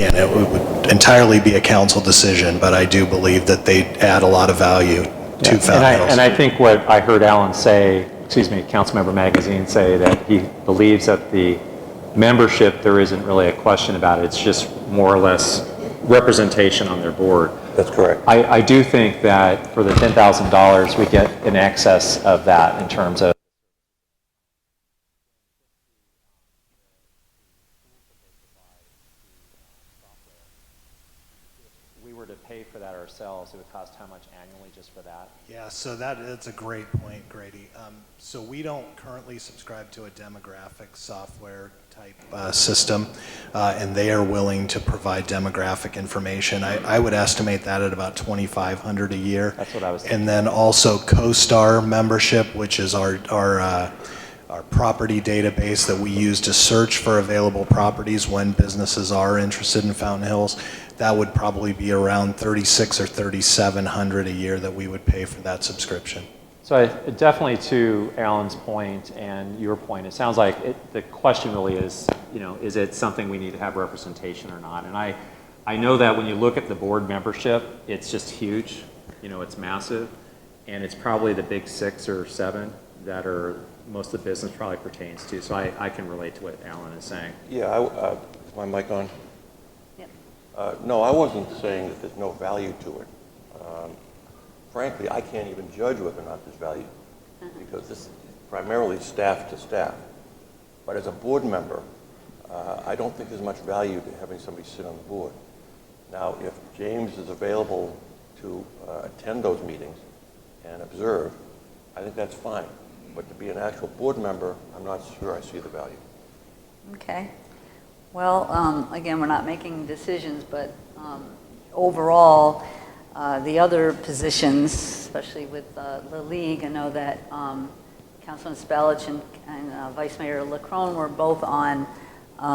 again, it would entirely be a council decision, but I do believe that they add a lot of value to Fountain Hills. And I think what I heard Alan say, Councilmember Magazine say, that he believes that the membership, there isn't really a question about it. It's just more or less representation on their board. That's correct. I do think that for the $10,000, we get in excess of that in terms of pay for that ourselves, it would cost how much annually just for that? Yeah, so that's a great point, Grady. So we don't currently subscribe to a demographic software type system, and they are willing to provide demographic information. I would estimate that at about $2,500 a year. That's what I was thinking. And then also CoStar membership, which is our property database that we use to search for available properties when businesses are interested in Fountain Hills. That would probably be around $3,600 or $3,700 a year that we would pay for that subscription. So definitely to Alan's point and your point, it sounds like the question really is, is it something we need to have representation or not? And I know that when you look at the board membership, it's just huge. It's massive, and it's probably the big 6 or 7 that are most of the business probably pertains to. So I can relate to what Alan is saying. Yeah, is my mic on? No, I wasn't saying that there's no value to it. Frankly, I can't even judge whether or not there's value because this is primarily staff to staff. But as a board member, I don't think there's much value to having somebody sit on the board. Now, if James is available to attend those meetings and observe, I think that's fine. But to be an actual board member, I'm not sure I see the value. Okay. Well, again, we're not making decisions, but overall, the other positions, especially with the league, I know that Councilman Spellich and Vice Mayor LaCrone were both on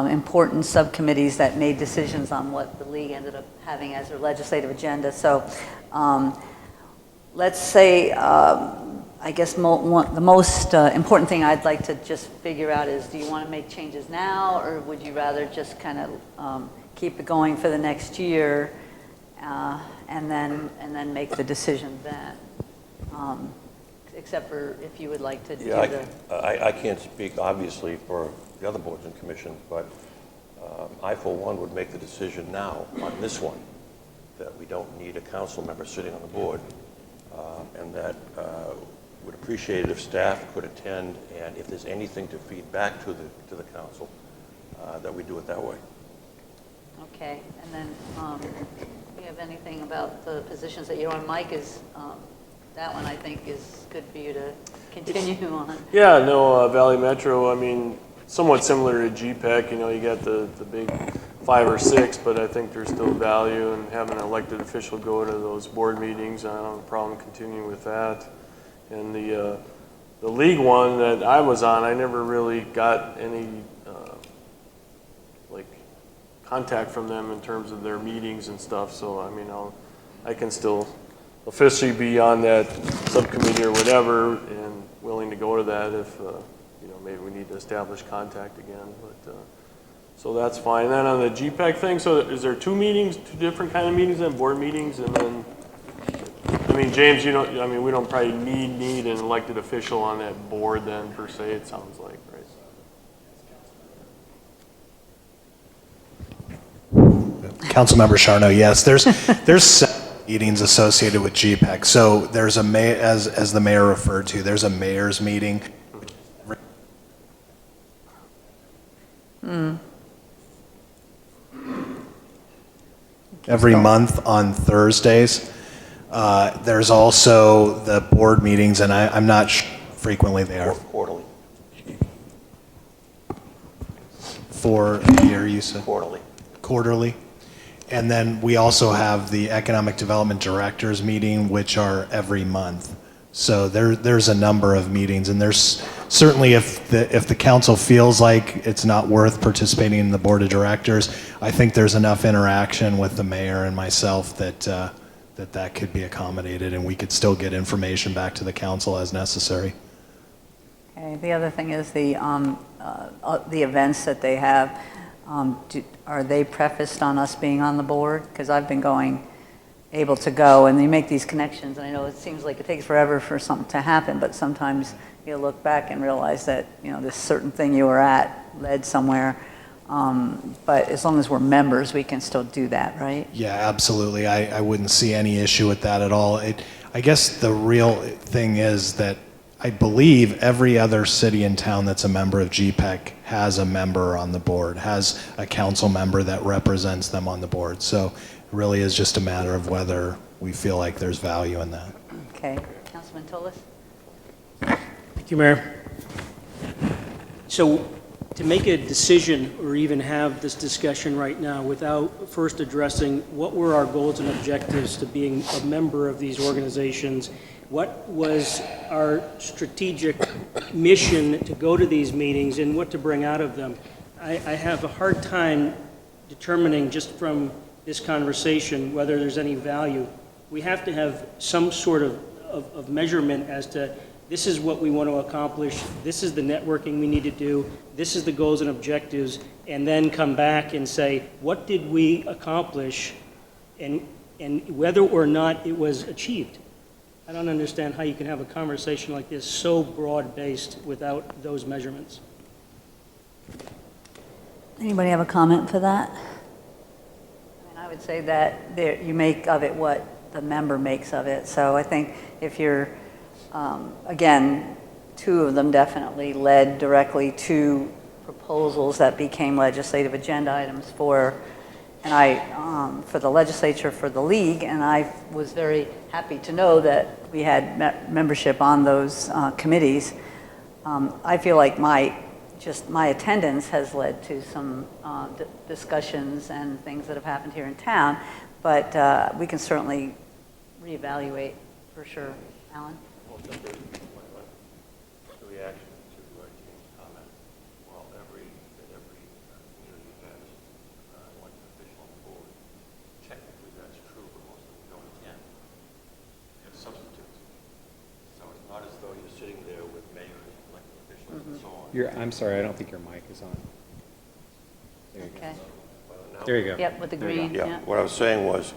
important subcommittees that made decisions on what the league ended up having as their legislative agenda. So let's say, I guess the most important thing I'd like to just figure out is, do you want to make changes now, or would you rather just kind of keep it going for the next year and then make the decision then? Except for if you would like to do the... I can't speak obviously for the other boards and commissions, but I for one would make the decision now on this one that we don't need a council member sitting on the board, and that would appreciate it if staff could attend, and if there's anything to feed back to the council, that we do it that way. Okay, and then do you have anything about the positions that you're on? Mike, is that one I think is good for you to continue on. Yeah, no, Valley Metro, I mean, somewhat similar to GPEC, you got the big 5 or 6, but I think there's still value in having an elected official go to those board meetings. I don't have a problem continuing with that. And the league one that I was on, I never really got any like contact from them in terms of their meetings and stuff. So I mean, I can still officially be on that subcommittee or whatever, and willing to go to that if maybe we need to establish contact again. But so that's fine. And then on the GPEC thing, so is there 2 meetings, 2 different kind of meetings, then board meetings, and then? I mean, James, we don't probably need an elected official on that board then, per se, it sounds like, right? Councilmember Charno, yes, there's 7 meetings associated with GPEC. So there's as the mayor referred to, there's a mayor's meeting. Every month on Thursdays. There's also the board meetings, and I'm not sure frequently they are. Quarterly. For a year, you said? Quarterly. Quarterly. And then we also have the Economic Development Directors meeting, which are every month. So there's a number of meetings, and there's certainly if the council feels like it's not worth participating in the board of directors, I think there's enough interaction with the mayor and myself that that could be accommodated, and we could still get information back to the council as necessary. Okay. The other thing is the events that they have. Are they prefaced on us being on the board? Because I've been able to go, and you make these connections, and I know it seems like it takes forever for something to happen, but sometimes you look back and realize that, this certain thing you were at led somewhere. But as long as we're members, we can still do that, right? Yeah, absolutely. I wouldn't see any issue with that at all. I guess the real thing is that I believe every other city and town that's a member of GPEC has a member on the board, has a council member that represents them on the board. So it really is just a matter of whether we feel like there's value in that. Okay. Councilman Tullis? Thank you, Mayor. So to make a decision or even have this discussion right now without first addressing what were our goals and objectives to being a member of these organizations, what was our strategic mission to go to these meetings and what to bring out of them, I have a hard time determining just from this conversation whether there's any value. We have to have some sort of measurement as to this is what we want to accomplish, this is the networking we need to do, this is the goals and objectives, and then come back and say, what did we accomplish and whether or not it was achieved. I don't understand how you can have a conversation like this so broad-based without those measurements. Anybody have a comment for that? I would say that you make of it what the member makes of it. So I think if you're, again, two of them definitely led directly to proposals that became legislative agenda items for the legislature, for the league, and I was very happy to know that we had membership on those committees. I feel like my attendance has led to some discussions and things that have happened here in town, but we can certainly reevaluate for sure. Alan? The reaction to James' comment, well, every community has an elected official on the board. Technically, that's true, but most of them don't attend. They have substitutes. So it's not as though you're sitting there with mayors, elected officials, and so on. I'm sorry, I don't think your mic is on. There you Okay. go. There you go. Yep, with the There you green. go. Yeah, what I was saying was,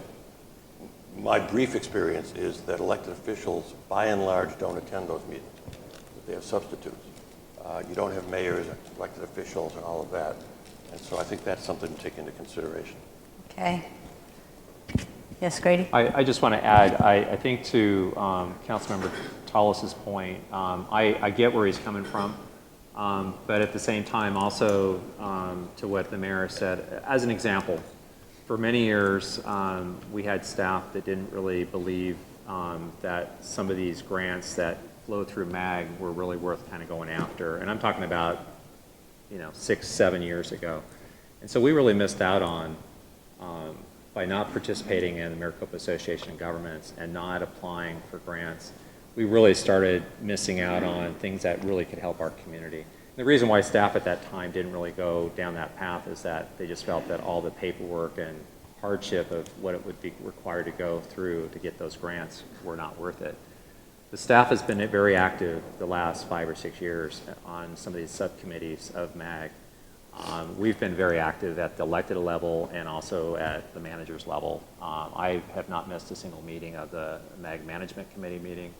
my brief experience is that elected officials, by and large, don't attend those meetings. They have substitutes. You don't have mayors, elected officials, and all of that. And so I think that's something to take into consideration. Okay. Yes, Grady? I just want to add, I think to Councilmember Tollis's point, I get where he's coming from, but at the same time also to what the mayor said, as an example, for many years we had staff that didn't really believe that some of these grants that flow through MAG were really worth kind of going after, and I'm talking about 6-7 years ago, and so we really missed out on by not participating in the Maricopa Association of Governments and not applying for grants. We really started missing out on things that really could help our community. The reason why staff at that time didn't really go down that path is that they just felt that all the paperwork and hardship of what it would be required to go through to get those grants were not worth it. The staff has been very active the last 5 or 6 years on some of these subcommittees of MAG. We've been very active at the elected level and also at the manager's level. I have not missed a single meeting of the MAG Management Committee meeting.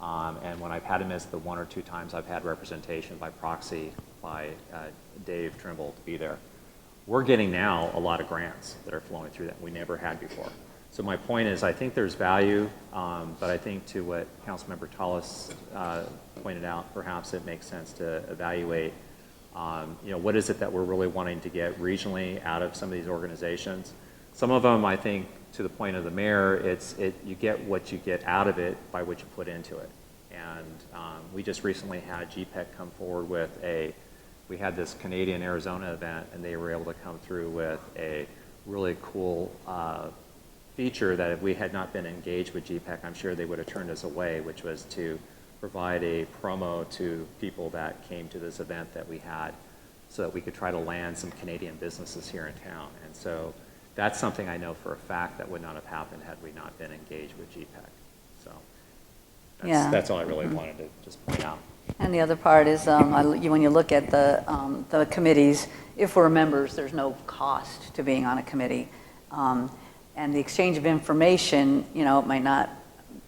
And when I've had to miss the 1 or 2 times I've had representation by proxy by Dave Trimble to be there. We're getting now a lot of grants that are flowing through that we never had before. So my point is I think there's value, but I think to what Councilmember Tallis pointed out, perhaps it makes sense to evaluate what is it that we're really wanting to get regionally out of some of these organizations. Some of them, I think, to the point of the mayor, you get what you get out of it by what you put into it. And we just recently had GPEC come forward with we had this Canadian-Arizona event, and they were able to come through with a really cool feature that if we had not been engaged with GPEC, I'm sure they would have turned us away, which was to provide a promo to people that came to this event that we had so that we could try to land some Canadian businesses here in town. And so that's something I know for a fact that would not have happened had we not been engaged with GPEC. So that's all I really wanted to just point out. And the other part is, when you look at the committees, if we're members, there's no cost to being on a committee. And the exchange of information, it might not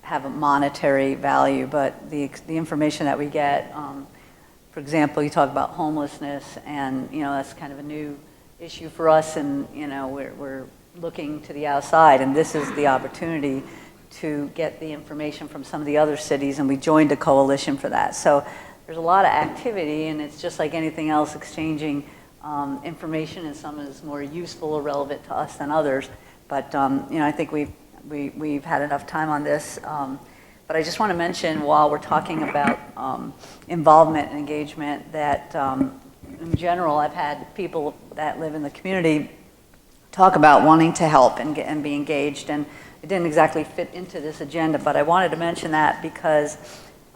have a monetary value, but the information that we get, for example, you talk about homelessness, and, that's kind of a new issue for us, and, we're looking to the outside, and this is the opportunity to get the information from some of the other cities, and we joined a coalition for that. So there's a lot of activity, and it's just like anything else, exchanging information, and some is more useful or relevant to us than others. But I think we've had enough time on this. But I just want to mention, while we're talking about involvement and engagement, that in general, I've had people that live in the community talk about wanting to help and be engaged, and it didn't exactly fit into this agenda, but I wanted to mention that because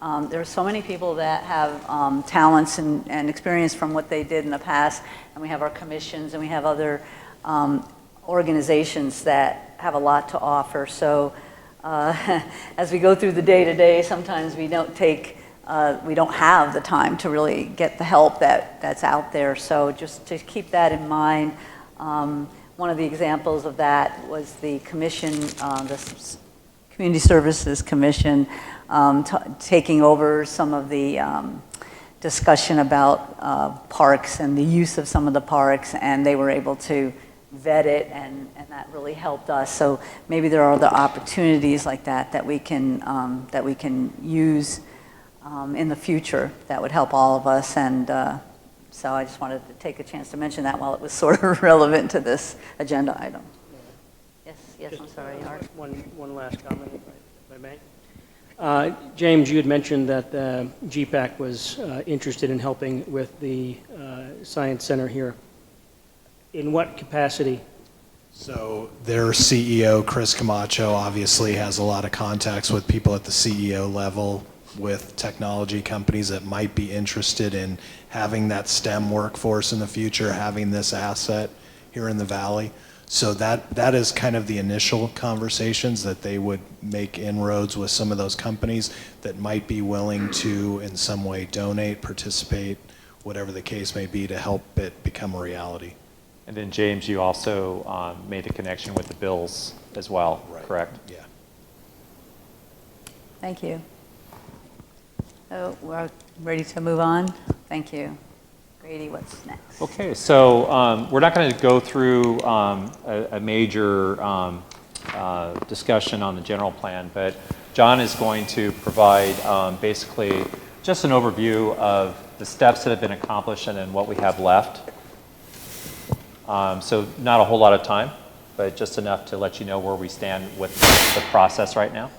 there are so many people that have talents and experience from what they did in the past, and we have our commissions, and we have other organizations that have a lot to offer. So as we go through the day-to-day, sometimes we don't have the time to really get the help that's out there. So just to keep that in mind. One of the examples of that was the commission, the Community Services Commission, taking over some of the discussion about parks and the use of some of the parks, and they were able to vet it, and that really helped us. So maybe there are other opportunities like that we can use in the future that would help all of us. And so I just wanted to take a chance to mention that while it was sort of relevant to this agenda item. Yes, I'm sorry, Art. One last comment, if I may. James, you had mentioned that GPAC was interested in helping with the Science Center here. In what capacity? So their CEO, Chris Camacho, obviously has a lot of contacts with people at the CEO level, with technology companies that might be interested in having that STEM workforce in the future, having this asset here in the Valley. So that is kind of the initial conversations, that they would make inroads with some of those companies that might be willing to in some way donate, participate, whatever the case may be, to help it become a reality. And then James, you also made the connection with the bills as well, Right. Correct? Yeah. Thank you. So we're ready to move on. Thank you. Grady, what's next? Okay, so we're not going to go through a major discussion on the general plan, but John is going to provide basically just an overview of the steps that have been accomplished and then what we have left. So not a whole lot of time, but just enough to let you know where we stand with the process right now.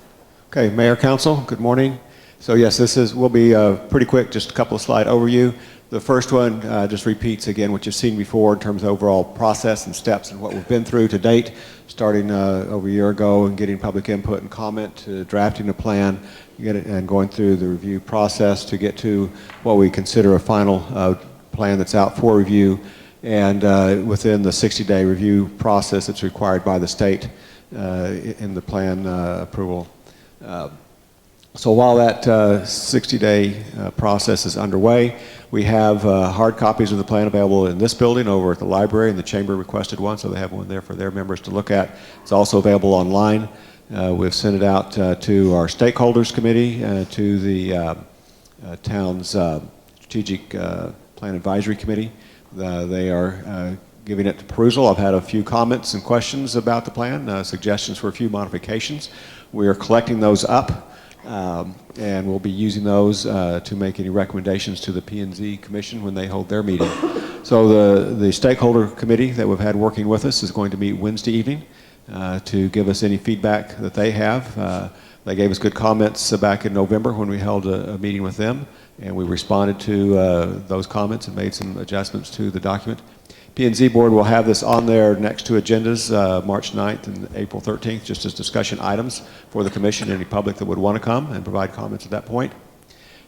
Okay, Mayor, Council, good morning. So yes, will be pretty quick, just a couple of slide overview. The first one just repeats again what you've seen before in terms of overall process and steps and what we've been through to date, starting over a year ago and getting public input and comment to drafting a plan, and going through the review process to get to what we consider a final plan that's out for review, and within the 60-day review process that's required by the state in the plan approval. So while that 60-day process is underway, we have hard copies of the plan available in this building over at the library, and the chamber requested one, so they have one there for their members to look at. It's also available online. We've sent it out to our stakeholders committee, to the town's strategic plan advisory committee. They are giving it to perusal. I've had a few comments and questions about the plan, suggestions for a few modifications. We are collecting those up. And we'll be using those to make any recommendations to the P&Z Commission when they hold their meeting. So the stakeholder committee that we've had working with us is going to meet Wednesday evening to give us any feedback that they have. They gave us good comments back in November when we held a meeting with them, and we responded to those comments and made some adjustments to the document. P&Z Board will have this on their next two agendas, March 9th and April 13th, just as discussion items for the Commission and any public that would want to come and provide comments at that point.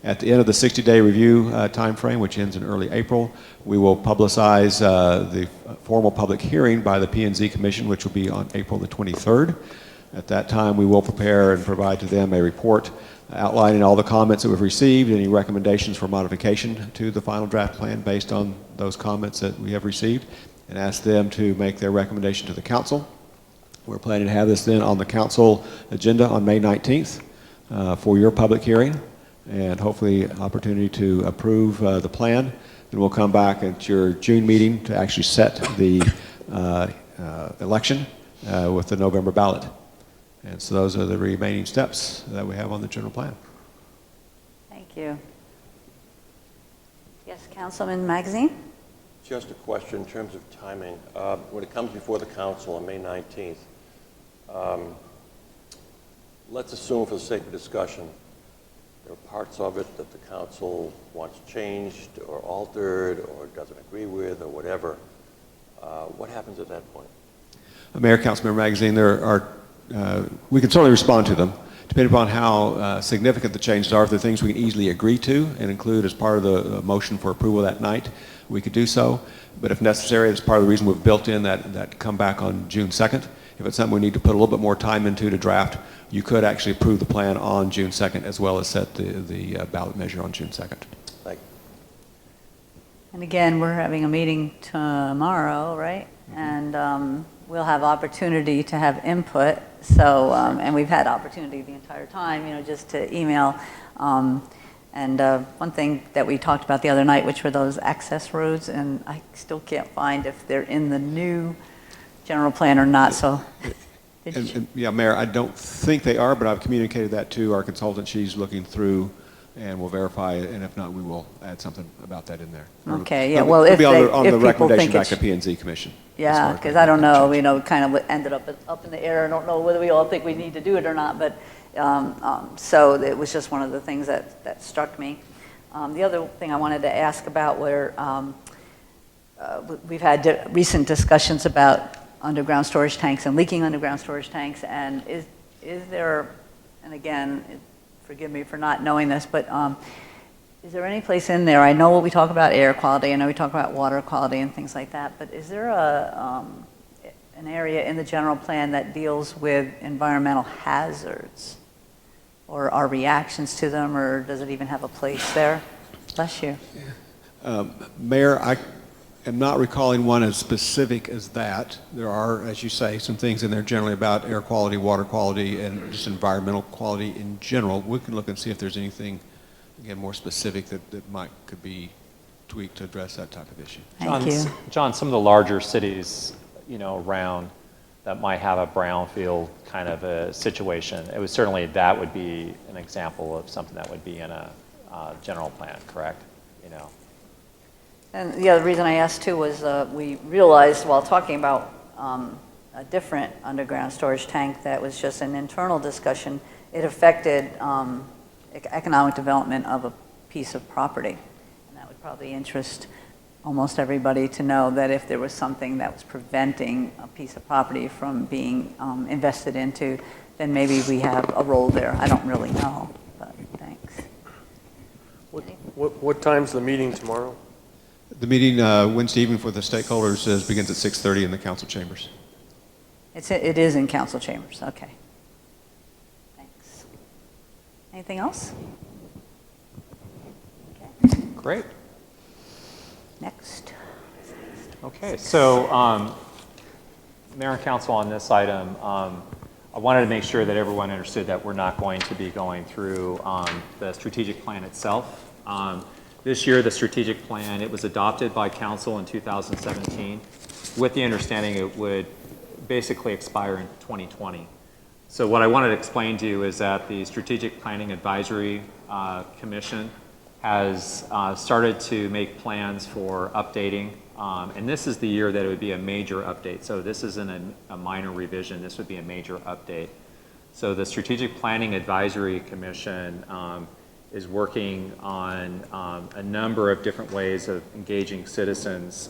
At the end of the 60-day review time frame, which ends in early April, we will publicize the formal public hearing by the P&Z Commission, which will be on April the 23rd. At that time, we will prepare and provide to them a report outlining all the comments that we've received, any recommendations for modification to the final draft plan based on those comments that we have received, and ask them to make their recommendation to the council. We're planning to have this then on the council agenda on May 19th for your public hearing, and hopefully opportunity to approve the plan. Then we'll come back at your June meeting to actually set the election with the November ballot. And so those are the remaining steps that we have on the general plan. Thank you. Yes, Councilman Magazine? Just a question in terms of timing. When it comes before the council on May 19th, let's assume for the sake of discussion, there are parts of it that the council wants changed or altered or doesn't agree with or whatever. What happens at that point? Mayor, Councilmember Magazine, there are, we can certainly respond to them. Depending upon how significant the changes are, if they're things we can easily agree to and include as part of the motion for approval that night, we could do so. But if necessary, it's part of the reason we've built in that come back on June 2nd. If it's something we need to put a little bit more time into to draft, you could actually approve the plan on June 2nd as well as set the ballot measure on June 2nd. Thank you. And again, we're having a meeting tomorrow, right? And we'll have opportunity to have input. So, and we've had opportunity the entire time, you know, just to email. And one thing that we talked about the other night, which were those access roads, and I still can't find if they're in the new general plan or not. So, Yeah, Mayor, I don't think they are, but I've communicated that to our consultant. She's looking through and we'll verify it, and if not, we will add something about that in there. Okay, yeah, well, if It'll be they, on if the people recommendation think back it's, to P&Z Commission. yeah, because I don't know, you know, kind of ended up in the air. I don't know whether we all think we need to do it or not, but so it was just one of the things that struck me. The other thing I wanted to ask about were we've had recent discussions about underground storage tanks and leaking underground storage tanks, and is there, and again, forgive me for not knowing this, but is there any place in there, I know we talk about air quality, I know we talk about water quality and things like that, but is there an area in the general plan that deals with environmental hazards, or our reactions to them, or does it even have a place there? Bless you. Mayor, I am not recalling one as specific as that. There are, as you say, some things in there generally about air quality, water quality, and just environmental quality in general. We can look and see if there's anything, again, more specific that could be tweaked to address that type of issue. Thank you. John, some of the larger cities, you know, around that might have a brownfield kind of a situation, it was certainly, that would be an example of something that would be in a general plan, correct? You know. And the other reason I asked too was we realized while talking about a different underground storage tank that was just an internal discussion, it affected economic development of a piece of property. And that would probably interest almost everybody to know that if there was something that was preventing a piece of property from being invested into, then maybe we have a role there. I don't really know, but thanks. What time's the meeting tomorrow? The meeting Wednesday evening for the stakeholders begins at 6:30 in the council chambers. It is in council chambers, okay. Thanks. Anything else? Okay. Great. Next. Okay, so Mayor and Council, on this item, I wanted to make sure that everyone understood that we're not going to be going through the strategic plan itself. This year, the strategic plan, it was adopted by Council in 2017 with the understanding it would basically expire in 2020. So what I wanted to explain to you is that the Strategic Planning Advisory Commission has started to make plans for updating, and this is the year that it would be a major update. So this isn't a minor revision, this would be a major update. So the Strategic Planning Advisory Commission is working on a number of different ways of engaging citizens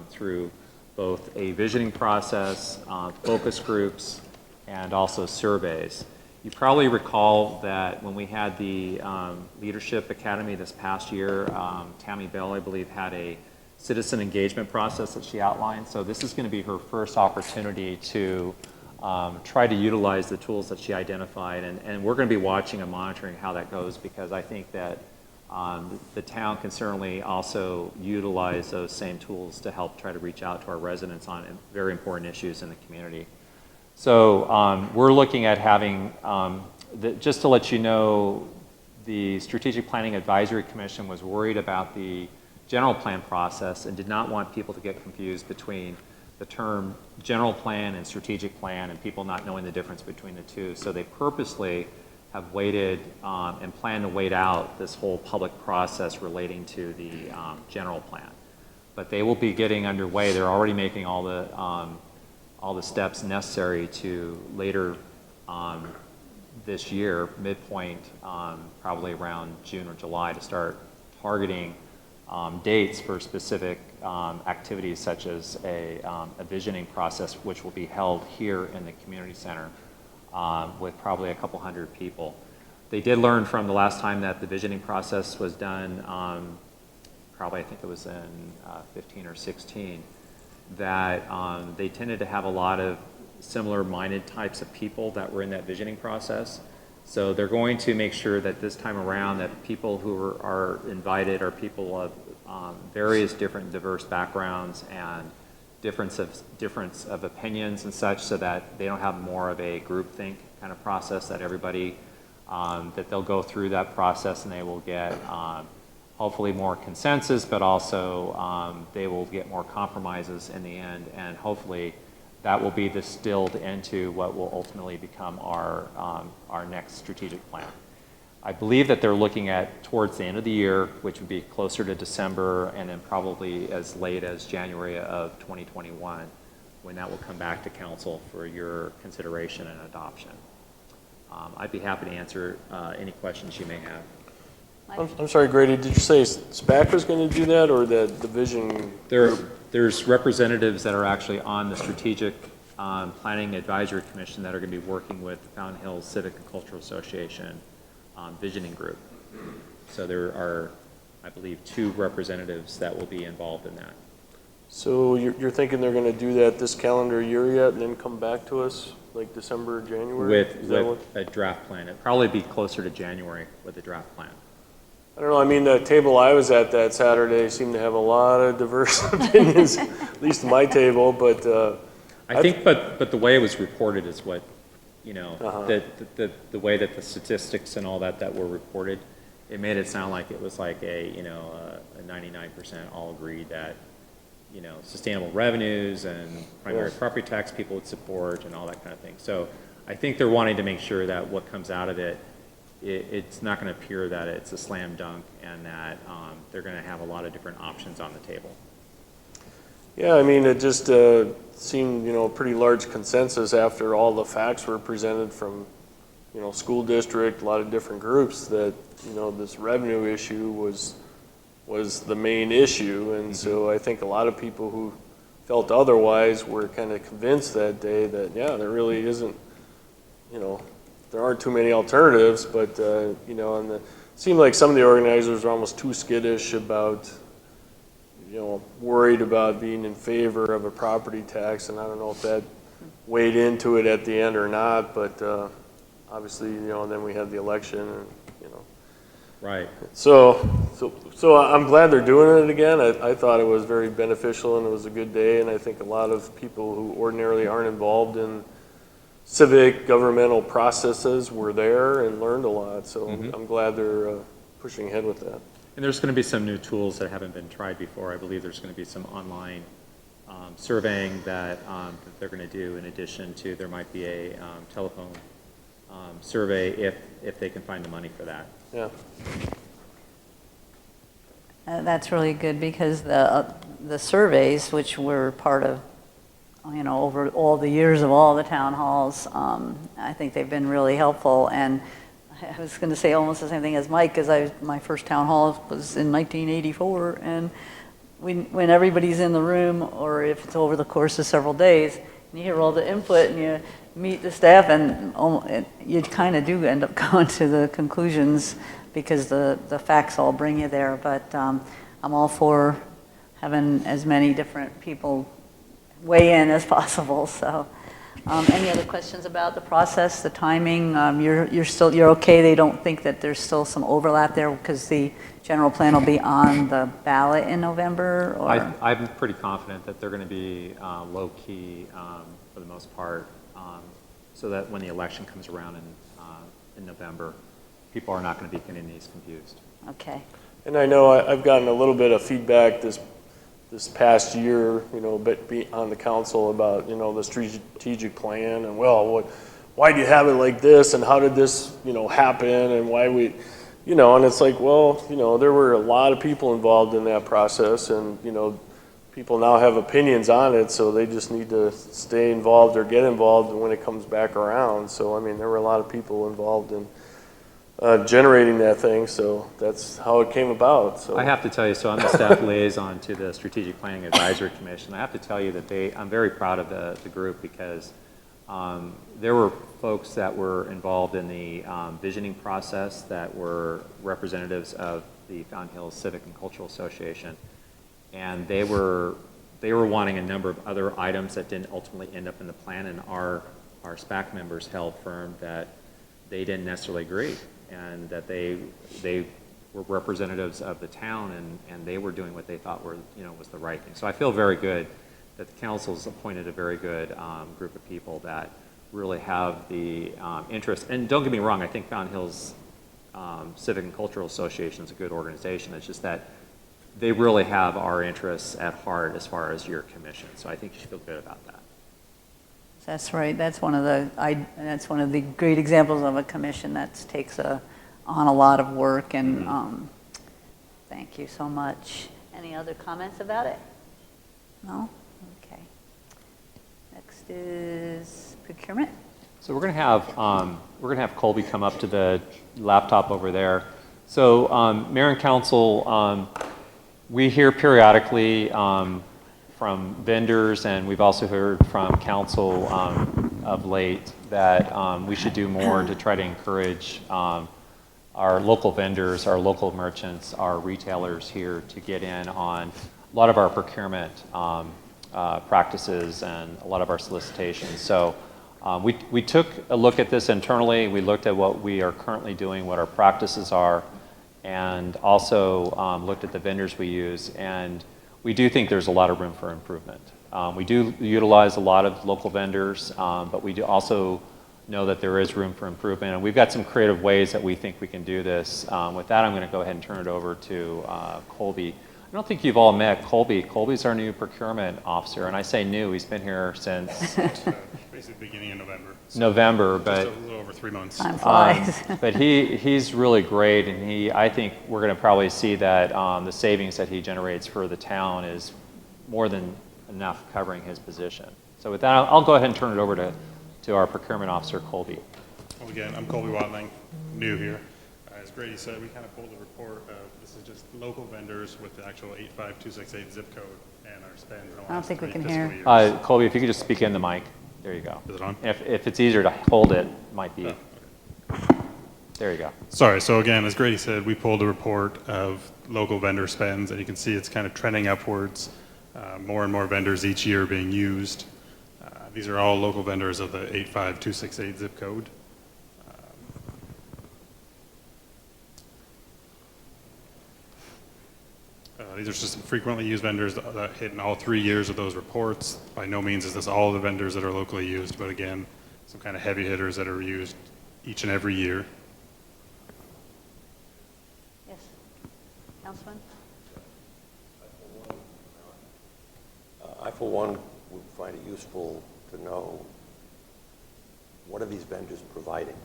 through both a visioning process, focus groups, and also surveys. You probably recall that when we had the Leadership Academy this past year, Tammy Bell, I believe, had a citizen engagement process that she outlined. So this is going to be her first opportunity to try to utilize the tools that she identified, and we're going to be watching and monitoring how that goes, because I think that the town can certainly also utilize those same tools to help try to reach out to our residents on very important issues in the community. So we're looking at having, just to let you know, the Strategic Planning Advisory Commission was worried about the general plan process and did not want people to get confused between the term general plan and strategic plan and people not knowing the difference between the two. So they purposely have waited and plan to wait out this whole public process relating to the general plan. But they will be getting underway. They're already making all the steps necessary to later this year, midpoint, probably around June or July, to start targeting dates for specific activities, such as a visioning process, which will be held here in the community center with probably a couple hundred people. They did learn from the last time that the visioning process was done, probably I think it was in 15 or 16, that they tended to have a lot of similar-minded types of people that were in that visioning process. So they're going to make sure that this time around that people who are invited are people of various different diverse backgrounds and difference of opinions and such, so that they don't have more of a groupthink kind of process, that everybody, that they'll go through that process and they will get hopefully more consensus, but also they will get more compromises in the end, and hopefully that will be distilled into what will ultimately become our next strategic plan. I believe that they're looking at towards the end of the year, which would be closer to December, and then probably as late as January of 2021, when that will come back to council for your consideration and adoption. I'd be happy to answer any questions you may have. I'm sorry, Grady, did you say SPAC was going to do that, or the division? There's representatives that are actually on the Strategic Planning Advisory Commission that are going to be working with the Fountain Hills Civic and Cultural Association visioning group. So there are, I believe, 2 representatives that will be involved in that. So you're thinking they're going to do that this calendar year yet, and then come back to us like December, January? With a draft plan. It'd probably be closer to January with a draft plan. I don't know, I mean, the table I was at that Saturday seemed to have a lot of diverse opinions, at least my table, but... I think, but the way it was reported is what, you know, the way that the statistics and all that were reported, it made it sound like it was like a 99% all agreed that, you know, sustainable revenues and primary property tax people would support and all that kind of thing. So I think they're wanting to make sure that what comes out of it, it's not going to appear that it's a slam dunk, and that they're going to have a lot of different options on the table. Yeah, I mean, it just seemed, you know, a pretty large consensus after all the facts were presented from, you know, school district, a lot of different groups, that, you know, this revenue issue was the main issue. And so I think a lot of people who felt otherwise were kind of convinced that day that, yeah, there really isn't, you know, there aren't too many alternatives, but, you know, and it seemed like some of the organizers were almost too skittish about, you know, worried about being in favor of a property tax, and I don't know if that weighed into it at the end or not, but obviously, you know, then we had the election, and, you know. Right. So I'm glad they're doing it again. I thought it was very beneficial, and it was a good day, and I think a lot of people who ordinarily aren't involved in civic governmental processes were there and learned a lot, so I'm glad they're pushing ahead with that. And there's going to be some new tools that haven't been tried before. I believe there's going to be some online surveying that they're going to do, in addition to there might be a telephone survey if they can find the money for that. Yeah. That's really good, because the surveys, which were part of, you know, over all the years of all the town halls, I think they've been really helpful. And I was going to say almost the same thing as Mike, because my first town hall was in 1984, and when everybody's in the room, or if it's over the course of several days, and you hear all the input and you meet the staff, and you kind of do end up going to the conclusions, because the facts all bring you there. But I'm all for having as many different people weigh in as possible. So Any other questions about the process, the timing? You're okay, they don't think that there's still some overlap there because the general plan will be on the ballot in November, or? I'm pretty confident that they're going to be low-key for the most part, so that when the election comes around in November, people are not going to be getting these confused. Okay. And I know I've gotten a little bit of feedback this past year, but be on the council about, the strategic plan and, well, why do you have it like this, and how did this, happen, and why we, and it's like, well, there were a lot of people involved in that process, and, people now have opinions on it, so they just need to stay involved or get involved when it comes back around. So, I mean, there were a lot of people involved in generating that thing, so that's how it came about. So I have to tell you, so I'm the staff liaison to the Strategic Planning Advisory Commission. I have to tell you that I'm very proud of the group, because there were folks that were involved in the visioning process that were representatives of the Fountain Hills Civic and Cultural Association, and they were wanting a number of other items that didn't ultimately end up in the plan, and our SPAC members held firm that they didn't necessarily agree, and that they were representatives of the town, and they were doing what they thought was the right thing. So I feel very good that the council's appointed a very good group of people that really have the interest. And don't get me wrong, I think Fountain Hills Civic and Cultural Association is a good organization. It's just that they really have our interests at heart as far as your commission. So I think you should feel good about that. That's right. That's one of the great examples of a commission that takes on a lot of work, and thank you so much. Any other comments about it? No? Okay. Next is procurement. So we're going to have Colby come up to the laptop over there. So Mayor and Council, we hear periodically from vendors, and we've also heard from council of late that we should do more to try to encourage our local vendors, our local merchants, our retailers here to get in on a lot of our procurement practices and a lot of our solicitations. So we took a look at this internally. We looked at what we are currently doing, what our practices are, and also looked at the vendors we use. And we do think there's a lot of room for improvement. We do utilize a lot of local vendors, but we do also know that there is room for improvement. And we've got some creative ways that we think we can do this. With that, I'm going to go ahead and turn it over to Colby. I don't think you've all met Colby. Colby's our new procurement officer, and I say new. He's been here since basically beginning of November. So November, just but a little over 3 months. Time flies. but he's really great, and I think we're going to probably see that the savings that he generates for the town is more than enough covering his position. So with that, I'll go ahead and turn it over to our procurement officer, Colby. Well, again, I'm Colby Watling, new here. As Grady said, we kind of pulled a report of, this is just local vendors with the actual 85268 zip code and our spend. I don't think we can hear. Colby, if you could just speak in the mic. There you go. Is it on? If it's easier to hold it, might be. Oh, okay. There you go. Sorry, so again, as Grady said, we pulled a report of local vendor spends, and you can see it's kind of trending upwards. More and more vendors each year being used. These are all local vendors of the 85268 zip code. These are just some frequently used vendors that hit in all 3 years of those reports. By no means is this all the vendors that are locally used, but again, some kind of heavy hitters that are used each and every year. Yes. Councilman? I, for one, would find it useful to know, what are these vendors providing?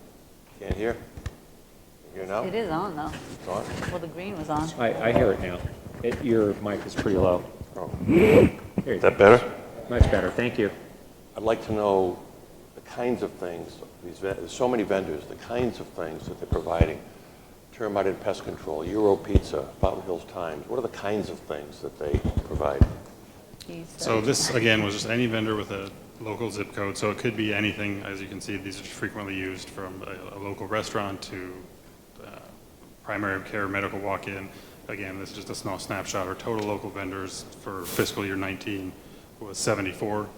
Can't hear? Can you hear now? It is on, though. It's on? Well, the green was on. I hear it now. Your mic is pretty low. Oh. There you Is go. that better? Much better. Thank you. I'd like to know the kinds of things, there's so many vendors, the kinds of things that they're providing. Termite and pest control, Euro Pizza, Fountain Hills Times. What are the kinds of things that they provide? So this, again, was just any vendor with a local zip code. So it could be anything. As you can see, these are frequently used, from a local restaurant to primary care, medical walk-in. Again, this is just a small snapshot. Our total local vendors for fiscal year 19 was 74.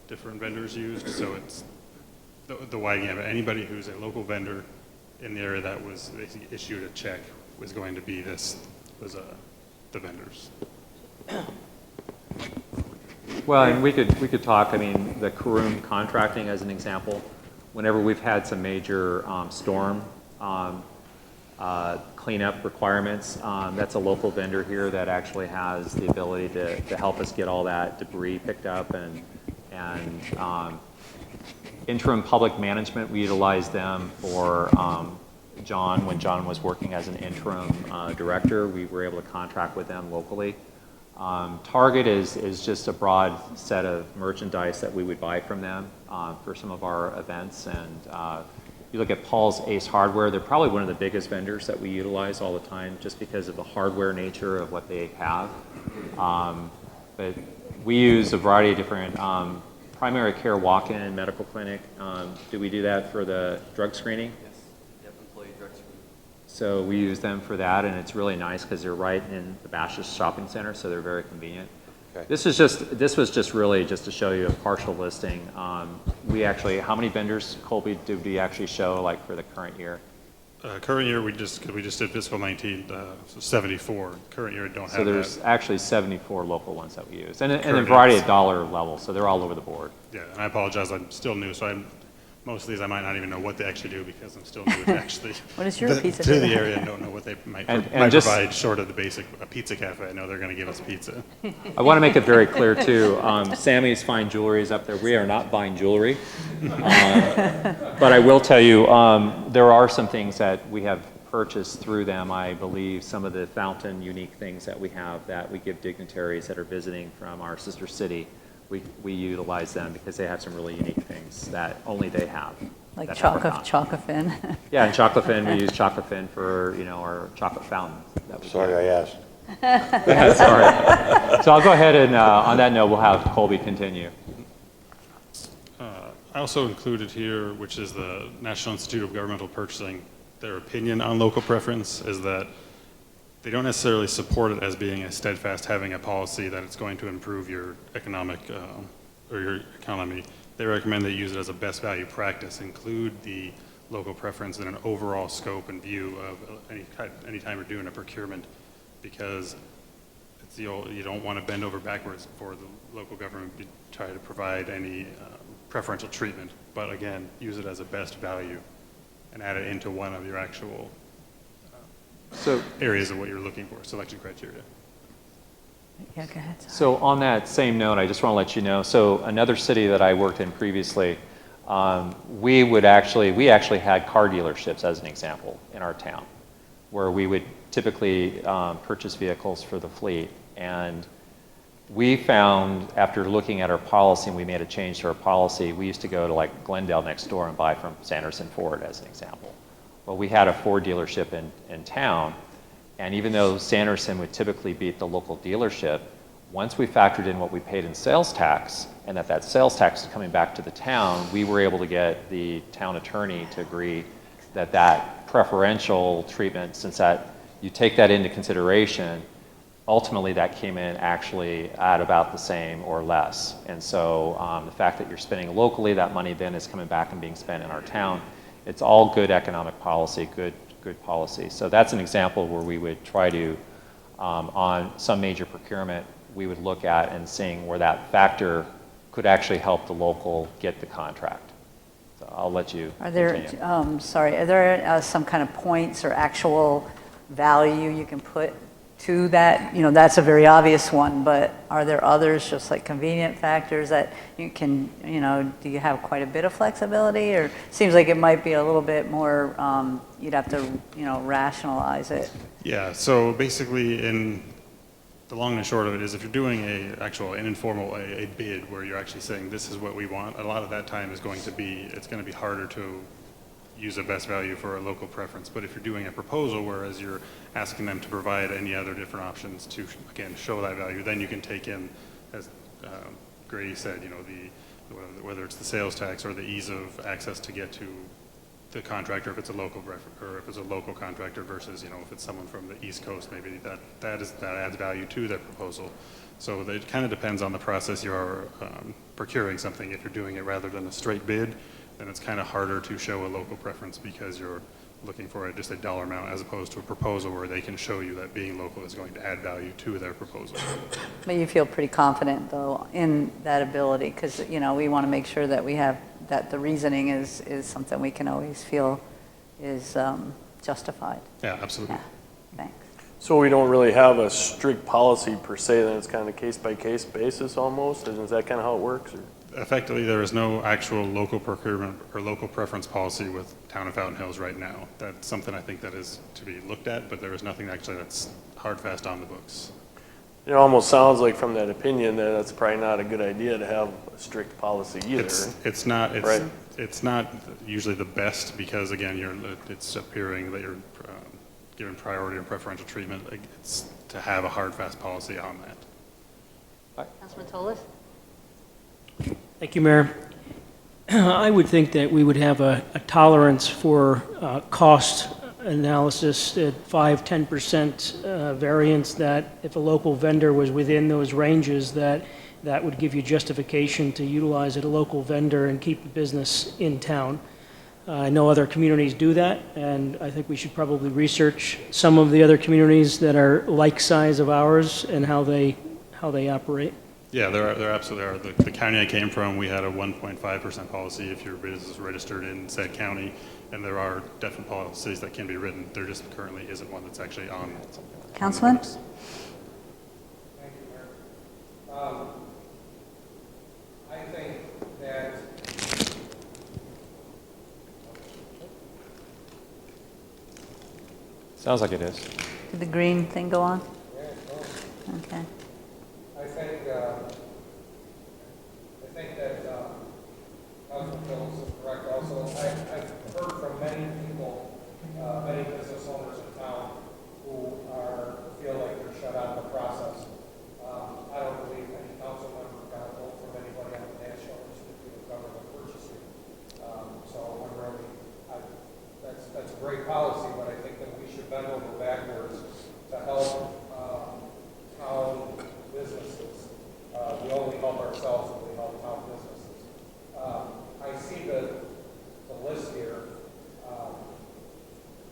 different vendors used, so it's the wide gamut. Anybody who's a local vendor in the area that was issued a check was going to be the vendors. Well, and we could talk, I mean, the Karoon contracting as an example, whenever we've had some major storm cleanup requirements, that's a local vendor here that actually has the ability to help us get all that debris picked up, and interim public management, we utilize them for John, when John was working as an interim director, we were able to contract with them locally. Target is just a broad set of merchandise that we would buy from them for some of our events. And you look at Paul's Ace Hardware, they're probably one of the biggest vendors that we utilize all the time just because of the hardware nature of what they have. But we use a variety of different primary care walk-in medical clinic. Do we do that for the drug screening? Yes. Yep, employee drug screening. So we use them for that, and it's really nice because they're right in the Bashas Shopping Center, so they're very convenient. Okay. This was just really just to show you a partial listing. We actually, how many vendors, Colby, did we actually show like for the current year? Current year, we just did fiscal 19, so 74. Current year, don't have that. So there's actually 74 local ones that we use, and a Correct. variety of dollar levels, so they're all over the board. Yeah, and I apologize, I'm still new, so most of these I might not even know what they actually do because I'm still new to actually What is your pizza to do? the area and don't know what they might just- provide short of the basic a pizza cafe. I know they're going to give us pizza. I want to make it very clear too, Sammy's Fine Jewelry is up there. We are not buying jewelry. But I will tell you, there are some things that we have purchased through them. I believe some of the fountain unique things that we have that we give dignitaries that are visiting from our sister city. We utilize them because they have some really unique things that only they have. Like that have our Chocofin. Yeah, and Chocofin, we use Chocofin for, our chocolate fountain. That we Sorry I asked. Sorry. So I'll go ahead and, on that note, we'll have Colby continue. I also included here, which is the National Institute of Governmental Purchasing, their opinion on local preference is that they don't necessarily support it as being a steadfast having a policy that it's going to improve your economic or your economy. They recommend that you use it as a best value practice, include the local preference in an overall scope and view of any time you're doing a procurement, because you don't want to bend over backwards for the local government to try to provide any preferential treatment, but again, use it as a best value and add it into one of your actual areas of what you're looking for, selection criteria. Yeah, go ahead. So on that same note, I just want to let you know, so another city that I worked in previously, we actually had car dealerships as an example in our town, where we would typically purchase vehicles for the fleet. And we found, after looking at our policy, and we made a change to our policy, we used to go to like Glendale next door and buy from Sanderson Ford as an example. Well, we had a Ford dealership in town, and even though Sanderson would typically beat the local dealership, once we factored in what we paid in sales tax, and that sales tax is coming back to the town, we were able to get the town attorney to agree that preferential treatment, since that you take that into consideration, ultimately that came in actually at about the same or less. And so the fact that you're spending locally, that money then is coming back and being spent in our town. It's all good economic policy, good policy. So that's an example where we would try to, on some major procurement, we would look at and seeing where that factor could actually help the local get the contract. So I'll let you Are there, continue. are there some kind of points or actual value you can put to that? That's a very obvious one, but are there others, just like convenient factors that you can, do you have quite a bit of flexibility, or seems like it might be a little bit more, you'd have to, rationalize it? Yeah, so basically in the long and short of it is if you're doing an informal bid where you're actually saying this is what we want, a lot of that time is it's going to be harder to use a best value for a local preference. But if you're doing a proposal, whereas you're asking them to provide any other different options to, again, show that value, then you can take in, as Grady said, whether it's the sales tax or the ease of access to get to the contractor, if it's a local or if it's a local contractor versus, if it's someone from the East Coast, maybe that adds value to their proposal. So it kind of depends on the process you're procuring something. If you're doing it rather than a straight bid, then it's kind of harder to show a local preference because you're looking for just a dollar amount as opposed to a proposal where they can show you that being local is going to add value to their proposal. But you feel pretty confident, though, in that ability, because, we want to make sure that we have, that the reasoning is something we can always feel is justified. Yeah, absolutely. Yeah, thanks. So we don't really have a strict policy per se, then it's kind of case-by-case basis almost? Is that kind of how it works? Or? Effectively, there is no actual local procurement or local preference policy with Town of Fountain Hills right now. That's something I think that is to be looked at, but there is nothing actually that's hard fast on the books. It almost sounds like from that opinion that that's probably not a good idea to have a strict policy either. It's not Right. it's not usually the best because again it's appearing that you're given priority and preferential treatment. It's to have a hard fast policy on that. Councilman Tolis? Thank you, Mayor. I would think that we would have a tolerance for cost analysis at 5-10% variance, that if a local vendor was within those ranges, that would give you justification to utilize a local vendor and keep the business in town. I know other communities do that, and I think we should probably research some of the other communities that are like size of ours and how they operate. Yeah, there absolutely are. The county I came from, we had a 1.5% policy if your business is registered in said county, and there are definite policies that can be written. There just currently isn't one that's actually on. Councilman? Thank you, Mayor. I think that Sounds like it is. Did the green thing go on? Okay. I think that Councilman Phillips is correct also. I've heard from many people, many business owners in town who feel like they're shut out of the process. I don't believe any council member got a vote from anybody on the National Institute of Government Purchasing. So I'm really, that's a great policy, but I think that we should bend over backwards to help town businesses. We only help ourselves when we help town businesses. I see the list here,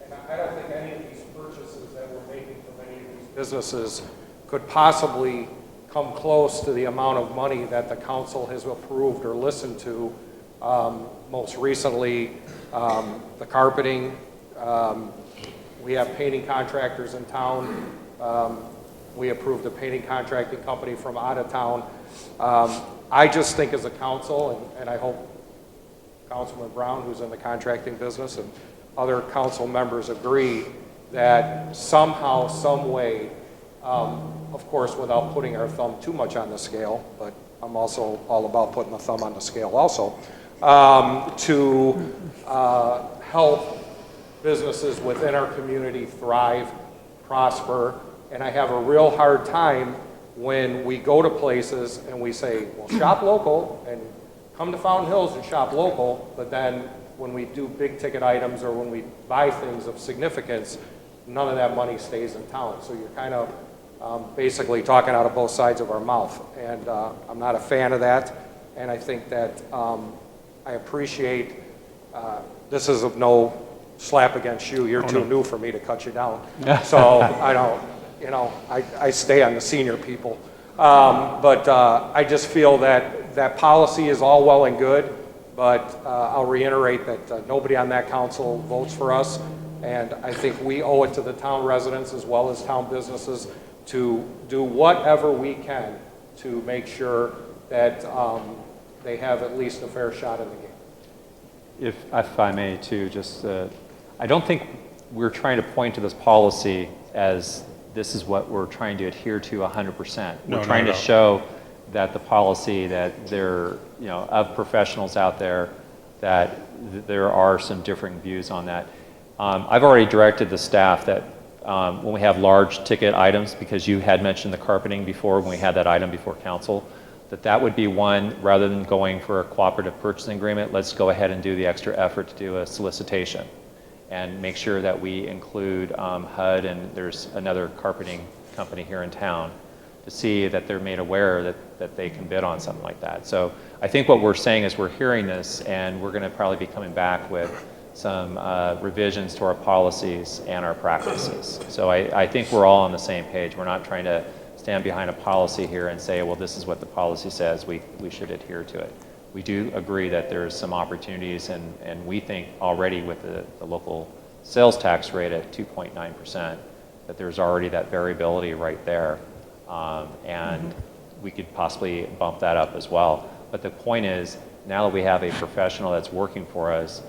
and I don't think any of these purchases that we're making from any of these businesses could possibly come close to the amount of money that the council has approved or listened to. Most recently, the carpeting. We have painting contractors in town. We approved a painting contracting company from out of town. I just think as a council, and I hope Councilman Brown, who's in the contracting business, and other council members agree that somehow, some way, of course, without putting our thumb too much on the scale, but I'm also all about putting the thumb on the scale also, to help businesses within our community thrive, prosper, and I have a real hard time when we go to places and we say, well, shop local and come to Fountain Hills and shop local, but then when we do big ticket items or when we buy things of significance, none of that money stays in town. So you're kind of basically talking out of both sides of our mouth, and I'm not a fan of that, and I think that I appreciate, this is of no slap against you, you're too new for me to cut you down, so I don't, I stay on the senior people. But I just feel that that policy is all well and good, but I'll reiterate that nobody on that council votes for us, and I think we owe it to the town residents as well as town businesses to do whatever we can to make sure that they have at least a fair shot in the game. If I may too, just, I don't think we're trying to point to this policy as this is what we're trying to adhere to 100%. We're trying to show that the policy, that there, of professionals out there, that there are some differing views on that. I've already directed the staff that when we have large ticket items, because you had mentioned the carpeting before, when we had that item before council, that would be one, rather than going for a cooperative purchasing agreement, let's go ahead and do the extra effort to do a solicitation and make sure that we include HUD, and there's another carpeting company here in town, to see that they're made aware that they can bid on something like that. So I think what we're saying is we're hearing this, and we're going to probably be coming back with some revisions to our policies and our practices. So I think we're all on the same page. We're not trying to stand behind a policy here and say, well, this is what the policy says, we should adhere to it. We do agree that there's some opportunities, and we think already with the local sales tax rate at 2.9%, that there's already that variability right there. And we could possibly bump that up as well. But the point is, now that we have a professional that's working for us,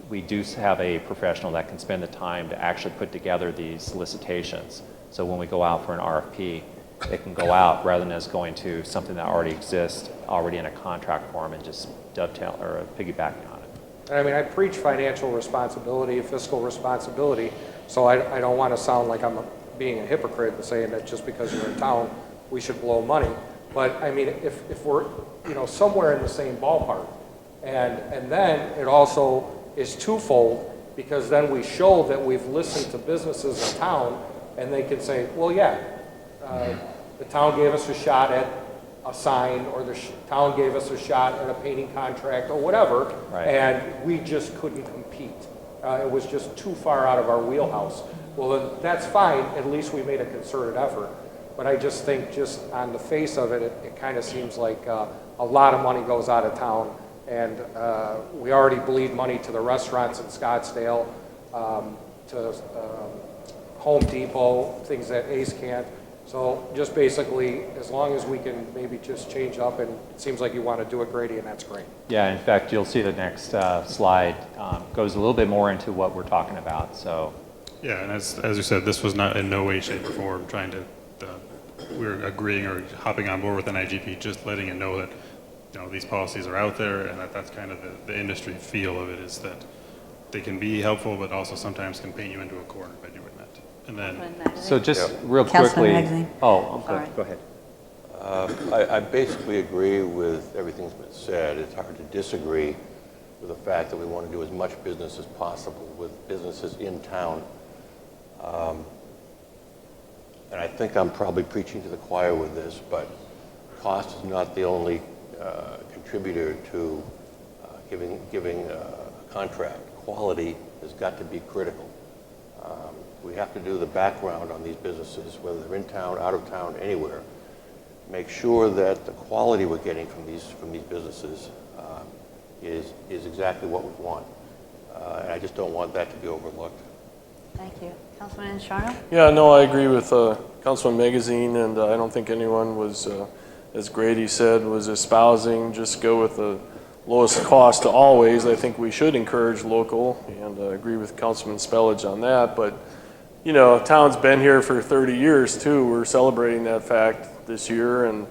we do have a professional that can spend the time to actually put together these solicitations. So when we go out for an RFP, it can go out rather than us going to something that already exists, already in a contract form, and just dovetail or piggybacking on it. I mean, I preach financial responsibility, fiscal responsibility, so I don't want to sound like I'm being a hypocrite and saying that just because you're in town, we should blow money. But I mean, if we're, you know, somewhere in the same ballpark, and then it also is twofold, because then we show that we've listened to businesses in town, and they can say, well, yeah, the town gave us a shot at a sign, or the town gave us a shot at a painting contract, or whatever, right, and we just couldn't compete. It was just too far out of our wheelhouse. Well, then that's fine. At least we made a concerted effort. But I just think, just on the face of it, it kind of seems like a lot of money goes out of town, and we already bleed money to the restaurants in Scottsdale, to Home Depot, things that Ace can't. So just basically, as long as we can maybe just change up, and it seems like you want to do it, Grady, and that's great. Yeah, in fact, you'll see the next slide goes a little bit more into what we're talking about. So, Yeah, and as you said, this was not in no way, shape, or form trying to, we're agreeing or hopping on board with an IGP, just letting it know that, you know, these policies are out there, and that's kind of the industry feel of it, is that they can be helpful, but also sometimes can paint you into a corner by doing that. And then, so just real Councilman quickly. Magazine. Oh, Sorry. go ahead. I basically agree with everything that's been said. It's hard to disagree with the fact that we want to do as much business as possible with businesses in town. And I think I'm probably preaching to the choir with this, but cost is not the only contributor to giving a contract. Quality has got to be critical. We have to do the background on these businesses, whether they're in town, out of town, anywhere. Make sure that the quality we're getting from these businesses is exactly what we want. And I just don't want that to be overlooked. Thank you. Councilman Sharno? Yeah, no, I agree with Councilman Magazine, and I don't think anyone was, as Grady said, was espousing just go with the lowest cost always. I think we should encourage local, and agree with Councilman Spellage on that. But, you know, town's been here for 30 years too. We're celebrating that fact this year, and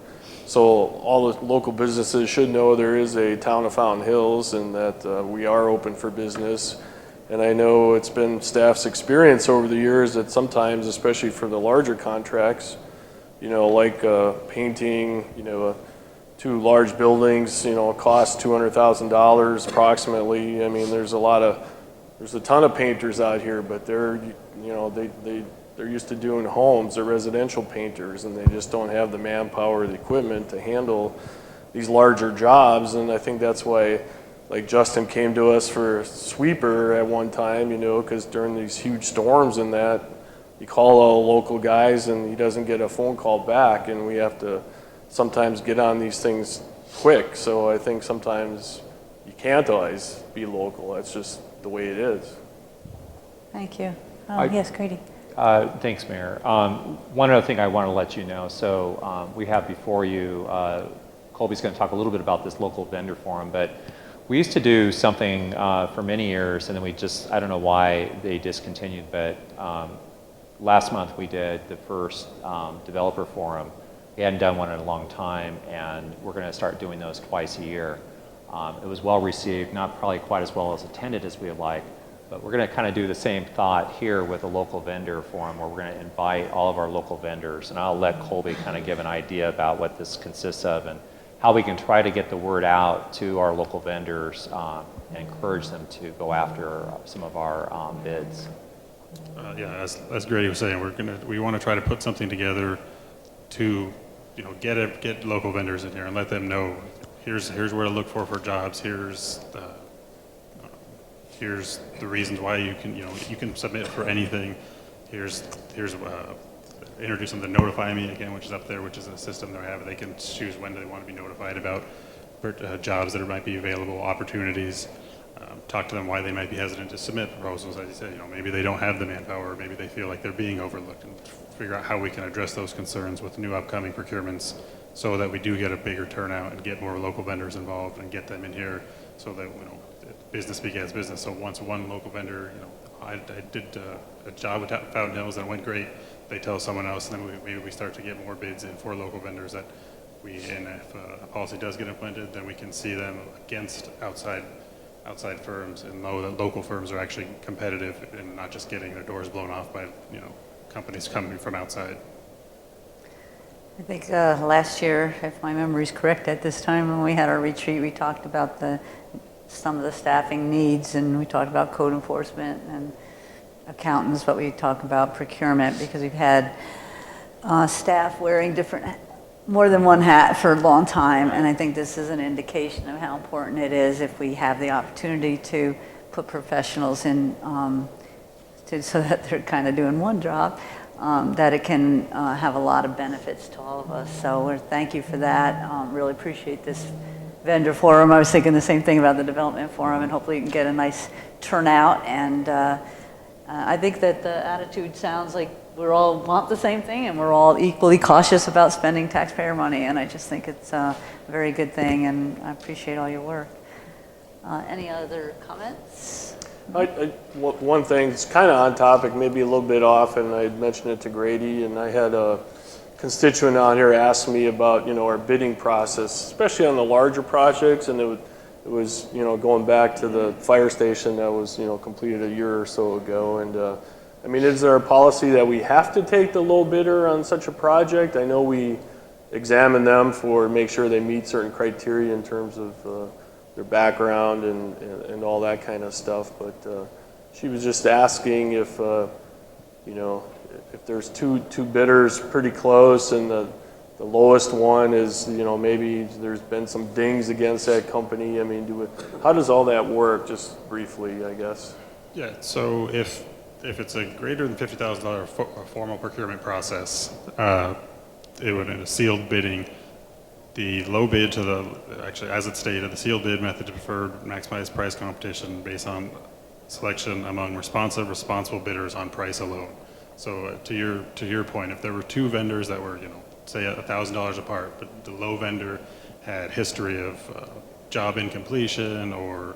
so all the local businesses should know there is a town of Fountain Hills, and that we are open for business. And I know it's been staff's experience over the years that sometimes, especially for the larger contracts, you know, like painting, you know, 2 large buildings, you know, cost $200,000 approximately. I mean, there's a ton of painters out here, but they're, you know, they're used to doing homes. They're residential painters, and they just don't have the manpower or the equipment to handle these larger jobs. And I think that's why, like, Justin came to us for a sweeper at one time, you know, because during these huge storms and that, you call all local guys and he doesn't get a phone call back, and we have to sometimes get on these things quick. So I think sometimes you can't always be local. That's just the way it is. Thank you. Yes, Grady. Thanks, Mayor. One other thing I want to let you know. So we have before you, Colby's going to talk a little bit about this local vendor forum, but we used to do something for many years, and then we just, I don't know why they discontinued, but last month we did the first developer forum. We hadn't done one in a long time, and we're going to start doing those twice a year. It was well received, not probably quite as well as attended as we would like, But we're going to kind of do the same thought here with a local vendor forum where we're going to invite all of our local vendors. And I'll let Colby kind of give an idea about what this consists of and how we can try to get the word out to our local vendors and encourage them to go after some of our bids. Yeah, as Grady was saying, we want to try to put something together to, get local vendors in here and let them know here's where to look for jobs. Here's the reasons why you can submit for anything. Here's introduce them to Notify Me again, which is up there, which is a system they have. They can choose when they want to be notified about jobs that might be available, opportunities. Talk to them why they might be hesitant to submit proposals. As you said, maybe they don't have the manpower, or maybe they feel like they're being overlooked, and figure out how we can address those concerns with new upcoming procurements, so that we do get a bigger turnout and get more local vendors involved and get them in here, so that business begets business. So once one local vendor, I did a job with Fountain Hills and it went great. They tell someone else, and then we start to get more bids in for local vendors and if a policy does get implemented, then we can see them against outside firms and know that local firms are actually competitive and not just getting their doors blown off by companies coming from outside. I think last year, if my memory is correct, at this time when we had our retreat, we talked about some of the staffing needs, and we talked about code enforcement and accountants, but we talked about procurement because we've had staff wearing more than one hat for a long time, and I think this is an indication of how important it is if we have the opportunity to put professionals in so that they're kind of doing one job, that it can have a lot of benefits to all of us. So thank you for that. Really appreciate this vendor forum. I was thinking the same thing about the development forum, and hopefully you can get a nice turnout. And I think that the attitude sounds like we all want the same thing, and we're all equally cautious about spending taxpayer money. And I just think it's a very good thing, and I appreciate all your work. Any other comments? One thing, it's kind of on topic, maybe a little bit off, and I mentioned it to Grady, and I had a constituent on here ask me about, our bidding process, especially on the larger projects, and it was, going back to the fire station that was, completed a year or so ago, and is there a policy that we have to take the low bidder on such a project? I know we examine them make sure they meet certain criteria in terms of their background and all that kind of stuff, but she was just asking if there's two bidders pretty close and the lowest one is, maybe there's been some dings against that company. How does all that work, just briefly, I guess? Yeah, so if it's a greater than $50,000 formal procurement process, it would, in a sealed bidding, the low bid actually, as it stated, the sealed bid method to prefer maximized price competition based on selection among responsible bidders on price alone. So to your point, if there were two vendors that were, say $1,000 apart, but the low vendor had history of job incompletion or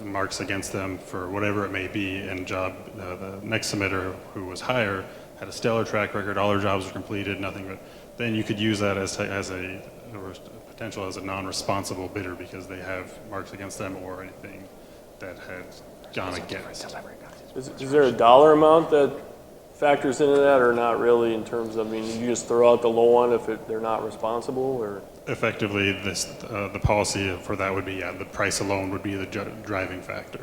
marks against them for whatever it may be, and the next submitter who was higher had a stellar track record, all their jobs were completed, nothing but, then you could use that as a potential as a non-responsible bidder because they have marks against them or anything that had gone against. Is there a dollar amount that factors into that, or not really, in terms of, you just throw out the low one if they're not responsible, or? Effectively, the policy for that would be, the price alone would be the driving factor.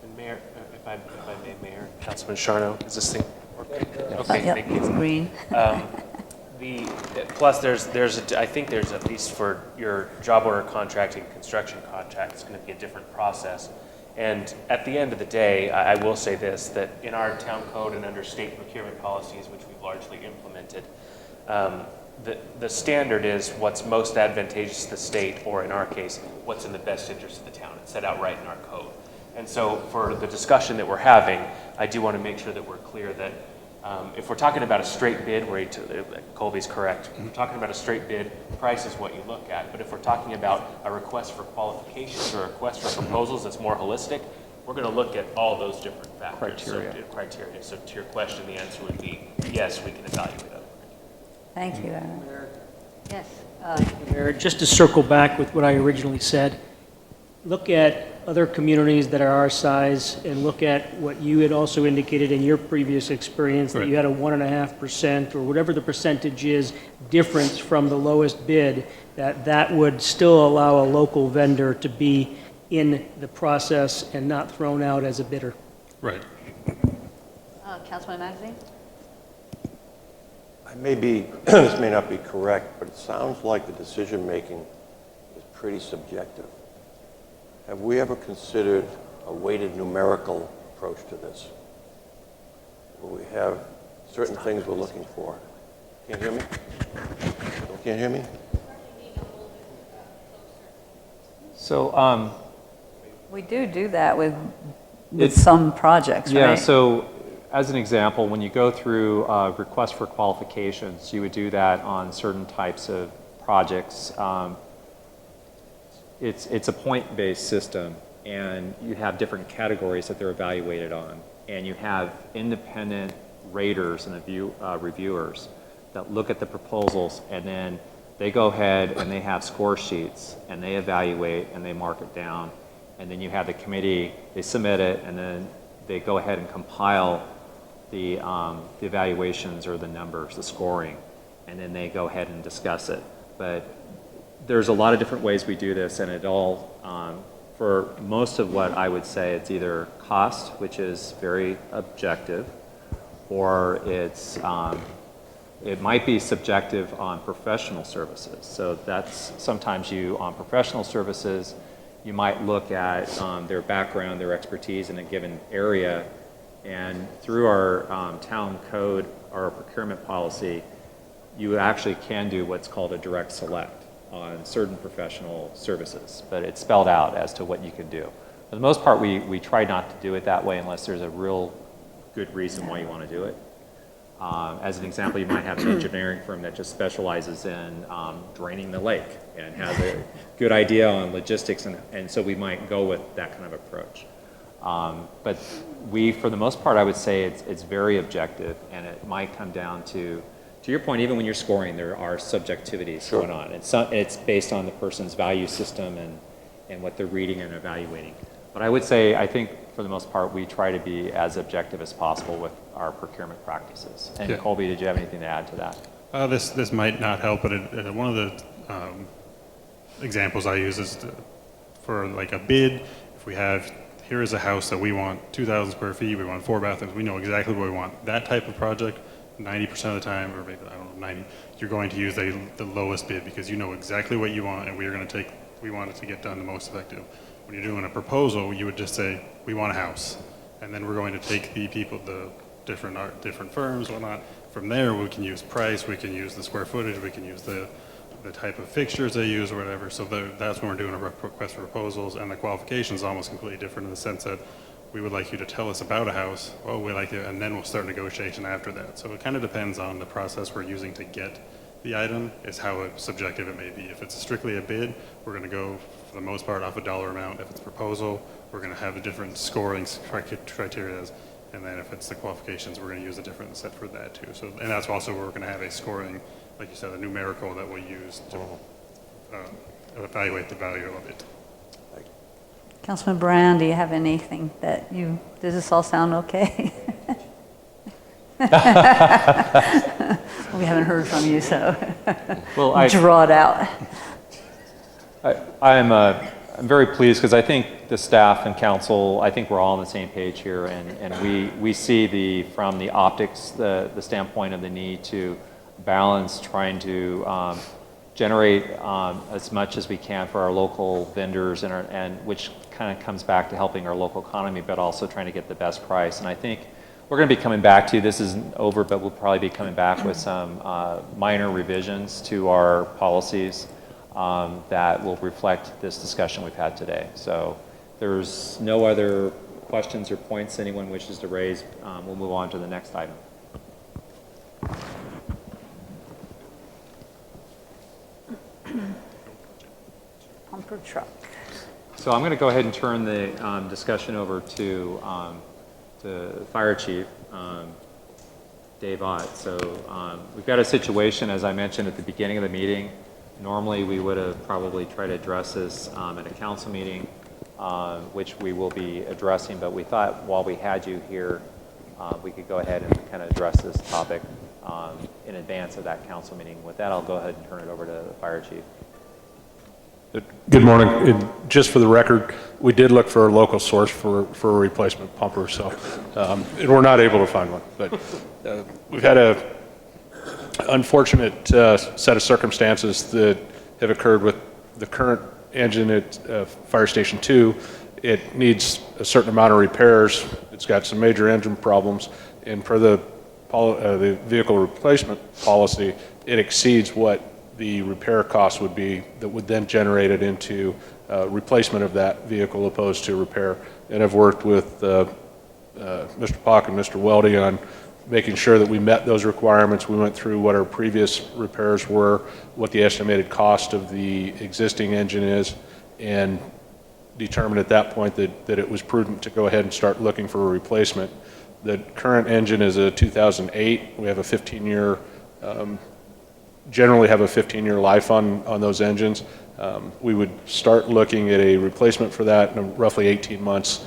And Mayor, if I may, Mayor, Councilman Sharno, is this thing working? Okay, Yep, thank you. it's green. Plus I think there's, at least for your job order contracting, construction contract, it's going to be a different process. And at the end of the day, I will say this, that in our town code and under state procurement policies, which we've largely implemented, the standard is what's most advantageous to the state, or in our case, what's in the best interest of the town. It's set out right in our code. And so for the discussion that we're having, I do want to make sure that we're clear that if we're talking about a straight bid, where Colby's correct, if we're talking about a straight bid, price is what you look at. But if we're talking about a request for qualifications or a request for proposals that's more holistic, we're going to look at all those different factors. Criteria. So to your question, the answer would be yes, we can evaluate it. Thank you, Aaron. Yes. Mayor, just to circle back with what I originally said, look at other communities that are our size and look at what you had also indicated in your previous experience, that Right. you had a 1.5% or whatever the percentage is difference from the lowest bid, that would still allow a local vendor to be in the process and not thrown out as a bidder. Right. Councilman Magazine? This may not be correct, but it sounds like the decision-making is pretty subjective. Have we ever considered a weighted numerical approach to this? Where we have certain things we're looking for. Can't hear me? Can't hear me? So, We do that with It's- some projects, right? yeah, so as an example, when you go through request for qualifications, you would do that on certain types of projects. It's a point-based system, and you have different categories that they're evaluated on. And you have independent raters and reviewers that look at the proposals, and then they go ahead and they have score sheets, and they evaluate and they mark it down. And then you have the committee, they submit it, and then they go ahead and compile the evaluations or the numbers, the scoring, and then they go ahead and discuss it. But there's a lot of different ways we do this, and it all, for most of what I would say, it's either cost, which is very objective, or it might be subjective on professional services. So that's sometimes on professional services, you might look at their background, their expertise in a given area, and through our town code, our procurement policy, you actually can do what's called a direct select on certain professional services, but it's spelled out as to what you can do. For the most part, we try not to do it that way unless there's a real good reason why you want to do it. As an example, you might have an engineering firm that just specializes in draining the lake and has a good idea on logistics, and so we might go with that kind of approach. But for the most part, I would say it's very objective, and it might come down to your point, even when you're scoring, there are subjectivities going on. It's based on the person's value system and what they're reading and evaluating. But I would say, I think for the most part, we try to be as objective as possible with our procurement practices. And Yeah. Colby, did you have anything to add to that? This might not help, but one of the examples I use is for like a bid. If we have, here is a house that we want 2,000 square feet, we want 4 bathrooms, we know exactly what we want. That type of project, 90% of the time, or maybe, I don't know, 90, you're going to use the lowest bid because you know exactly what you want, and we want it to get done the most effective. When you're doing a proposal, you would just say, we want a house. And then we're going to take the different firms, whatnot. From there, we can use price, we can use the square footage, we can use the type of fixtures they use or whatever. So that's when we're doing a request for proposals, and the qualifications almost completely different in the sense that we would like you to tell us about a house, well, we like it, and then we'll start negotiation after that. So it kind of depends on the process we're using to get the item, is how subjective it may be. If it's strictly a bid, we're going to go, for the most part, off a dollar amount. If it's proposal, we're going to have the different scoring criteria, and then if it's the qualifications, we're going to use a different set for that too. So, and that's also where we're going to have a scoring, like you said, a numerical that we'll use to evaluate the value of it. Councilman Brown, do you have anything does this all sound okay? We haven't heard from you, so Well, draw it out. I'm very pleased because I think the staff and council, I think we're all on the same page here, and we see from the optics, the standpoint of the need to balance trying to generate as much as we can for our local vendors, and which kind of comes back to helping our local economy, but also trying to get the best price. And I think we're going to be coming back to, this isn't over, but we'll probably be coming back with some minor revisions to our policies that will reflect this discussion we've had today. So there's no other questions or points anyone wishes to raise. We'll move on to the next item. Pumper truck. So I'm going to go ahead and turn the discussion over to the Fire Chief, Dave Ott. So we've got a situation, as I mentioned at the beginning of the meeting. Normally we would have probably tried to address this at a council meeting. which we will be addressing, but we thought while we had you here, we could go ahead and kind of address this topic in advance of that council meeting. With that, I'll go ahead and turn it over to the fire chief. Good morning. Just for the record, we did look for a local source for a replacement pumper, so and we're not able to find one. But we've had a unfortunate set of circumstances that have occurred with the current engine at Fire Station 2. It needs a certain amount of repairs. It's got some major engine problems, and per the vehicle replacement policy, it exceeds what the repair cost would be that would then generate it into replacement of that vehicle opposed to repair. And I've worked with Mr. Pock and Mr. Weldy on making sure that we met those requirements. We went through what our previous repairs were, what the estimated cost of the existing engine is, and determined at that point that it was prudent to go ahead and start looking for a replacement. The current engine is a 2008. We have a 15-year generally have a 15-year life on those engines. We would start looking at a replacement for that in roughly 18 months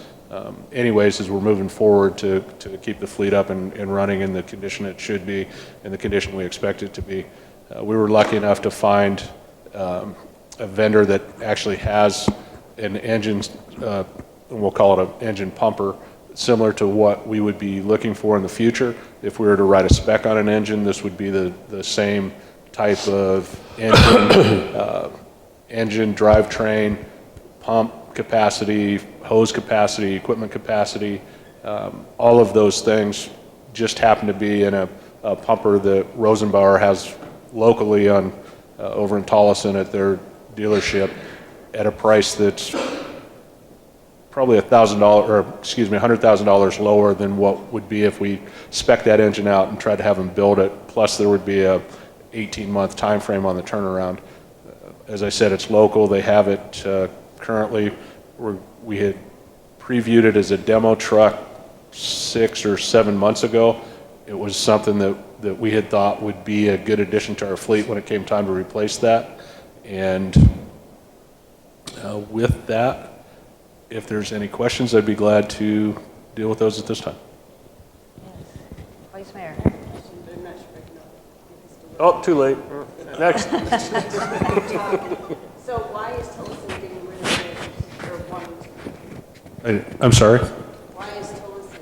anyways, as we're moving forward to keep the fleet up and running in the condition it should be, in the condition we expect it to be. We were lucky enough to find a vendor that actually has an engine, we'll call it an engine pumper, similar to what we would be looking for in the future. If we were to write a spec on an engine, this would be the same type of engine, engine, drivetrain, pump capacity, hose capacity, equipment capacity, all of those things just happen to be in a pumper that Rosenbauer has locally on over in Tolleson at their dealership at a price that's probably $100,000 lower than what would be if we spec that engine out and tried to have them build it. Plus, there would be a 18-month time frame on the turnaround. As I said, it's local. They have it currently. We had previewed it as a demo truck 6 or 7 months ago. It was something that we had thought would be a good addition to our fleet when it came time to replace that. And with that, if there's any questions, I'd be glad to deal with those at this time. Vice Mayor. Oh, too late. Next. So why is Tillotson getting rid of it, or wanting to? I'm sorry? Why is Tillotson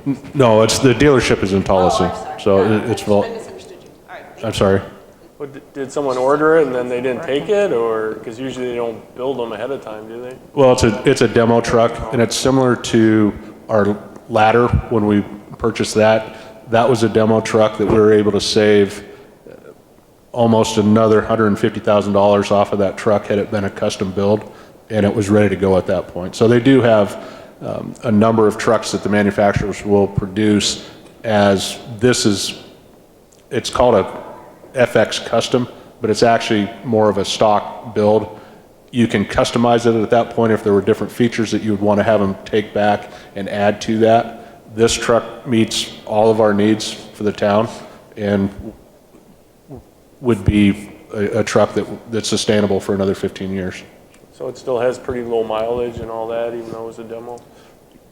interested? No, it's the dealership is in Tolleson. Oh, I'm sorry. So No, it's I misunderstood you. All right. I'm sorry. Did someone order it and then they didn't take it, or because usually they don't build them ahead of time, do they? Well, it's a demo truck, and it's similar to our ladder when we purchased that. That was a demo truck that we were able to save almost another $150,000 off of that truck had it been a custom build, and it was ready to go at that point. So they do have a number of trucks that the manufacturers will produce as it's called a FX Custom, but it's actually more of a stock build. You can customize it at that point if there were different features that you would want to have them take back and add to that. This truck meets all of our needs for the town and would be a truck that's sustainable for another 15 years. So it still has pretty low mileage and all that, even though it was a demo?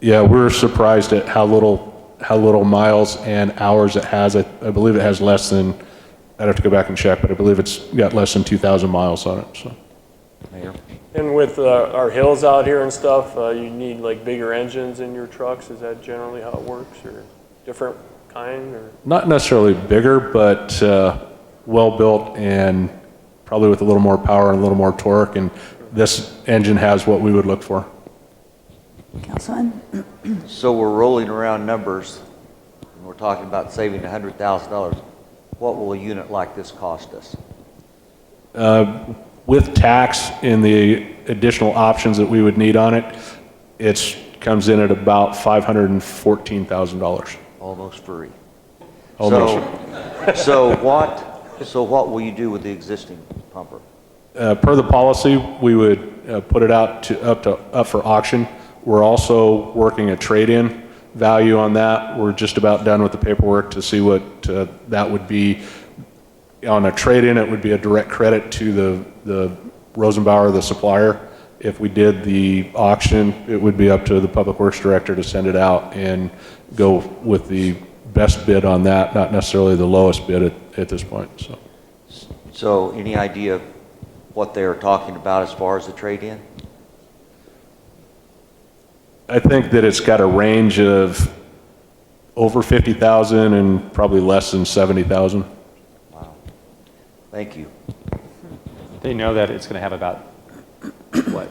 Yeah, we're surprised at how little miles and hours it has. I believe it has less than, I'd have to go back and check, but I believe it's got less than 2,000 miles on it. So. Mayor? And with our hills out here and stuff, you need like bigger engines in your trucks. Is that generally how it works, or different kind? Or? Not necessarily bigger, but well built and probably with a little more power and a little more torque. And this engine has what we would look for. Councilman? So we're rolling around numbers, and we're talking about saving $100,000. What will a unit like this cost us? With tax and the additional options that we would need on it, it comes in at about $514,000. Almost free. Almost. So what will you do with the existing pumper? Per the policy, we would put it out up for auction. We're also working a trade-in value on that. We're just about done with the paperwork to see what that would be. On a trade-in, it would be a direct credit to the Rosenbauer, the supplier. If we did the auction, it would be up to the Public Works Director to send it out and go with the best bid on that, not necessarily the lowest bid at this point, so. So any idea of what they are talking about as far as the trade-in? I think that it's got a range of over 50,000 and probably less than 70,000. Wow. Thank you. They know that it's going to have about, what,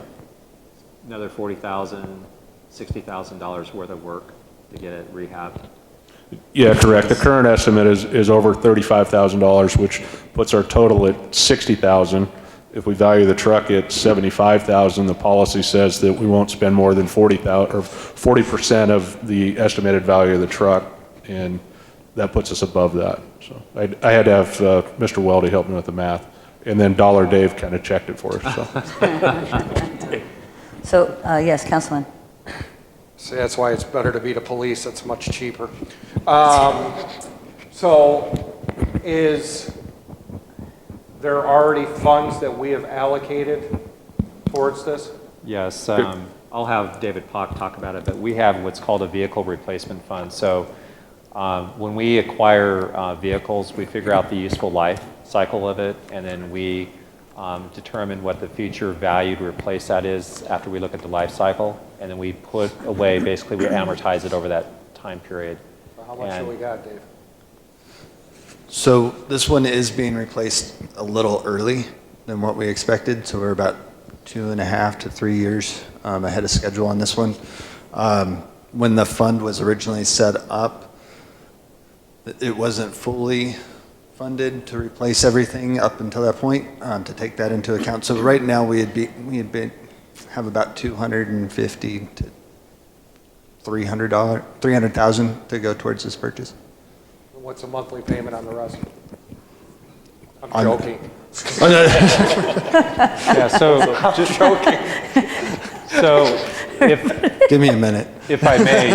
another $40,000, $60,000 worth of work to get it rehabbed. Yeah, correct. The current estimate is over $35,000, which puts our total at $60,000. If we value the truck at $75,000, the policy says that we won't spend more than 40% of the estimated value of the truck, and that puts us above that. So I had to have Mr. Weldy help me with the math, and then Dollar Dave kind of checked it for us. So, yes, Councilman. See, that's why it's better to be the police. It's much cheaper. So is there already funds that we have allocated towards this? Yes, I'll have David Pock talk about it, but we have what's called a vehicle replacement fund. So when we acquire vehicles, we figure out the useful life cycle of it, and then we determine what the future value to replace that is after we look at the life cycle, and then we put away, basically we amortize it over that time period. So how much do we got, Dave? So this one is being replaced a little early than what we expected, so we're about 2.5 to 3 years ahead of schedule on this one. When the fund was originally set up, it wasn't fully funded to replace everything up until that point, to take that into account. So right now we have about $250 to $300,000 to go towards this purchase. What's a monthly payment on the rest? I'm joking. Yeah, so I'm joking. So if give me a minute. If I may,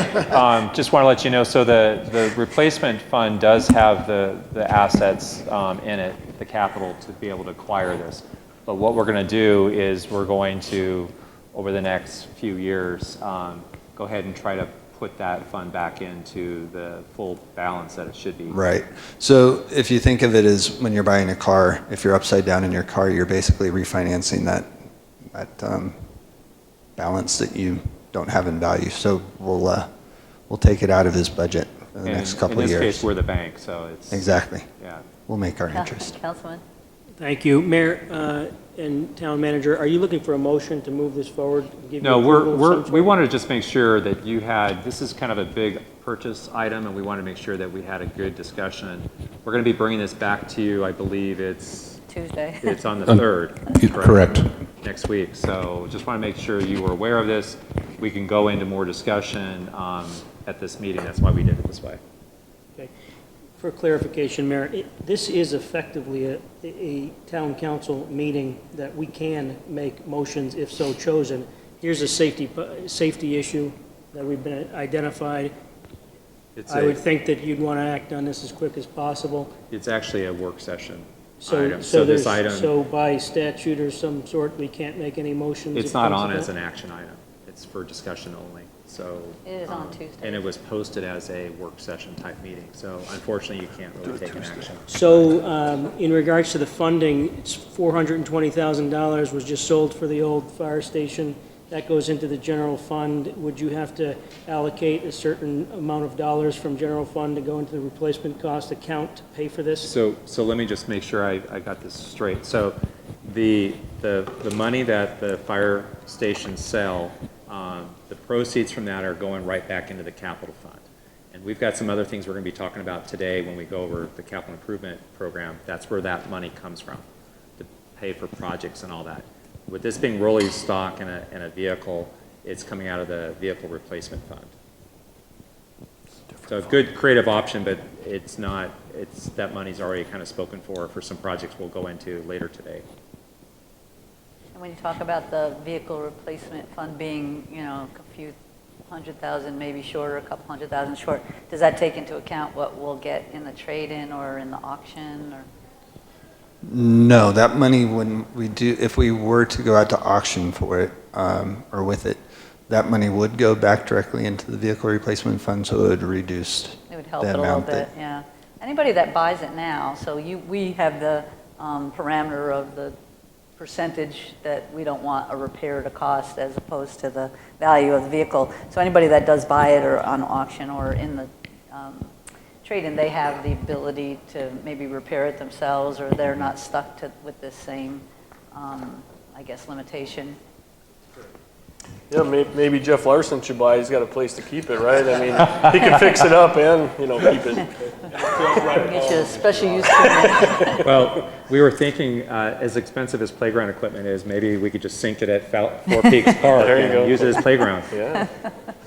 just want to let you know, so the replacement fund does have the assets in it, the capital to be able to acquire this. But what we're going to do is we're going to, over the next few years, go ahead and try to put that fund back into the full balance that it should be. Right. So if you think of it as when you're buying a car, if you're upside down in your car, you're basically refinancing that balance that you don't have in value. So we'll take it out of his budget for the next couple of years. In this case, we're the bank, so it's... Exactly. Yeah. We'll make our interest. Councilman? Thank you. Mayor and Town Manager, are you looking for a motion to move this forward? No, we wanted to just make sure that you had, this is kind of a big purchase item, and we wanted to make sure that we had a good discussion. We're going to be bringing this back to you, I believe it's... Tuesday. It's on the 3rd. Correct. Next week. So just want to make sure you were aware of this. We can go into more discussion at this meeting. That's why we did it this way. Okay. For clarification, Mayor, this is effectively a town council meeting that we can make motions if so chosen. Here's a safety issue that we've been identified. I would think that you'd want to act on this as quick as possible. It's actually a work session item. So this item, so by statute or some sort, we can't make any motions? it's not on as an action item. It's for discussion only. So It is on Tuesday. and it was posted as a work session type meeting. So unfortunately, you can't really take an action. So in regards to the funding, it's $420,000 was just sold for the old fire station. That goes into the general fund. Would you have to allocate a certain amount of dollars from general fund to go into the replacement cost account to pay for this? So let me just make sure I got this straight. So the money that the fire stations sell, the proceeds from that are going right back into the capital fund. And we've got some other things we're going to be talking about today when we go over the capital improvement program. That's where that money comes from, to pay for projects and all that. With this being rolling stock in a vehicle, it's coming out of the vehicle replacement fund. So a good creative option, but it's not, that money's already kind of spoken for some projects we'll go into later today. And when you talk about the vehicle replacement fund being, a few $100,000 maybe short or a couple $100,000 short, does that take into account what we'll get in the trade-in or in the auction or? No, that money, if we were to go out to auction for it, or with it, that money would go back directly into the vehicle replacement fund, so it would reduce It would help the it a little amount bit, yeah. Anybody that buys it now, so we have the parameter of the percentage that we don't want a repair to cost as opposed to the value of the vehicle. So anybody that does buy it or on auction or in the trade-in, they have the ability to maybe repair it themselves, or they're not stuck with this same, I guess, limitation. Yeah, maybe Jeff Larson should buy, he's got a place to keep it, right? I mean, he can fix it up and, keep it. Get you a special use permit. Well, we were thinking, as expensive as playground equipment is, maybe we could just sink it at Four Peaks Park There you and go. use it as playground. Yeah.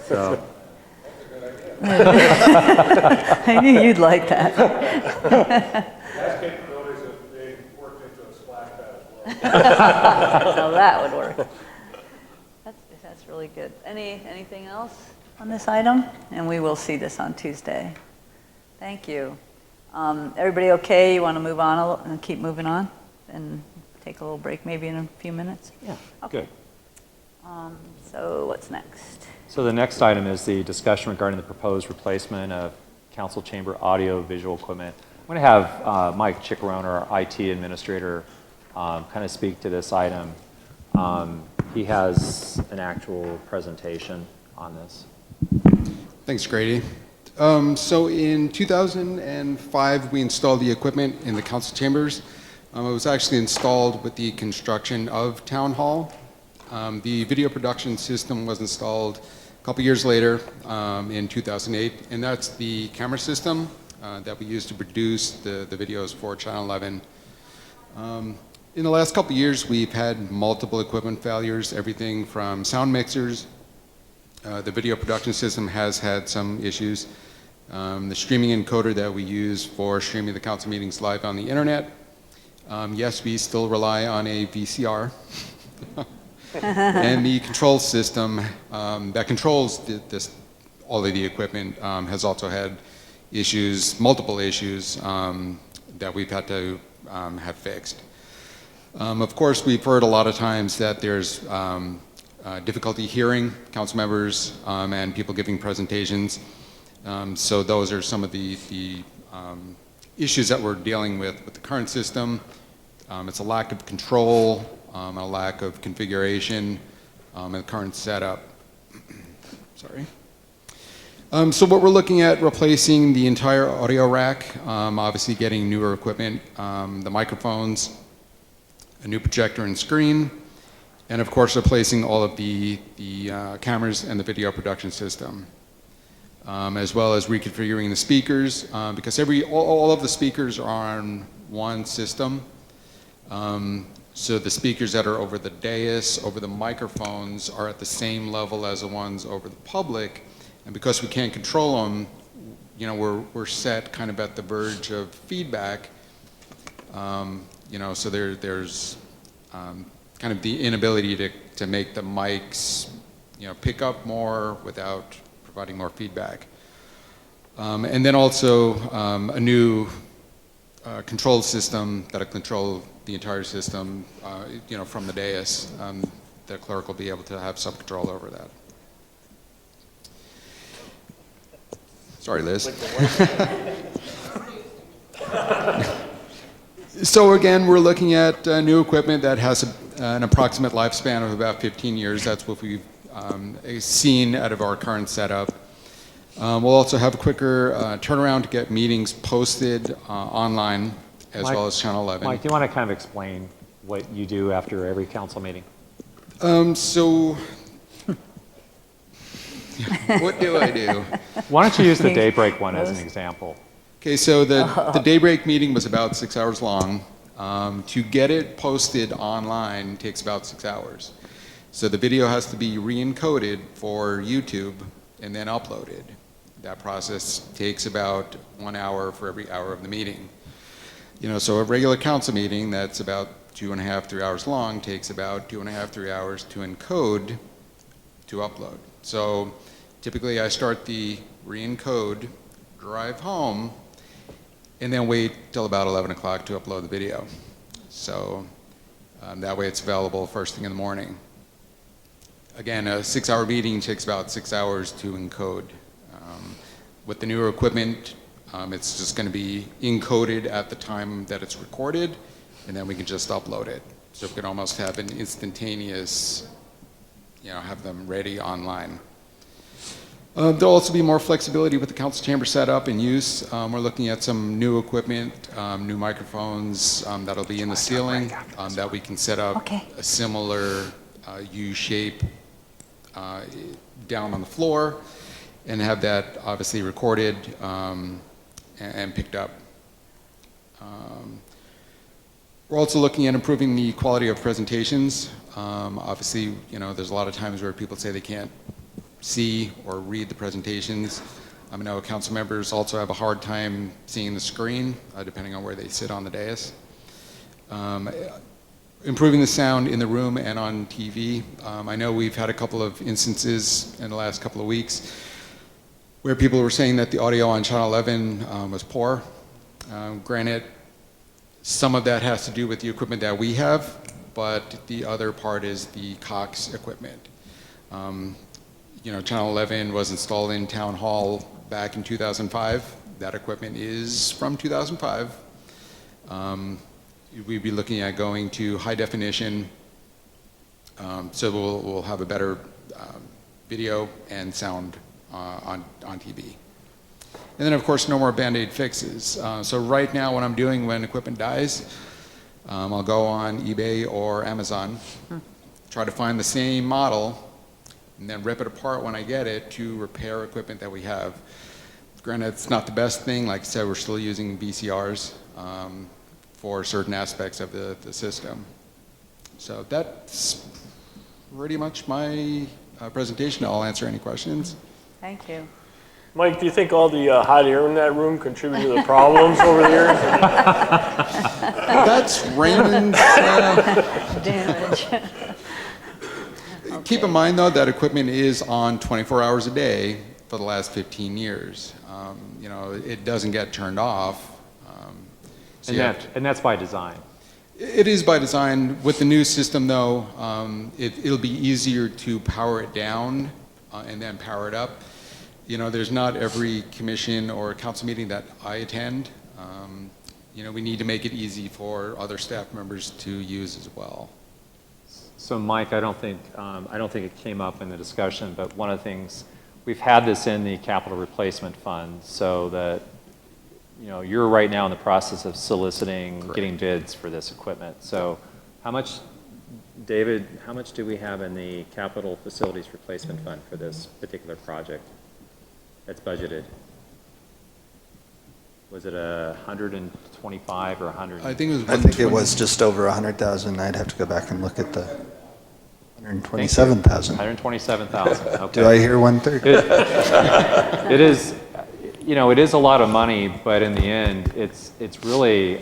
So, I knew you'd like that. That's capabilities of being worked into a splash pad as well. Now that would work. That's really good. Anything else on this item? And we will see this on Tuesday. Thank you. Everybody okay? You want to move on and keep moving on and take a little break maybe in a few minutes? yeah, Okay. good. So what's next? So the next item is the discussion regarding the proposed replacement of council chamber audio visual equipment. I'm going to have Mike Chiccarone, our IT administrator, kind of speak to this item. He has an actual presentation on this. Thanks, Grady. So in 2005, we installed the equipment in the council chambers. It was actually installed with the construction of Town Hall. The video production system was installed a couple years later in 2008, and that's the camera system that we use to produce the videos for Channel 11. In the last couple years, we've had multiple equipment failures, everything from sound mixers. The video production system has had some issues. The streaming encoder that we use for streaming the council meetings live on the internet. Yes, we still rely on a VCR. And the control system that controls all of the equipment has also had issues, multiple issues that we've had to have fixed. Of course, we've heard a lot of times that there's difficulty hearing council members and people giving presentations. So those are some of the issues that we're dealing with the current system. It's a lack of control, a lack of configuration in the current setup. Sorry. So what we're looking at, replacing the entire audio rack, obviously getting newer equipment, the microphones, a new projector and screen, and of course replacing all of the cameras and the video production system, as well as reconfiguring the speakers, because all of the speakers are on one system. So the speakers that are over the dais, over the microphones, are at the same level as the ones over the public, and because we can't control them, we're set kind of at the verge of feedback. So there's kind of the inability to make the mics, pick up more without providing more feedback. And then also a new control system that'll control the entire system, from the dais. The clerk will be able to have some control over that. Sorry, Liz. So again, we're looking at new equipment that has an approximate lifespan of about 15 years. That's what we've seen out of our current setup. We'll also have a quicker turnaround to get meetings posted online, as well as Channel 11. Mike, do you want to kind of explain what you do after every council meeting? So, what do I do? Why don't you use the daybreak one as an example? Okay, so the daybreak meeting was about 6 hours long. To get it posted online takes about 6 hours. So the video has to be re-encoded for YouTube and then uploaded. That process takes about 1 hour for every hour of the meeting. So a regular council meeting that's about 2.5, 3 hours long takes about 2.5, 3 hours to encode to upload. So typically I start the re-encode, drive home, and then wait till about 11 o'clock to upload the video. So that way it's available first thing in the morning. again, a 6-hour meeting takes about 6 hours to encode. With the newer equipment, it's just going to be encoded at the time that it's recorded, and then we can just upload it. So we can almost have an instantaneous, have them ready online. There'll also be more flexibility with the council chamber setup and use. We're looking at some new equipment, new microphones that'll be in the ceiling that we can set up a similar U-shape down on the floor and have that obviously recorded and picked up. We're also looking at improving the quality of presentations. Obviously, there's a lot of times where people say they can't see or read the presentations. I know council members also have a hard time seeing the screen, depending on where they sit on the dais. Improving the sound in the room and on TV. I know we've had a couple of instances in the last couple of weeks where people were saying that the audio on Channel 11 was poor. Granted, some of that has to do with the equipment that we have, but the other part is the Cox equipment. Channel 11 was installed in Town Hall back in 2005. That equipment is from 2005. We'd be looking at going to high definition, so we'll have a better video and sound on TV. And then, of course, no more Band-Aid fixes. So right now, what I'm doing when equipment dies, I'll go on eBay or Amazon, try to find the same model, and then rip it apart when I get it to repair equipment that we have. Granted, it's not the best thing. Like I said, we're still using VCRs for certain aspects of the system. So that's pretty much my presentation. I'll answer any questions. Thank you. Mike, do you think all the hot air in that room contributed to the problems over there? That's Raymond's damage. Keep in mind, though, that equipment is on 24 hours a day for the last 15 years. It doesn't get turned off. And that's by design. It is by design. With the new system, though, it'll be easier to power it down and then power it up. There's not every commission or council meeting that I attend. We need to make it easy for other staff members to use as well. So, Mike, I don't think it came up in the discussion, but one of the things, we've had this in the capital replacement fund, so that you're right now in the process of soliciting, getting bids for this equipment. So, how much, David? How much do we have in the capital facilities replacement fund for this particular project that's budgeted? Was it 125 or 100? I think it was just over 100,000. I'd have to go back and look at the 127,000. 127,000. Okay. Do I hear 130? It is. It is a lot of money, but in the end, it's really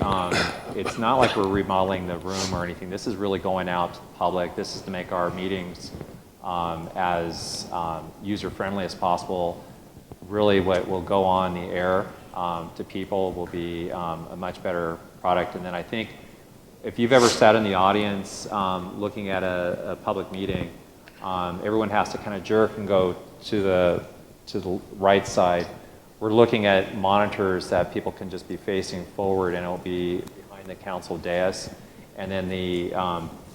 it's not like we're remodeling the room or anything. This is really going out to the public. This is to make our meetings as user-friendly as possible. Really, what will go on the air to people will be a much better product. And then I think if you've ever sat in the audience looking at a public meeting, everyone has to kind of jerk and go to the right side. We're looking at monitors that people can just be facing forward, and it'll be behind the council dais. And then the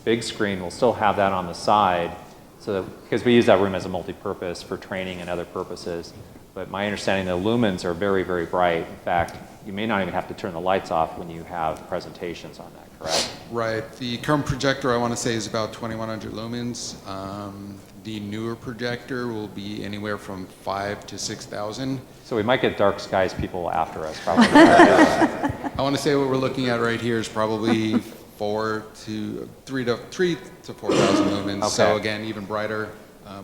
big screen will still have that on the side, because we use that room as a multi-purpose for training and other purposes. But my understanding, the lumens are very, very bright. In fact, you may not even have to turn the lights off when you have presentations on that, correct? Right. The current projector, I want to say, is about 2,100 lumens. The newer projector will be anywhere from 5,000 to 6,000. So we might get dark skies people after us, probably. I want to say what we're looking at right here is probably 3,000 to 4,000 lumens. Okay. So again, even brighter.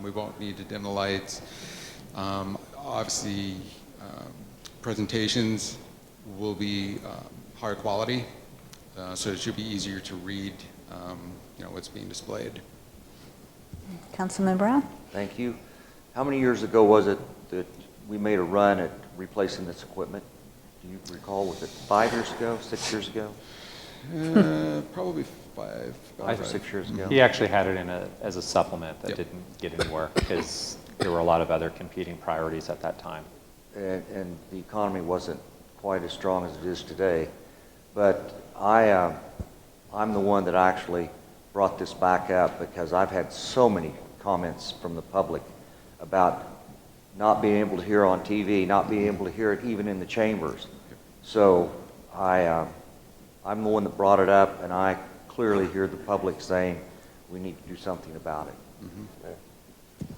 We won't need to dim the lights. Obviously, presentations will be higher quality, so it should be easier to read, what's being displayed. Councilman Brown? Thank you. How many years ago was it that we made a run at replacing this equipment? Do you recall, was it 5 years ago, 6 years ago? Probably five. 5 or 6 years ago. He actually had it as a supplement that Yep. didn't get anywhere because there were a lot of other competing priorities at that time. And the economy wasn't quite as strong as it is today. But I'm the one that actually brought this back up because I've had so many comments from the public about not being able to hear on TV, not being able to hear it even in the chambers. So I'm the one that brought it up, and I clearly hear the public saying we need to do something about it.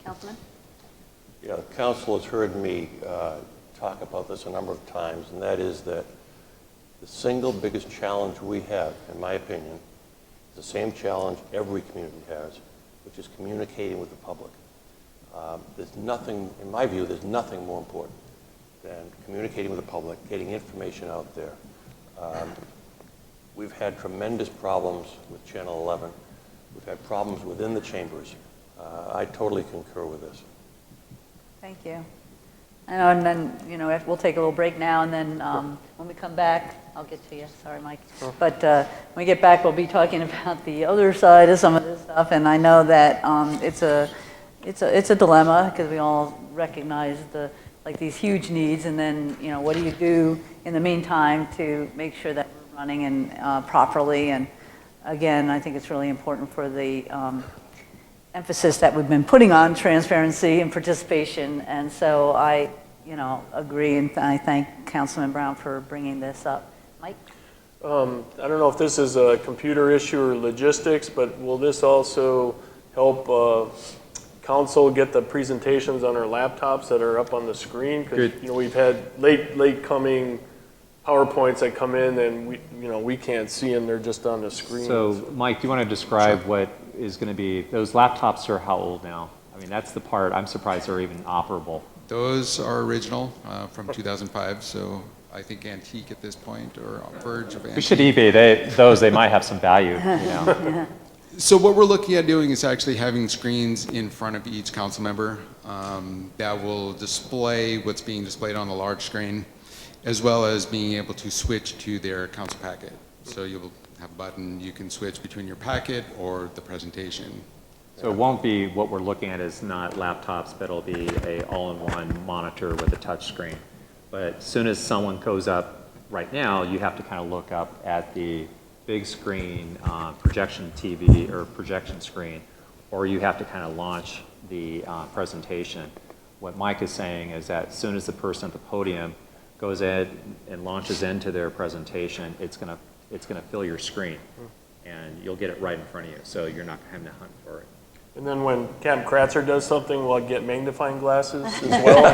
Councilman? Yeah, the council has heard me talk about this a number of times, and that is that the single biggest challenge we have, in my opinion, is the same challenge every community has, which is communicating with the public. There's nothing, in my view, there's nothing more important than communicating with the public, getting information out there. We've had tremendous problems with Channel 11. We've had problems within the chambers. I totally concur with this. Thank you. I know, and then, we'll take a little break now, and then when we come back, I'll get to you. Sorry, Mike. But when we get back, we'll be talking about the other side of some of this stuff, and I know that it's a dilemma because we all recognize these huge needs, and then what do you do in the meantime to make sure that we're running and properly? And again, I think it's really important for the emphasis that we've been putting on transparency and participation, and so I, agree, and I thank Councilman Brown for bringing this up. Mike? I don't know if this is a computer issue or logistics, but will this also help council get the presentations on our laptops that are up on the screen? Because we've had late coming PowerPoints that come in, and we can't see them; they're just on the screen. So, Mike, do you want to describe what is going to be, those laptops are how old now? I mean, that's the part, I'm surprised they're even operable. Those are original from 2005, so I think antique at this point, or on verge of antique. We should eBay those, they might have some value, Yeah. So what we're looking at doing is actually having screens in front of each council member that will display what's being displayed on the large screen, as well as being able to switch to their council packet. So you'll have a button, you can switch between your packet or the presentation. So it won't be, what we're looking at is not laptops, but it'll be a all-in-one monitor with a touch screen. But as soon as someone goes up right now, you have to kind of look up at the big screen projection TV or projection screen, or you have to kind of launch the presentation. What Mike is saying is that as soon as the person at the podium goes in and launches into their presentation, it's going to fill your screen, and you'll get it right in front of you, so you're not having to hunt for it. And then when Captain Kratzer does something, will I get magnifying glasses as well?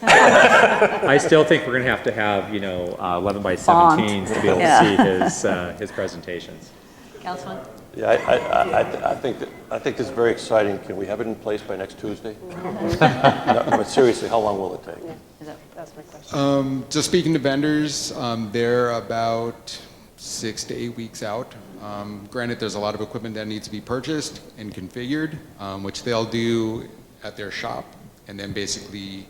I still think we're going to have 11 by 17s to be able to see his presentations. Councilman? Yeah, I think this is very exciting. Can we have it in place by next Tuesday? No, but seriously, how long will it take? That's my question. Just speaking to vendors, they're about 6 to 8 weeks out. Granted, there's a lot of equipment that needs to be purchased and configured, which they'll do at their shop, and then basically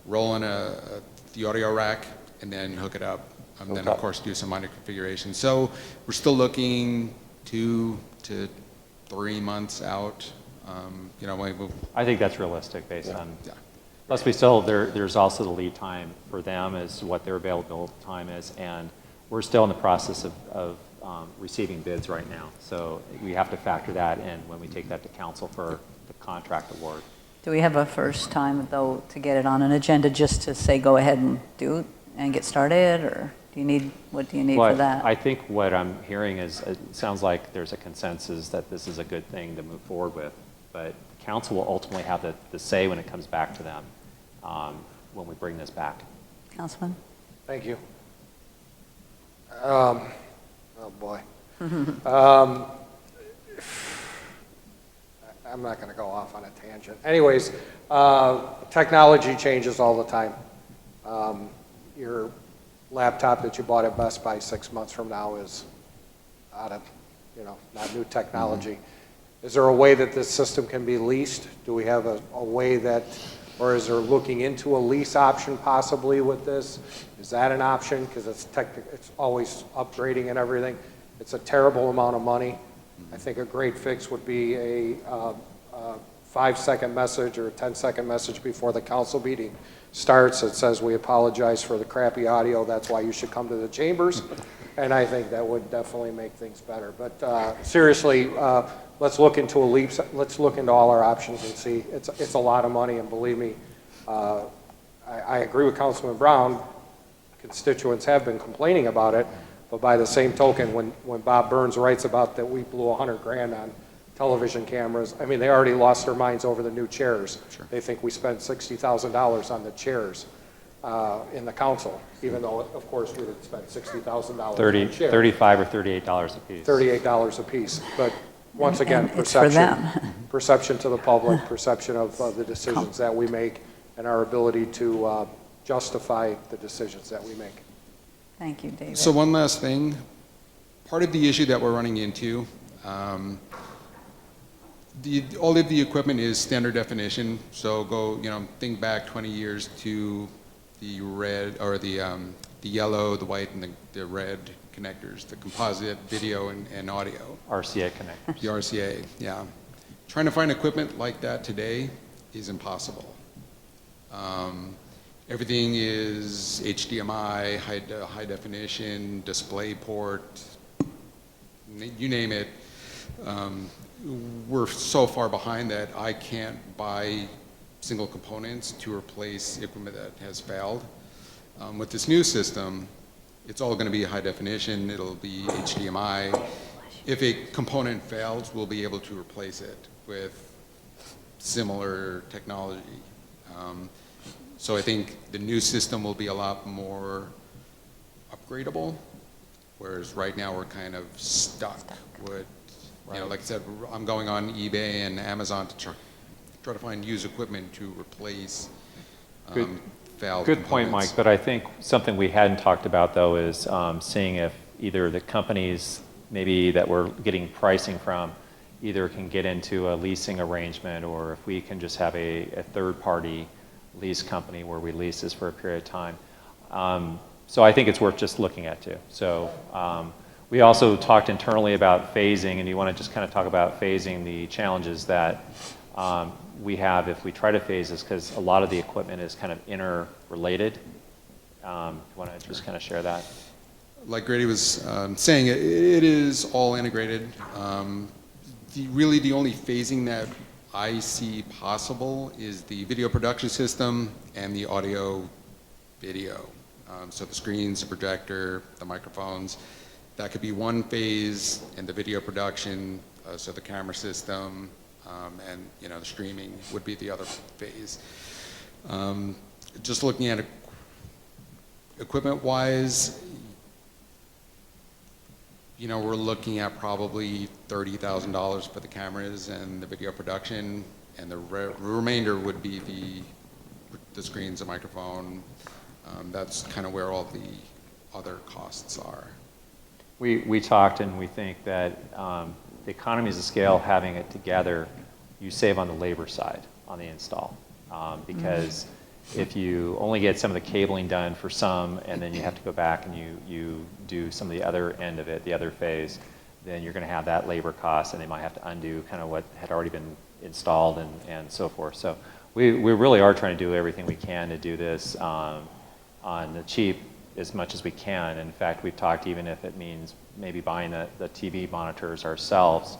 roll in the audio rack and then hook it up, and then of course do some minor configuration. So we're still looking 2 to 3 months out. I think that's realistic based on. Yeah. Plus, there's also the lead time for them as to what their available time is, and we're still in the process of receiving bids right now. So we have to factor that in when we take that to council for the contract award. Do we have a first time, though, to get it on an agenda just to say go ahead and do it and get started, or what do you need for that? I think what I'm hearing is it sounds like there's a consensus that this is a good thing to move forward with, but council will ultimately have the say when it comes back to them when we bring this back. Councilman? Thank you. Oh, boy. I'm not going to go off on a tangent. Anyways, technology changes all the time. Your laptop that you bought at Best Buy 6 months from now is out of, not new technology. Is there a way that this system can be leased? Do we have a way that Or is there looking into a lease option possibly with this? Is that an option? Because it's always upgrading and everything. It's a terrible amount of money. I think a great fix would be a 5-second message or a 10-second message before the council meeting starts that says, we apologize for the crappy audio, that's why you should come to the chambers. And I think that would definitely make things better. But seriously, let's look into let's look into all our options and see. It's a lot of money, and believe me, I agree with Councilman Brown. Constituents have been complaining about it, but by the same token, when Bob Burns writes about that we blew $100 grand on television cameras, I mean, they already lost their minds over the new chairs. Sure. They think we spent $60,000 on the chairs in the council, even though, of course, we didn't spend $60,000 on chairs. $35 or $38 a piece. $38 a piece, but once again, and it's for them. perception to the public, perception of the decisions that we make, and our ability to justify the decisions that we make. Thank you, David. So one last thing. Part of the issue that we're running into, all of the equipment is standard definition. So think back 20 years to the red, or the yellow, the white, and the red connectors, the composite video and audio. RCA connectors. The RCA, yeah. Trying to find equipment like that today is impossible. Everything is HDMI, high definition, display port, you name it. We're so far behind that I can't buy single components to replace equipment that has failed. With this new system, it's all going to be high definition, it'll be HDMI. If a component fails, we'll be able to replace it with similar technology. So I think the new system will be a lot more upgradable, whereas right now we're kind of stuck with, like I said, I'm going on eBay and Amazon to try to find used equipment to replace failed Good point, Mike, but I think something we hadn't talked about, though, is seeing if either the companies maybe that we're getting pricing from either can get into a leasing arrangement, or if we can just have a third-party lease company where we lease this for a period of time. So I think it's worth just looking at, too. So we also talked internally about phasing, and you want to just kind of talk about phasing the challenges that we have if we try to phase this, because a lot of the equipment is kind of interrelated. You want to just kind of share that? Like Grady was saying, it is all integrated. Really the only phasing that I see possible is the video production system and the audio video. So the screens, the projector, the microphones, that could be one phase, and the video production, so the camera system, and the streaming would be the other phase. Just looking at it equipment-wise, we're looking at probably $30,000 for the cameras and the video production, and the remainder would be the screens, the microphone. That's kind of where all the other costs are. We talked, and we think that the economies of scale, having it together, you save on the labor side on the install, because if you only get some of the cabling done for some, and then you have to go back and you do some of the other end of it, the other phase, then you're going to have that labor cost, and they might have to undo kind of what had already been installed and so forth. So we really are trying to do everything we can to do this on the cheap as much as we can. In fact, we've talked, even if it means maybe buying the TV monitors ourselves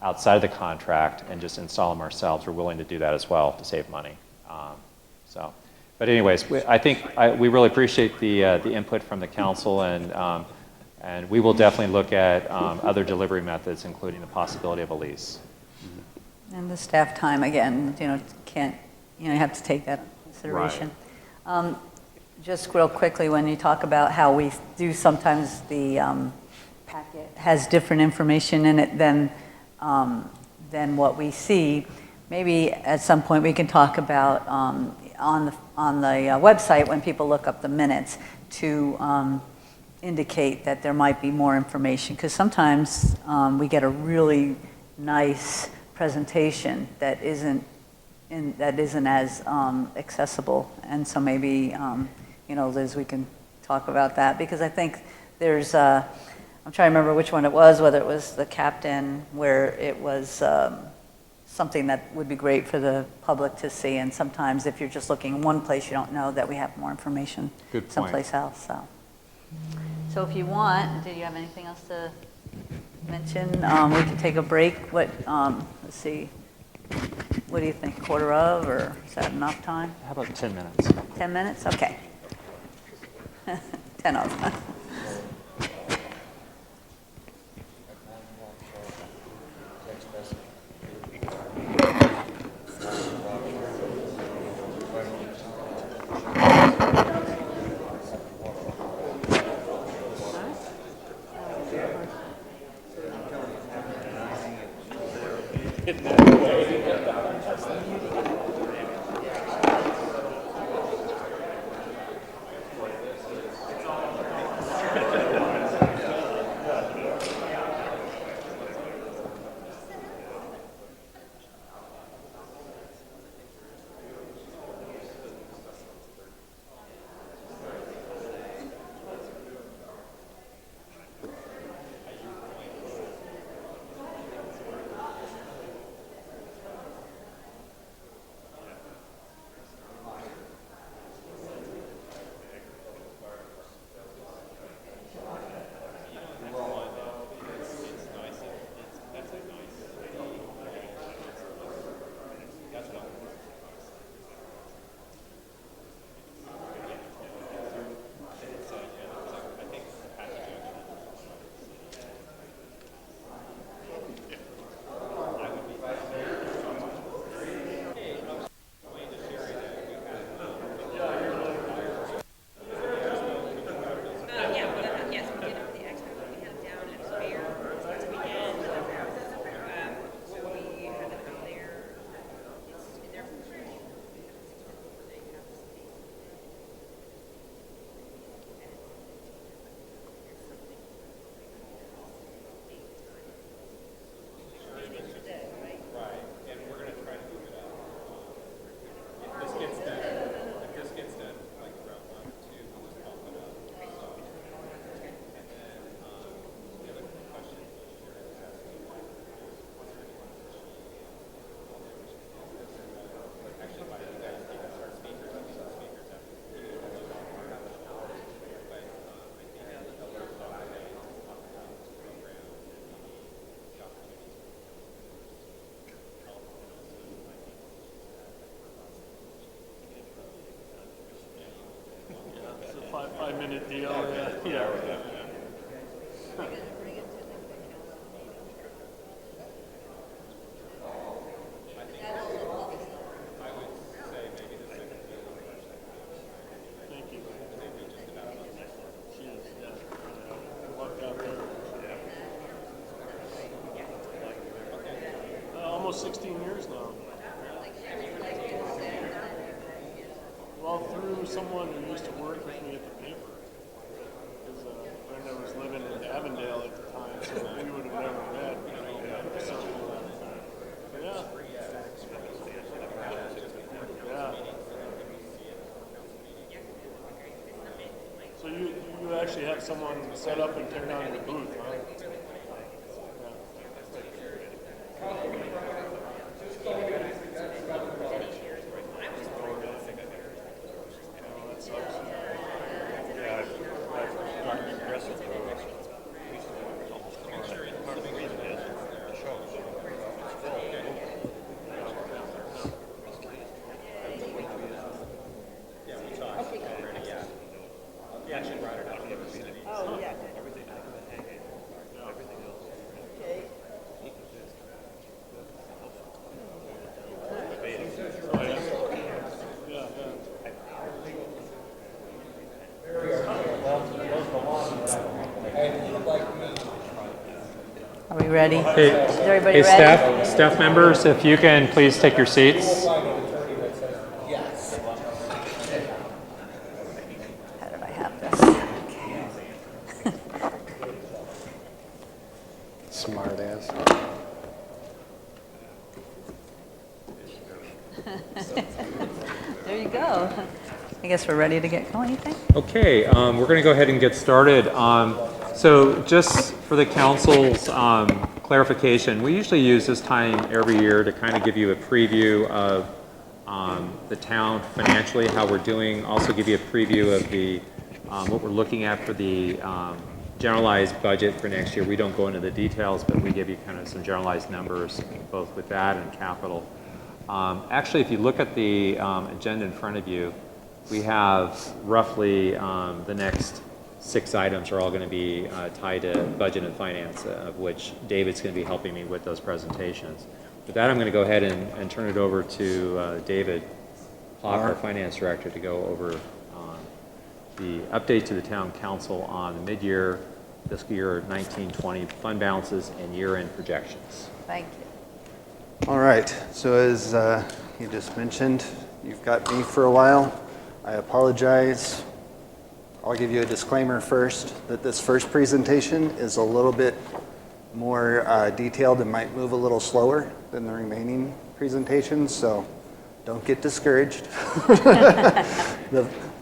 outside of the contract and just install them ourselves, we're willing to do that as well to save money. But anyways, I think we really appreciate the input from the council, and we will definitely look at other delivery methods, including the possibility of a lease. And the staff time, again, you have to take that into consideration. Right. Just real quickly, when you talk about how we do sometimes the packet has different information in it than what we see, maybe at some point we can talk about on the website, when people look up the minutes, to indicate that there might be more information, because sometimes we get a really nice presentation that isn't that isn't as accessible. And so maybe, Liz, we can talk about that, because I think there's, I'm trying to remember which one it was, whether it was the captain, where it was something that would be great for the public to see. And sometimes if you're just looking in one place, you don't know that we have more information Good point. someplace else. So if you want, did you have anything else to mention? We can take a break. Let's see. What do you think? Quarter of, or is that enough time? How about 10 minutes? 10 minutes? Okay. 10 of. It's a 5-minute deal. Yeah. Thank you. She is, yeah. Good luck out there. Almost 16 years now. Well, through someone who used to work with me at the paper. Because Brenda was living in Avondale at the time, so we would have never met. So, yeah. Yeah. So you actually have someone set up and turn on your booth, huh? Are we ready? Hey, is everybody ready? Staff members, if you can please take your seats. How did I have this? Okay. Smart ass. There you go. I guess we're ready to get going, you think? Okay, we're going to go ahead and get started. So just for the council's clarification, we usually use this time every year to kind of give you a preview of the town financially, how we're doing, also give you a preview of the what we're looking at for the generalized budget for next year. We don't go into the details, but we give you kind of some generalized numbers, both with that and capital. Actually, if you look at the agenda in front of you, we have roughly the next 6 items are all going to be tied to budget and finance, of which David's going to be helping me with those presentations. With that, I'm going to go ahead and turn it over to David Hawk, our finance director, to go over the update to the town council on the mid-year fiscal year 1920 fund balances and year-end projections. Thank you. All right, so as you just mentioned, you've got me for a while. I apologize. I'll give you a disclaimer first that this first presentation is a little bit more detailed and might move a little slower than the remaining presentations, so don't get discouraged.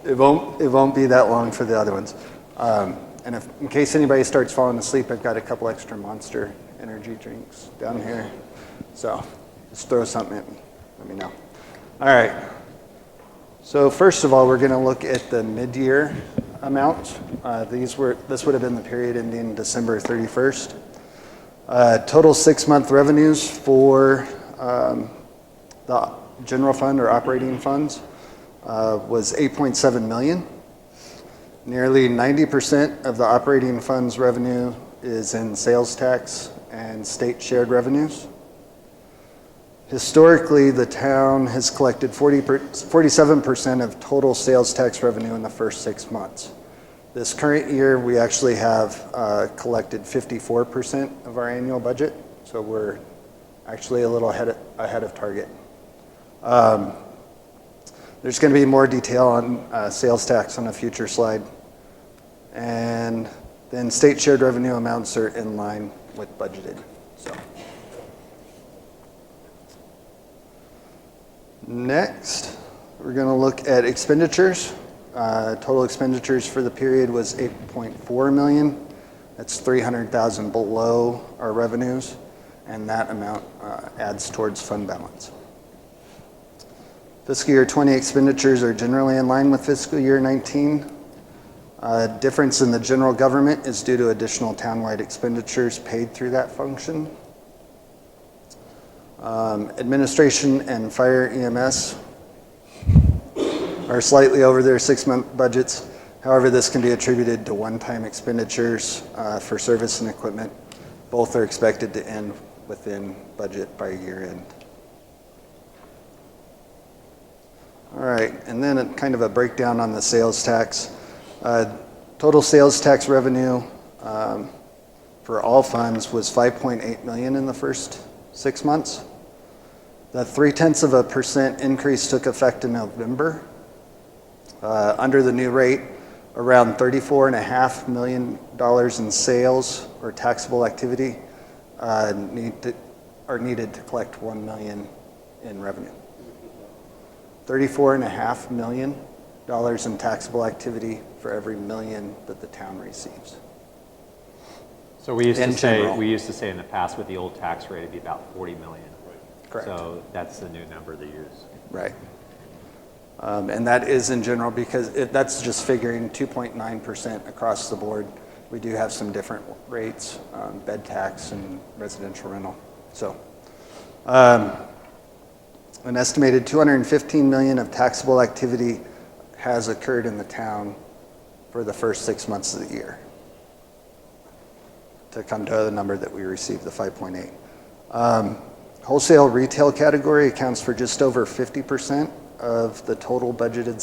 It won't be that long for the other ones. And if, in case anybody starts falling asleep, I've got a couple extra Monster energy drinks down here. So just throw something at me. Let me know. All right. So first of all, we're going to look at the mid-year amounts. This would have been the period ending December 31st. Total 6-month revenues for the general fund or operating funds was $8.7 million. Nearly 90% of the operating fund's revenue is in sales tax and state shared revenues. Historically, the town has collected 47% of total sales tax revenue in the first 6 months. This current year, we actually have collected 54% of our annual budget, so we're actually a little ahead of target. There's going to be more detail on sales tax on a future slide. And then state shared revenue amounts are in line with budgeted. So. Next, we're going to look at expenditures. Total expenditures for the period was $8.4 million. That's $300,000 below our revenues, and that amount adds towards fund balance. Fiscal year 20 expenditures are generally in line with fiscal year 19. Difference in the general government is due to additional townwide expenditures paid through that function. Administration and fire EMS are slightly over their 6-month budgets. However, this can be attributed to one-time expenditures for service and equipment. Both are expected to end within budget by year end. All right, and then kind of a breakdown on the sales tax. Total sales tax revenue for all funds was $5.8 million in the first 6 months. The 0.3% increase took effect in November. Under the new rate, around $34.5 million in sales or taxable activity are needed to collect $1 million in revenue. $34.5 million in taxable activity for every million that the town receives. So we used to say in the past with the old tax rate it'd be about 40 million. Correct. So that's the new number they use. Right. And that is in general because that's just figuring 2.9% across the board. We do have some different rates, bed tax and residential rental. So an estimated $215 million of taxable activity has occurred in the town for the first 6 months of the year to come to the number that we received, the 5.8. Wholesale retail category accounts for just over 50% of the total budgeted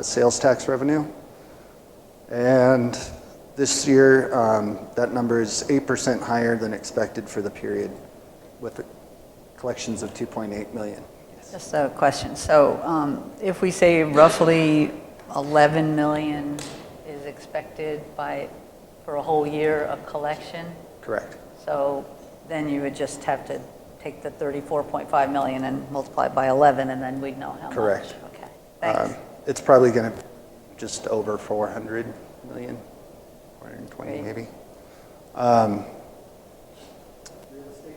sales tax revenue. And this year, that number is 8% higher than expected for the period with collections of $2.8 million. Just a question. So if we say roughly 11 million is expected for a whole year of collection? Correct. So then you would just have to take the 34.5 million and multiply it by 11, and then we'd know how much. Correct. Okay, thanks. It's probably going to just over 400 million, 420 Great. maybe.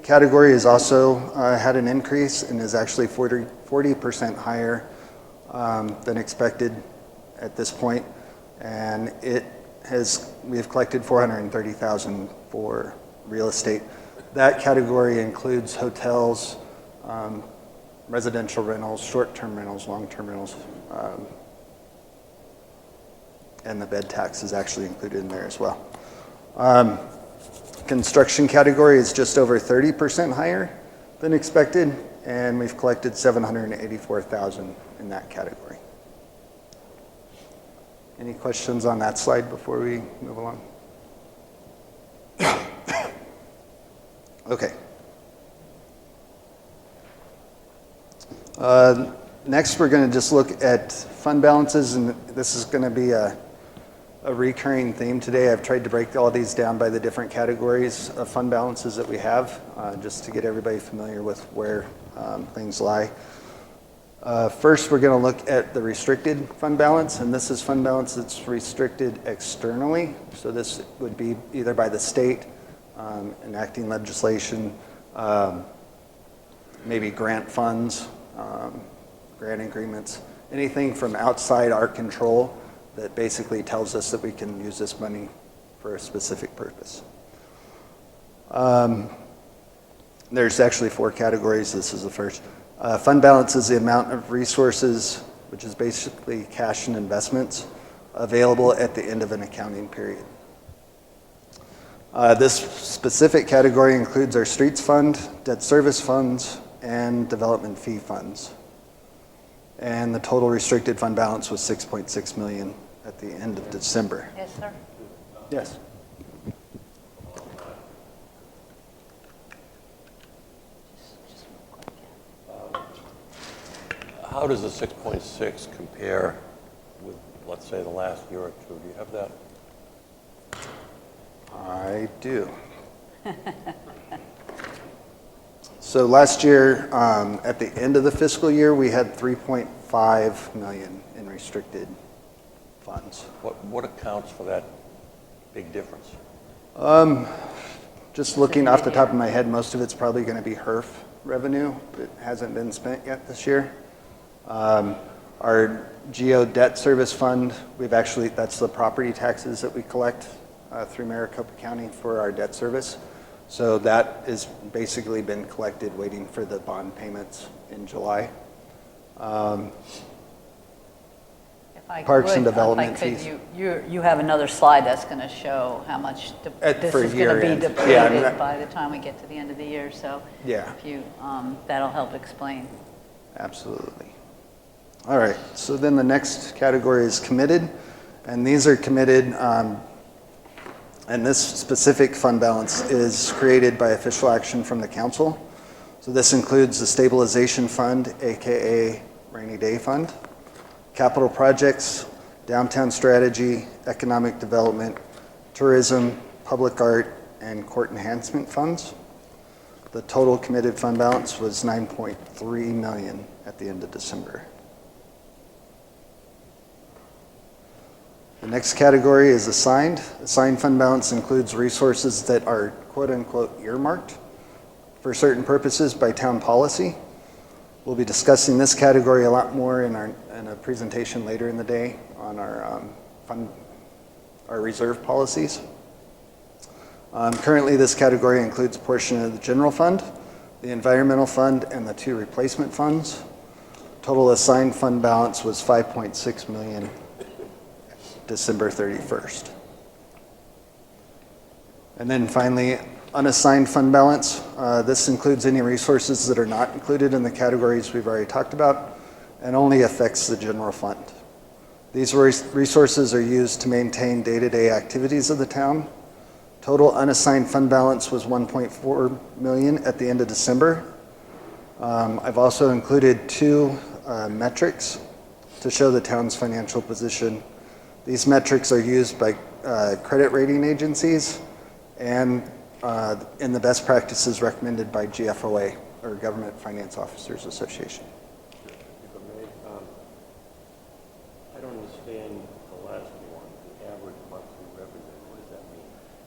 Category has also had an increase and is actually 40% higher than expected at this point, and we've collected 430,000 for real estate. That category includes hotels, residential rentals, short-term rentals, long-term rentals, and the bed tax is actually included in there as well. Construction category is just over 30% higher than expected, and we've collected 784,000 in that category. Any questions on that slide before we move along? Okay. Next, we're going to just look at fund balances, and this is going to be a recurring theme today. I've tried to break all these down by the different categories of fund balances that we have, just to get everybody familiar with where things lie. First, we're going to look at the restricted fund balance, and this is fund balance that's restricted externally. So this would be either by the state, enacting legislation, maybe grant funds, grant agreements, anything from outside our control that basically tells us that we can use this money for a specific purpose. There's actually 4 categories. This is the first. Fund balance is the amount of resources, which is basically cash and investments, available at the end of an accounting period. This specific category includes our streets fund, debt service funds, and development fee funds. And the total restricted fund balance was 6.6 million at the end of December. Yes, sir. Yes. How does the 6.6 compare with, let's say, the last year or two? Do you have that? I do. So last year, at the end of the fiscal year, we had 3.5 million in restricted funds. What accounts for that big difference? Just looking off the top of my head, most of it's probably going to be HERF revenue that hasn't been spent yet this year. Our GEO debt service fund, that's the property taxes that we collect through Maricopa County for our debt service. So that has basically been collected, waiting for the bond payments in July. Parks and development fees. You have another slide that's going to show how much this is going to be depleted by the time we get to the end of the year. So yeah, if you, that'll help explain. Absolutely. All right, so then the next category is committed, and these are committed, and this specific fund balance is created by official action from the council. So this includes the stabilization fund, AKA rainy day fund, capital projects, downtown strategy, economic development, tourism, public art, and court enhancement funds. The total committed fund balance was 9.3 million at the end of December. The next category is assigned. Assigned fund balance includes resources that are quote-unquote earmarked for certain purposes by town policy. We'll be discussing this category a lot more in a presentation later in the day on our reserve policies. Currently, this category includes a portion of the general fund, the environmental fund, and the 2 replacement funds. Total assigned fund balance was 5.6 million December 31st. And then finally, unassigned fund balance. This includes any resources that are not included in the categories we've already talked about and only affects the general fund. These resources are used to maintain day-to-day activities of the town. Total unassigned fund balance was 1.4 million at the end of December. I've also included 2 metrics to show the town's financial position. These metrics are used by credit rating agencies and in the best practices recommended by GFOA, or Government Finance Officers Association. If I may, I don't understand the last one, the average monthly revenue. What does that mean?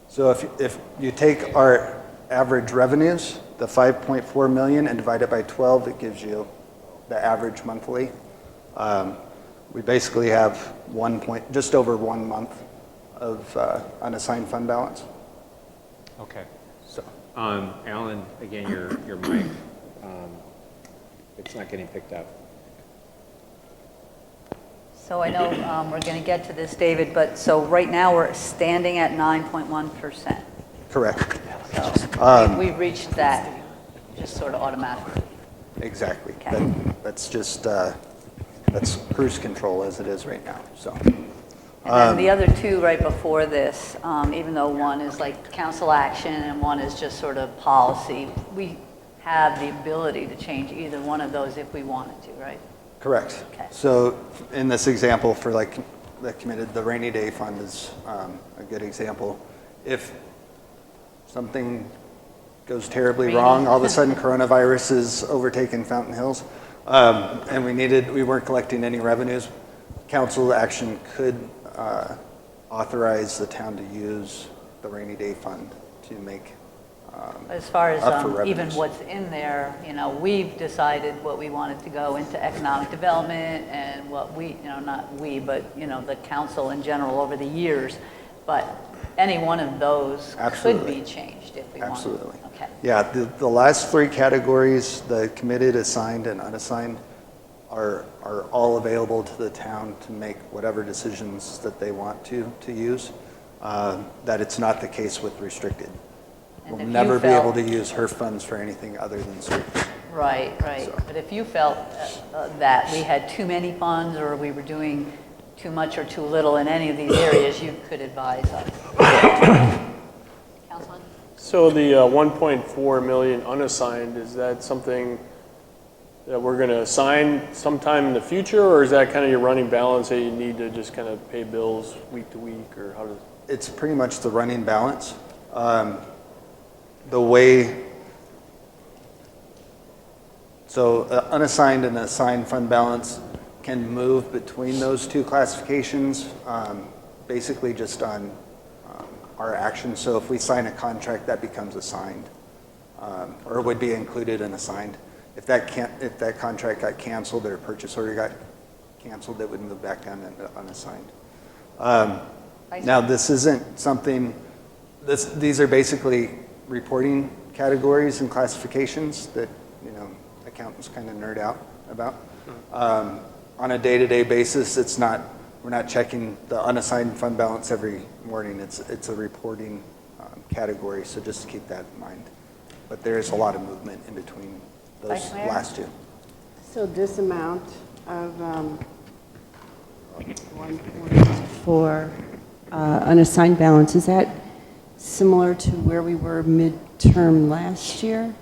So if you take our average revenues, the 5.4 million, and divide it by 12, it gives you the average monthly. We basically have just over 1 month of unassigned fund balance. Okay. So, Alan, again, your mic, it's not getting picked up. So I know we're going to get to this, David, but so right now we're standing at 9.1%. correct. So we've reached that just sort of automatically. Exactly. Okay. That's just, that's cruise control as it is right now, so. And then the other two right before this, even though one is like council action and one is just sort of policy, we have the ability to change either one of those if we wanted to, right? Correct. Okay. So in this example for like the rainy day fund is a good example. If something goes terribly wrong, all of a sudden coronavirus is overtaken Fountain Hills, and we weren't collecting any revenues, council action could authorize the town to use the rainy day fund to make As far as up for even revenues. what's in there, we've decided what we wanted to go into economic development and what we, not we, but, the council in general over the years. But any one of those Absolutely. could be changed if we wanted. Absolutely. Okay. Yeah, the last three categories, the committed, assigned, and unassigned, are all available to the town to make whatever decisions that they want to use. That it's not the case with restricted. And We'll if you never be able felt- to use her funds for anything other than service. Right. So. But if you felt that we had too many funds or we were doing too much or too little in any of these areas, you could advise us. Councilman? So the 1.4 million unassigned, is that something that we're going to assign sometime in the future, or is that kind of your running balance that you need to just kind of pay bills week to week, or how does? It's pretty much the running balance. The way, so unassigned and assigned fund balance can move between those two classifications, basically just on our actions. So if we sign a contract, that becomes assigned, or would be included in assigned. If that contract got canceled or a purchase order got canceled, it would move back down into unassigned. Now, this isn't something, these are basically reporting categories and classifications that, accountants kind of nerd out about. On a day-to-day basis, we're not checking the unassigned fund balance every morning. It's a reporting category, so just keep that in mind. But there is a lot of movement in between those Vice Mayor? last two. So this amount of 1.4 unassigned balance, is that similar to where we were midterm last year?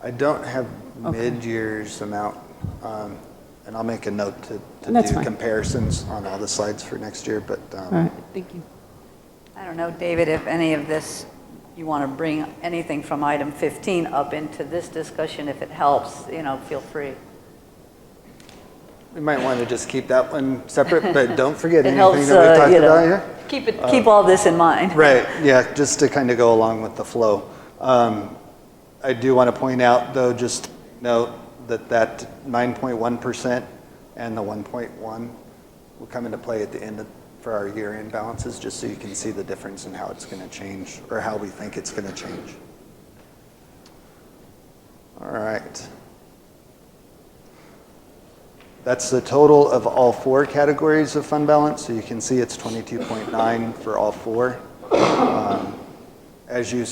I don't have Okay. mid-year's amount, and I'll make a note to That's do fine. comparisons on all the slides for next year, but All right, thank you. I don't know, David, if any of this, you want to bring anything from item 15 up into this discussion, if it helps, feel free. we might want to just keep that one separate, but don't forget It anything helps, that we talked about here. Keep all this in mind. Right, yeah, just to kind of go along with the flow. I do want to point out, though, just note that 9.1% and the 1.1 will come into play at the end for our year-end balances, just so you can see the difference in how it's going to change, or how we think it's going to change. All right. That's the total of all four categories of fund balance, so you can see it's 22.9 for all four. As you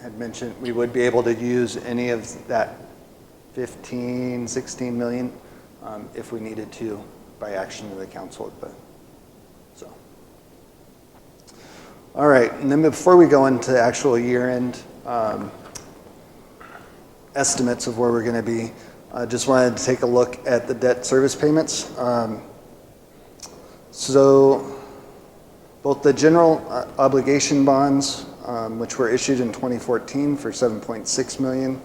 had mentioned, we would be able to use any of that 15, 16 million if we needed to by action of the council. So, all right, and then before we go into actual year-end estimates of where we're going to be, I just wanted to take a look at the debt service payments. So both the general obligation bonds, which were issued in 2014 for $7.6 million,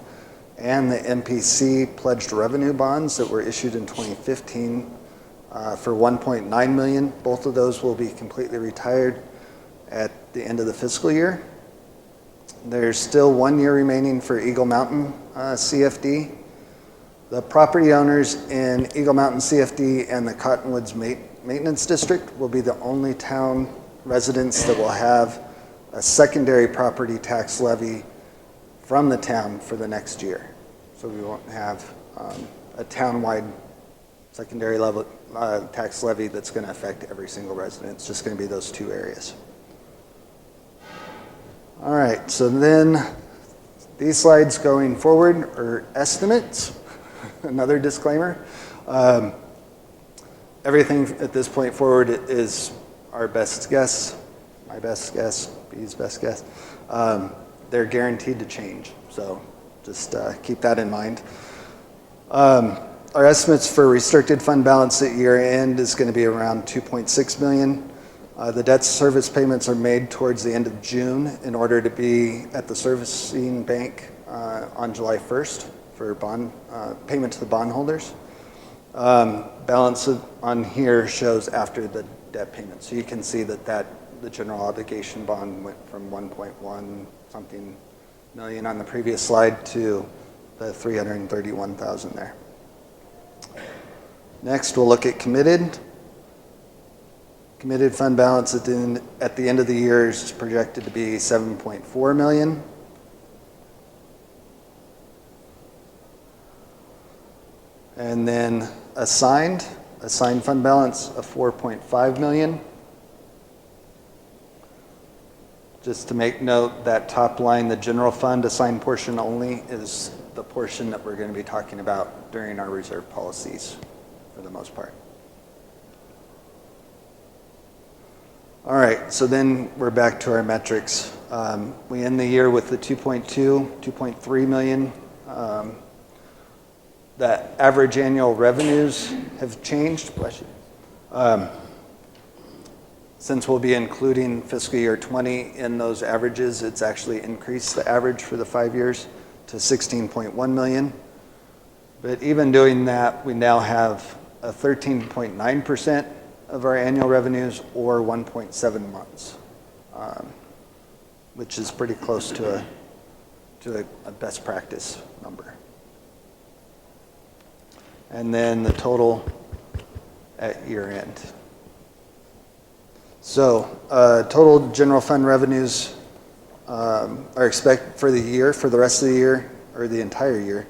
and the MPC pledged revenue bonds that were issued in 2015 for $1.9 million. Both of those will be completely retired at the end of the fiscal year. There's still 1 year remaining for Eagle Mountain CFD. The property owners in Eagle Mountain CFD and the Cottonwoods Maintenance District will be the only town residents that will have a secondary property tax levy from the town for the next year. So we won't have a town-wide secondary level tax levy that's going to affect every single resident. It's just going to be those 2 areas. All right, so then these slides going forward are estimates. Another disclaimer. Everything at this point forward is our best guess, my best guess, B's best guess. They're guaranteed to change, so just keep that in mind. Our estimates for restricted fund balance at year end is going to be around $2.6 million. The debt service payments are made towards the end of June in order to be at the servicing bank on July 1st for bond payment to the bondholders. Balance on here shows after the debt payment. So you can see that the general obligation bond went from 1.1 something million on the previous slide to the 331,000 there. Next, we'll look at committed. Committed fund balance at the end of the year is projected to be 7.4 million. And then assigned fund balance of 4.5 million. Just to make note, that top line, the general fund assigned portion only, is the portion that we're going to be talking about during our reserve policies for the most part. All right, so then we're back to our metrics. We end the year with the 2.3 million. The average annual revenues have changed. Bless you. Since we'll be including fiscal year 20 in those averages, it's actually increased the average for the 5 years to 16.1 million. But even doing that, we now have a 13.9% of our annual revenues, or 1.7 months, which is pretty close to a best practice number. And then the total at year end. So total general fund revenues are expected for the year, for the rest of the year, or the entire year,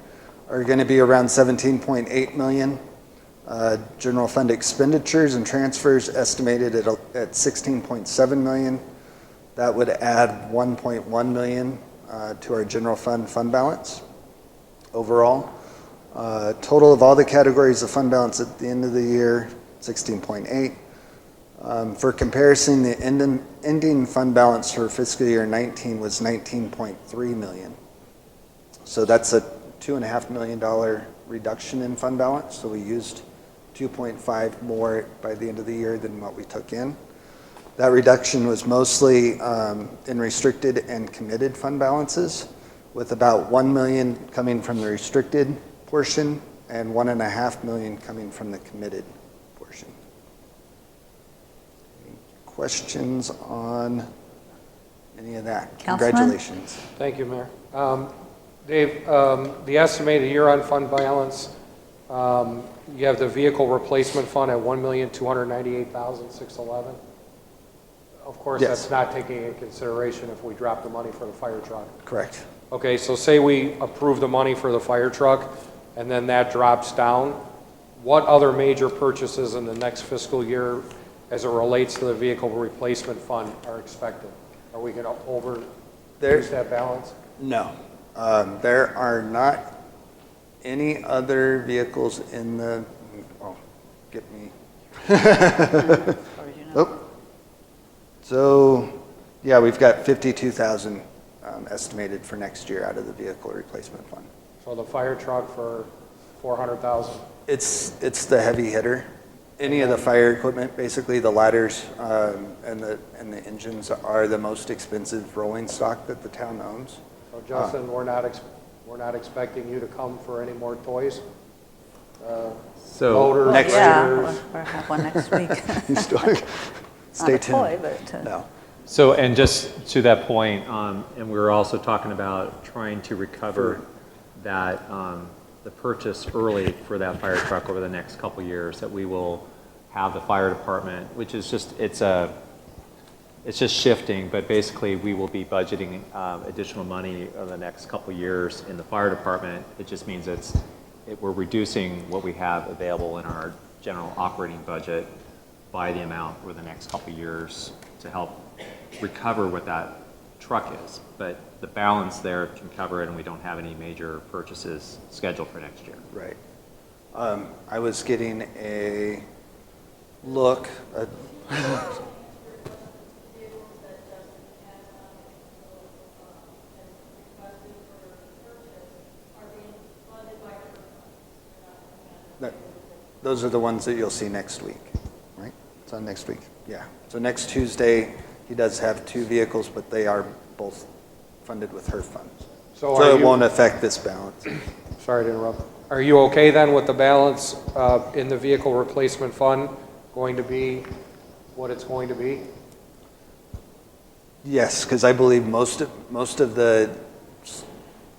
are going to be around 17.8 million. General fund expenditures and transfers estimated at 16.7 million. That would add 1.1 million to our general fund balance overall. Total of all the categories of fund balance at the end of the year, 16.8. For comparison, the ending fund balance for fiscal year 19 was 19.3 million. So that's a $2.5 million reduction in fund balance. So we used 2.5 more by the end of the year than what we took in. That reduction was mostly in restricted and committed fund balances, with about 1 million coming from the restricted portion and 1.5 million coming from the committed portion. Any questions on any of that? Councilman? Congratulations. Thank you, Mayor. Dave, the estimated year-end fund balance, you have the vehicle replacement fund at $1,298,611. Of course, Yes. That's not taking into consideration if we drop the money for the fire truck. Correct. Okay, so say we approve the money for the fire truck, and then that drops down. What other major purchases in the next fiscal year, as it relates to the vehicle replacement fund, are expected? Are we going to use that balance? No. There are not any other vehicles in the, oh, get me. Oh. So, yeah, we've got 52,000 estimated for next year out of the vehicle replacement fund. So the fire truck for 400,000? It's the heavy hitter. Any of the fire equipment, basically the ladders and the engines are the most expensive rolling stock that the town owns. So Justin, we're We're not expecting you to come for any more toys? So Loaders, Next Yeah, graders? we'll have one next week. Stay Not a tuned. toy, but, No. So, and just to that point, and we were also talking about trying to recover that, the purchase early for that fire truck over the next couple years, that we will have the fire department, which is just, it's just shifting, but basically we will be budgeting additional money over the next couple years in the fire department. It just means we're reducing what we have available in our general operating budget by the amount over the next couple years to help recover what that truck is. But the balance there can cover it, and we don't have any major purchases scheduled for next year. Right. I was getting a look at those are the ones that you'll see next week, right? It's on next week. Yeah. So next Tuesday, he does have 2 vehicles, but they are both funded with her funds. So So it won't affect this balance. Sorry to interrupt. Are you okay then with the balance in the vehicle replacement fund going to be what it's going to be? Yes, because I believe most of the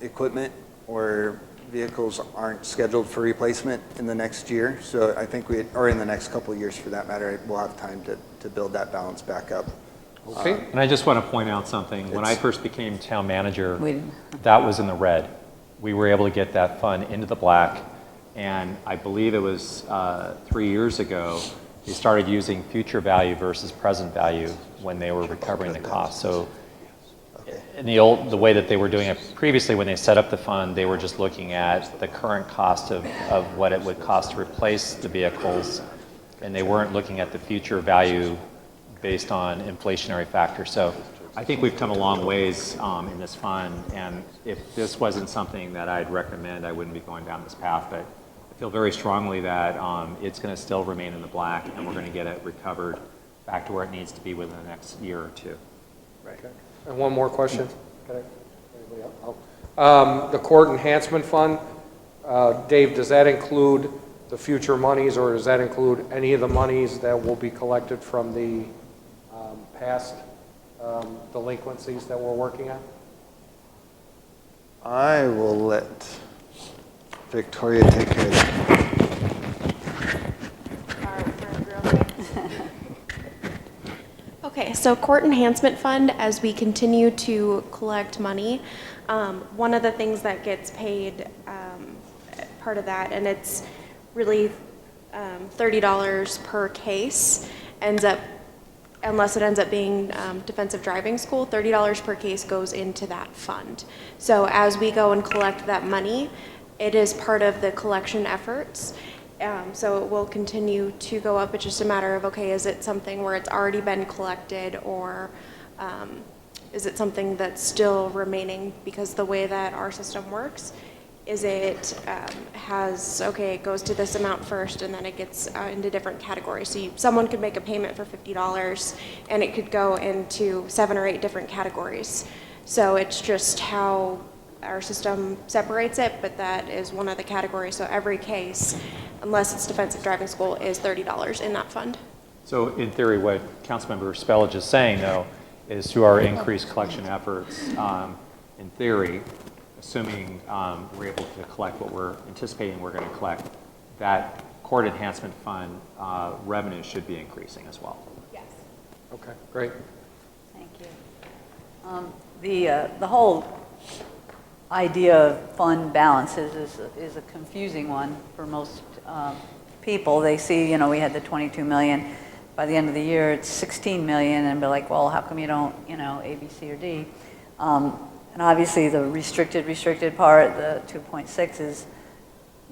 equipment or vehicles aren't scheduled for replacement in the next year. So I think or in the next couple of years for that matter, we'll have time to build that balance back up. Okay. And I just want to point out something. When I first became town manager, We- that was in the red. We were able to get that fund into the black, and I believe it was 3 years ago, they started using future value versus present value when they were recovering the cost. So in the way that they were doing it previously, when they set up the fund, they were just looking at the current cost of what it would cost to replace the vehicles, and they weren't looking at the future value based on inflationary factors. So I think we've come a long ways in this fund, and if this wasn't something that I'd recommend, I wouldn't be going down this path, but I feel very strongly that it's going to still remain in the black, and we're going to get it recovered back to where it needs to be within the next year or two. Right. And one more question. Can anybody else? Oh. The court enhancement fund, Dave, does that include the future monies, or does that include any of the monies that will be collected from the past delinquencies that we're working on? I will let Victoria take care of that. Okay, so court enhancement fund, as we continue to collect money, one of the things that gets paid, part of that, and it's really $30 per case, unless it ends up being defensive driving school, $30 per case goes into that fund. So as we go and collect that money, it is part of the collection efforts. So it will continue to go up. It's just a matter of, okay, is it something where it's already been collected, or is it something that's still remaining? Because the way that our system works is it it goes to this amount first, and then it gets into different categories. So someone could make a payment for $50, and it could go into 7 or 8 different categories. So it's just how our system separates it, but that is one of the categories. So every case, unless it's defensive driving school, is $30 in that fund. So in theory, what Councilmember Spellage is saying, though, is through our increased collection efforts, in theory, assuming we're able to collect what we're anticipating we're going to collect, that court enhancement fund revenue should be increasing as well. Yes. Okay, great. Thank you. The whole idea of fund balances is a confusing one for most people. They see, we had the 22 million. By the end of the year, it's 16 million, and be like, well, how come you don't, A, B, C, or D? And obviously, the restricted part, the 2.6 is,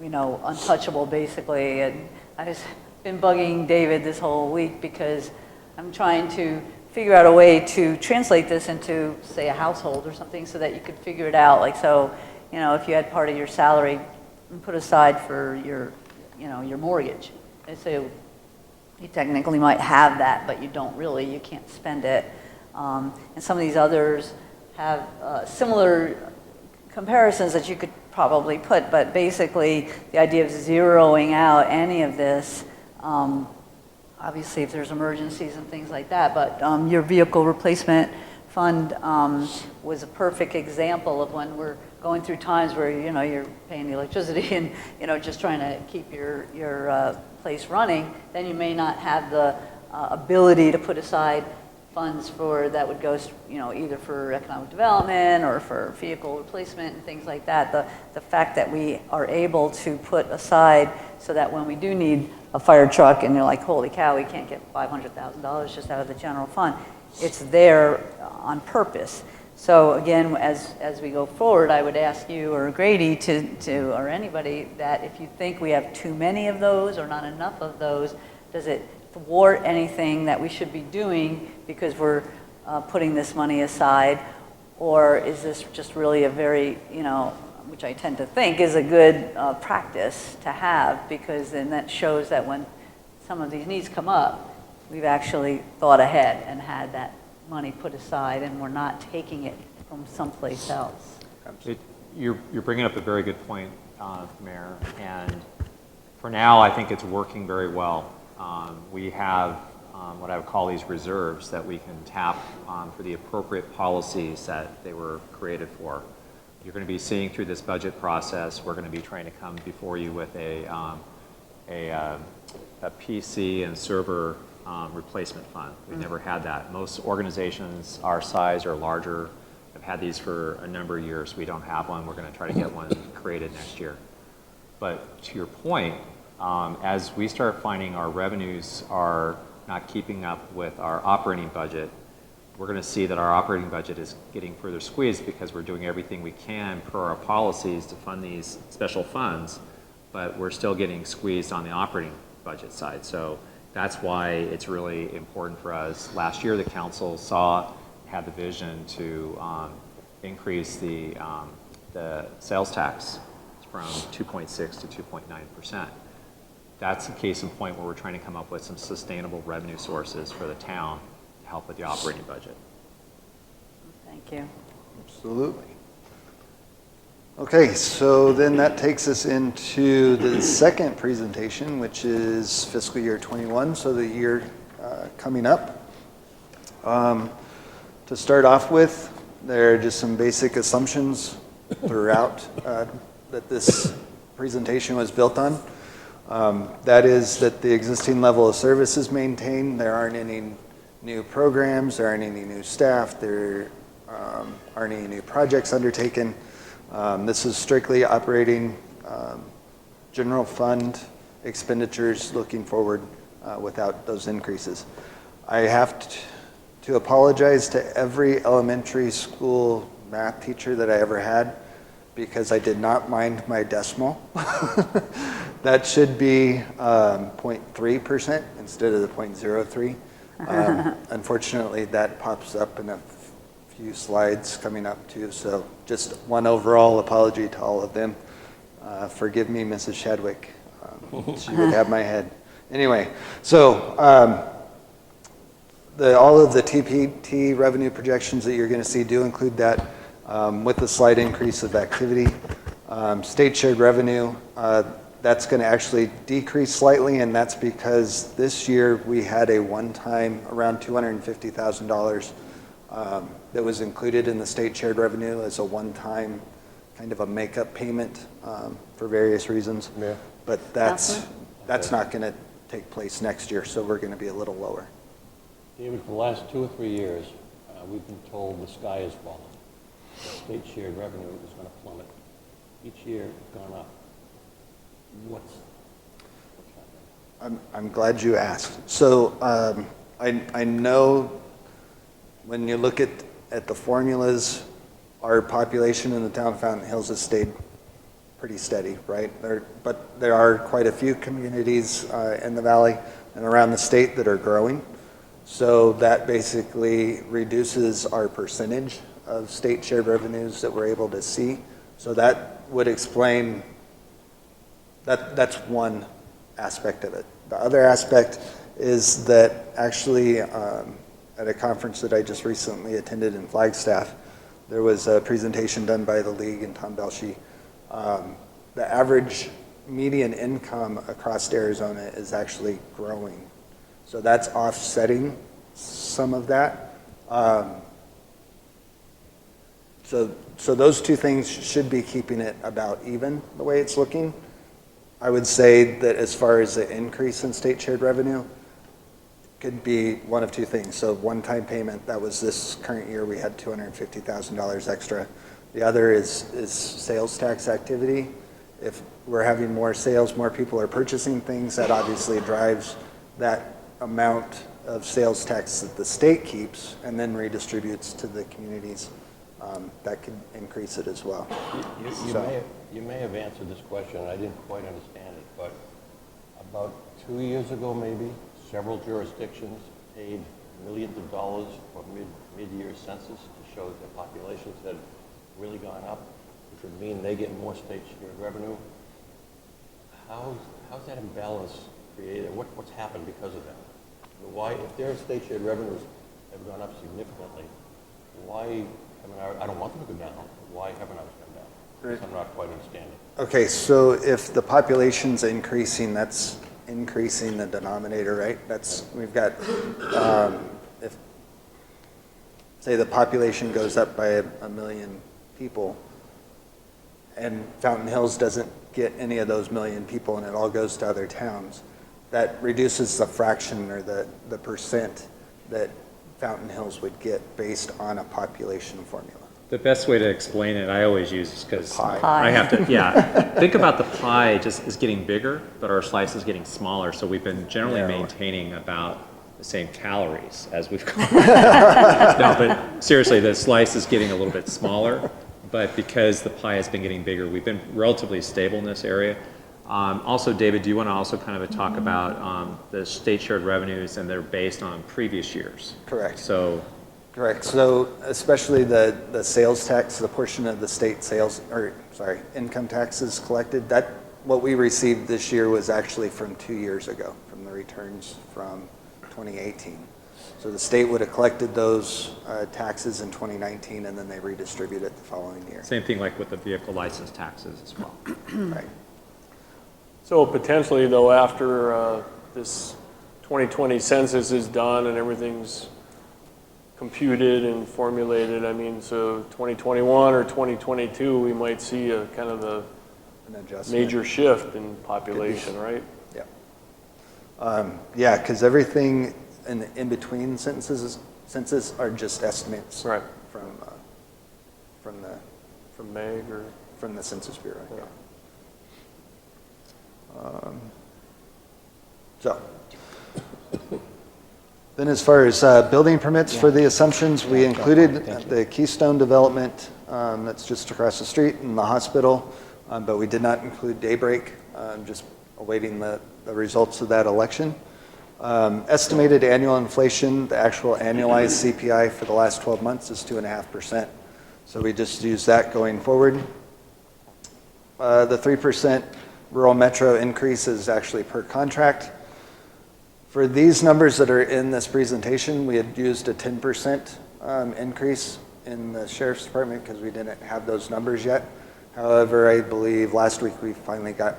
untouchable, basically. And I've been bugging David this whole week because I'm trying to figure out a way to translate this into, say, a household or something, so that you could figure it out. Like, so, if you had part of your salary put aside for your, your mortgage, and so you technically might have that, but you don't really. You can't spend it. And some of these others have similar comparisons that you could probably put, but basically the idea of zeroing out any of this, obviously if there's emergencies and things like that, but your vehicle replacement fund was a perfect example of when we're going through times where, you know, you're paying the electricity and, you know, just trying to keep your place running, then you may not have the ability to put aside funds for that would go, you know, either for economic development or for vehicle replacement and things like that. The fact that we are able to put aside so that when we do need a fire truck and you're like, holy cow, we can't get $500,000 just out of the general fund, it's there on purpose. So again, as we go forward, I would ask you or Grady to or anybody that if you think we have too many of those or not enough of those, does it thwart anything that we should be doing because we're putting this money aside, or is this just really a very, you know, which I tend to think is a good practice to have, because then that shows that when some of these needs come up, we've actually thought ahead and had that money put aside and we're not taking it from someplace else. You're bringing up a very good point, Mayor, and for now I think it's working very well. We have what I would call these reserves that we can tap for the appropriate policies that they were created for. You're going to be seeing through this budget process, we're going to be trying to come before you with a PC and server replacement fund. We've never had that. Most organizations our size or larger have had these for a number of years. We don't have one. We're going to try to get one created next year. But to your point, as we start finding our revenues are not keeping up with our operating budget, we're going to see that our operating budget is getting further squeezed because we're doing everything we can per our policies to fund these special funds, but we're still getting squeezed on the operating budget side. So that's why it's really important for us. Last year, the council had the vision to increase the sales tax from 2.6 to 2.9%. That's a case in point where we're trying to come up with some sustainable revenue sources for the town to help with the operating budget. Thank you. Absolutely. Okay, so then that takes us into the second presentation, which is fiscal year 21, so the year coming up. To start off with, there are just some basic assumptions throughout that this presentation was built on. That is that the existing level of service is maintained. There aren't any new programs, there aren't any new staff, there aren't any new projects undertaken. This is strictly operating general fund expenditures looking forward without those increases. I have to apologize to every elementary school math teacher that I ever had because I did not mind my decimal. That should be 0.3% instead of the 0.03. Unfortunately, that pops up in a few slides coming up too, so just one overall apology to all of them. Forgive me, Mrs. Shadwick. She would have my head. Anyway, so all of the TPT revenue projections that you're going to see do include that with the slight increase of activity. State shared revenue, that's going to actually decrease slightly, and that's because this year we had a one-time around $250,000 that was included in the state shared revenue as a one-time kind of a makeup payment for various reasons. Yeah. But that's not going to take place next year, so we're going to be a little lower. David, for the last 2 or 3 years, we've been told the sky is falling. The state shared revenue is going to plummet. Each year it's gone up. What's happening? I'm glad you asked. So I know when you look at the formulas, our population in the town of Fountain Hills has stayed pretty steady, right? But there are quite a few communities in the valley and around the state that are growing. So that basically reduces our percentage of state shared revenues that we're able to see. So that would explain, that's one aspect of it. The other aspect is that actually at a conference that I just recently attended in Flagstaff, There was a presentation done by the league and Tom Belshi. The average median income across Arizona is actually growing. So that's offsetting some of that. So those two things should be keeping it about even the way it's looking. I would say that as far as the increase in state shared revenue, could be one of two things. So one-time payment, that was this current year, we had $250,000 extra. The other is sales tax activity. If we're having more sales, more people are purchasing things, that obviously drives that amount of sales tax that the state keeps and then redistributes to the communities. That could increase it as well. You may have answered this question, I didn't quite understand it, but about 2 years ago maybe, several jurisdictions paid millions of dollars for mid-year census to show that their populations had really gone up, which would mean they get more state shared revenue. How's that imbalance created? What's happened because of that? Why, if their state shared revenues have gone up significantly, why haven't I don't want them to go down. Why haven't ours gone down? Right. I'm not quite understanding. Okay, so if the population's increasing, that's increasing the denominator, right? We've got, if, say the population goes up by a million people, and Fountain Hills doesn't get any of those million people and it all goes to other towns, that reduces the fraction or the percent that Fountain Hills would get based on a population formula. The best way to explain it, I always use, is because I have to, yeah. Think about the pie just is getting bigger, but our slice is getting smaller. So we've been generally maintaining about the same calories as we've gone. No, but seriously, the slice is getting a little bit smaller, but because the pie has been getting bigger, we've been relatively stable in this area. Also, David, do you want to also kind of talk about the state shared revenues, and they're based on previous years? Correct. So. Correct. So especially the sales tax, the portion of the state sales, or sorry, income taxes collected, that what we received this year was actually from 2 years ago, from the returns from 2018. So the state would have collected those taxes in 2019, and then they redistribute it the following year. Same thing like with the vehicle license taxes as well. Right. So potentially, though, after this 2020 census is done and everything's computed and formulated, I mean, so 2021 or 2022, we might see a kind of an adjustment, major shift in population, right? Yeah. Yeah, because everything in between census are just estimates, right? From MAG or from the Census Bureau. Yeah. So. Then as far as building permits for the assumptions, we included the Keystone development that's just across the street in the hospital, but we did not include Daybreak, just awaiting the results of that election. Estimated annual inflation, the actual annualized CPI for the last 12 months is 2.5%. So we just use that going forward. The 3% rural metro increase is actually per contract. For these numbers that are in this presentation, we had used a 10% increase in the Sheriff's Department because we didn't have those numbers yet. However, I believe last week we finally got,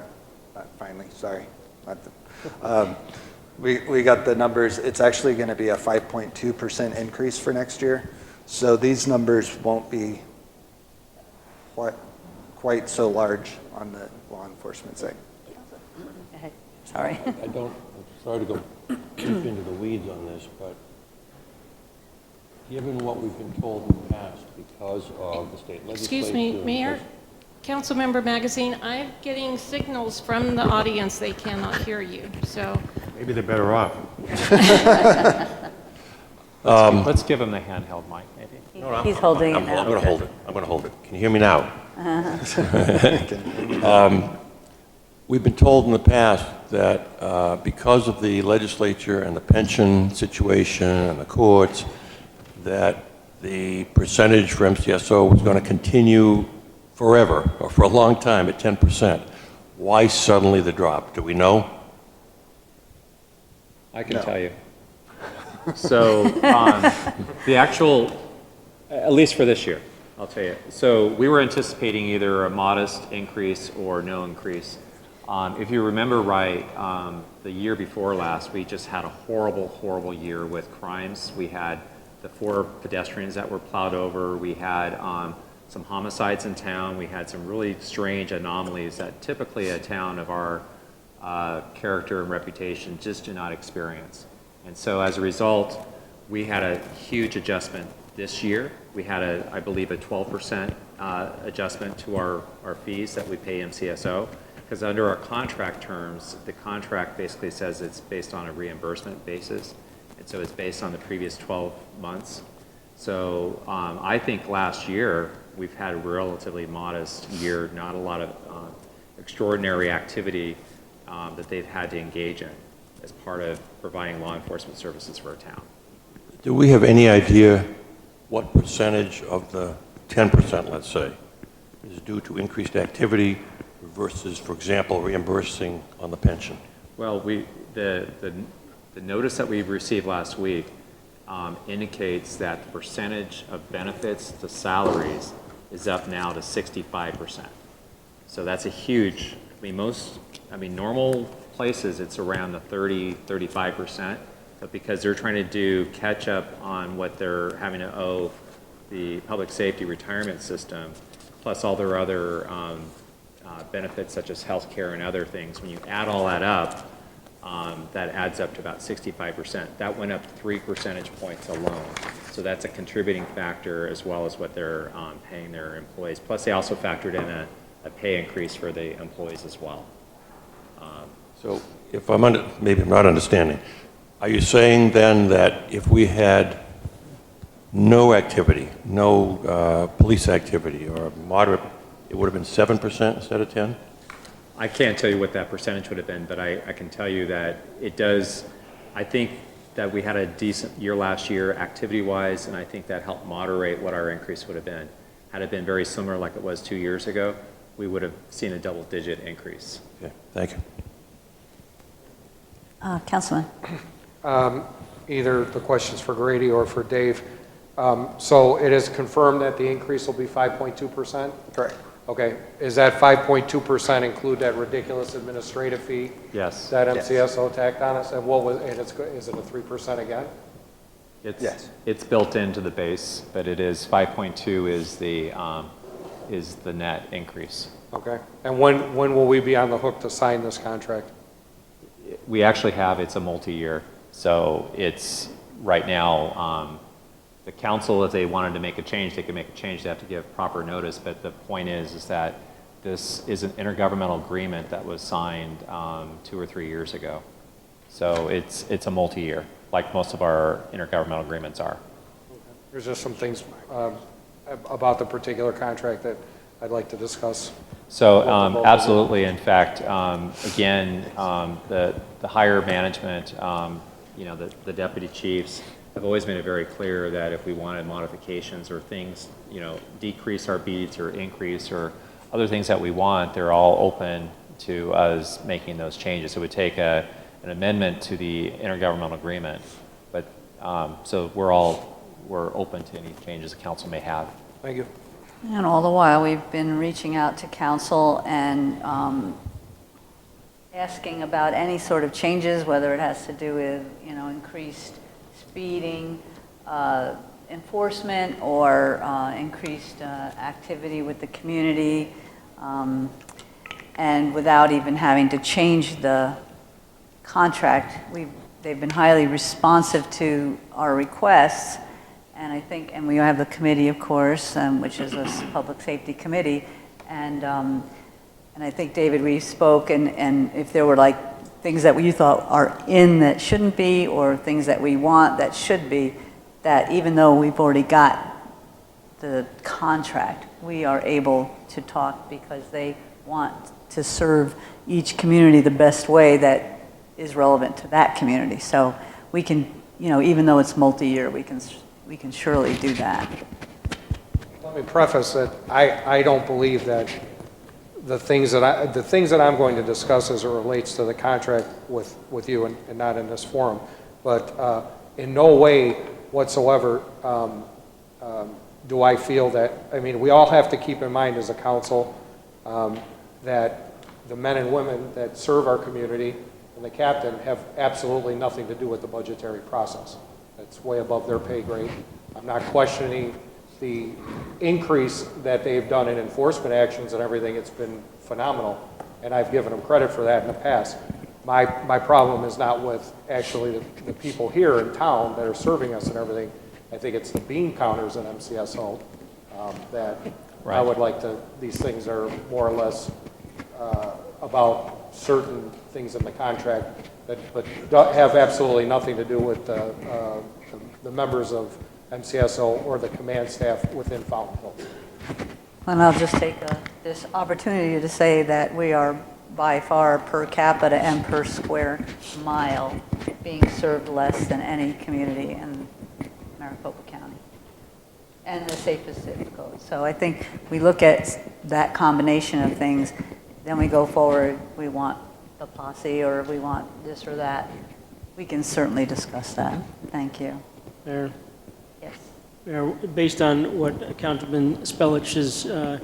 we got the numbers. It's actually going to be a 5.2% increase for next year. So these numbers won't be quite so large on the law enforcement side. Sorry. Sorry to go deep into the weeds on this, but given what we've been told in the past because of the state legislature... Excuse me, Mayor, Councilmember Magazine, I'm getting signals from the audience they cannot hear you, so... Maybe they're better off. Let's give him the handheld mic, maybe. He's holding it now. I'm going to hold it. I'm going to hold it. Can you hear me now? We've been told in the past that because of the legislature and the pension situation and the courts, that the percentage for MCSO was going to continue forever or for a long time at 10%. Why suddenly the drop? Do we know? I can tell you. So the actual, at least for this year, I'll tell you. So we were anticipating either a modest increase or no increase. If you remember right, the year before last, we just had a horrible, horrible year with crimes. We had the 4 pedestrians that were plowed over. We had some homicides in town. We had some really strange anomalies that typically a town of our character and reputation just do not experience. And so as a result, we had a huge adjustment this year. We had, I believe, a 12% adjustment to our fees that we pay MCSO, because under our contract terms, the contract basically says it's based on a reimbursement basis, and so it's based on the previous 12 months. So I think last year, we've had a relatively modest year, not a lot of extraordinary activity that they've had to engage in as part of providing law enforcement services for our town. Do we have any idea what percentage of the 10%, let's say, is due to increased activity versus, for example, reimbursing on the pension? Well, the notice that we received last week indicates that the percentage of benefits to salaries is up now to 65%. So that's a huge, normal places it's around the 30-35%, but because they're trying to do catch up on what they're having to owe the public safety retirement system, plus all their other benefits such as health care and other things, when you add all that up, that adds up to about 65%. That went up 3 percentage points alone. So that's a contributing factor as well as what they're paying their employees. Plus they also factored in a pay increase for the employees as well. So if maybe I'm not understanding, are you saying then that if we had no activity, no police activity or moderate, it would have been 7% instead of 10? I can't tell you what that percentage would have been, but I can tell you that it does. I think that we had a decent year last year activity-wise, and I think that helped moderate what our increase would have been. Had it been very similar like it was 2 years ago, we would have seen a double-digit increase. Okay, thank you. Councilman. Either the question's for Grady or for Dave. So it is confirmed that the increase will be 5.2%? Correct. Okay. Is that 5.2% include that ridiculous administrative fee? Yes. That MCSO tacked on us? And is it a 3% again? It's built into the base, but it is 5.2 is the net increase. Okay. And when will we be on the hook to sign this contract? We actually have, it's a multi-year. So it's right now, the council, if they wanted to make a change, they could make a change. They have to give proper notice. But the point is that this is an intergovernmental agreement that was signed 2 or 3 years ago. So it's a multi-year, like most of our intergovernmental agreements are. There's just some things about the particular contract that I'd like to discuss. So absolutely. In fact, again, the higher management, the deputy chiefs have always made it very clear that if we wanted modifications or things, decrease our beats or increase or other things that we want, they're all open to us making those changes. It would take an amendment to the intergovernmental agreement, but so we're open to any changes the council may have. Thank you. And all the while, we've been reaching out to council and asking about any sort of changes, whether it has to do with, increased speeding, enforcement, or increased activity with the community, and without even having to change the contract. They've been highly responsive to our requests. And I think, and we have the committee, of course, which is a public safety committee, and I think, David, we spoke, and if there were like things that you thought are in that shouldn't be, or things that we want that should be, that even though we've already got the contract, we are able to talk because they want to serve each community the best way that is relevant to that community. So we can, even though it's multi-year, we can surely do that. Let me preface that I don't believe that the things that I'm going to discuss as it relates to the contract with you and not in this forum, but in no way whatsoever do I feel that, I mean, we all have to keep in mind as a council that the men and women that serve our community and the captain have absolutely nothing to do with the budgetary process. It's way above their pay grade. I'm not questioning the increase that they've done in enforcement actions and everything. It's been phenomenal, and I've given them credit for that in the past. My problem is not with actually the people here in town that are serving us and everything. I think it's the bean counters in MCSO that Right. I would like to, these things are more or less about certain things in the contract, but have absolutely nothing to do with the members of MCSO or the command staff within Fountainville. And I'll just take this opportunity to say that we are by far per capita and per square mile being served less than any community in Maricopa County and the safest zip code. So I think we look at that combination of things, then we go forward, we want the posse or we want this or that. We can certainly discuss that. Thank you. Mayor, Yes. Mayor, based on what Councilman Spellich has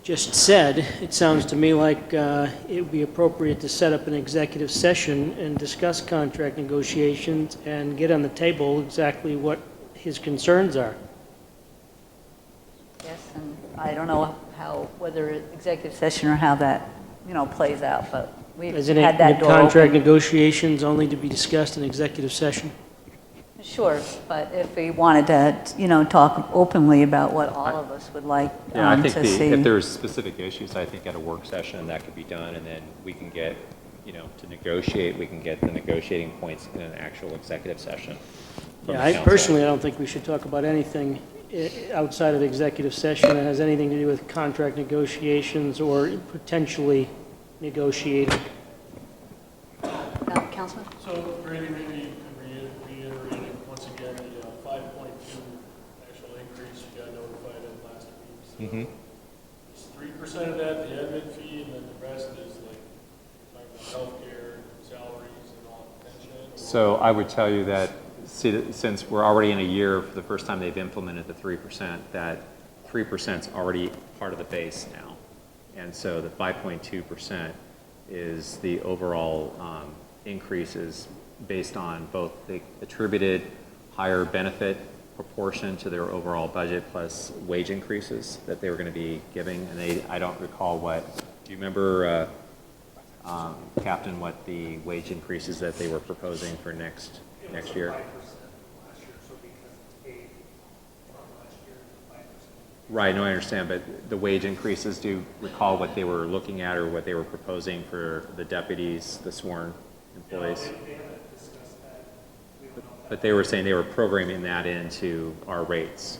just said, it sounds to me like it would be appropriate to set up an executive session and discuss contract negotiations and get on the table exactly what his concerns are. Yes, and I don't know whether executive session or how that, plays out, but we've Isn't had it that door contract open. negotiations only to be discussed in executive session? Sure, but if we wanted to, talk openly about what all of us would like Yeah, I think to see. if there's specific issues, I think at a work session that could be done, and then we can get, to negotiate, we can get the negotiating points in an actual executive session. from Yeah, the I council. personally, I don't think we should talk about anything outside of executive session that has anything to do with contract negotiations or potentially negotiating. Councilman? So, Brady, maybe you can reiterate it once again, the 5.2 actual increase you got notified of last week. So is 3% of that the admin fee, and then the rest is like healthcare, salaries, and all pension? So I would tell you that since we're already in a year for the first time they've implemented the 3%, that 3% is already part of the base now. And so the 5.2% is the overall increases based on both the attributed higher benefit proportion to their overall budget plus wage increases that they were going to be giving. And I don't recall do you remember, Captain, what the wage increases that they were proposing for next year? Right, no, I understand, but the wage increases, do you recall what they were looking at or what they were proposing for the deputies, the sworn employees? But they were saying they were programming that into our rates,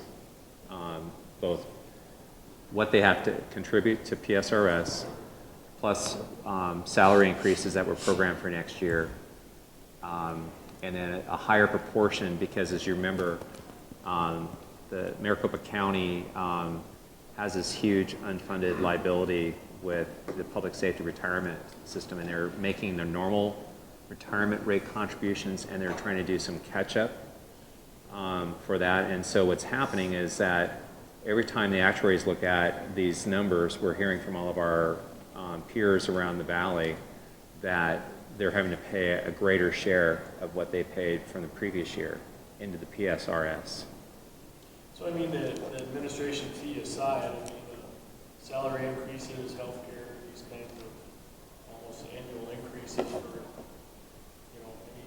both what they have to contribute to PSRS, plus salary increases that were programmed for next year, and then a higher proportion, because as you remember, the Maricopa County has this huge unfunded liability with the public safety retirement system, and they're making their normal retirement rate contributions, and they're trying to do some catch-up for that. And so what's happening is that every time the actuaries look at these numbers, we're hearing from all of our peers around the valley that they're having to pay a greater share of what they paid from the previous year into the PSRS. So I mean, the administration fee aside, I mean, salary increases, healthcare, these kinds of almost annual increases for, any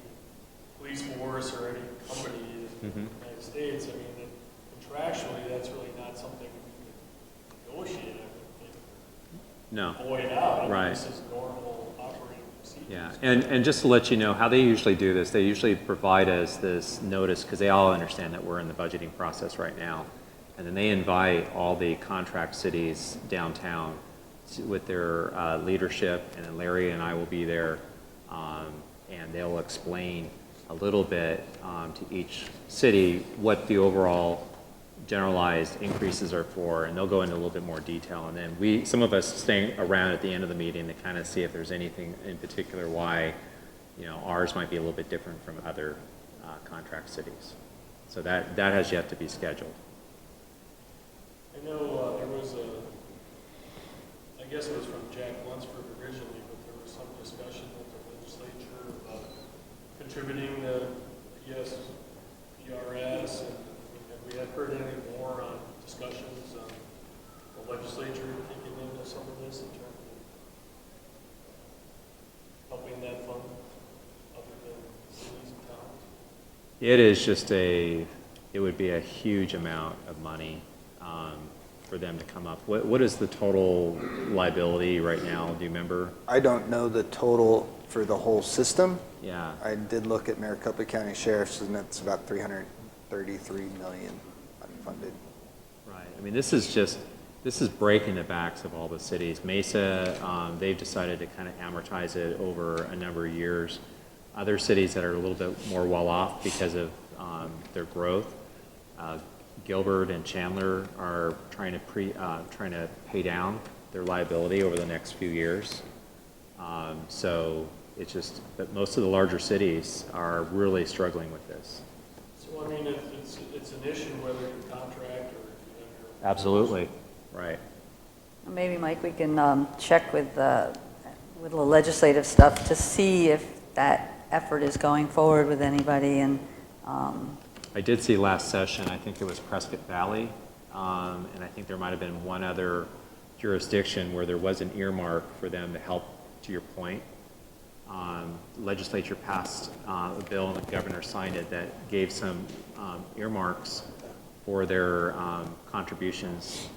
police force or any company in the United States, I mean, contractually, that's really not something we can negotiate, I think. No. Void out. I mean, Right. this is normal operating procedures. Yeah, and just to let you know how they usually do this, they usually provide us this notice because they all understand that we're in the budgeting process right now. And then they invite all the contract cities downtown with their leadership, and then Larry and I will be there, and they'll explain a little bit to each city what the overall generalized increases are for, and they'll go into a little bit more detail. And then some of us staying around at the end of the meeting to kind of see if there's anything in particular why, ours might be a little bit different from other contract cities. So that has yet to be scheduled. I know there was I guess it was from Jack Lunsford originally, but there was some discussion with the legislature about contributing the PRS, and have we had heard anything more on discussions on the legislature kicking into some of this in terms of helping that fund other than cities and towns? It is just it would be a huge amount of money for them to come up. What is the total liability right now? Do you remember? I don't know the total for the whole system. Yeah. I did look at Maricopa County Sheriff's, and it's about 333 million unfunded. Right. I mean, this is breaking the backs of all the cities. Mesa, they've decided to kind of amortize it over a number of years. Other cities that are a little bit more well off because of their growth, Gilbert and Chandler are trying to pay down their liability over the next few years. So it's just that most of the larger cities are really struggling with this. So I mean, it's an issue whether you contract or if you have your. Absolutely. Right. Maybe, Mike, we can check with the legislative stuff to see if that effort is going forward with anybody. And I did see last session, I think it was Prescott Valley, and I think there might have been one other jurisdiction where there was an earmark for them to help, to your point. Legislature passed a bill and the governor signed it that gave some earmarks for their contributions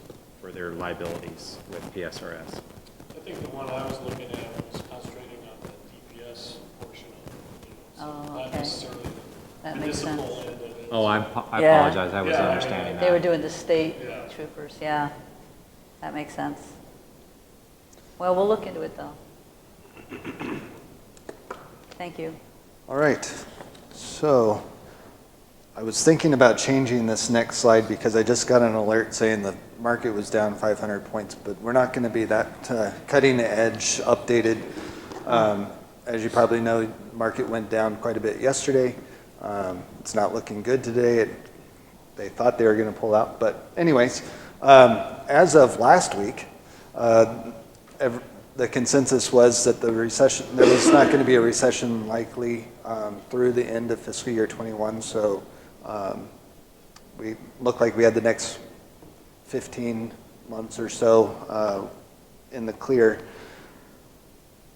for their liabilities with PSRS. I think the one I was looking at was concentrating on the DPS portion of it. So not necessarily the municipal end of it. Oh, I apologize. I was understanding that. They were doing the state troopers, yeah. That makes sense. Well, we'll look into it, though. Thank you. All right. So I was thinking about changing this next slide because I just got an alert saying the market was down 500 points, but we're not going to be that cutting edge updated. As you probably know, the market went down quite a bit yesterday. It's not looking good today. They thought they were going to pull out. But anyways, as of last week, the consensus was that the recession, there was not going to be a recession likely through the end of fiscal year 21. So we look like we had the next 15 months or so in the clear.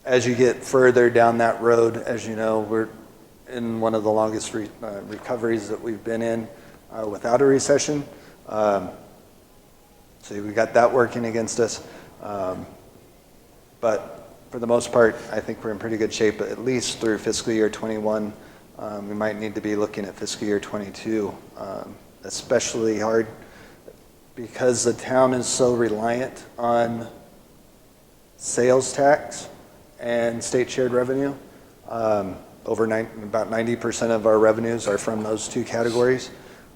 As you get further down that road, as you know, we're in one of the longest recoveries that we've been in without a recession. So we got that working against us. But for the most part, I think we're in pretty good shape, at least through fiscal year 21. We might need to be looking at fiscal year 22, especially hard because the town is so reliant on sales tax and state shared revenue. About 90% of our revenues are from those two categories.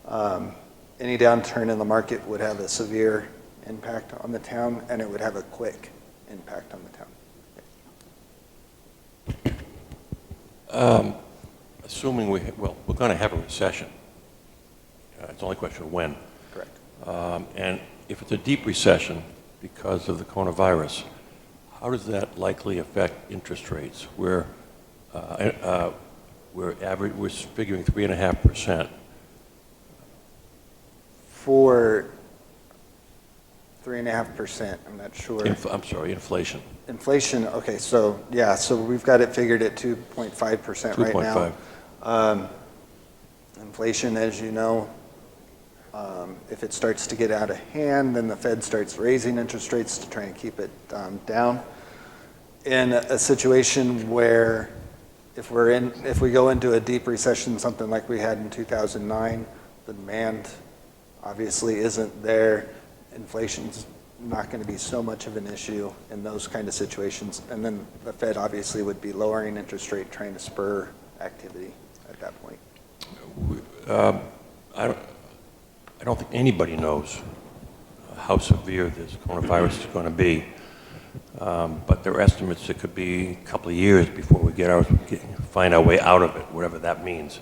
Any downturn in the market would have a severe impact on the town, and it would have a quick impact on the town. Assuming we're going to have a recession. It's only a question of when. Correct. And if it's a deep recession because of the coronavirus, how does that likely affect interest rates? We're figuring 3.5%. For 3.5%, I'm not sure. I'm sorry, inflation. Inflation, okay, so yeah, so we've got it figured at 2.5% right now. 2.5. Inflation, as you know, if it starts to get out of hand, then the Fed starts raising interest rates to try and keep it down. In a situation where if we go into a deep recession, something like we had in 2009, the demand obviously isn't there. Inflation's not going to be so much of an issue in those kind of situations. And then the Fed obviously would be lowering interest rate, trying to spur activity at that point. I don't think anybody knows how severe this coronavirus is going to be. But there are estimates it could be a couple of years before we find our way out of it, whatever that means.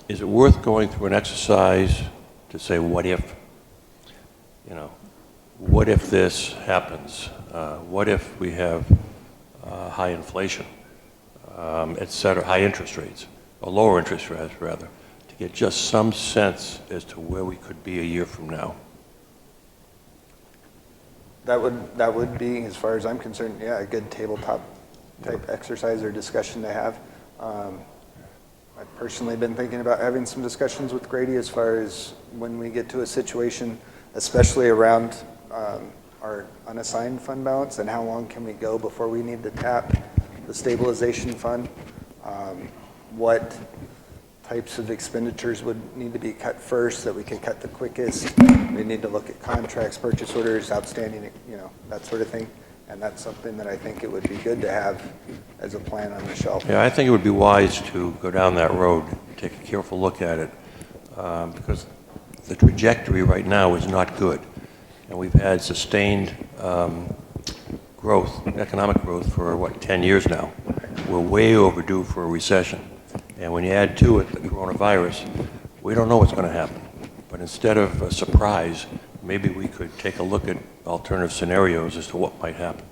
Is it worth going through an exercise to say, what if? you know, what if this happens? What if we have high inflation, et cetera, high interest rates, or lower interest rates rather, to get just some sense as to where we could be a year from now. That would be, as far as I'm concerned, yeah, a good tabletop type exercise or discussion to have. I've personally been thinking about having some discussions with Grady as far as when we get to a situation, especially around our unassigned fund balance and how long can we go before we need to tap the stabilization fund. What types of expenditures would need to be cut first that we can cut the quickest. We need to look at contracts, purchase orders, outstanding, you know, that sort of thing. And that's something that I think it would be good to have as a plan on the shelf. Yeah, I think it would be wise to go down that road, take a careful look at it, because the trajectory right now is not good. And we've had sustained growth, economic growth for, what, 10 years now. We're way overdue for a recession. And when you add to it the coronavirus, we don't know what's going to happen. But instead of a surprise, maybe we could take a look at alternative scenarios as to what might happen.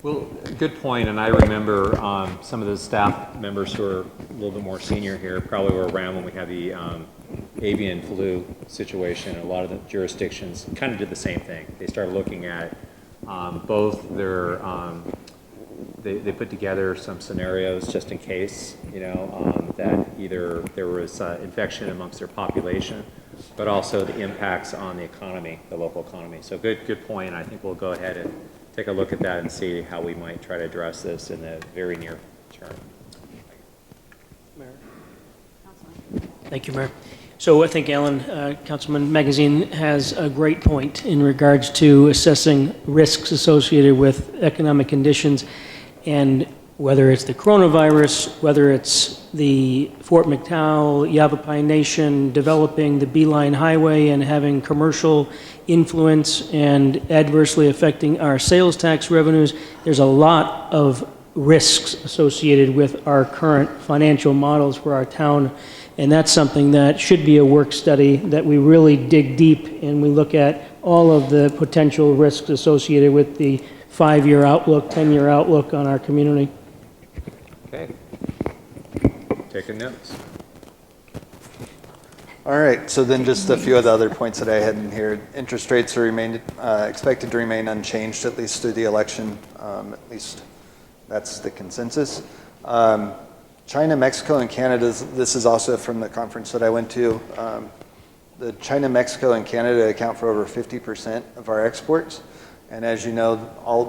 Well, good point, and I remember some of the staff members who are a little bit more senior here probably were around when we had the avian flu situation. A lot of the jurisdictions kind of did the same thing. They started looking at both their, they put together some scenarios just in case, you know, that either there was infection amongst their population, but also the impacts on the economy, the local economy. So good point. I think we'll go ahead and take a look at that and see how we might try to address this in the very near term. Mayor. Thank you, Mayor. So I think Alan, Councilman Magazine has a great point in regards to assessing risks associated with economic conditions, and whether it's the coronavirus, whether it's the Fort McDowell, Yavapai Nation developing the Beeline Highway and having commercial influence and adversely affecting our sales tax revenues. There's a lot of risks associated with our current financial models for our town, and that's something that should be a work study that we really dig deep and we look at all of the potential risks associated with the 5-year outlook, 10-year outlook on our community. Okay. Taking notes. All right, so then just a few of the other points that I had in here. Interest rates are expected to remain unchanged at least through the election. At least that's the consensus. China, Mexico, and Canada, this is also from the conference that I went to. The China, Mexico, and Canada account for over 50% of our exports. And as you know,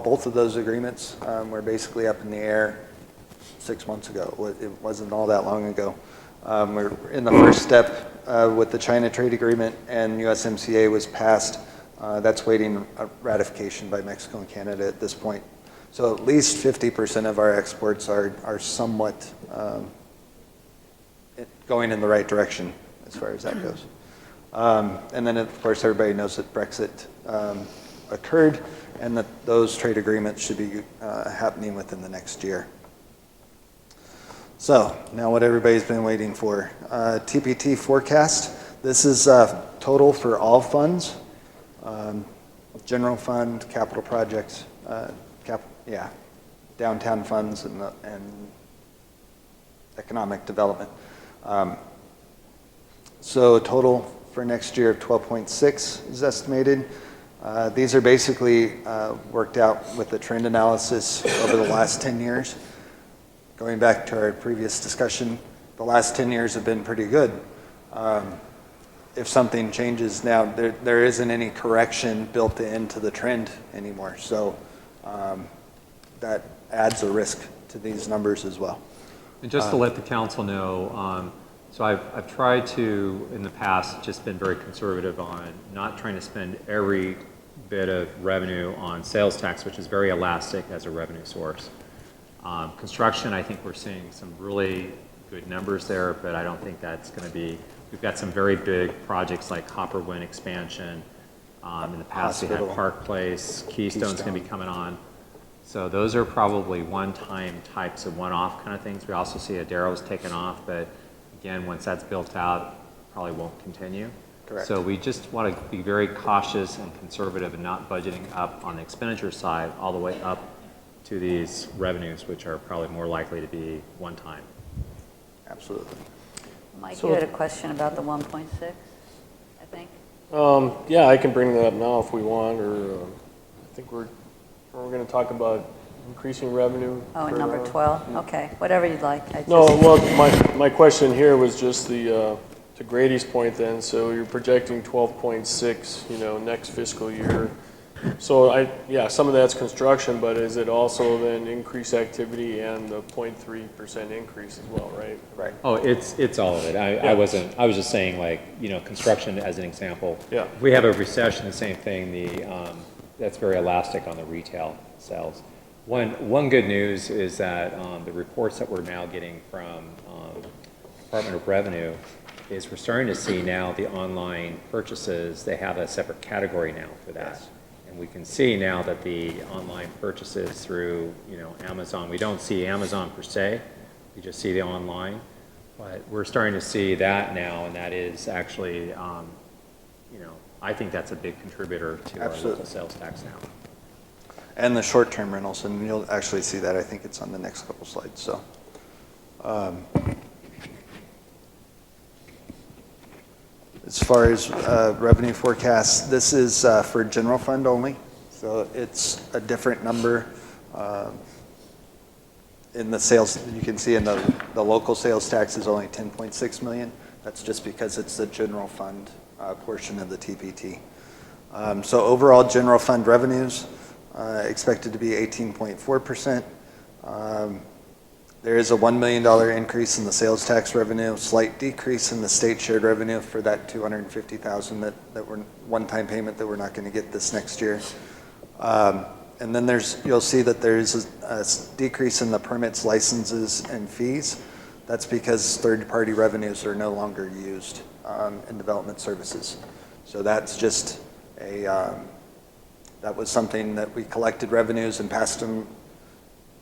both of those agreements were basically up in the air 6 months ago. It wasn't all that long ago. We're in the first step with the China trade agreement, and USMCA was passed. That's waiting ratification by Mexico and Canada at this point. So at least 50% of our exports are somewhat going in the right direction as far as that goes. And then, of course, everybody knows that Brexit occurred and that those trade agreements should be happening within the next year. So now what everybody's been waiting for. TPT forecast. This is total for all funds. General fund, capital projects, downtown funds and economic development. So total for next year of 12.6 is estimated. These are basically worked out with the trend analysis over the last 10 years. Going back to our previous discussion, the last 10 years have been pretty good. If something changes now, there isn't any correction built into the trend anymore. So that adds a risk to these numbers as well. And just to let the council know, so I've tried to, in the past, just been very conservative on not trying to spend every bit of revenue on sales tax, which is very elastic as a revenue source. Construction, I think we're seeing some really good numbers there, but I don't think that's going to be, we've got some very big projects like Hopper Wind expansion. In the past, we had Park Place, Keystone's going to be coming on. So those are probably one-time types of one-off kind of things. We also see Adaro's taken off, but again, once that's built out, probably won't continue. Correct. So we just want to be very cautious and conservative and not budgeting up on the expenditure side all the way up to these revenues, which are probably more likely to be one time. Absolutely. Mike, So- you had a question about the 1.6, I think? Yeah, I can bring that up now if we want, or I think we're going to talk about increasing revenue. Oh, and for, number 12? Okay, whatever you'd like. No, well, my question here was just to Grady's point then, so you're projecting 12.6, next fiscal year. So some of that's construction, but is it also then increased activity and the 0.3% increase as well, right? Right. Oh, it's all of it. I was just saying, like, construction as an example. Yeah. If we have a recession, the same thing, that's very elastic on the retail sales. One good news is that the reports that we're now getting from Department of Revenue is we're starting to see now the online purchases, they have a separate category now for that. Yes. And we can see now that the online purchases through, Amazon, we don't see Amazon per se, we just see the online, but we're starting to see that now, and that is actually, I think that's a big contributor to our local sales tax now. And the short-term rentals, and you'll actually see that. I think it's on the next couple slides. So, as far as revenue forecasts, this is for general fund only. So it's a different number in the sales. You can see in the local sales tax is only 10.6 million. That's just because it's the general fund portion of the TPT. So overall general fund revenues expected to be 18.4%. There is a $1 million increase in the sales tax revenue, slight decrease in the state shared revenue for that $250,000 that were one-time payment that we're not going to get this next year. And then you'll see that there's a decrease in the permits, licenses, and fees. That's because third-party revenues are no longer used in development services. So that's just that was something that we collected revenues and passed them.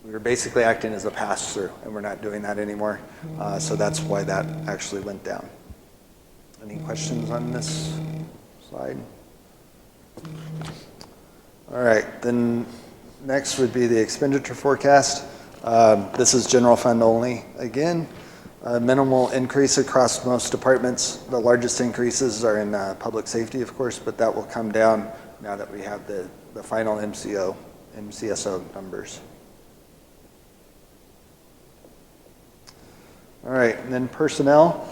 We were basically acting as a pass-through, and we're not doing that anymore. So that's why that actually went down. Any questions on this slide? All right, then next would be the expenditure forecast. This is general fund only. Again, minimal increase across most departments. The largest increases are in public safety, of course, but that will come down now that we have the final MCSO numbers. All right, and then personnel.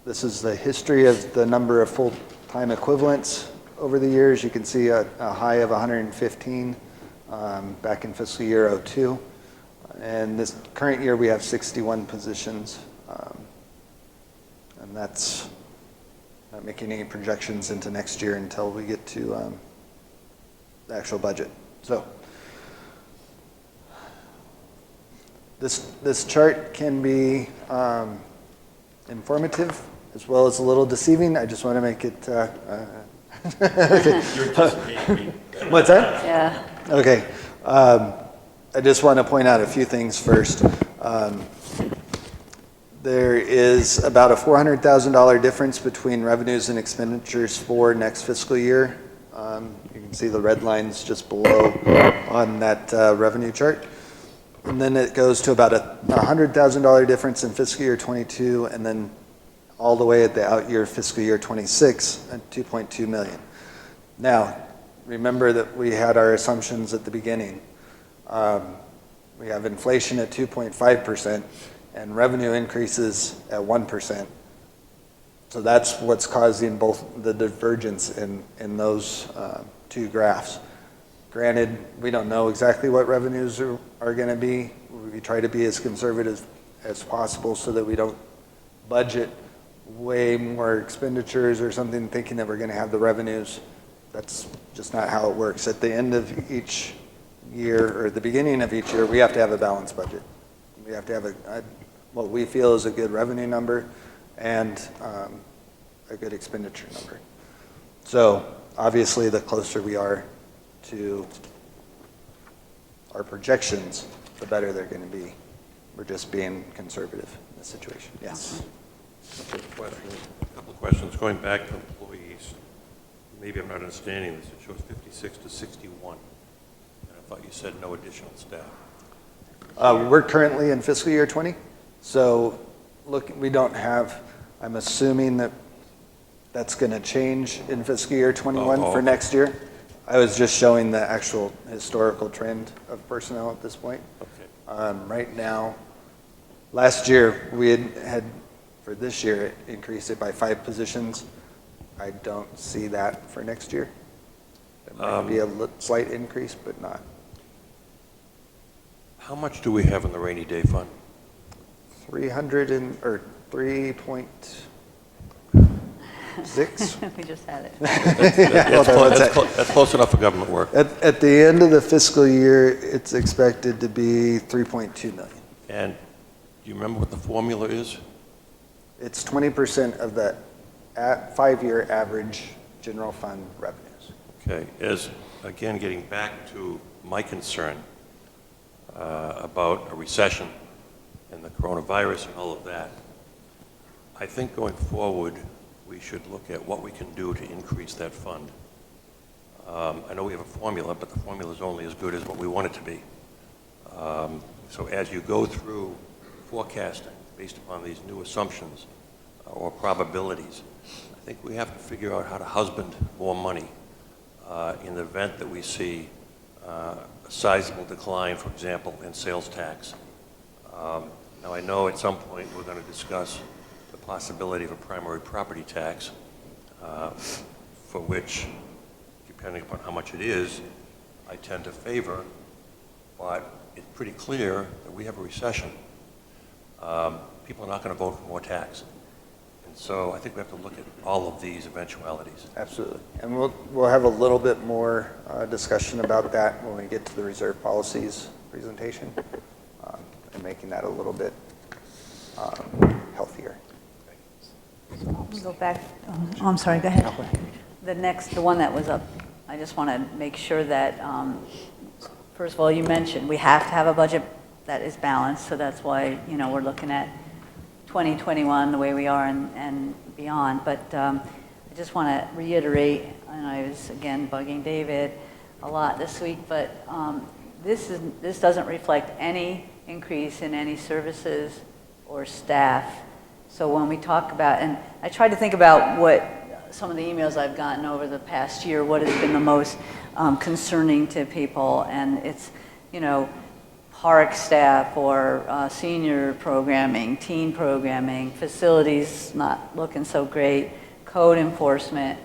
This is the history of the number of full-time equivalents over the years. You can see a high of 115 back in fiscal year 2002. And this current year we have 61 positions. And that's not making any projections into next year until we get to the actual budget. So this chart can be informative as well as a little deceiving. I just want to make it. What's that? Yeah. Okay. I just want to point out a few things first. There is about a $400,000 difference between revenues and expenditures for next fiscal year. You can see the red lines just below on that revenue chart. And then it goes to about a $100,000 difference in fiscal year 22, and then all the way at the out year fiscal year 26 at 2.2 million. Now, remember that we had our assumptions at the beginning. We have inflation at 2.5% and revenue increases at 1%. So that's what's causing both the divergence in those two graphs. Granted, we don't know exactly what revenues are going to be. We try to be as conservative as possible so that we don't budget way more expenditures or something thinking that we're going to have the revenues. That's just not how it works. At the end of each year, or the beginning of each year, we have to have a balanced budget. We have to have what we feel is a good revenue number and a good expenditure number. So obviously the closer we are to our projections, the better they're going to be. We're just being conservative in this situation. Yes. A couple of questions. Going back to employees, maybe I'm not understanding this. It shows 56 to 61. And I thought you said no additional staff. We're currently in fiscal year 20, so look, we don't have, I'm assuming that that's going to change in fiscal year 21 for next year. I was just showing the actual historical trend of personnel at this point. Okay. Right now, last year, we had, for this year, increased it by 5 positions. I don't see that for next year. It might be a slight increase, but not. How much do we have in the rainy day fund? 3.6. We just had it. That's close enough for government work. At the end of the fiscal year, it's expected to be 3.2 million. And do you remember what the formula is? It's 20% of the 5-year average general fund revenues. Okay, again, getting back to my concern about a recession and the coronavirus and all of that, I think going forward, we should look at what we can do to increase that fund. I know we have a formula, but the formula is only as good as what we want it to be. So as you go through forecasting based upon these new assumptions or probabilities, I think we have to figure out how to husband more money in the event that we see a sizable decline, for example, in sales tax. Now I know at some point we're going to discuss the possibility of a primary property tax for which, depending upon how much it is, I tend to favor, but it's pretty clear that we have a recession. People are not going to vote for more tax. And so I think we have to look at all of these eventualities. Absolutely. And we'll have a little bit more discussion about that when we get to the reserve policies presentation and making that a little bit healthier. We'll go back. Oh, I'm sorry, go ahead. The one that was up, I just want to make sure that, first of all, you mentioned we have to have a budget that is balanced, so that's why, we're looking at 2021 the way we are and beyond. But I just want to reiterate, and I was, again, bugging David a lot this week, but this doesn't reflect any increase in any services or staff. So when we talk about, and I tried to think about what some of the emails I've gotten over the past year, what has been the most concerning to people, and it's, park staff or senior programming, teen programming, facilities not looking so great, code enforcement,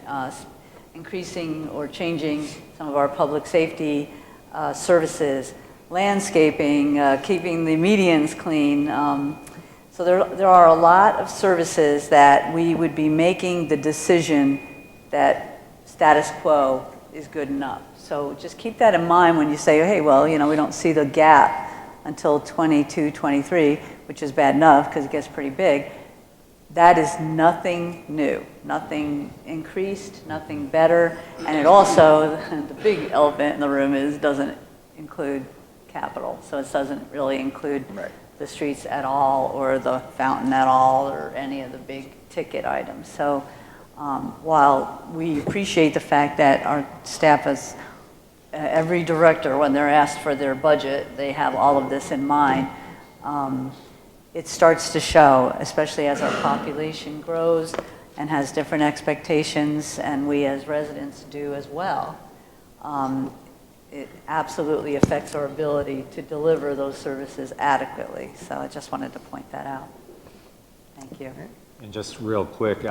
increasing or changing some of our public safety services, landscaping, keeping the medians clean. So there are a lot of services that we would be making the decision that status quo is good enough. So just keep that in mind when you say, hey, well, we don't see the gap until 22, 23, which is bad enough because it gets pretty big. That is nothing new, nothing increased, nothing better. And it also, the big elephant in the room doesn't include capital. So it doesn't really include the streets at all or the fountain at all or any of the big ticket items. So while we appreciate the fact that our staff is, every director, when they're asked for their budget, they have all of this in mind, it starts to show, especially as our population grows and has different expectations, and we as residents do as well. It absolutely affects our ability to deliver those services adequately. So I just wanted to point that out. Thank you. And just real quick,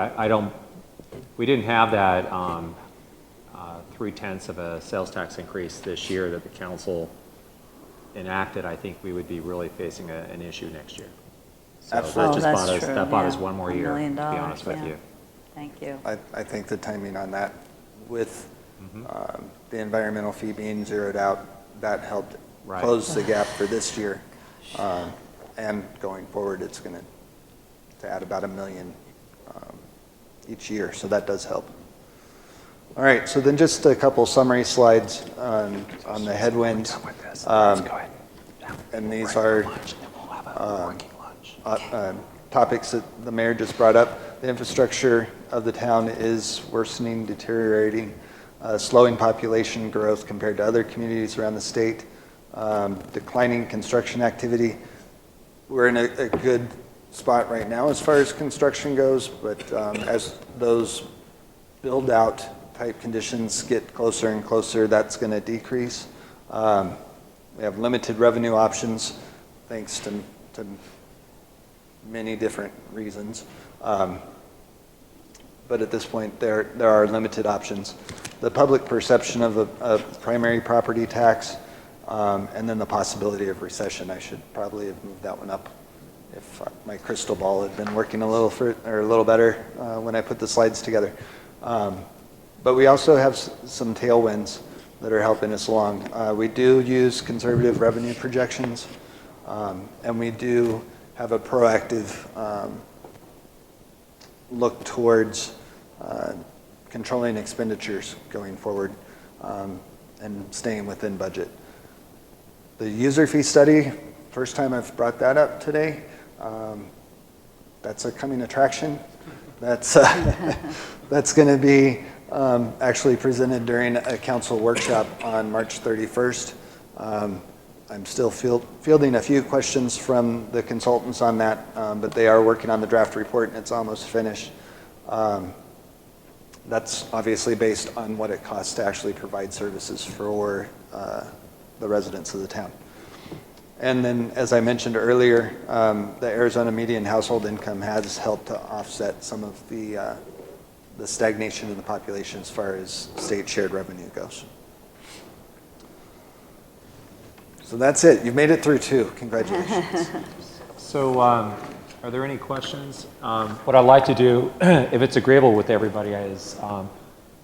we didn't have that 0.3 of a sales tax increase this year that the council enacted. I think we would be really facing an issue next year. So Absolutely. that bought us one more year, $1 million, to be honest with you. Thank you. I think the timing on that with the environmental fee being zeroed out, that helped close the gap for this year. And going forward, it's going to add about $1 million each year, so that does help. All right, so then just a couple summary slides on the headwinds. And these are topics that the mayor just brought up. The infrastructure of the town is worsening, deteriorating, slowing population growth compared to other communities around the state, declining construction activity. We're in a good spot right now as far as construction goes, but as those build-out type conditions get closer and closer, that's going to decrease. We have limited revenue options thanks to many different reasons. But at this point, there are limited options. The public perception of a primary property tax, and then the possibility of recession. I should probably have moved that one up if my crystal ball had been working a little better when I put the slides together. But we also have some tailwinds that are helping us along. We do use conservative revenue projections, and we do have a proactive look towards controlling expenditures going forward and staying within budget. The user fee study, first time I've brought that up today. That's a coming attraction. That's going to be actually presented during a council workshop on March 31st. I'm still fielding a few questions from the consultants on that, but they are working on the draft report and it's almost finished. That's obviously based on what it costs to actually provide services for the residents of the town. And then, as I mentioned earlier, the Arizona median household income has helped to offset some of the stagnation in the population as far as state shared revenue goes. So that's it. You've made it through two. Congratulations. So are there any questions? What I'd like to do, if it's agreeable with everybody, is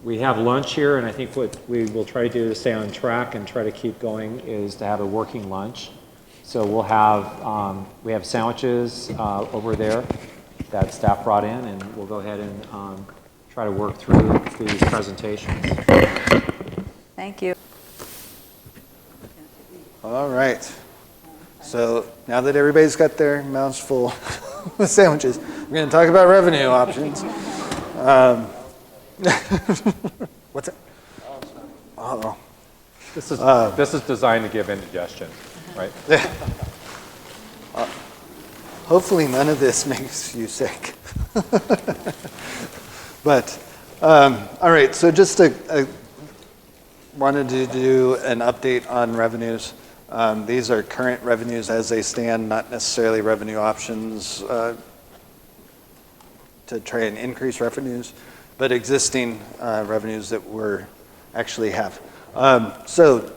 we have lunch here, and I think what we will try to do to stay on track and try to keep going is to have a working lunch. So we'll have, we have sandwiches over there that staff brought in, and we'll go ahead and try to work through these presentations. Thank you. All right. So now that everybody's got their mouths full with sandwiches, we're going to talk about revenue options. What's it? Uh-oh. This is designed to give indigestion, right? Hopefully none of this makes you sick. But, all right, so just wanted to do an update on revenues. These are current revenues as they stand, not necessarily revenue options to try and increase revenues, but existing revenues that we actually have. So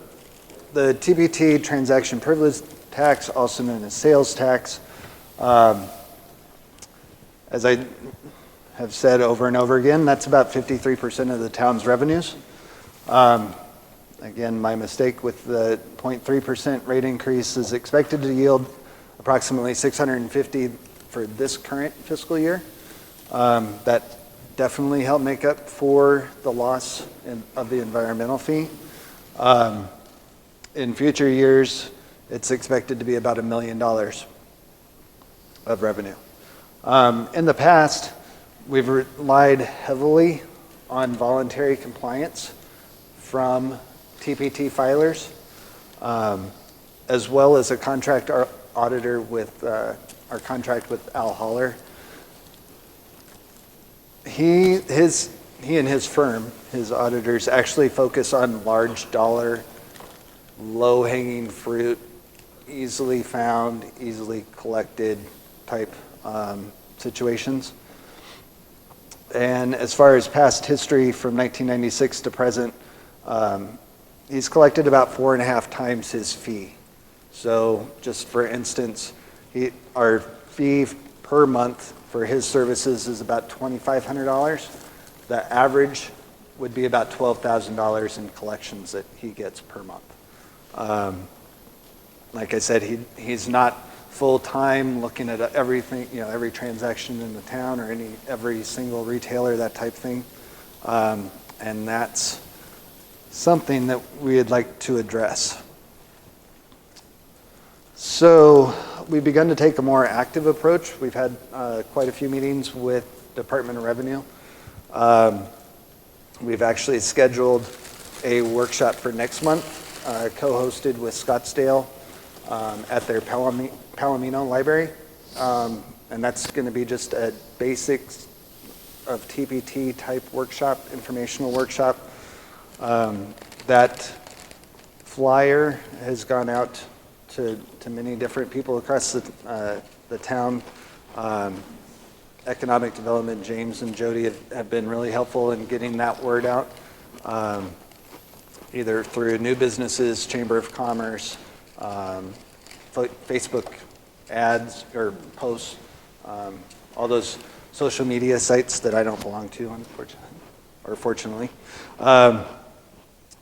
the TPT, transaction privilege tax, also known as sales tax, as I have said over and over again, that's about 53% of the town's revenues. Again, my mistake with the 0.3% rate increase is expected to yield approximately $650 for this current fiscal year. That definitely helped make up for the loss of the environmental fee. In future years, it's expected to be about $1 million of revenue. In the past, we've relied heavily on voluntary compliance from TPT filers, as well as a contract auditor with our contract with Al Holler. He and his firm, his auditors, actually focus on large dollar, low-hanging fruit, easily found, easily collected type situations. And as far as past history from 1996 to present, he's collected about 4.5 times his fee. So just for instance, our fee per month for his services is about $2,500. The average would be about $12,000 in collections that he gets per month. Like I said, he's not full-time looking at everything, every transaction in the town or every single retailer, that type thing. And that's something that we'd like to address. So we've begun to take a more active approach. We've had quite a few meetings with Department of Revenue. We've actually scheduled a workshop for next month, co-hosted with Scottsdale at their Palomino Library. And that's going to be just a basics of TPT type workshop, informational workshop. That flyer has gone out to many different people across the town. Economic Development, James and Jody have been really helpful in getting that word out, either through new businesses, Chamber of Commerce, Facebook ads or posts, all those social media sites that I don't belong to, unfortunately, or fortunately.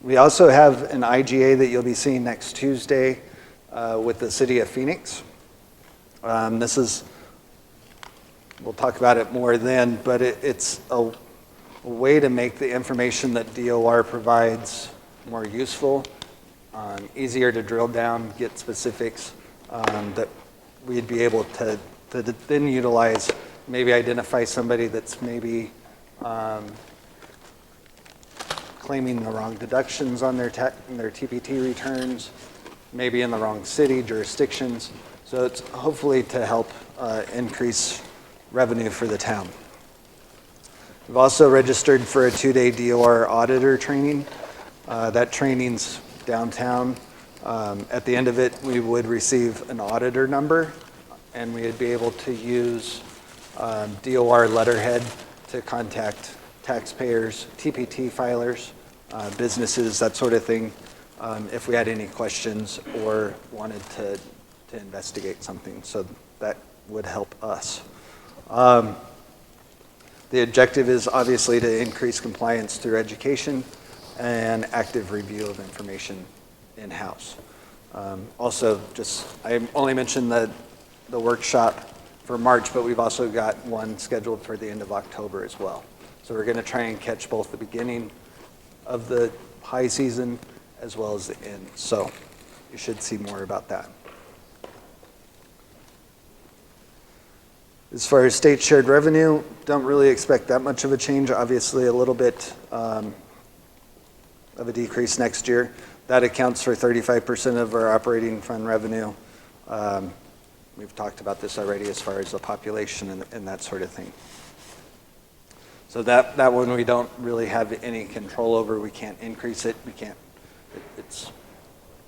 We also have an IGA that you'll be seeing next Tuesday with the City of Phoenix. This is, we'll talk about it more then, but it's a way to make the information that DOR provides more useful, easier to drill down, get specifics that we'd be able to then utilize, maybe identify somebody that's maybe claiming the wrong deductions on their TPT returns, maybe in the wrong city, jurisdictions. So it's hopefully to help increase revenue for the town. We've also registered for a 2-day DOR auditor training. That training's downtown. At the end of it, we would receive an auditor number, and we would be able to use DOR letterhead to contact taxpayers, TPT filers, businesses, that sort of thing, if we had any questions or wanted to investigate something. So that would help us. The objective is obviously to increase compliance through education and active review of information in-house. Also, I only mentioned the workshop for March, but we've also got one scheduled for the end of October as well. So we're going to try and catch both the beginning of the high season as well as the end. So you should see more about that. As far as state shared revenue, don't really expect that much of a change. Obviously, a little bit of a decrease next year. That accounts for 35% of our operating fund revenue. We've talked about this already as far as the population and that sort of thing. So that one we don't really have any control over. We can't increase it. We can't.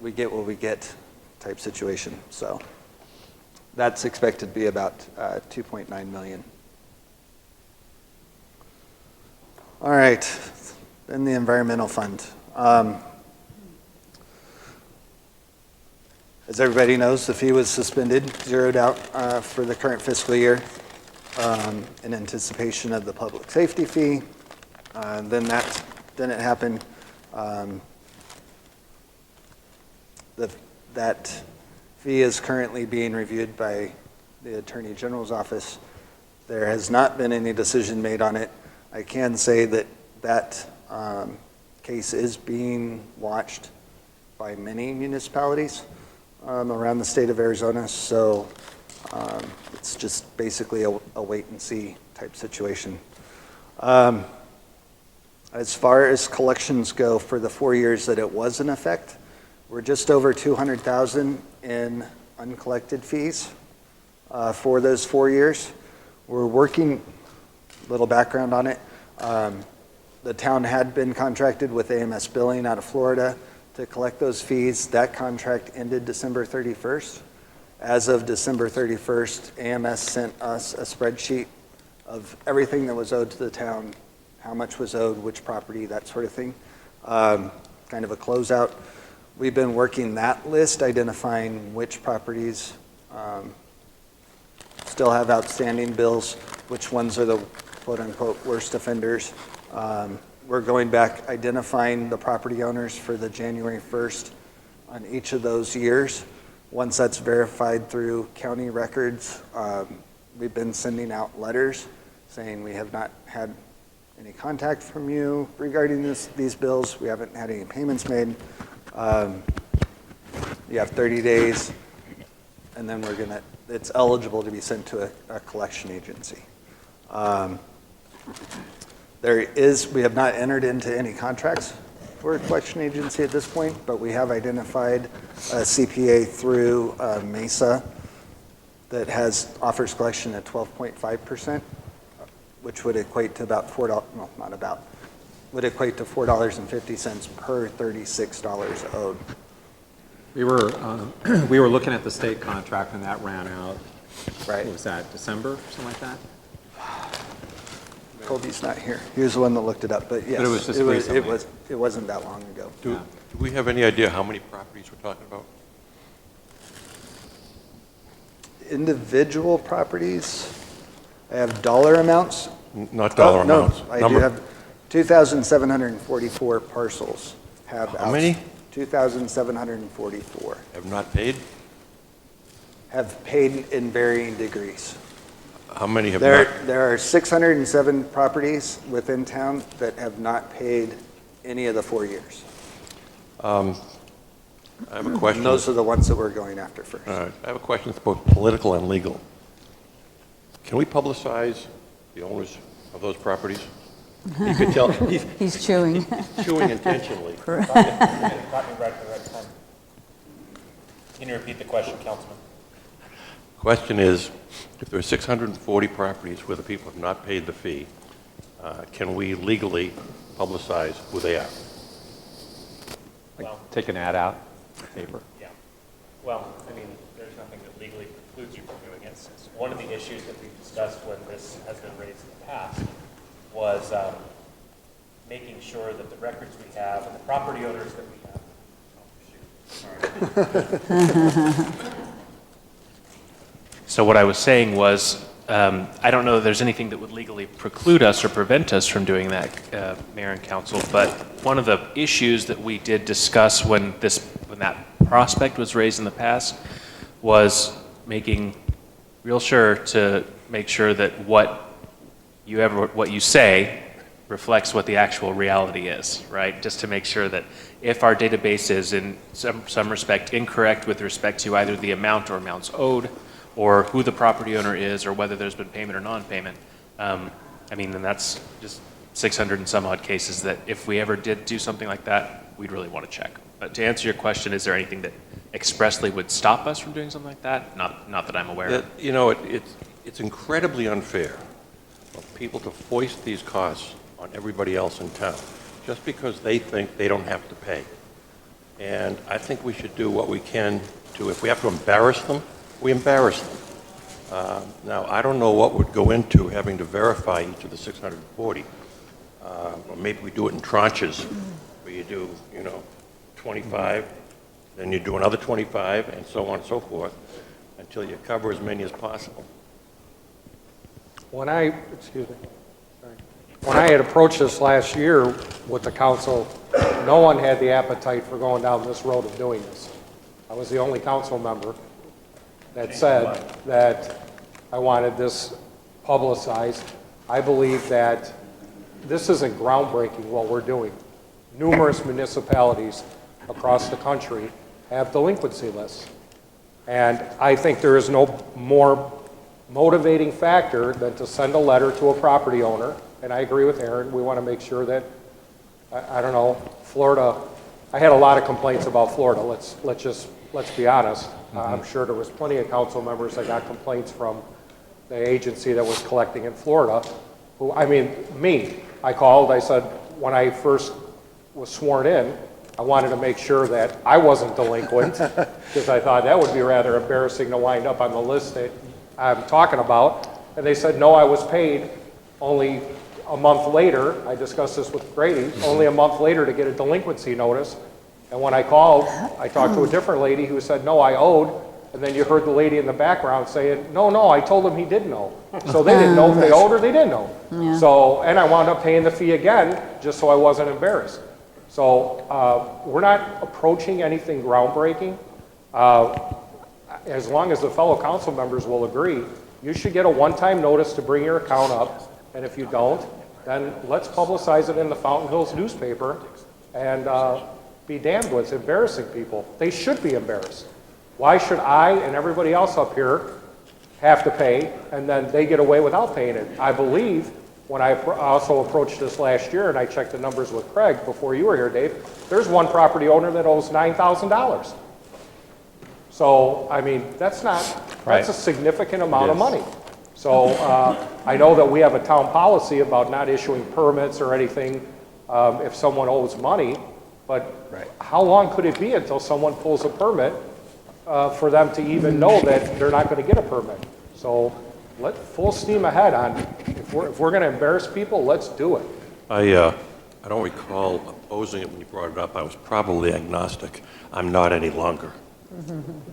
We get what we get type situation. So that's expected to be about 2.9 million. All right, then the environmental fund. As everybody knows, the fee was suspended, zeroed out for the current fiscal year in anticipation of the public safety fee. Then that didn't happen. That fee is currently being reviewed by the Attorney General's office. There has not been any decision made on it. I can say that case is being watched by many municipalities around the state of Arizona, so it's just basically a wait and see type situation. As far as collections go, for the 4 years that it was in effect, we're just over 200,000 in uncollected fees for those 4 years. We're working, little background on it. The town had been contracted with AMS Billing out of Florida to collect those fees. That contract ended December 31st. As of December 31st, AMS sent us a spreadsheet of everything that was owed to the town, how much was owed, which property, that sort of thing. Kind of a closeout. We've been working that list, identifying which properties still have outstanding bills, which ones are the quote-unquote worst offenders. We're going back, identifying the property owners for the January 1st on each of those years. Once that's verified through county records, we've been sending out letters saying we have not had any contact from you regarding these bills. We haven't had any payments made. You have 30 days. and then it's eligible to be sent to a collection agency. We have not entered into any contracts for a collection agency at this point, but we have identified a CPA through Mesa that offers collection at 12.5%, which would equate to about would equate to $4.50 per $36 owed. We were looking at the state contract when that ran out. Right. What was that, December, something like that? Colby's not here. He was the one that looked it up, but yes, But it was just recently. it wasn't that long ago. Do we have any idea how many properties we're talking about? Individual properties, I have dollar amounts. Not dollar amounts. No, I do have 2,744 parcels have. How many? 2,744. Have not paid? Have paid in varying degrees. How many have not? There are 607 properties within town that have not paid any of the 4 years. I have a question. And those are the ones that we're going after first. All right. I have a question that's both political and legal. Can we publicize the owners of those properties? You could tell. He's chewing. He's chewing intentionally. Can you repeat the question, Councilman? Question is, if there are 640 properties where the people have not paid the fee, can we legally publicize who they are? Well, take an ad out, paper. Yeah. Well, I mean, there's nothing that legally precludes you from doing it. One of the issues that we've discussed when this has been raised in the past was making sure that the records we have and the property owners that we have. Sorry. So what I was saying was, I don't know that there's anything that would legally preclude us or prevent us from doing that, Mayor and Council, but one of the issues that we did discuss when that prospect was raised in the past was making real sure to make sure that what you say reflects what the actual reality is, right? Just to make sure that if our database is in some respect incorrect with respect to either the amount or amounts owed, or who the property owner is, or whether there's been payment or non-payment, I mean, then that's just 600 and some odd cases that if we ever did do something like that, we'd really want to check. But to answer your question, is there anything that expressly would stop us from doing something like that? Not that I'm aware of. You know, it's incredibly unfair for people to foist these costs on everybody else in town just because they think they don't have to pay. And I think we should do what we can to, if we have to embarrass them, we embarrass them. Now, I don't know what would go into having to verify each of the 640. Or maybe we do it in tranches, where you do, 25, then you do another 25, and so on and so forth, until you cover as many as possible. When I had approached this last year with the council, no one had the appetite for going down this road of doing this. I was the only council member that said that I wanted this publicized. I believe that this isn't groundbreaking what we're doing. Numerous municipalities across the country have delinquency lists. And I think there is no more motivating factor than to send a letter to a property owner. And I agree with Aaron, we want to make sure that, I don't know, Florida, I had a lot of complaints about Florida, let's be honest. I'm sure there was plenty of council members that got complaints from the agency that was collecting in Florida, who, I called, I said, when I first was sworn in, I wanted to make sure that I wasn't delinquent, because I thought that would be rather embarrassing to wind up on the list that I'm talking about. And they said, no, I was paid only a month later. I discussed this with Grady, only a month later to get a delinquency notice. And when I called, I talked to a different lady who said, no, I owed. And then you heard the lady in the background saying, no, I told him he didn't know. So they didn't know if they owed or they didn't know. Yeah. So, and I wound up paying the fee again, just so I wasn't embarrassed. So we're not approaching anything groundbreaking. As long as the fellow council members will agree, you should get a one-time notice to bring your account up. And if you don't, then let's publicize it in the Fountain Hills newspaper and be damned with embarrassing people. They should be embarrassed. Why should I and everybody else up here have to pay, and then they get away without paying it? I believe, when I also approached this last year, and I checked the numbers with Craig before you were here, Dave, there's one property owner that owes $9,000. So, I mean, that's a significant amount of money. So I know that we have a town policy about not issuing permits or anything if someone owes money, but how long could it be until someone pulls a permit for them to even know that they're not going to get a permit? So let full steam ahead on, if we're going to embarrass people, let's do it. I don't recall opposing it when you brought it up. I was probably agnostic. I'm not any longer.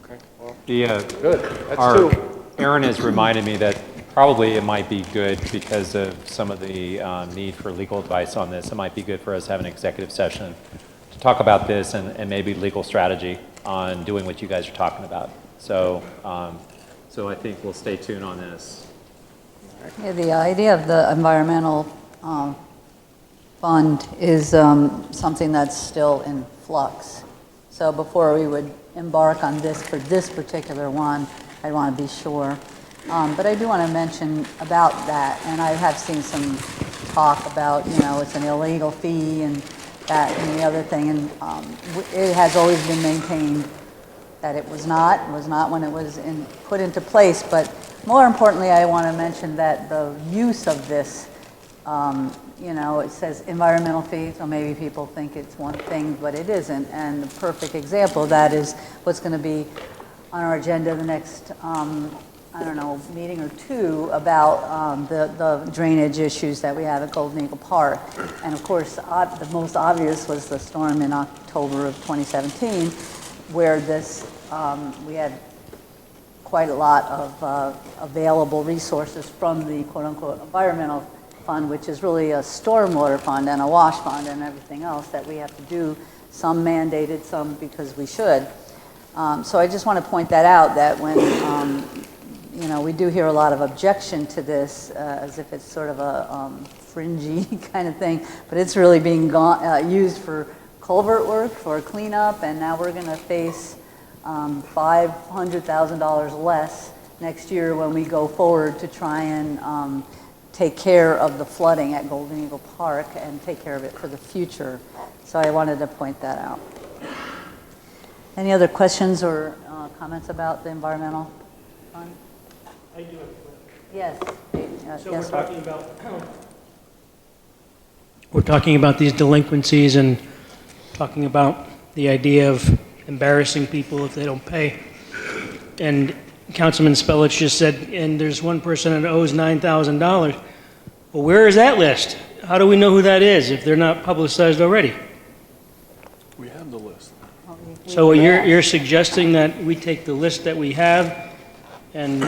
Okay. Well, good. That's two. Aaron has reminded me that probably it might be good, because of some of the need for legal advice on this, it might be good for us to have an executive session to talk about this and maybe legal strategy on doing what you guys are talking about. So, so I think we'll stay tuned on this. Yeah, the idea of the environmental fund is something that's still in flux. So before we would embark on this for this particular one, I'd want to be sure. But I do want to mention about that, and I have seen some talk about, it's an illegal fee and that and the other thing, and it has always been maintained that it was not when it was put into place. But more importantly, I want to mention that the use of this, it says environmental fee, so maybe people think it's one thing, but it isn't. And the perfect example of that is what's going to be on our agenda the next, meeting or two about the drainage issues that we have at Golden Eagle Park. And of course, the most obvious was the storm in October of 2017, where we had quite a lot of available resources from the quote-unquote environmental fund, which is really a stormwater fund and a wash fund and everything else that we have to do, some mandated, some because we should. So I just want to point that out, that when, we do hear a lot of objection to this as if it's sort of a fringy kind of thing, but it's really being used for culvert work, for cleanup, and now we're going to face $500,000 less next year when we go forward to try and take care of the flooding at Golden Eagle Park and take care of it for the future. So I wanted to point that out. Any other questions or comments about the environmental fund? I do have a question. Yes. So yes, we're talking about these delinquencies and talking about the idea of embarrassing people if they don't pay. And Councilman Spellich just said, and there's one person that owes $9,000. Well, where is that list? How do we know who that is if they're not publicized already? We have the list. So you're suggesting that we take the list that we have and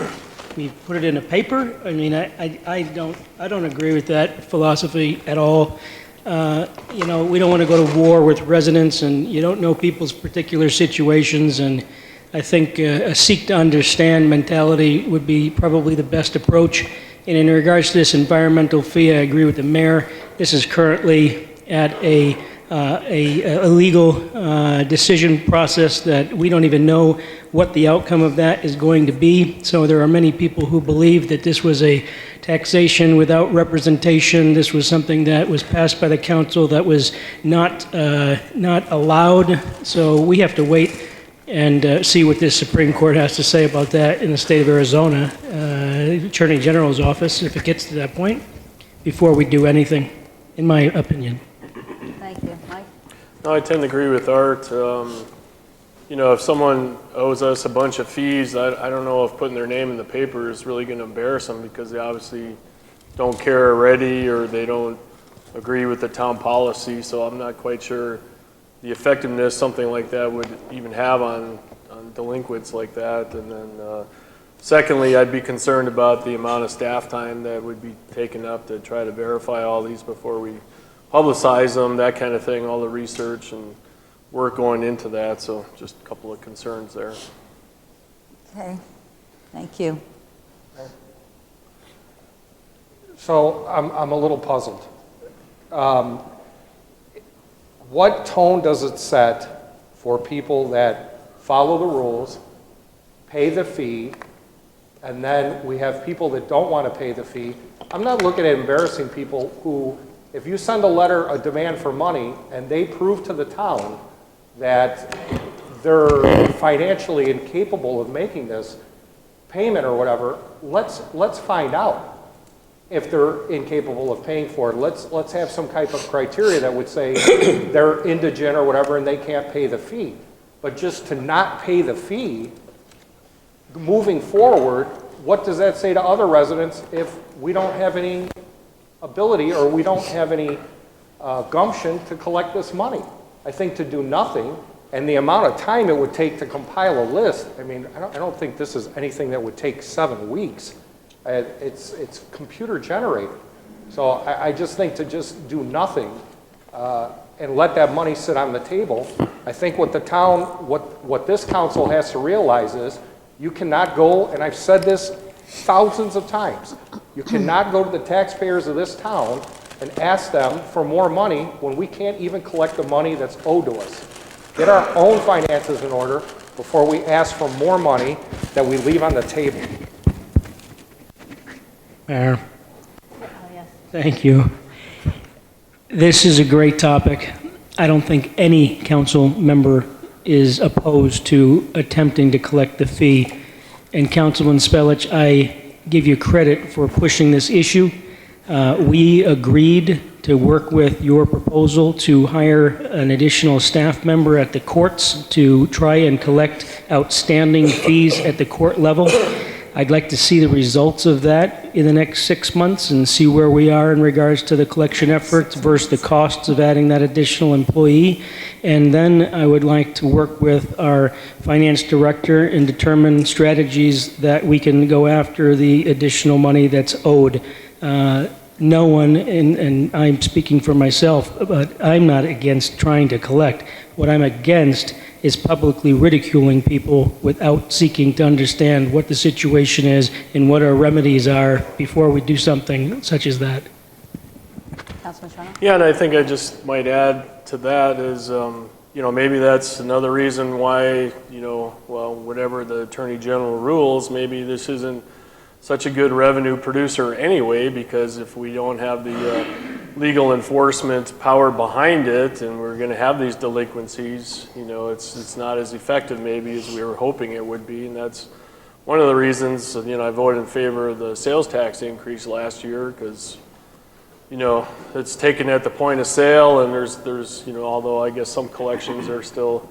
we put it in a paper? I mean, I don't agree with that philosophy at all. We don't want to go to war with residents, and you don't know people's particular situations, and I think a seek to understand mentality would be probably the best approach. And in regards to this environmental fee, I agree with the mayor. This is currently at a legal decision process that we don't even know what the outcome of that is going to be. So there are many people who believe that this was a taxation without representation. This was something that was passed by the council that was not allowed. So we have to wait and see what this Supreme Court has to say about that in the state of Arizona, Attorney General's office, if it gets to that point, before we do anything, in my opinion. Thank you. Mike? No, I tend to agree with Art. If someone owes us a bunch of fees, I don't know if putting their name in the paper is really going to embarrass them, because they obviously don't care already, or they don't agree with the town policy. So I'm not quite sure the effectiveness something like that would even have on delinquents like that. And then secondly, I'd be concerned about the amount of staff time that would be taken up to try to verify all these before we publicize them, that kind of thing, all the research and work going into that. So just a couple of concerns there. Okay, thank you. So I'm a little puzzled. What tone does it set for people that follow the rules pay the fee, and then we have people that don't want to pay the fee. I'm not looking at embarrassing people who, if you send a letter, a demand for money, and they prove to the town that they're financially incapable of making this payment or whatever, let's find out if they're incapable of paying for it. Let's have some type of criteria that would say they're indigent or whatever and they can't pay the fee. But just to not pay the fee, moving forward, what does that say to other residents if we don't have any ability or we don't have any gumption to collect this money? I think to do nothing, and the amount of time it would take to compile a list, I mean, I don't think this is anything that would take 7 weeks. It's computer generated. So I just think to just do nothing and let that money sit on the table, I think what the town, what this council has to realize is you cannot go, and I've said this thousands of times, you cannot go to the taxpayers of this town and ask them for more money when we can't even collect the money that's owed to us. Get our own finances in order before we ask for more money that we leave on the table. Mayor. Thank you. This is a great topic. I don't think any council member is opposed to attempting to collect the fee. And Councilman Spellich, I give you credit for pushing this issue. We agreed to work with your proposal to hire an additional staff member at the courts to try and collect outstanding fees at the court level. I'd like to see the results of that in the next 6 months and see where we are in regards to the collection efforts versus the costs of adding that additional employee. And then I would like to work with our finance director and determine strategies that we can go after the additional money that's owed. No one, and I'm speaking for myself, but I'm not against trying to collect. What I'm against is publicly ridiculing people without seeking to understand what the situation is and what our remedies are before we do something such as that. Councilman Sharma? Yeah, and I think I just might add to that is, maybe that's another reason why, whatever the Attorney General rules, maybe this isn't such a good revenue producer anyway, because if we don't have the legal enforcement power behind it and we're going to have these delinquencies, it's not as effective maybe as we were hoping it would be. And that's one of the reasons, I voted in favor of the sales tax increase last year, because it's taken at the point of sale, and there's although I guess some collections are still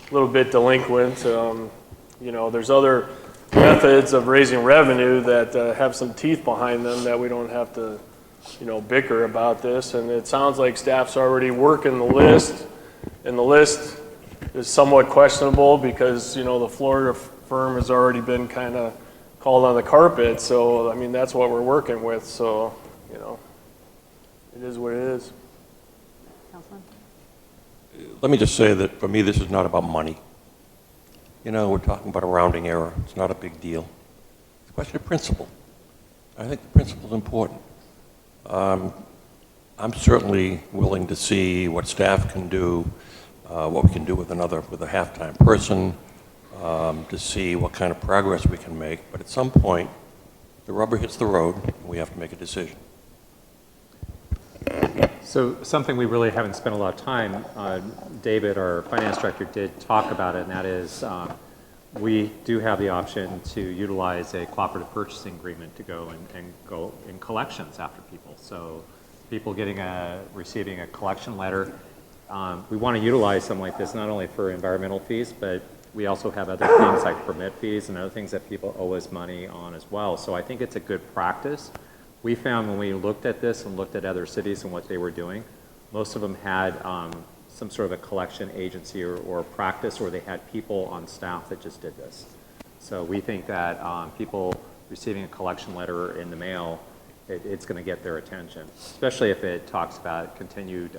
a little bit delinquent, there's other methods of raising revenue that have some teeth behind them that we don't have to, bicker about this. And it sounds like staff's already working the list, and the list is somewhat questionable because, the Florida firm has already been kind of called on the carpet. So, I mean, that's what we're working with. So, it is what it is. Councilman? Let me just say that for me, this is not about money. We're talking about a rounding error. It's not a big deal. It's a question of principle. I think the principle is important. I'm certainly willing to see what staff can do, what we can do with a half-time person, to see what kind of progress we can make. But at some point, the rubber hits the road, and we have to make a decision. So something we really haven't spent a lot of time, David, our finance director, did talk about it, and that is we do have the option to utilize a cooperative purchasing agreement to go and go in collections after people. So people receiving a collection letter, we want to utilize something like this not only for environmental fees, but we also have other things like permit fees and other things that people owe us money on as well. So I think it's a good practice. We found when we looked at this and looked at other cities and what they were doing, most of them had some sort of a collection agency or practice, or they had people on staff that just did this. So we think that people receiving a collection letter in the mail, it's going to get their attention, especially if it talks about continued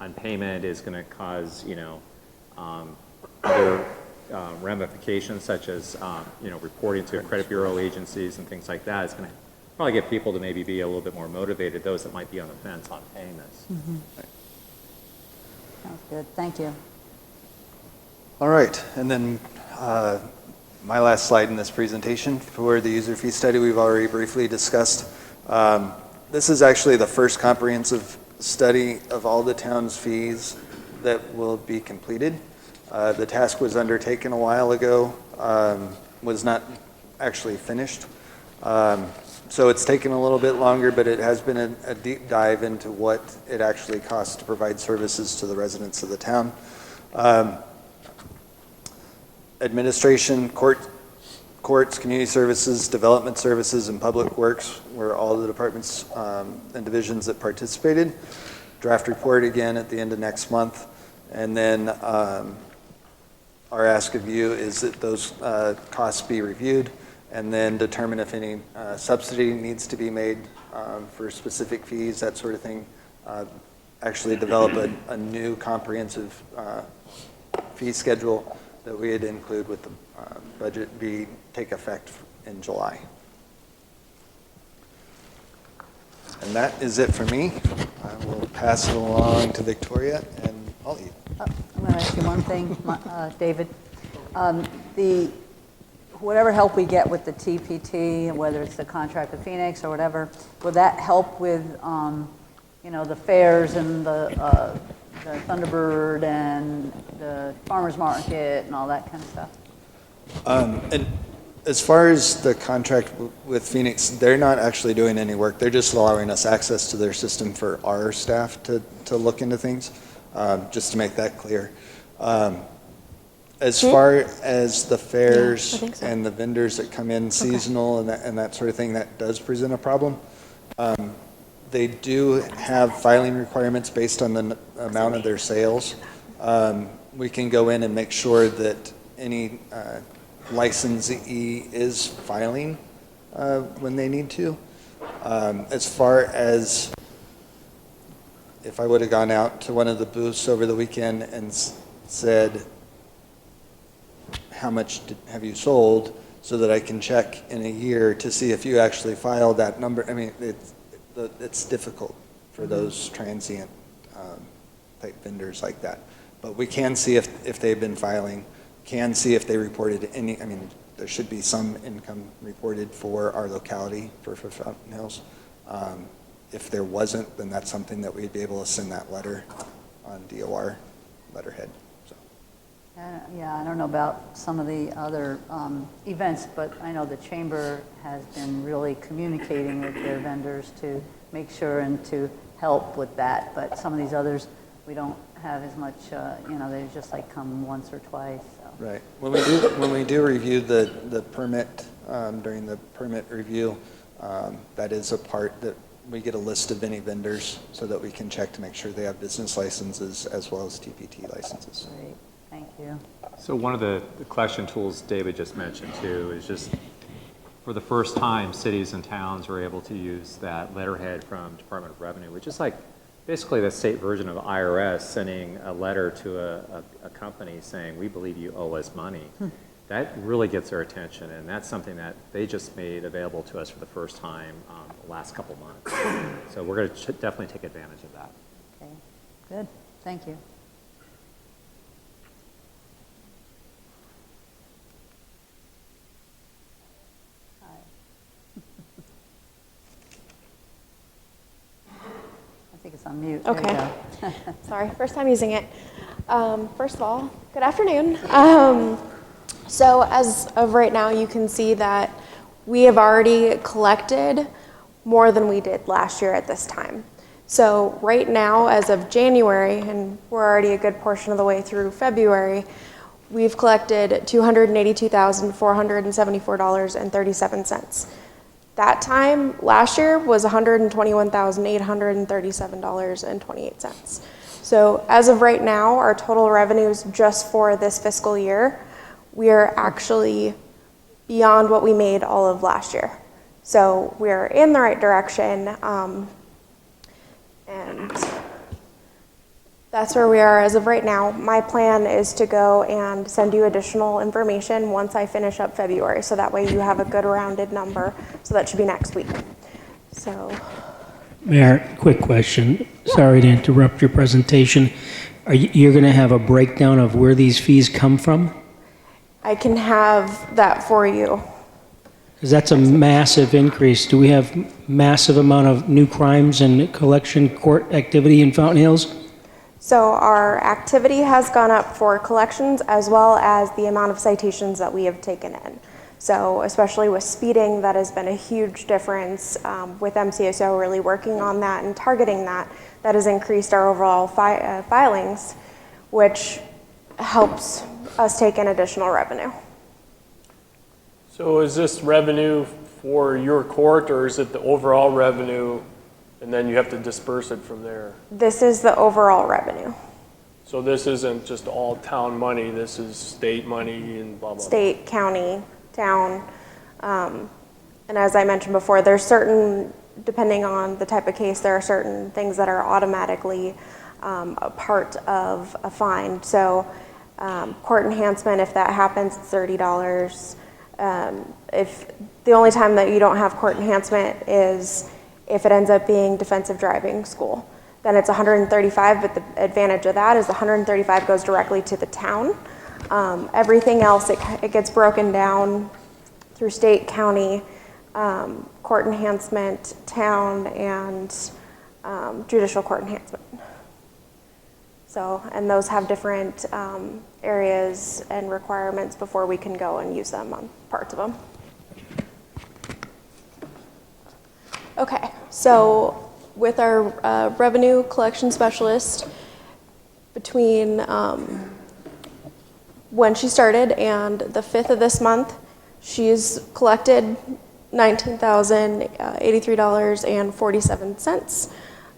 unpayment is going to cause, other ramifications such as, reporting to credit bureau agencies and things like that. It's going to probably get people to maybe be a little bit more motivated, those that might be on the fence on paying this. Mm-hmm. Sounds good. Thank you. All right, and then my last slide in this presentation for the user fee study we've already briefly discussed. This is actually the first comprehensive study of all the town's fees that will be completed. The task was undertaken a while ago, was not actually finished. So it's taken a little bit longer, but it has been a deep dive into what it actually costs to provide services to the residents of the town. Administration, courts, community services, development services, and public works were all the departments and divisions that participated. Draft report again at the end of next month. And then our ask of you is that those costs be reviewed and then determine if any subsidy needs to be made for specific fees, that sort of thing. Actually develop a new comprehensive fee schedule that we'd include with the budget take effect in July. And that is it for me. I will pass it along to Victoria and Ollie. I'm going to ask you one thing, David. Whatever help we get with the TPT, whether it's the contract with Phoenix or whatever, will that help with, the fairs and the Thunderbird and the farmers market and all that kind of stuff? And as far as the contract with Phoenix, they're not actually doing any work. They're just allowing us access to their system for our staff to look into things, just to make that clear. As far as the fairs and the vendors that come in seasonal and that sort of thing, that does present a problem. They do have filing requirements based on the amount of their sales. We can go in and make sure that any licensee is filing when they need to. As far as if I would have gone out to one of the booths over the weekend and said, how much have you sold, so that I can check in a year to see if you actually filed that number. I mean, it's difficult for those transient type vendors like that. But we can see if they've been filing, can see if they reported any, I mean, there should be some income reported for our locality for Fountain Hills. If there wasn't, then that's something that we'd be able to send that letter on DOR letterhead. Yeah, I don't know about some of the other events, but I know the Chamber has been really communicating with their vendors to make sure and to help with that. But some of these others, we don't have as much, they just like come once or twice. So. Right. When we do review the permit, during the permit review, that is a part that we get a list of any vendors so that we can check to make sure they have business licenses as well as TPT licenses. Great. Thank you. So one of the collection tools David just mentioned too is just for the first time, cities and towns were able to use that letterhead from Department of Revenue, which is like basically the state version of IRS sending a letter to a company saying, we believe you owe us money. That really gets their attention, and that's something that they just made available to us for the first time the last couple months. So we're going to definitely take advantage of that. Okay, good. Thank you. I think it's on mute. There Okay. you go. Sorry, first time using it. First of all, good afternoon. So as of right now, you can see that we have already collected more than we did last year at this time. So right now, as of January, and we're already a good portion of the way through February, we've collected $282,474.37. That time last year was $121,837.28. So as of right now, our total revenues just for this fiscal year, we are actually beyond what we made all of last year. So we're in the right direction, and that's where we are as of right now. My plan is to go and send you additional information once I finish up February, so that way you have a good rounded number. So that should be next week. So, Mayor, quick question. Sorry to interrupt your presentation. You're going to have a breakdown of where these fees come from? I can have that for you. Because that's a massive increase. Do we have massive amount of new crimes and collection court activity in Fountain Hills? So our activity has gone up for collections as well as the amount of citations that we have taken in. So especially with speeding, that has been a huge difference with MCSO really working on that and targeting that. That has increased our overall filings, which helps us take in additional revenue. So is this revenue for your court, or is it the overall revenue, and then you have to disperse it from there? This is the overall revenue. So this isn't just all town money, this is state money and blah, blah, blah. State, county, town. And as I mentioned before, there's certain, depending on the type of case, there are certain things that are automatically a part of a fine. So court enhancement, if that happens, it's $30. If the only time that you don't have court enhancement is if it ends up being defensive driving school, then it's $135, but the advantage of that is the $135 goes directly to the town. Everything else, it gets broken down through state, county, court enhancement, town, and judicial court enhancement. So, and those have different areas and requirements before we can go and use them on parts of them. Okay, so with our revenue collection specialist, between when she started and the 5th of this month, she's collected $19,083.47.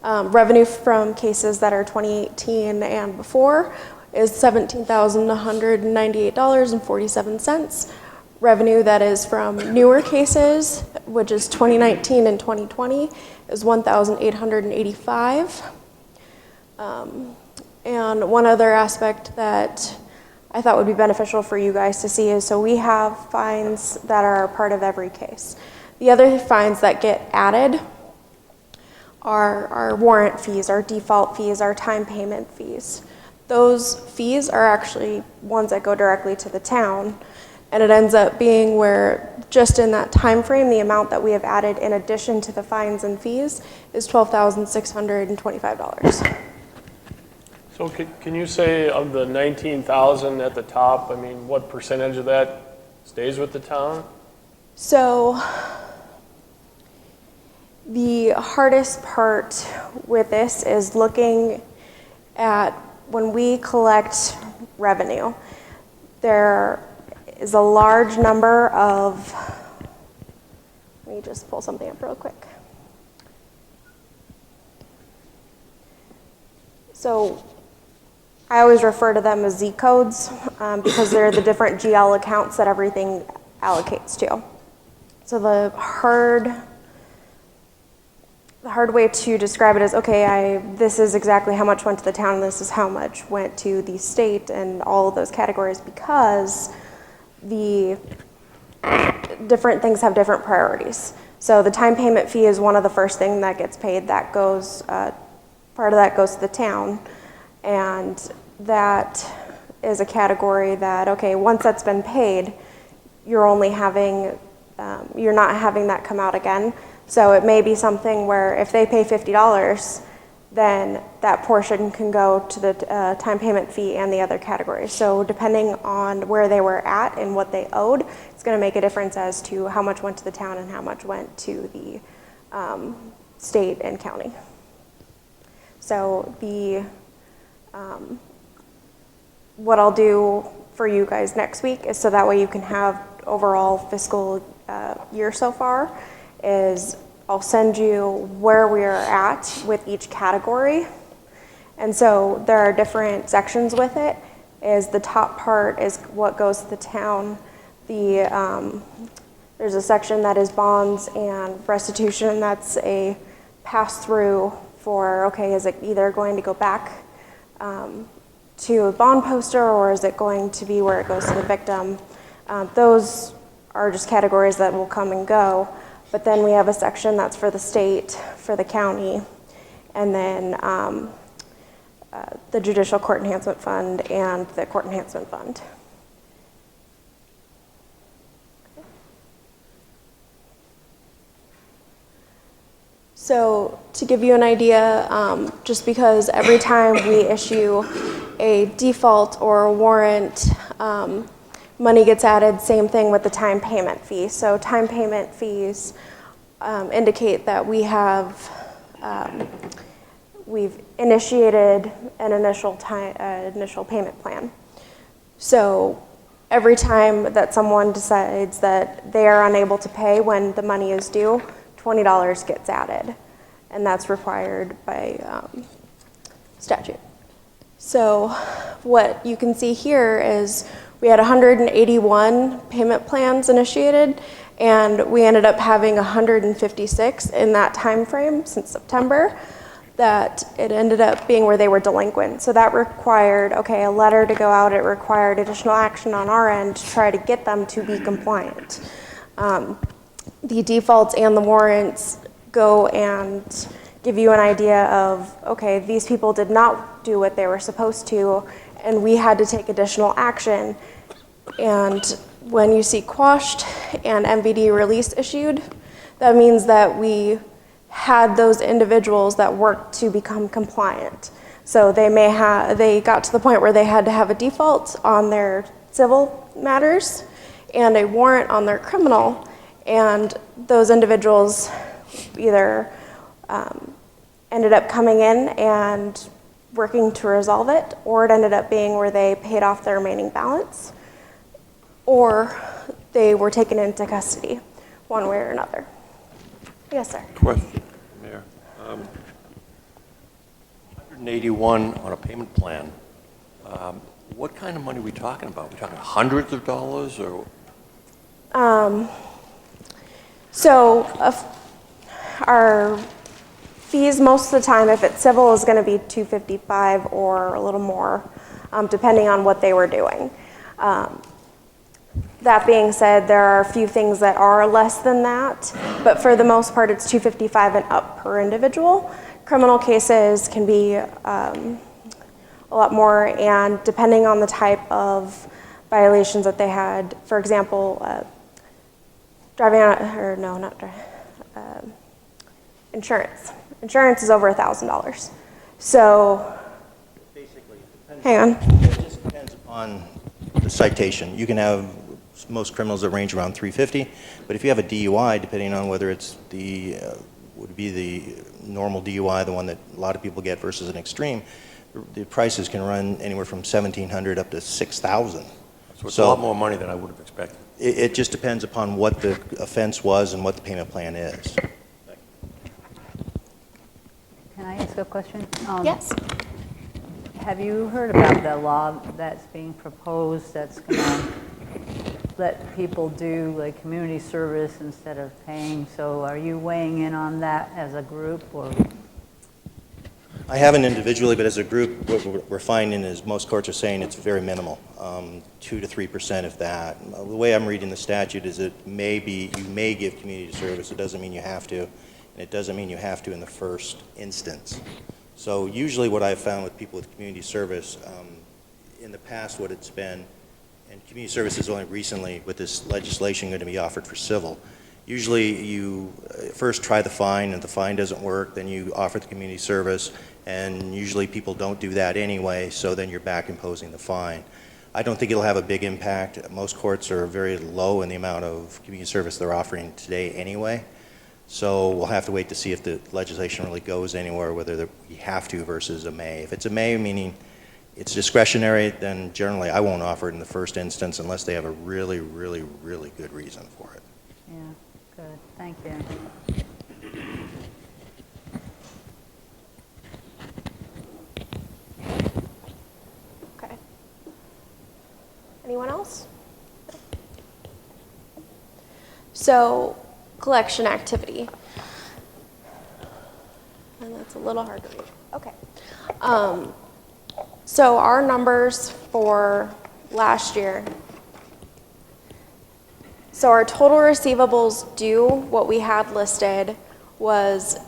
Revenue from cases that are 2018 and before is $17,198.47. Revenue that is from newer cases, which is 2019 and 2020, is $1,885. And one other aspect that I thought would be beneficial for you guys to see is, so we have fines that are part of every case. The other fines that get added are our warrant fees, our default fees, our time payment fees. Those fees are actually ones that go directly to the town, and it ends up being where just in that time frame, the amount that we have added in addition to the fines and fees is $12,625. So can you say of the 19,000 at the top, I mean, what percentage of that stays with the town? So the hardest part with this is looking at when we collect revenue. There is a large number of, let me just pull something up real quick. So I always refer to them as Z codes because they're the different GL accounts that everything allocates to. So the hard way to describe it is, okay, this is exactly how much went to the town, this is how much went to the state, and all of those categories, because the different things have different priorities. So the time payment fee is one of the first thing that gets paid. That goes, part of that goes to the town, and that is a category that, okay, once that's been paid, you're only having, you're not having that come out again. So it may be something where if they pay $50, then that portion can go to the time payment fee and the other categories. So depending on where they were at and what they owed, it's going to make a difference as to how much went to the town and how much went to the state and county. So the what I'll do for you guys next week is, so that way you can have overall fiscal year so far, is I'll send you where we are at with each category. And so there are different sections with it. Is the top part is what goes to the town. There's a section that is bonds and restitution. That's a pass-through for, okay, is it either going to go back to a bond poster, or is it going to be where it goes to the victim? Those are just categories that will come and go. But then we have a section that's for the state, for the county, and then the Judicial Court Enhancement Fund and the Court Enhancement Fund. So to give you an idea, just because every time we issue a default or a warrant, money gets added, same thing with the time payment fee. So time payment fees indicate that we've initiated an initial payment plan. So every time that someone decides that they are unable to pay when the money is due, $20 gets added, and that's required by statute. So what you can see here is we had 181 payment plans initiated, and we ended up having 156 in that time frame since September, that it ended up being where they were delinquent. So that required, okay, a letter to go out. It required additional action on our end to try to get them to be compliant. The defaults and the warrants go and give you an idea of, okay, these people did not do what they were supposed to, and we had to take additional action. And when you see quashed and MVD release issued, that means that we had those individuals that worked to become compliant. So they got to the point where they had to have a default on their civil matters and a warrant on their criminal, and those individuals either ended up coming in and working to resolve it, or it ended up being where they paid off their remaining balance, or they were taken into custody, one way or another. Yes, sir. Question, Mayor. 181 on a payment plan. What kind of money are we talking about? Are we talking hundreds of dollars, or? So our fees most of the time, if it's civil, is going to be $255 or a little more, depending on what they were doing. That being said, there are a few things that are less than that, but for the most part, it's $255 and up per individual. Criminal cases can be a lot more, and depending on the type of violations that they had, for example, driving on, or no, not driving, insurance. Insurance is over $1,000. So, basically, hang on. It just depends upon the citation. You can have most criminals that range around $350, but if you have a DUI, depending on whether it's would be the normal DUI, the one that a lot of people get versus an extreme, the prices can run anywhere from $1,700 up to $6,000. So it's a lot more money than I would have expected. It just depends upon what the offense was and what the payment plan is. Can I ask a question? Yes. Have you heard about the law that's being proposed that's going to let people do like community service instead of paying? So are you weighing in on that as a group, or? I haven't individually, but as a group, what we're finding is most courts are saying it's very minimal, 2 to 3%, if that. The way I'm reading the statute is you may give community service. It doesn't mean you have to, and it doesn't mean you have to in the first instance. So usually what I've found with people with community service, in the past what it's been, and community service is only recently with this legislation going to be offered for civil. Usually you first try the fine, and if the fine doesn't work, then you offer the community service, and usually people don't do that anyway, so then you're back imposing the fine. I don't think it'll have a big impact. Most courts are very low in the amount of community service they're offering today anyway, so we'll have to wait to see if the legislation really goes anywhere, whether we have to versus a may. If it's a may, meaning it's discretionary, then generally I won't offer it in the first instance unless they have a really, really, really good reason for it. Yeah, good. Thank you. Okay. Anyone else? So, collection activity. And that's a little hard to read. Okay. So our numbers for last year. So our total receivables due, what we had listed, was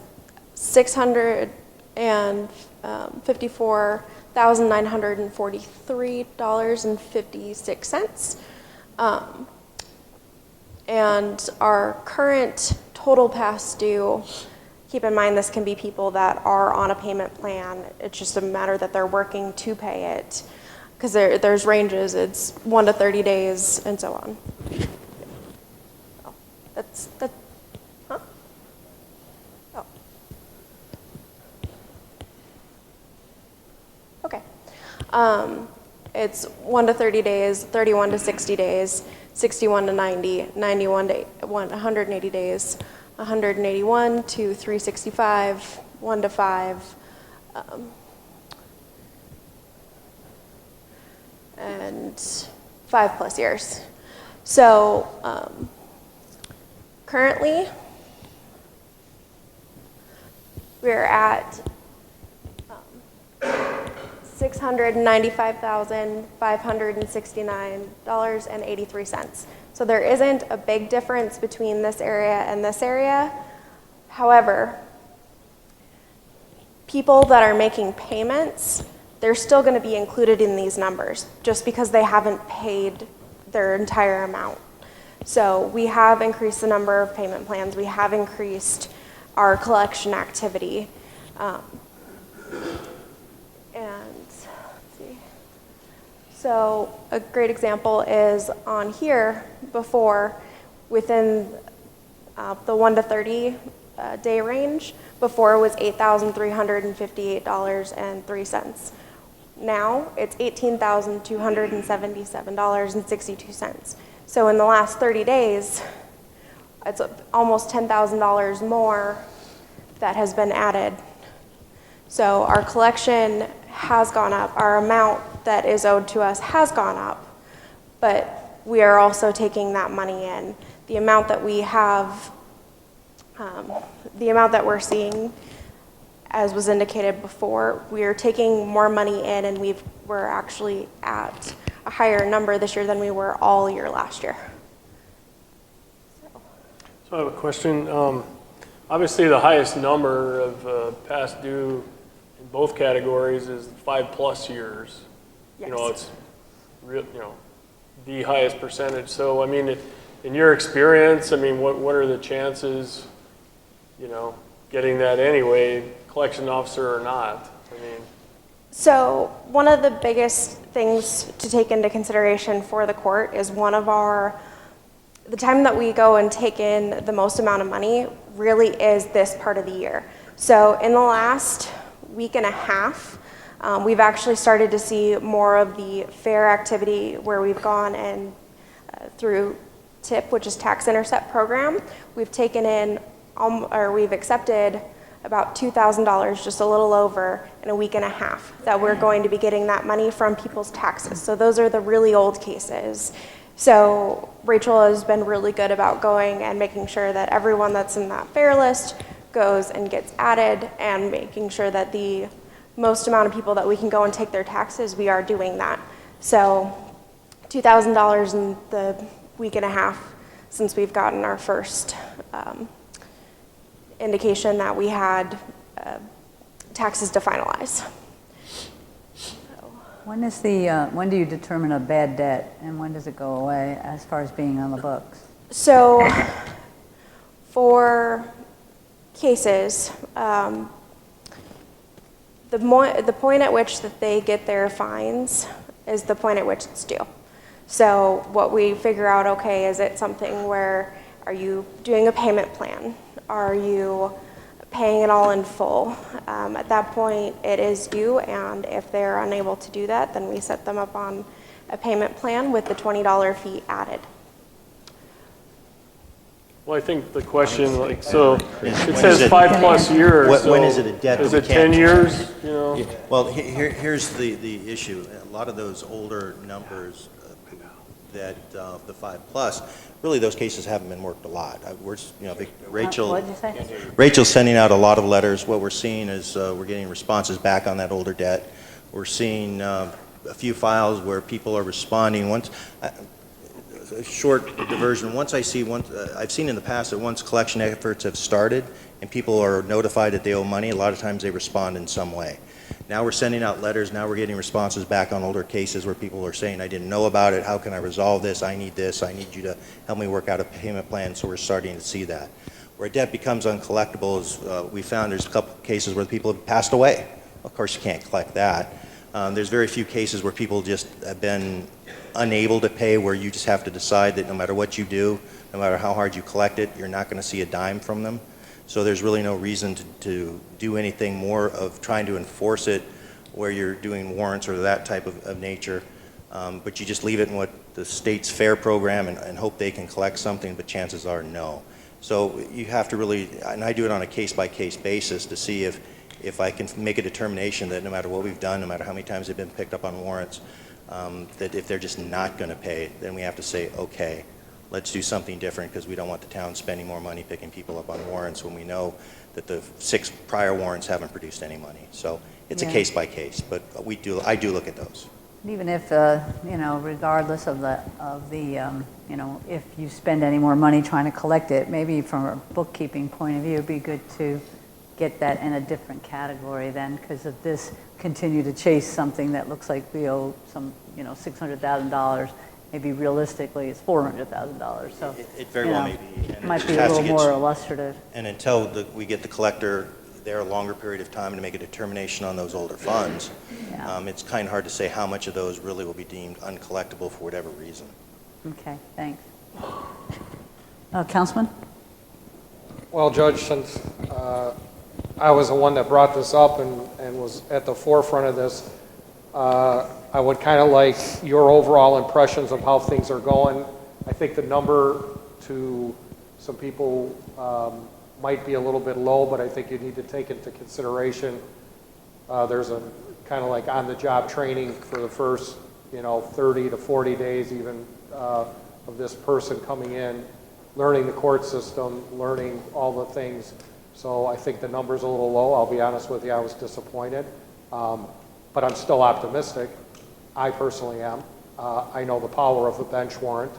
$654,943.56. And our current total past due keep in mind this can be people that are on a payment plan. It's just a matter that they're working to pay it. Because there's ranges, it's 1 to 30 days and so on. Oh, huh? Oh. Okay. It's 1 to 30 days, 31 to 60 days, 61 to 90, 91 to 180 days, 181 to 365, 1 to 5, and 5+ years. So currently, we're at $695,569.83. So there isn't a big difference between this area and this area. However, people that are making payments, they're still going to be included in these numbers just because they haven't paid their entire amount. So we have increased the number of payment plans. We have increased our collection activity. So a great example is on here before, within the 1 to 30 day range, before it was $8,358.03. Now it's $18,277.62. So in the last 30 days, it's almost $10,000 more that has been added. So our collection has gone up. Our amount that is owed to us has gone up, but we are also taking that money in. The amount that we have, the amount that we're seeing, as was indicated before, we are taking more money in, and we're actually at a higher number this year than we were all year last year. So I have a question. Obviously, the highest number of past due in both categories is 5+ years. Yes. You know, it's real, you know, the highest percentage. So, I mean, in your experience, I mean, what are the chances, you know, getting that anyway, collection officer or not? I mean, so one of the biggest things to take into consideration for the court is the time that we go and take in the most amount of money really is this part of the year. So in the last week and a half, we've actually started to see more of the fair activity where we've gone and through TIP, which is Tax Intercept Program, we've taken in, we've accepted about $2,000, just a little over, in a week and a half, that we're going to be getting that money from people's taxes. So those are the really old cases. So Rachel has been really good about going and making sure that everyone that's in that fair list goes and gets added, and making sure that the most amount of people that we can go and take their taxes, we are doing that. So $2,000 in the week and a half since we've gotten our first indication that we had taxes to finalize. When do you determine a bad debt, and when does it go away as far as being on the books? So for cases, the point at which that they get their fines is the point at which it's due. So what we figure out, okay, is it something where, are you doing a payment plan? Are you paying it all in full? At that point, it is due, and if they're unable to do that, then we set them up on a payment plan with the $20 fee added. well, I think the question, like, so it says 5+ years. When is it a debt? Is it 10 years, you know? Well, here's the issue. A lot of those older numbers that the 5+, really those cases haven't been worked a lot. What'd you say? Rachel's sending out a lot of letters. What we're seeing is we're getting responses back on that older debt. We're seeing a few files where people are responding. A short diversion. I've seen in the past that once collection efforts have started and people are notified that they owe money, a lot of times they respond in some way. Now we're sending out letters. Now we're getting responses back on older cases where people are saying, I didn't know about it. How can I resolve this? I need this. I need you to help me work out a payment plan. So we're starting to see that. Where a debt becomes uncollectible is, we found there's a couple of cases where people have passed away. Of course, you can't collect that. There's very few cases where people just have been unable to pay, where you just have to decide that no matter what you do, no matter how hard you collect it, you're not going to see a dime from them. So there's really no reason to do anything more of trying to enforce it where you're doing warrants or that type of nature. But you just leave it in what the state's fair program and hope they can collect something, but chances are no. So you have to really, and I do it on a case-by-case basis to see if I can make a determination that no matter what we've done, no matter how many times they've been picked up on warrants, that if they're just not going to pay, then we have to say, okay, let's do something different, because we don't want the town spending more money picking people up on warrants when we know that the 6 prior warrants haven't produced any money. So it's a case by case, but I do look at those. Even if, regardless of the, if you spend any more money trying to collect it, maybe from a bookkeeping point of view, it'd be good to get that in a different category then, because if this continue to chase something that looks like we owe some, $600,000, maybe realistically it's $400,000. So it very well may be. It might be a little more illustrative. And until we get the collector there a longer period of time to make a determination on those older funds, it's kind of hard to say how much of those really will be deemed uncollectible for whatever reason. Okay, thanks. Councilman? Well, Judge, since I was the one that brought this up and was at the forefront of this, I would kind of like your overall impressions of how things are going. I think the number to some people might be a little bit low, but I think you need to take into consideration there's a kind of like on-the-job training for the first 30 to 40 days even of this person coming in, learning the court system, learning all the things. So I think the number's a little low. I'll be honest with you, I was disappointed. But I'm still optimistic. I personally am. I know the power of a bench warrant.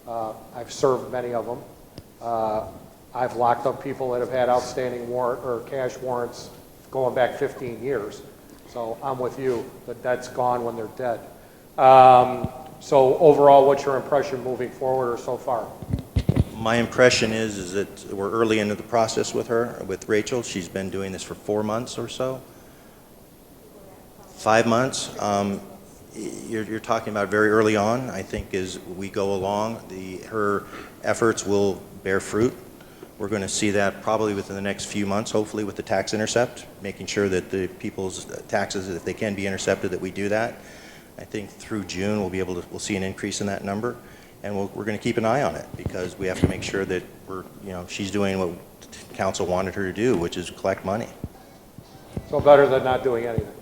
I've served many of them. I've locked up people that have had outstanding warrant or cash warrants going back 15 years. So I'm with you. The debt's gone when they're dead. So overall, what's your impression moving forward or so far? My impression is that we're early into the process with her, with Rachel. She's been doing this for 4 months or so. 5 months. You're talking about very early on. I think as we go along, her efforts will bear fruit. We're going to see that probably within the next few months, hopefully with the tax intercept, making sure that the people's taxes, if they can be intercepted, that we do that. I think through June we'll see an increase in that number, and we're going to keep an eye on it, because we have to make sure that she's doing what council wanted her to do, which is collect money. So better than not doing anything.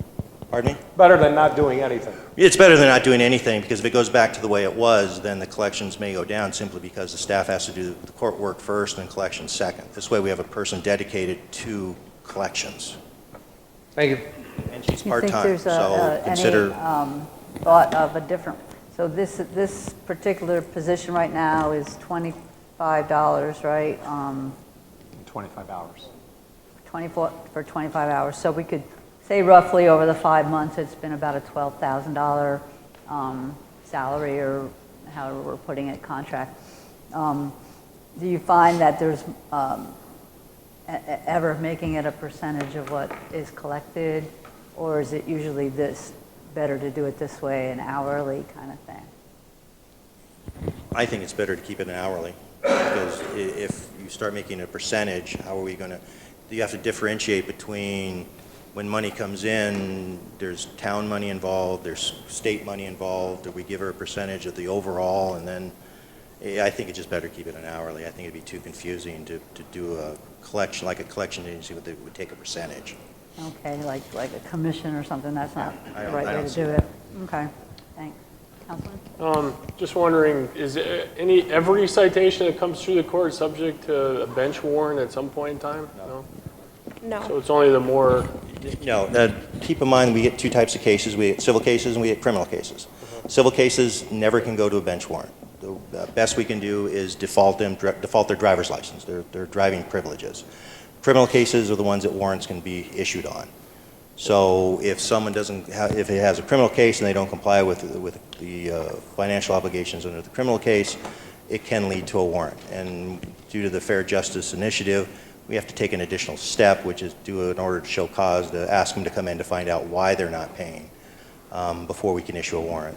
Pardon me? Better than not doing anything. It's better than not doing anything, because if it goes back to the way it was, then the collections may go down simply because the staff has to do the court work first and collections second. This way we have a person dedicated to collections. Thank you. And she's Do you think part-time, there's so consider... any thought of a different, so this particular position right now is $25, right? 25 hours. 24 for 25 hours. So we could say roughly over the 5 months, it's been about a $12,000 salary, or however we're putting it, contract. Do you find that there's ever making it a percentage of what is collected, or is it usually better to do it this way, an hourly kind of thing? I think it's better to keep it an hourly, because if you start making a percentage, how are we going to... You have to differentiate between when money comes in, there's town money involved, there's state money involved, or we give her a percentage of the overall, and then I think it's just better to keep it an hourly. I think it'd be too confusing to do a collection, like a collection agency would take a percentage. Okay, like a commission or something, that's not the right way to see do it. Okay, thanks. Councilman? Just wondering, is every citation that comes through the court subject to a bench warrant at some point in time? No. So it's only the more... No, keep in mind we get 2 types of cases. We get civil cases and we get criminal cases. Civil cases never can go to a bench warrant. The best we can do is default their driver's license, their driving privileges. Criminal cases are the ones that warrants can be issued on. So if someone if it has a criminal case and they don't comply with the financial obligations under the criminal case, it can lead to a warrant. And due to the Fair Justice Initiative, we have to take an additional step, which is do an order to show cause to ask them to come in to find out why they're not paying before we can issue a warrant.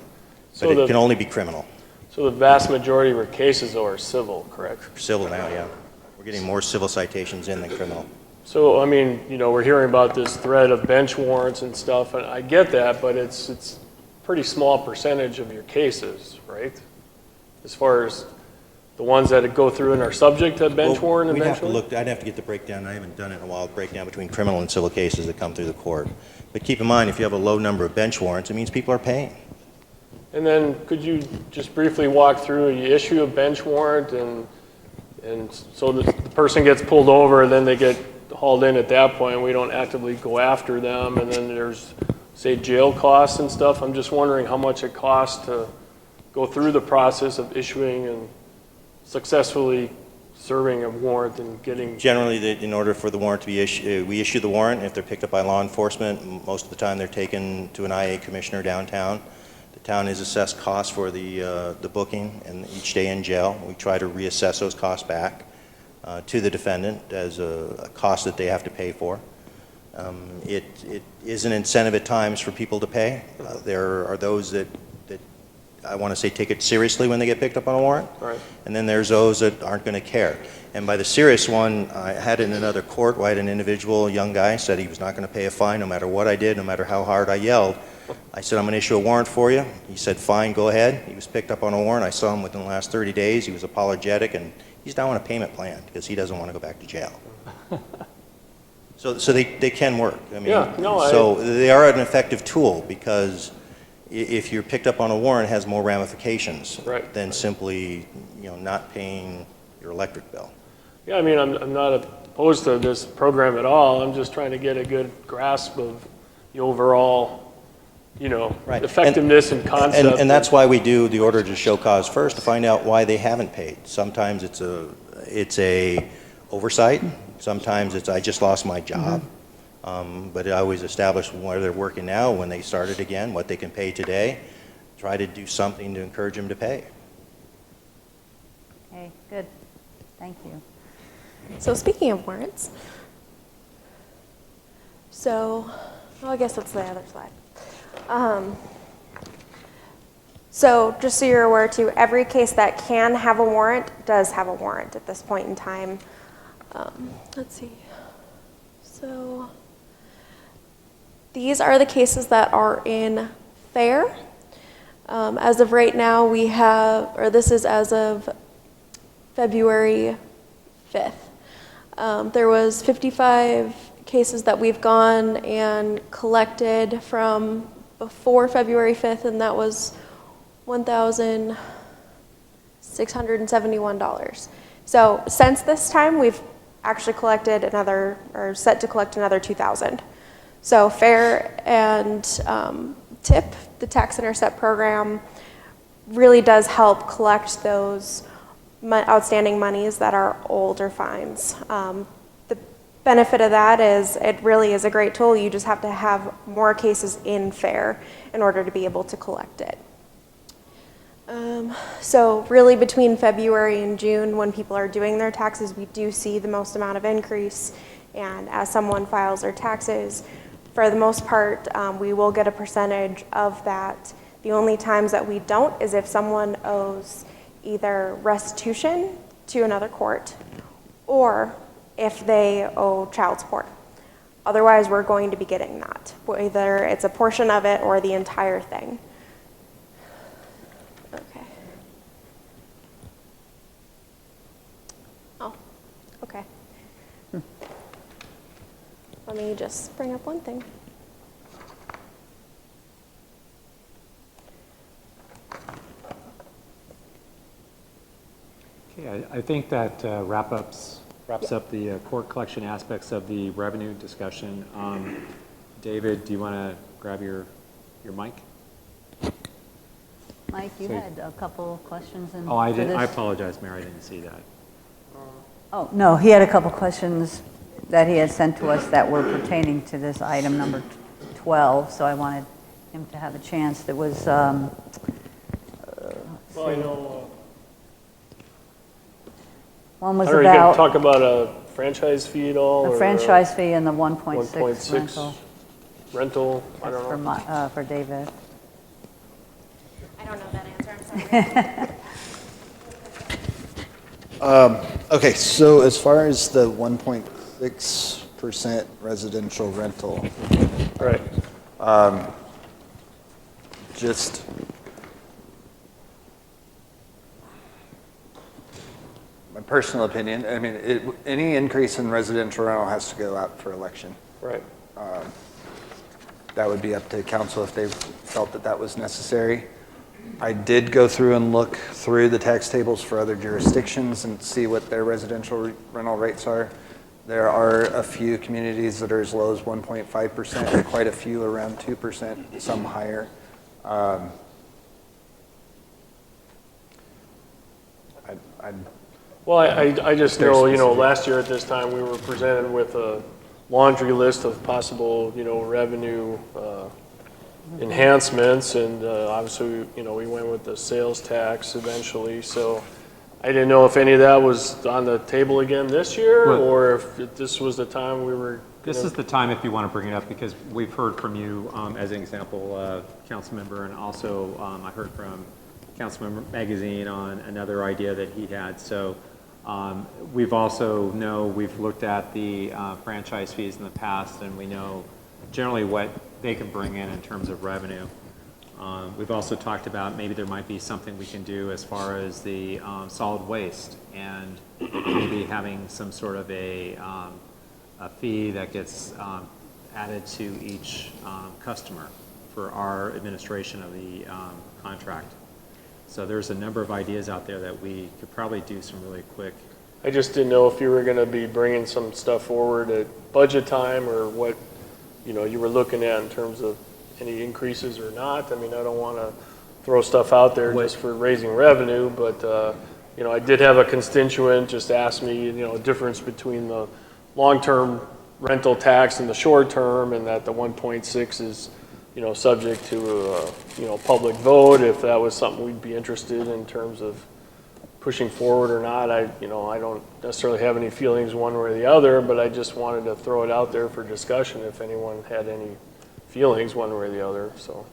So But it can only be criminal. So the vast majority of our cases though are civil, correct? Civil now, yeah. We're getting more civil citations in than criminal. So, I mean, you know, we're hearing about this threat of bench warrants and stuff, and I get that, but it's a pretty small percentage of your cases, right? As far as the ones that go through and are subject to bench warrant We'd eventually? have to look, I'd have to get the breakdown. I haven't done it in a while, breakdown between criminal and civil cases that come through the court. But keep in mind, if you have a low number of bench warrants, it means people are paying. And then could you just briefly walk through, you issue a bench warrant and so the person gets pulled over and then they get hauled in at that point, and we don't actively go after them, and then there's, say, jail costs and stuff. I'm just wondering how much it costs to go through the process of issuing and successfully serving a warrant and getting... Generally, in order for the warrant to be issued, we issue the warrant. If they're picked up by law enforcement, most of the time they're taken to an IA commissioner downtown. The town is assessed costs for the booking and each day in jail. We try to reassess those costs back to the defendant as a cost that they have to pay for. It is an incentive at times for people to pay. There are those that I want to say take it seriously when they get picked up on a warrant, Right. and then there's those that aren't going to care. And by the serious one, I had it in another court where I had an individual, a young guy, said he was not going to pay a fine no matter what I did, no matter how hard I yelled. I said, I'm going to issue a warrant for you. He said, fine, go ahead. He was picked up on a warrant. I saw him within the last 30 days. He was apologetic, and he's now on a payment plan because he doesn't want to go back to jail. So they can work. I mean, Yeah, no, so they are an effective tool because if you're picked up on a warrant, it has more ramifications than simply, not paying your electric bill. Yeah, I mean, I'm not opposed to this program at all. I'm just trying to get a good grasp of the overall, effectiveness and concept. And that's why we do the order to show cause first, to find out why they haven't paid. Sometimes it's a oversight. Sometimes it's I just lost my job. But I always establish where they're working now, when they started again, what they can pay today. Try to do something to encourage them to pay. Okay, good. Thank you. So speaking of warrants, I guess that's the other slide. So just so you're aware too, every case that can have a warrant does have a warrant at this point in time. Let's see. So these are the cases that are in fair. As of right now, we have, or this is as of February 5th. There was 55 cases that we've gone and collected from before February 5th, and that was $1,671. So since this time, we've actually collected another, or set to collect another 2,000. So FAIR and TIP, the tax intercept program, really does help collect those outstanding monies that are older fines. The benefit of that is it really is a great tool. You just have to have more cases in FAIR in order to be able to collect it. So really between February and June, when people are doing their taxes, we do see the most amount of increase. And as someone files their taxes, for the most part, we will get a percentage of that. The only times that we don't is if someone owes either restitution to another court or if they owe child support. Otherwise, we're going to be getting that. Whether it's a portion of it or the entire thing. Okay. Oh, okay. Let me just bring up one thing. Okay, I think that wraps up the court collection aspects of the revenue discussion. David, do you want to grab your mic? Mike, you had a couple questions. Oh, I didn't. I apologize, Mary. I didn't see that. Oh, no, he had a couple questions that he had sent to us that were pertaining to this item number 12, so I wanted him to have a chance. That was, well, I know One was Are you going to about talk about a franchise fee at all? the or franchise fee and the 1.6 1.6 rental. rental? I That's don't know. for David. I don't know that answer, I'm sorry. Okay, so as far as the 1.6% residential rental, Right. just my personal opinion, I mean, any increase in residential rental has to go out for election. Right. That would be up to council if they felt that that was necessary. I did go through and look through the tax tables for other jurisdictions and see what their residential rental rates are. There are a few communities that are as low as 1.5%, quite a few around 2%, some higher. Well, I just know, last year at this time, we were presented with a laundry list of possible, revenue enhancements, and obviously, we went with the sales tax eventually, so I didn't know if any of that was on the table again this year, or if this was the time we were... This is the time if you want to bring it up, because we've heard from you, as an example, council member, and also I heard from Councilmember Magazine on another idea that he had. So we've looked at the franchise fees in the past, and we know generally what they can bring in terms of revenue. We've also talked about maybe there might be something we can do as far as the solid waste, and maybe having some sort of a fee that gets added to each customer for our administration of the contract. So there's a number of ideas out there that we could probably do some really quick. I just didn't know if you were going to be bringing some stuff forward at budget time, or what, you were looking at in terms of any increases or not. I mean, I don't want to throw stuff out there just for raising revenue, but, I did have a constituent just ask me, difference between the long-term rental tax and the short-term, and that the 1.6 is, subject to a, public vote, if that was something we'd be interested in terms of pushing forward or not. I don't necessarily have any feelings one way or the other, but I just wanted to throw it out there for discussion if anyone had any feelings one way or the other, so.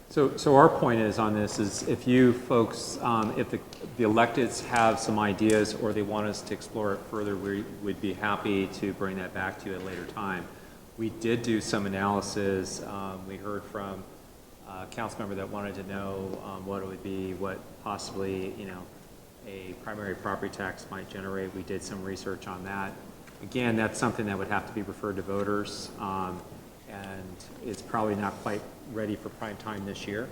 So our point is on this is if you folks, if the electeds have some ideas or they want us to explore it further, we would be happy to bring that back to you at a later time. We did do some analysis. We heard from a council member that wanted to know what it would be, what possibly, a primary property tax might generate. We did some research on that. Again, that's something that would have to be referred to voters, and it's probably not quite ready for prime time this year,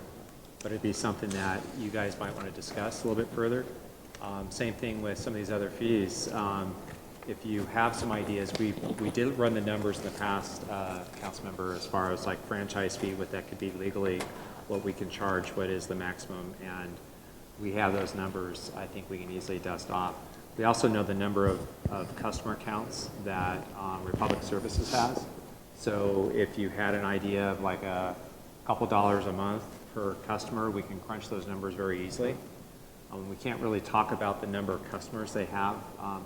but it'd be something that you guys might want to discuss a little bit further. Same thing with some of these other fees. If you have some ideas, we did run the numbers in the past, council member, as far as like franchise fee, what that could be legally, what we can charge, what is the maximum, and we have those numbers. I think we can easily dust off. We also know the number of customer accounts that Republic Services has. So if you had an idea of like a couple dollars a month per customer, we can crunch those numbers very easily. We can't really talk about the number of customers they have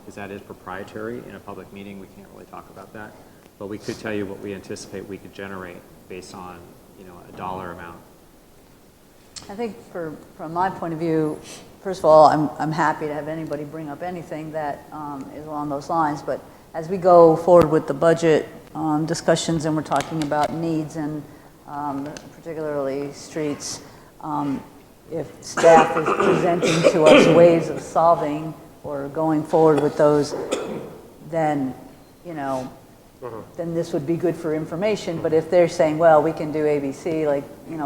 because that is proprietary. In a public meeting, we can't really talk about that. But we could tell you what we anticipate we could generate based on, a dollar amount. I think from my point of view, first of all, I'm happy to have anybody bring up anything that is along those lines. But as we go forward with the budget discussions and we're talking about needs and particularly streets, if staff is presenting to us ways of solving or going forward with those, then, then this would be good for information. But if they're saying, well, we can do ABC, like,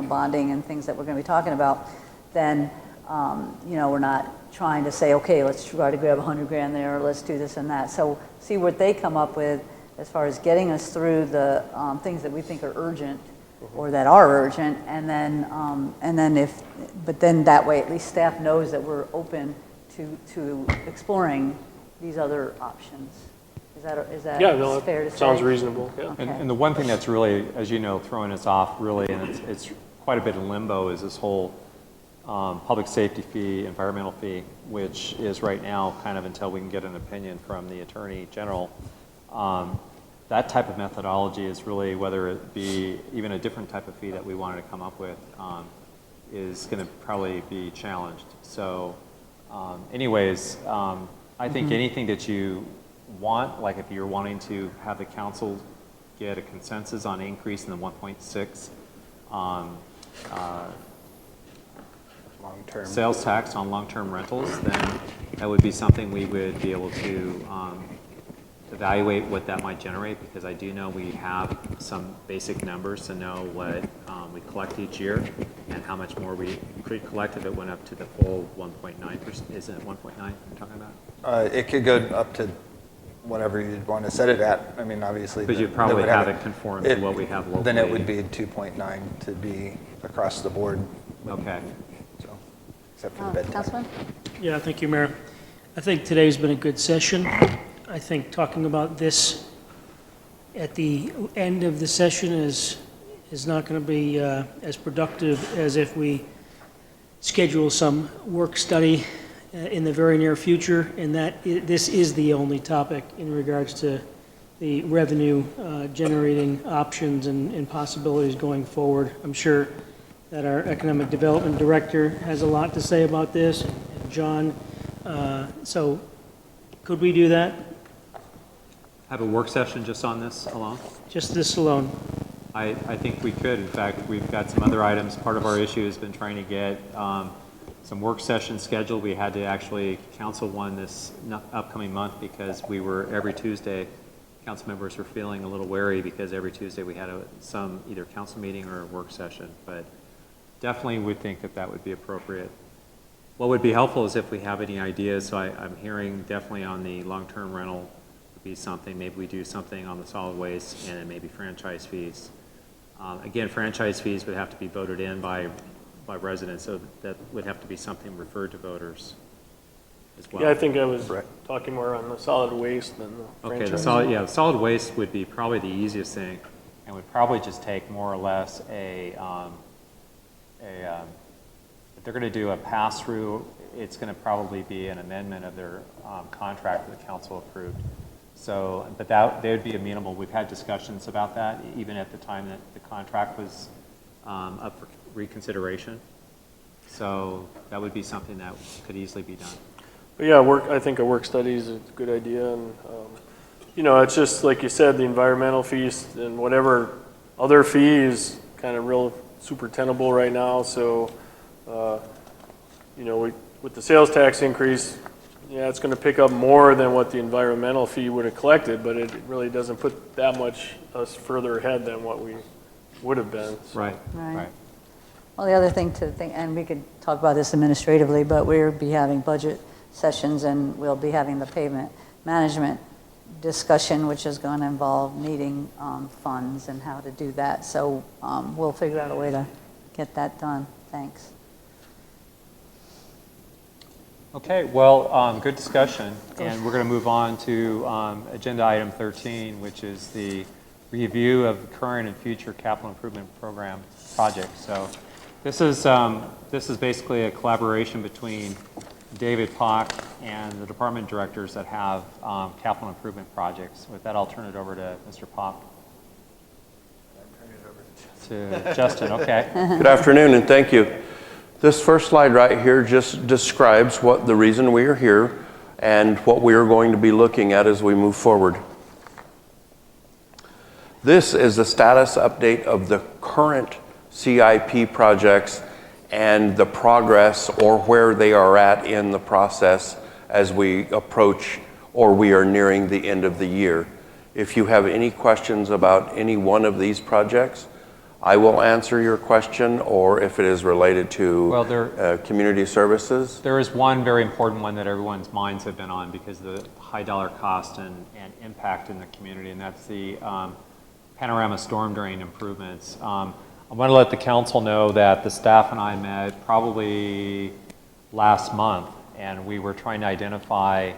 bonding and things that we're going to be talking about, then, we're not trying to say, okay, let's try to grab 100 grand there, or let's do this and that. So see what they come up with as far as getting us through the things that we think are urgent, or that are urgent, and then but then that way at least staff knows that we're open to exploring these other options. Is that fair to say? Sounds reasonable. Yeah. Okay. And the one thing that's really, as you know, throwing us off really, and it's quite a bit in limbo, is this whole public safety fee, environmental fee, which is right now kind of until we can get an opinion from the Attorney General. That type of methodology is really, whether it be even a different type of fee that we wanted to come up with, is going to probably be challenged. So anyways, I think anything that you want, like if you're wanting to have the council get a consensus on increase in the 1.6 long-term sales tax on long-term rentals, then that would be something we would be able to evaluate what that might generate, because I do know we have some basic numbers to know what we collect each year and how much more we could collect if it went up to the full 1.9%. Isn't it 1.9 you're talking about? It could go up to whatever you'd want to set it at. I mean, obviously. But you'd probably have it conform to what we have locally. Then it would be 2.9 to be across the board. Okay. So, except for the bedtime. Councilman? Yeah, thank you, Mayor. I think today's been a good session. I think talking about this at the end of the session is not going to be as productive as if we schedule some work study in the very near future, and this is the only topic in regards to the revenue generating options and possibilities going forward. I'm sure that our Economic Development Director has a lot to say about this, and John. So could we do that? Have a work session just on this alone? Just this alone? I think we could. In fact, we've got some other items. Part of our issue has been trying to get some work sessions scheduled. We had to actually cancel one this upcoming month because we were every Tuesday, council members were feeling a little wary because every Tuesday we had some either council meeting or a work session. But definitely would think that that would be appropriate. What would be helpful is if we have any ideas. So I'm hearing definitely on the long-term rental would be something. Maybe we do something on the solid waste and then maybe franchise fees. Again, franchise fees would have to be voted in by residents, so that would have to be something referred to voters as well. Yeah, I think I was talking more on the solid waste than the Okay, franchise. the solid waste would be probably the easiest thing, and would probably just take more or less if they're going to do a pass-through, it's going to probably be an amendment of their contract that the council approved. So, but they would be amenable. We've had discussions about that, even at the time that the contract was up for reconsideration. So that would be something that could easily be done. But yeah, I think a work study is a good idea, and you know, it's just like you said, the environmental fees and whatever other fee is kind of real super tenable right now. So, you know, with the sales tax increase, yeah, it's going to pick up more than what the environmental fee would have collected, but it really doesn't put that much us further ahead than what we would have been. So. Right. Well, the other thing to think, and we could talk about this administratively, but we'll be having budget sessions and we'll be having the pavement management discussion, which is going to involve needing funds and how to do that. So we'll figure out a way to get that done. Thanks. Okay, well, good discussion, and we're going to move on to agenda item 13, which is the review of current and future capital improvement program projects. So this is basically a collaboration between David Pock and the department directors that have capital improvement projects. With that, I'll turn it over to Mr. Pock. To Justin, okay. Good afternoon, and thank you. This first slide right here just describes what the reason we are here and what we are going to be looking at as we move forward. This is the status update of the current CIP projects and the progress or where they are at in the process as we approach or we are nearing the end of the year. If you have any questions about any one of these projects, I will answer your question, or if it is related to community services. There is one very important one that everyone's minds have been on because of the high dollar cost and impact in the community, and that's the panorama storm drain improvements. I want to let the council know that the staff and I met probably last month, and we were trying to identify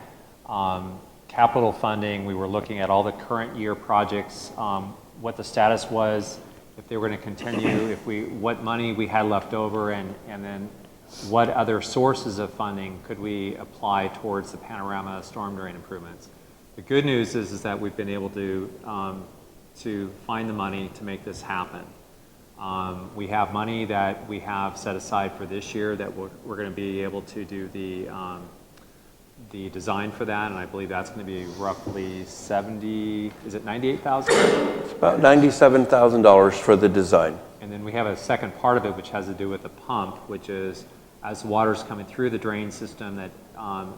capital funding. We were looking at all the current year projects, what the status was, if they were going to continue, what money we had left over, and then what other sources of funding could we apply towards the panorama storm drain improvements? The good news is that we've been able to find the money to make this happen. We have money that we have set aside for this year that we're going to be able to do the design for that, and I believe that's going to be roughly 70, is it 98,000? It's about $97,000 for the design. And then we have a second part of it which has to do with the pump, which is as water's coming through the drain system that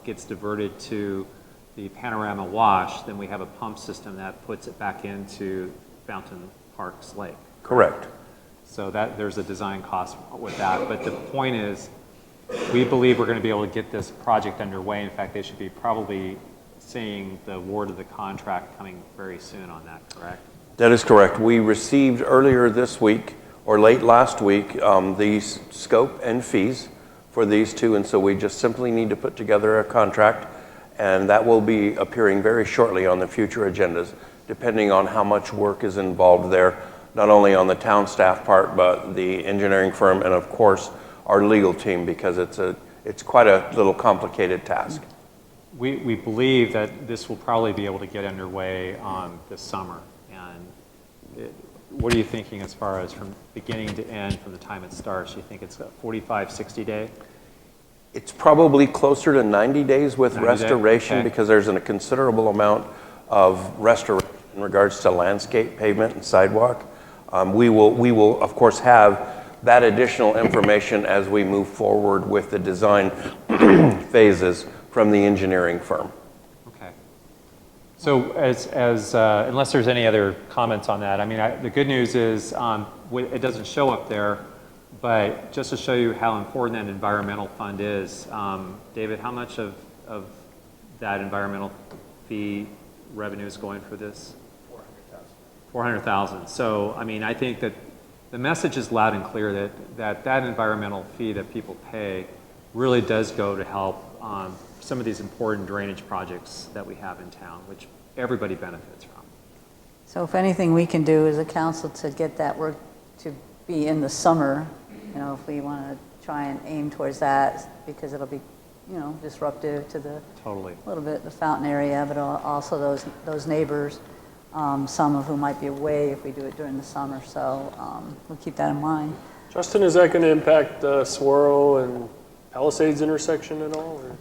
gets diverted to the panorama wash, then we have a pump system that puts it back into Fountain Parks Lake. Correct. So that there's a design cost with that. But the point is, we believe we're going to be able to get this project underway. In fact, they should be probably seeing the award of the contract coming very soon on that, correct? That is correct. We received earlier this week, or late last week, the scope and fees for these two, and so we just simply need to put together a contract, and that will be appearing very shortly on the future agendas, depending on how much work is involved there, not only on the town staff part, but the engineering firm, and of course, our legal team, because it's quite a little complicated task. We believe that this will probably be able to get underway this summer. And what are you thinking as far as from beginning to end, from the time it starts? Do you think it's a 45, 60 day? It's probably closer to 90 days with 90 restoration, okay. Because there's a considerable amount of restoration in regards to landscape, pavement, and sidewalk. We will, of course, have that additional information as we move forward with the design phases from the engineering firm. Okay. So unless there's any other comments on that, I mean, the good news is it doesn't show up there, but just to show you how important that environmental fund is, David, how much of that environmental fee revenue is going for this? 400,000. So, I mean, I think that the message is loud and clear that environmental fee that people pay really does go to help some of these important drainage projects that we have in town, which everybody benefits from. So if anything we can do as a council to get that work to be in the summer, you know, if we want to try and aim towards that, because it'll be, you know, disruptive to the totally a little bit the Fountain area, but also those neighbors. Some of whom might be away if we do it during the summer, so we'll keep that in mind. Justin, is that going to impact Saguaro and Palisades intersection at all? Or?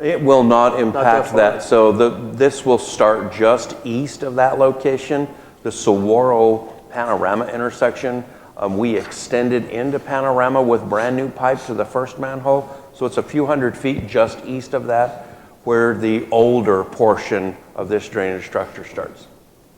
It will not impact far. that. So this will start just east of that location, the Saguaro Panorama intersection. We extended into Panorama with brand new pipe to the first manhole, so it's a few hundred feet just east of that, where the older portion of this drainage structure starts.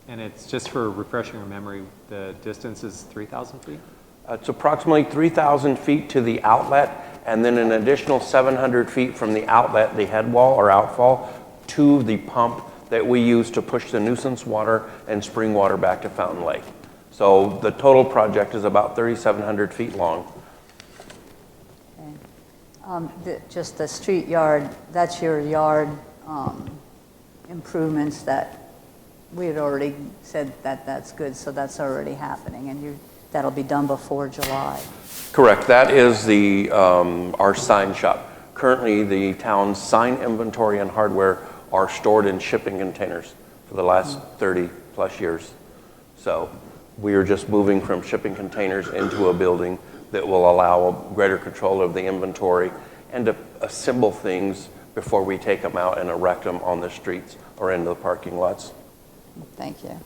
And it's just for refreshing your memory, the distance is 3,000 feet? It's approximately 3,000 feet to the outlet, and then an additional 700 feet from the outlet, the head wall or outfall, to the pump that we use to push the nuisance water and spring water back to Fountain Lake. So the total project is about 3,700 feet long. Okay. Just the street yard, that's your yard improvements that we had already said that that's good, so that's already happening, and that'll be done before July. Correct. That is our sign shop. Currently, the town's sign inventory and hardware are stored in shipping containers for the last 30 plus years. So we are just moving from shipping containers into a building that will allow greater control of the inventory and to assemble things before we take them out and erect them on the streets or into the parking lots. Thank you.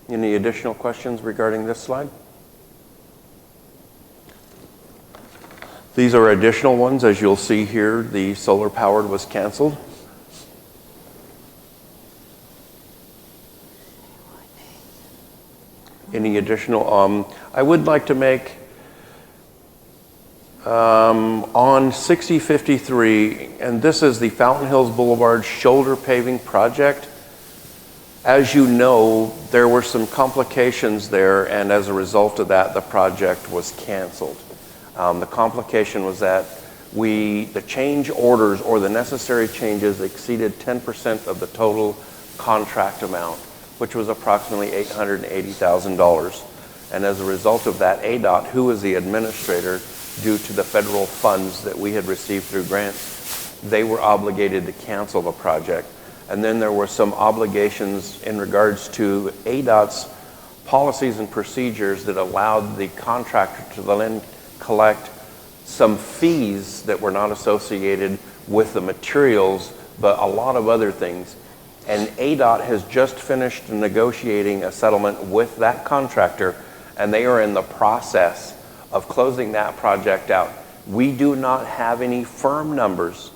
Any additional questions regarding this slide? These are additional ones. As you'll see here, the solar powered was canceled. Any additional? I would like to make on 6053, and this is the Fountain Hills Boulevard shoulder paving project. As you know, there were some complications there, and as a result of that, the project was canceled. The complication was that the change orders or the necessary changes exceeded 10% of the total contract amount, which was approximately $880,000. And as a result of that, ADOT, who is the administrator due to the federal funds that we had received through grants, they were obligated to cancel the project. And then there were some obligations in regards to ADOT's policies and procedures that allowed the contractor to then collect some fees that were not associated with the materials, but a lot of other things. And ADOT has just finished negotiating a settlement with that contractor, and they are in the process of closing that project out. We do not have any firm numbers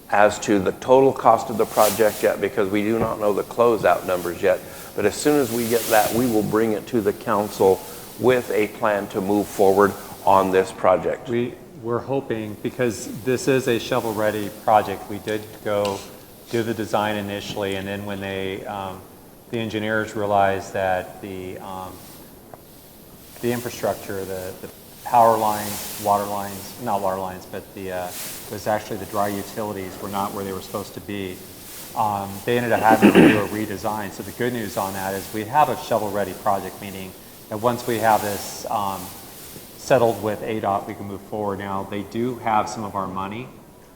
as to the total cost of the project yet, because we do not know the closeout numbers yet. But as soon as we get that, we will bring it to the council with a plan to move forward on this project. We're hoping, because this is a shovel-ready project, we did go do the design initially, and then when they, the engineers realized that the infrastructure, the power lines, water lines, not water lines, but the was actually the dry utilities were not where they were supposed to be. They ended up having to do a redesign. So the good news on that is we have a shovel-ready project, meaning that once we have this settled with ADOT, we can move forward. Now, they do have some of our money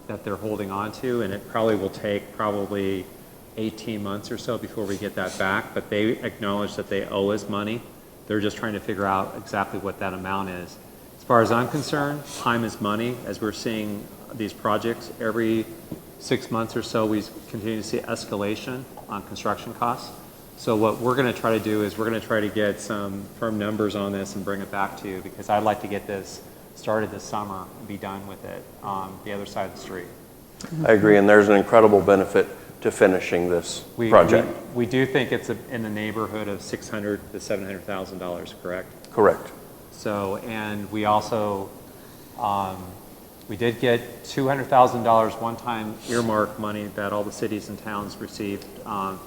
that they're holding on to, and it probably will take 18 months or so before we get that back, but they acknowledge that they owe us money. They're just trying to figure out exactly what that amount is. As far as I'm concerned, time is money. As we're seeing these projects, every 6 months or so, we continue to see escalation on construction costs. So what we're going to try to do is we're going to try to get some firm numbers on this and bring it back to you, because I'd like to get this started this summer and be done with it on the other side of the street. I agree, and there's an incredible benefit to finishing this project. We do think it's in the neighborhood of $600,000 to $700,000, correct? Correct. So, and we also, we did get $200,000 one-time earmark money that all the cities and towns received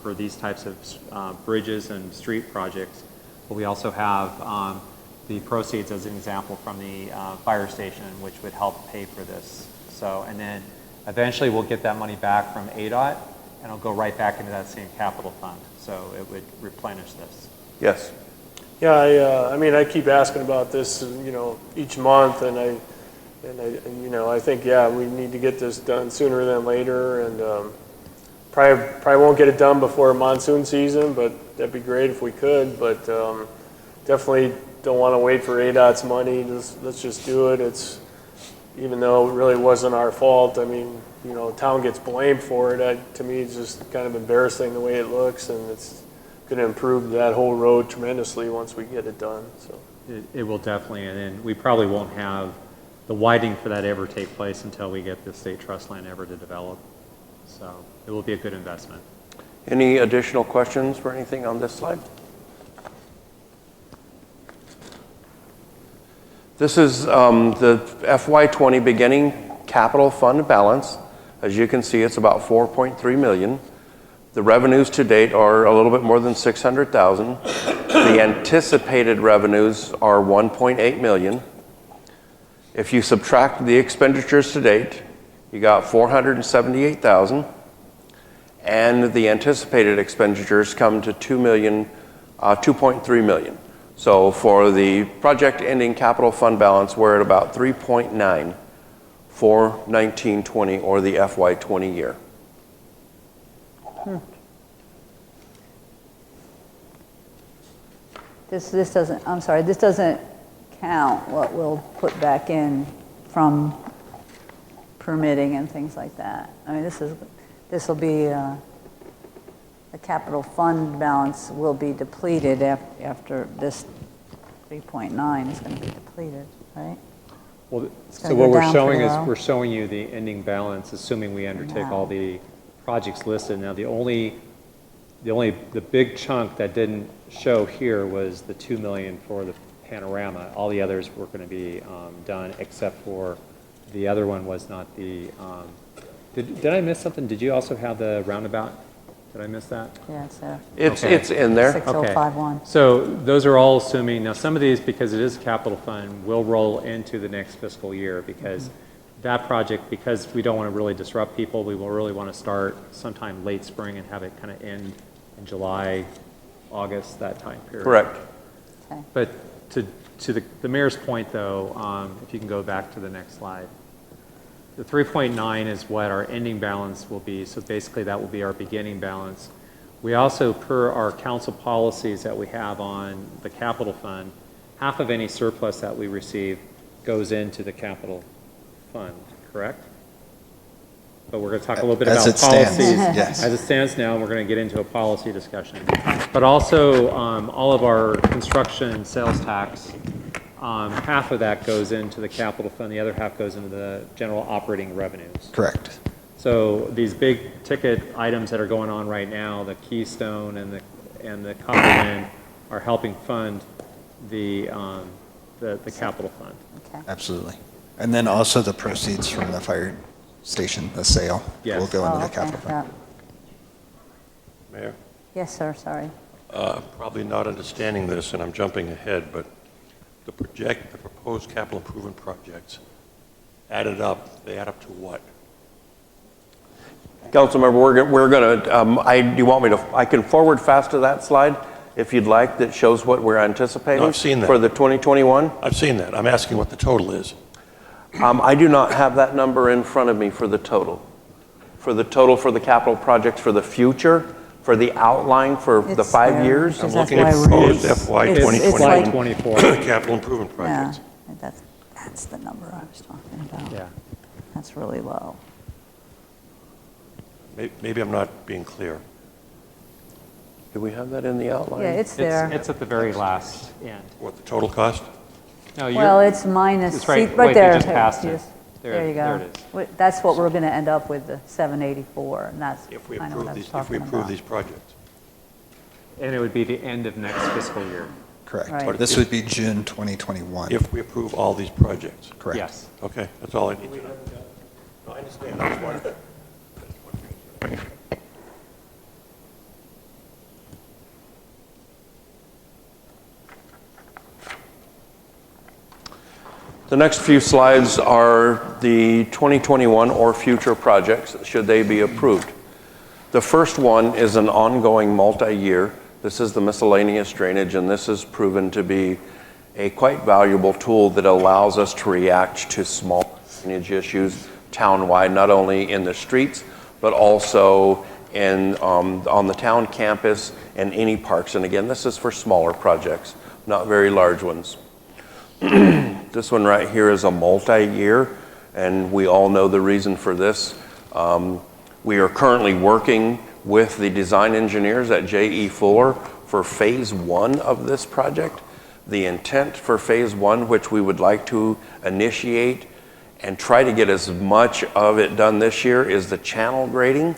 for these types of bridges and street projects. But we also have the proceeds, as an example, from the fire station, which would help pay for this. So, and then eventually we'll get that money back from ADOT, and it'll go right back into that same capital fund. So it would replenish this. Yes. Yeah, I mean, I keep asking about this, each month, and I think, yeah, we need to get this done sooner than later, and probably won't get it done before monsoon season, but that'd be great if we could. But definitely don't want to wait for ADOT's money. Let's just do it. It's, even though it really wasn't our fault. I mean, town gets blamed for it. To me, it's just kind of embarrassing the way it looks, and it's going to improve that whole road tremendously once we get it done. So it will definitely, and then we probably won't have the widening for that ever take place until we get the state trust land ever to develop. So it will be a good investment. Any additional questions for anything on this slide? This is the FY20 beginning capital fund balance. As you can see, it's about $4.3 million. The revenues to date are a little bit more than $600,000. The anticipated revenues are $1.8 million. If you subtract the expenditures to date, you got $478,000, and the anticipated expenditures come to $2.3 million. So for the project ending capital fund balance, we're at about 3.9 for 1920, or the FY20 year. This doesn't, I'm sorry, this doesn't count what we'll put back in from permitting and things like that. I mean, this will be, the capital fund balance will be depleted after this 3.9 is going to be depleted, right? Well, so what we're showing is we're showing you the ending balance, assuming we undertake all the projects listed. Now, the big chunk that didn't show here was the $2 million for the panorama. All the others were going to be done, except for the other one was not the. Did I miss something? Did you also have the roundabout? Did I miss that? Yeah, it's there. It's in there. 6051. Okay. So those are all assuming, now some of these, because it is a capital fund, will roll into the next fiscal year, because that project, because we don't want to really disrupt people, we will really want to start sometime late spring and have it kind of end in July, August, that time period. Correct. Okay. But to the mayor's point, though, if you can go back to the next slide. The 3.9 is what our ending balance will be, so basically that will be our beginning balance. We also, per our council policies that we have on the capital fund, half of any surplus that we receive goes into the capital fund, correct? But we're going to talk a little bit As about it stands, policies yes. as it stands now, and we're going to get into a policy discussion. But also, all of our construction sales tax, half of that goes into the capital fund, the other half goes into the general operating revenues. Correct. So these big ticket items that are going on right now, the Keystone and the Copperman, are helping fund the capital fund. Okay. Absolutely. And then also the proceeds from the fire station, the sale, Yes. will go into the Okay, capital fund. yeah. Mayor? Yes, sir, sorry. Probably not understanding this, and I'm jumping ahead, but the proposed capital improvement projects added up, they add up to what? Councilmember, we're going to, do you want me to, I can forward fast to that slide if you'd like, that shows what we're anticipating. No, I've seen that. For the 2021? I've seen that. I'm asking what the total is. I do not have that number in front of me for the total. For the total for the capital projects for the future, for the outline for the It's 5 there, years. because I'm that's looking at why we're- proposed It's- FY it's 2021 like 24. capital improvement projects. Yeah, that's the number I was talking about. Yeah. That's really low. Maybe I'm not being clear. Do we have that in the outline? Yeah, it's there. It's at the very last end. What, the total cost? No, Well, it's minus, it's right- see, wait, right you there. just passed it. Yes. There- There you there go. it is. That's what we're going to end up with, the 784, and that's If we kind of what I approve was these, if talking we about. approve these projects? And it would be the end of next fiscal year. Correct. Right. This would be June 2021. If we approve all these projects? Correct. Yes. Okay, that's all I need to know. No, I understand. I just wanted The next few slides are the 2021 or future projects, should they be approved. The first one is an ongoing multi-year. This is the miscellaneous drainage, and this has proven to be a quite valuable tool that allows us to react to small drainage issues townwide, not only in the streets, but also on the town campus and any parks. And again, this is for smaller projects, not very large ones. This one right here is a multi-year, and we all know the reason for this. We are currently working with the design engineers at J.E. Fuller for phase 1 of this project. The intent for phase 1, which we would like to initiate and try to get as much of it done this year, is the channel grading.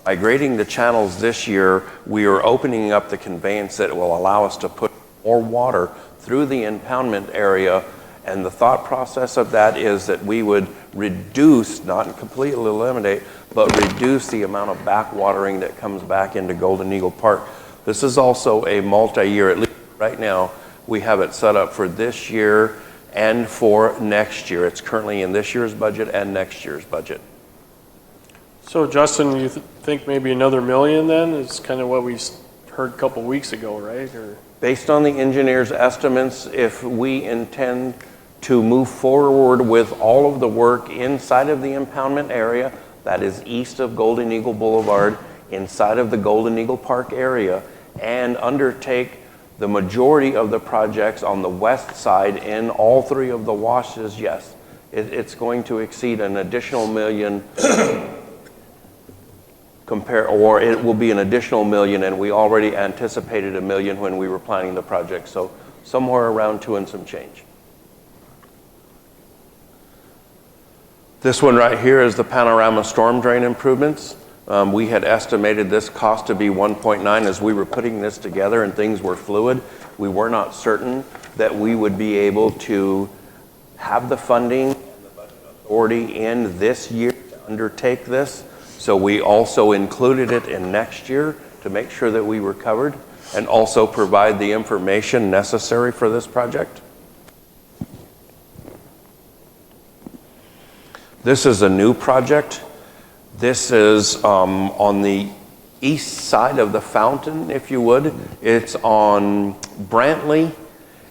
By grading the channels this year, we are opening up the conveyance that will allow us to put more water through the impoundment area, and the thought process of that is that we would reduce, not completely eliminate, but reduce the amount of backwatering that comes back into Golden Eagle Park. This is also a multi-year, at least right now, we have it set up for this year and for next year. It's currently in this year's budget and next year's budget. So Justin, you think maybe another million then is kind of what we heard a couple weeks ago, right? Or based on the engineer's estimates, if we intend to move forward with all of the work inside of the impoundment area, that is east of Golden Eagle Boulevard, inside of the Golden Eagle Park area, and undertake the majority of the projects on the west side in all 3 of the washes, yes, it's going to exceed an additional million or it will be an additional million, and we already anticipated $1 million when we were planning the project, so somewhere around 2 and some change. This one right here is the panorama storm drain improvements. We had estimated this cost to be 1.9 as we were putting this together and things were fluid. We were not certain that we would be able to have the funding and the budget authority in this year to undertake this. So we also included it in next year to make sure that we were covered and also provide the information necessary for this project. This is a new project. This is on the east side of the fountain, if you would. It's on Brantley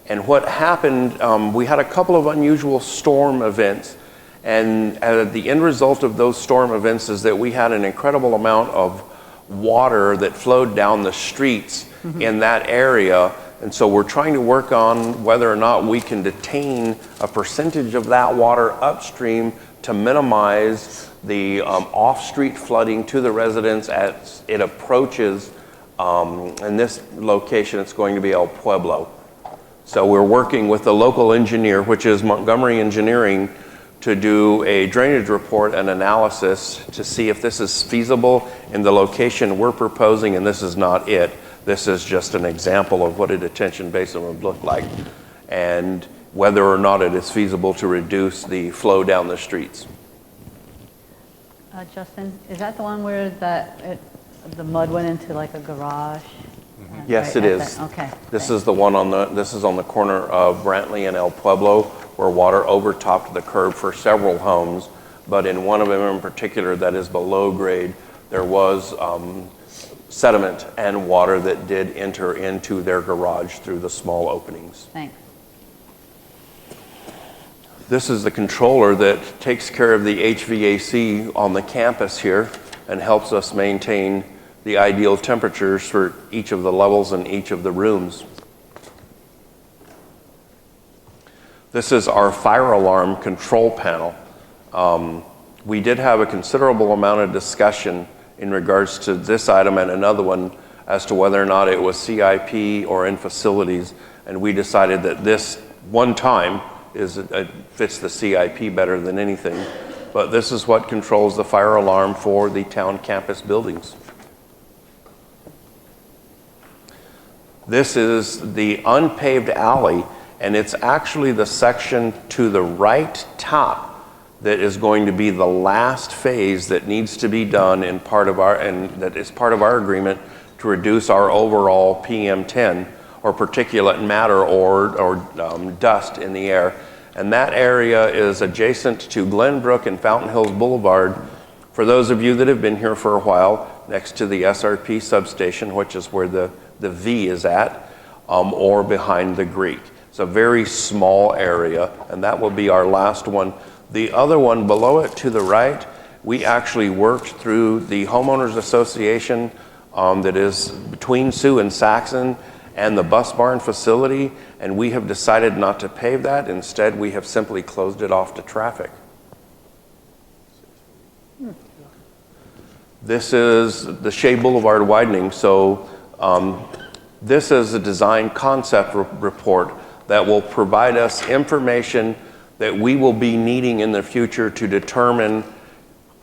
And what happened, we had a couple of unusual storm events. And the end result of those storm events is that we had an incredible amount of water that flowed down the streets in that area. And so we're trying to work on whether or not we can detain a percentage of that water upstream to minimize the off-street flooding to the residents as it approaches, in this location, it's going to be El Pueblo. So we're working with the local engineer, which is Montgomery Engineering, to do a drainage report and analysis to see if this is feasible in the location we're proposing, and this is not it. This is just an example of what a detention basin would look like, and whether or not it is feasible to reduce the flow down the streets. Justin, is that the one where the mud went into like a garage? Yes, Right it at is. that- okay. This is the one this is on the corner of Brantley and El Pueblo, where water overtopped the curb for several homes, but in one of them in particular that is below grade, there was sediment and water that did enter into their garage through the small openings. Thanks. This is the controller that takes care of the HVAC on the campus here and helps us maintain the ideal temperatures for each of the levels in each of the rooms. This is our fire alarm control panel. We did have a considerable amount of discussion in regards to this item and another one as to whether or not it was CIP or in facilities, and we decided that this one time fits the CIP better than anything. But this is what controls the fire alarm for the town campus buildings. This is the unpaved alley, and it's actually the section to the right top that is going to be the last phase that needs to be done and that is part of our agreement to reduce our overall PM10 or particulate matter or dust in the air. And that area is adjacent to Glenbrook and Fountain Hills Boulevard. For those of you that have been here for a while, next to the SRP substation, which is where the V is at, or behind the Greek. It's a very small area, and that will be our last one. The other one below it to the right, we actually worked through the homeowners association that is between Sioux and Saxon and the bus barn facility, and we have decided not to pave that. Instead, we have simply closed it off to traffic. This is the Shea Boulevard widening. So this is a design concept report that will provide us information that we will be needing in the future to determine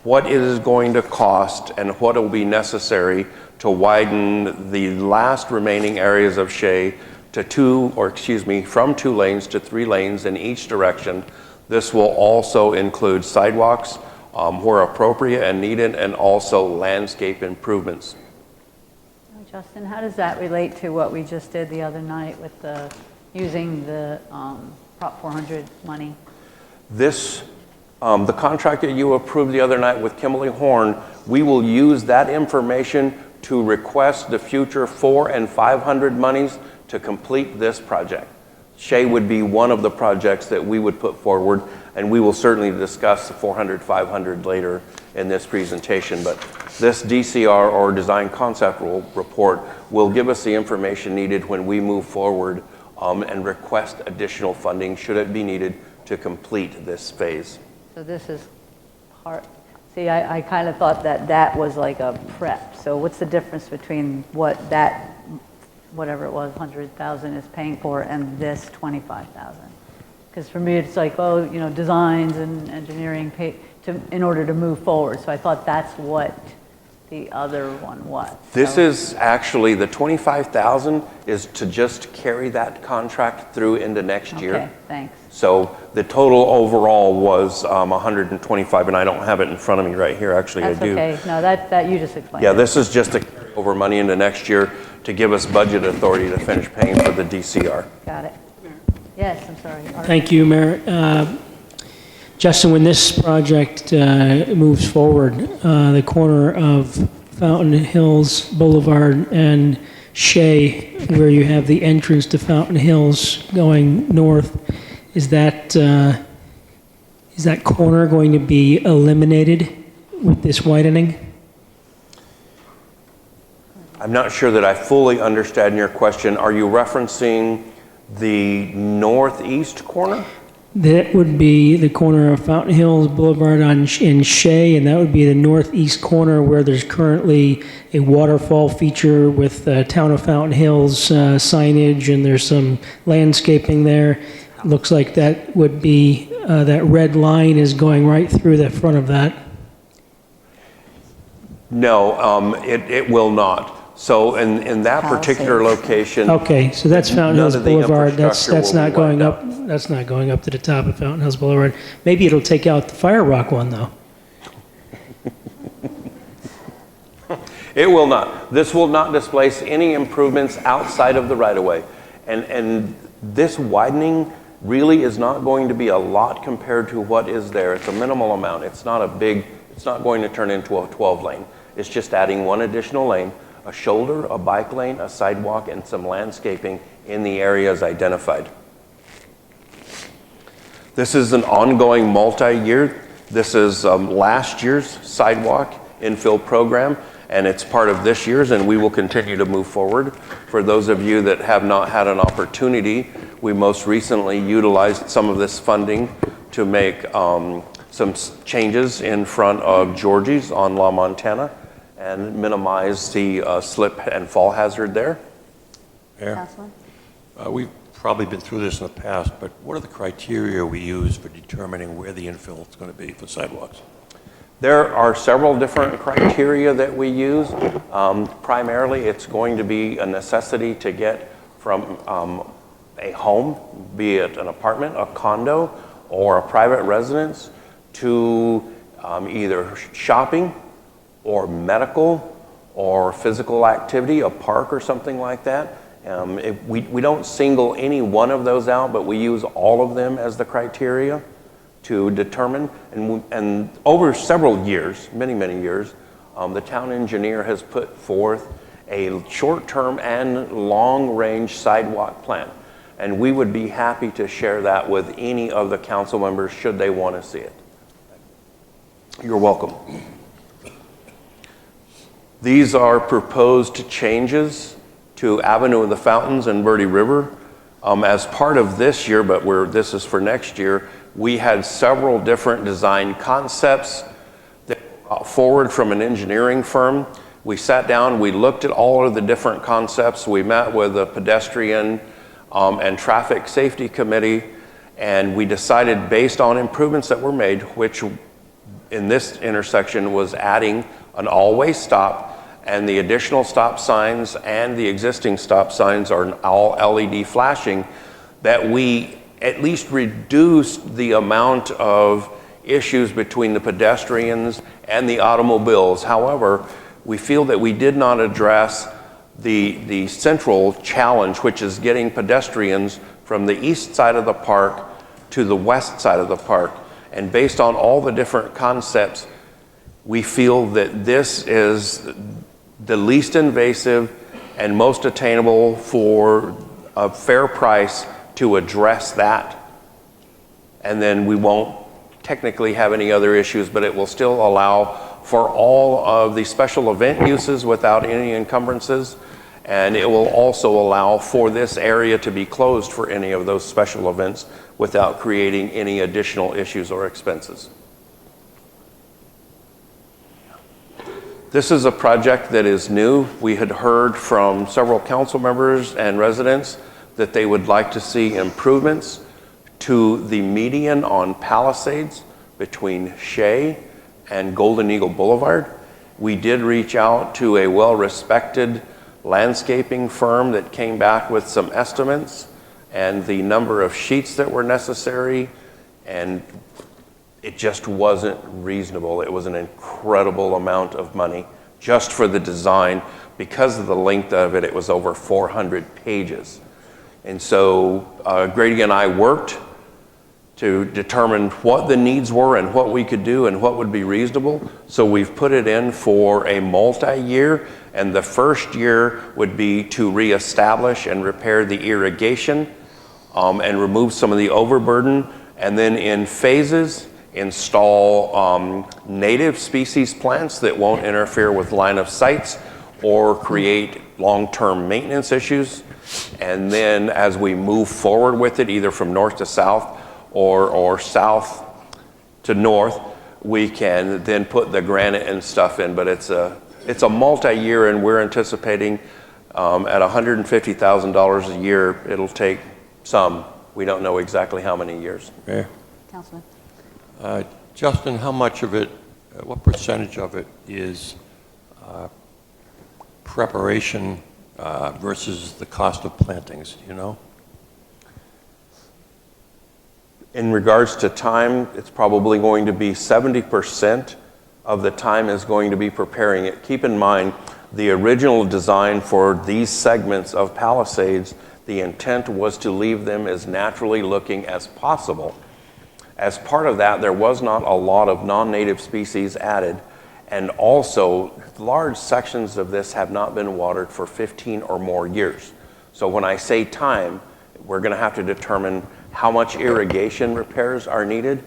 what it is going to cost and what will be necessary to widen the last remaining areas of Shea to from 2 lanes to 3 lanes in each direction. This will also include sidewalks where appropriate and needed, and also landscape improvements. Justin, how does that relate to what we just did the other night with using the Prop 400 money? This, the contract that you approved the other night with Kimberly Horn, we will use that information to request the future 400 and 500 monies to complete this project. Shea would be one of the projects that we would put forward, and we will certainly discuss the 400, 500 later in this presentation. But this DCR, or Design Concept Report, will give us the information needed when we move forward and request additional funding should it be needed to complete this phase. So this is part, see, I kind of thought that was like a prep. So what's the difference between what that, whatever it was, 100,000 is paying for and this 25,000? Because for me, it's like, oh, you know, designs and engineering in order to move forward. So I thought that's what the other one was. This is actually, the 25,000 is to just carry that contract through into next year. Okay, thanks. So the total overall was 125, and I don't have it in front of me right here. Actually, That's I do. okay. No, that you just explained. Yeah, this is just to carry over money into next year to give us budget authority to finish paying for the DCR. Got it. Yes, I'm sorry. Art. Thank you, Mayor. Justin, when this project moves forward, the corner of Fountain Hills Boulevard and Shea, where you have the entrance to Fountain Hills going north, is that corner going to be eliminated with this widening? I'm not sure that I fully understand your question. Are you referencing the northeast corner? That would be the corner of Fountain Hills Boulevard in Shea, and that would be the northeast corner where there's currently a waterfall feature with Town of Fountain Hills signage, and there's some landscaping there. Looks like that would be, that red line is going right through the front of that. No, it will not. So in that particular location. Okay, so that's Fountain none Hills of the Boulevard. That's infrastructure will not be going wiped up. That's not going up to the top of Fountain Hills Boulevard. Maybe it'll take out the Fire Rock one though. It will not. This will not displace any improvements outside of the right-of-way. And this widening really is not going to be a lot compared to what is there. It's a minimal amount. It's not a big, it's not going to turn into a 12-lane. It's just adding one additional lane, a shoulder, a bike lane, a sidewalk, and some landscaping in the areas identified. This is an ongoing multi-year. This is last year's sidewalk infill program, and it's part of this year's, and we will continue to move forward. For those of you that have not had an opportunity, we most recently utilized some of this funding to make some changes in front of Georgie's on La Montana and minimize the slip and fall hazard there. Councilman? We've probably been through this in the past, but what are the criteria we use for determining where the infill is going to be for sidewalks? There are several different criteria that we use. Primarily, it's going to be a necessity to get from a home, be it an apartment, a condo, or a private residence, to either shopping or medical or physical activity, a park or something like that. We don't single any one of those out, but we use all of them as the criteria to determine. And over several years, many, many years, the town engineer has put forth a short-term and long-range sidewalk plan. And we would be happy to share that with any of the council members should they want to see it. You're welcome. These are proposed changes to Avenue of the Fountains and Verde River. As part of this year, but this is for next year, we had several different design concepts that were brought forward from an engineering firm. We sat down, we looked at all of the different concepts. We met with a pedestrian and traffic safety committee, and we decided based on improvements that were made, which in this intersection was adding an all-way stop, and the additional stop signs and the existing stop signs are all LED flashing, that we at least reduced the amount of issues between the pedestrians and the automobiles. However, we feel that we did not address the central challenge, which is getting pedestrians from the east side of the park to the west side of the park. And based on all the different concepts, we feel that this is the least invasive and most attainable for a fair price to address that. And then we won't technically have any other issues, but it will still allow for all of the special event uses without any encumbrances. And it will also allow for this area to be closed for any of those special events without creating any additional issues or expenses. This is a project that is new. We had heard from several council members and residents that they would like to see improvements to the median on Palisades between Shea and Golden Eagle Boulevard. We did reach out to a well-respected landscaping firm that came back with some estimates and the number of sheets that were necessary, and it just wasn't reasonable. It was an incredible amount of money just for the design. Because of the length of it, it was over 400 pages. And so Grady and I worked to determine what the needs were and what we could do and what would be reasonable. So we've put it in for a multi-year, and the first year would be to reestablish and repair the irrigation and remove some of the overburden, and then in phases install native species plants that won't interfere with line of sights or create long-term maintenance issues. And then as we move forward with it, either from north to south or south to north, we can then put the granite and stuff in. But it's a multi-year, and we're anticipating at $150,000 a year, it'll take some. We don't know exactly how many years. Councilman. Justin, how much of it, what percentage of it is preparation versus the cost of plantings, do you know? In regards to time, it's probably going to be 70% of the time is going to be preparing it. Keep in mind, the original design for these segments of Palisades, the intent was to leave them as naturally looking as possible. As part of that, there was not a lot of non-native species added, and also large sections of this have not been watered for 15 or more years. So when I say time, we're going to have to determine how much irrigation repairs are needed,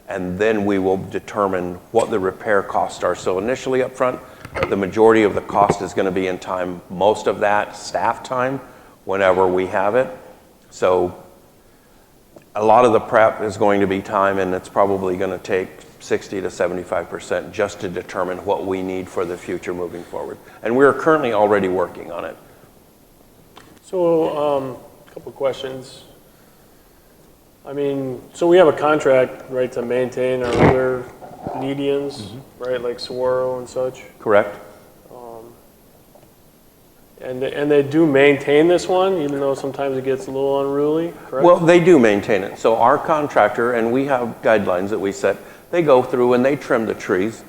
and then we will determine what the repair costs are. So initially up front, the majority of the cost is going to be in time, most of that staff time whenever we have it. So a lot of the prep is going to be time, and it's probably going to take 60 to 75% just to determine what we need for the future moving forward. And we're currently already working on it. So, a couple questions. I mean, so we have a contract, right, to maintain our other medians, right, like Saguaro and such? Correct. And they do maintain this one, even though sometimes it gets a little unruly, correct? Well, they do maintain it. So our contractor, and we have guidelines that we set, they go through and they trim the trees.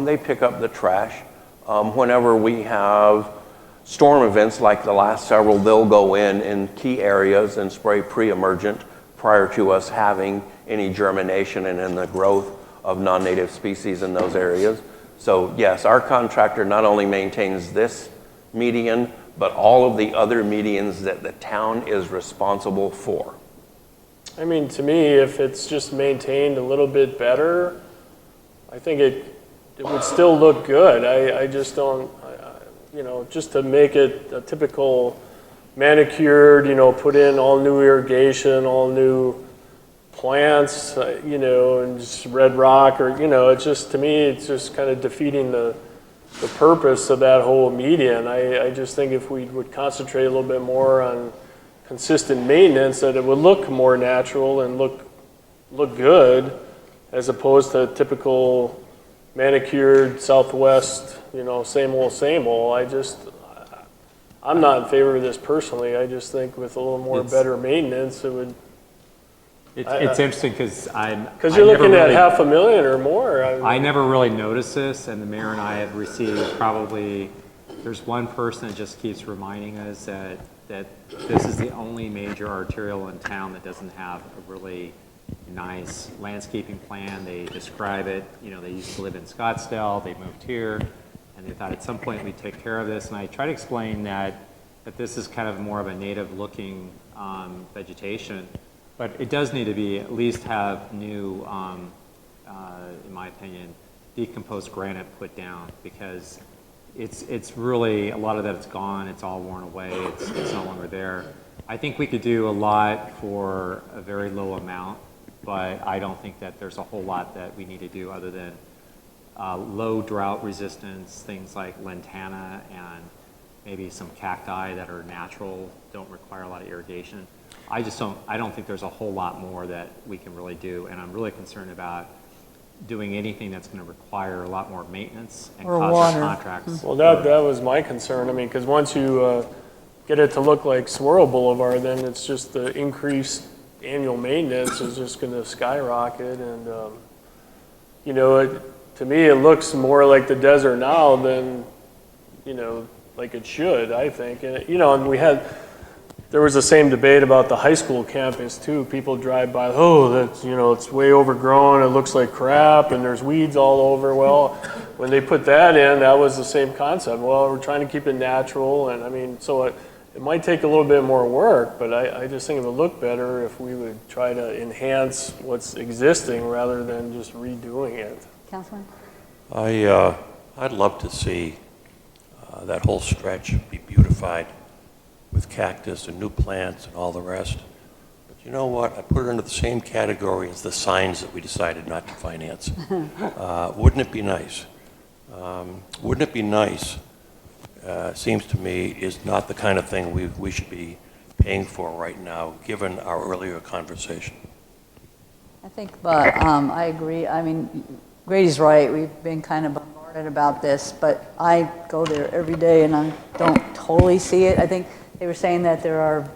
They pick up the trash. Whenever we have storm events like the last several, they'll go in key areas and spray pre-emergent prior to us having any germination and in the growth of non-native species in those areas. So yes, our contractor not only maintains this median, but all of the other medians that the town is responsible for. I mean, to me, if it's just maintained a little bit better, I think it would still look good. I just don't, you know, just to make it a typical manicured, you know, put in all new irrigation, all new plants, you know, and just red rock, or, you know, it's just, to me, it's just kind of defeating the purpose of that whole median. I just think if we would concentrate a little bit more on consistent maintenance, that it would look more natural and look good, as opposed to typical manicured Southwest, you know, same old, same old. I'm not in favor of this personally. I just think with a little more better maintenance, it would. It's interesting because you're looking at $500,000 or more. I never really noticed this, and the mayor and I have received probably, there's one person that just keeps reminding us that this is the only major arterial in town that doesn't have a really nice landscaping plan. They describe it, you know, they used to live in Scottsdale, they moved here, and they thought at some point we'd take care of this. And I try to explain that this is kind of more of a native looking vegetation. But it does need to be, at least have new, in my opinion, decomposed granite put down, because it's really, a lot of that is gone, it's all worn away, it's no longer there. I think we could do a lot for a very low amount, but I don't think that there's a whole lot that we need to do other than low drought resistance, things like lantana and maybe some cacti that are natural, don't require a lot of irrigation. I don't think there's a whole lot more that we can really do, and I'm really concerned about doing anything that's going to require a lot more maintenance and cost of contracts. Well, that was my concern. I mean, because once you get it to look like Swirl Boulevard, then it's just the increased annual maintenance is just going to skyrocket, and you know, to me, it looks more like the desert now than, you know, like it should, I think. And you know, and we had there was the same debate about the high school campus too. People drive by, oh, that's, you know, it's way overgrown, it looks like crap, and there's weeds all over. Well, when they put that in, that was the same concept. Well, we're trying to keep it natural, and I mean, so it might take a little bit more work, but I just think it would look better if we would try to enhance what's existing rather than just redoing it. Councilman? I'd love to see that whole stretch be beautified with cactus and new plants and all the rest. But you know what? I put it under the same category as the signs that we decided not to finance. Wouldn't it be nice? Wouldn't it be nice? Seems to me is not the kind of thing we should be paying for right now, given our earlier conversation. I think, but I agree. I mean, Grady's right. We've been kind of bombarded about this, but I go there every day and I don't totally see it. I think they were saying that there are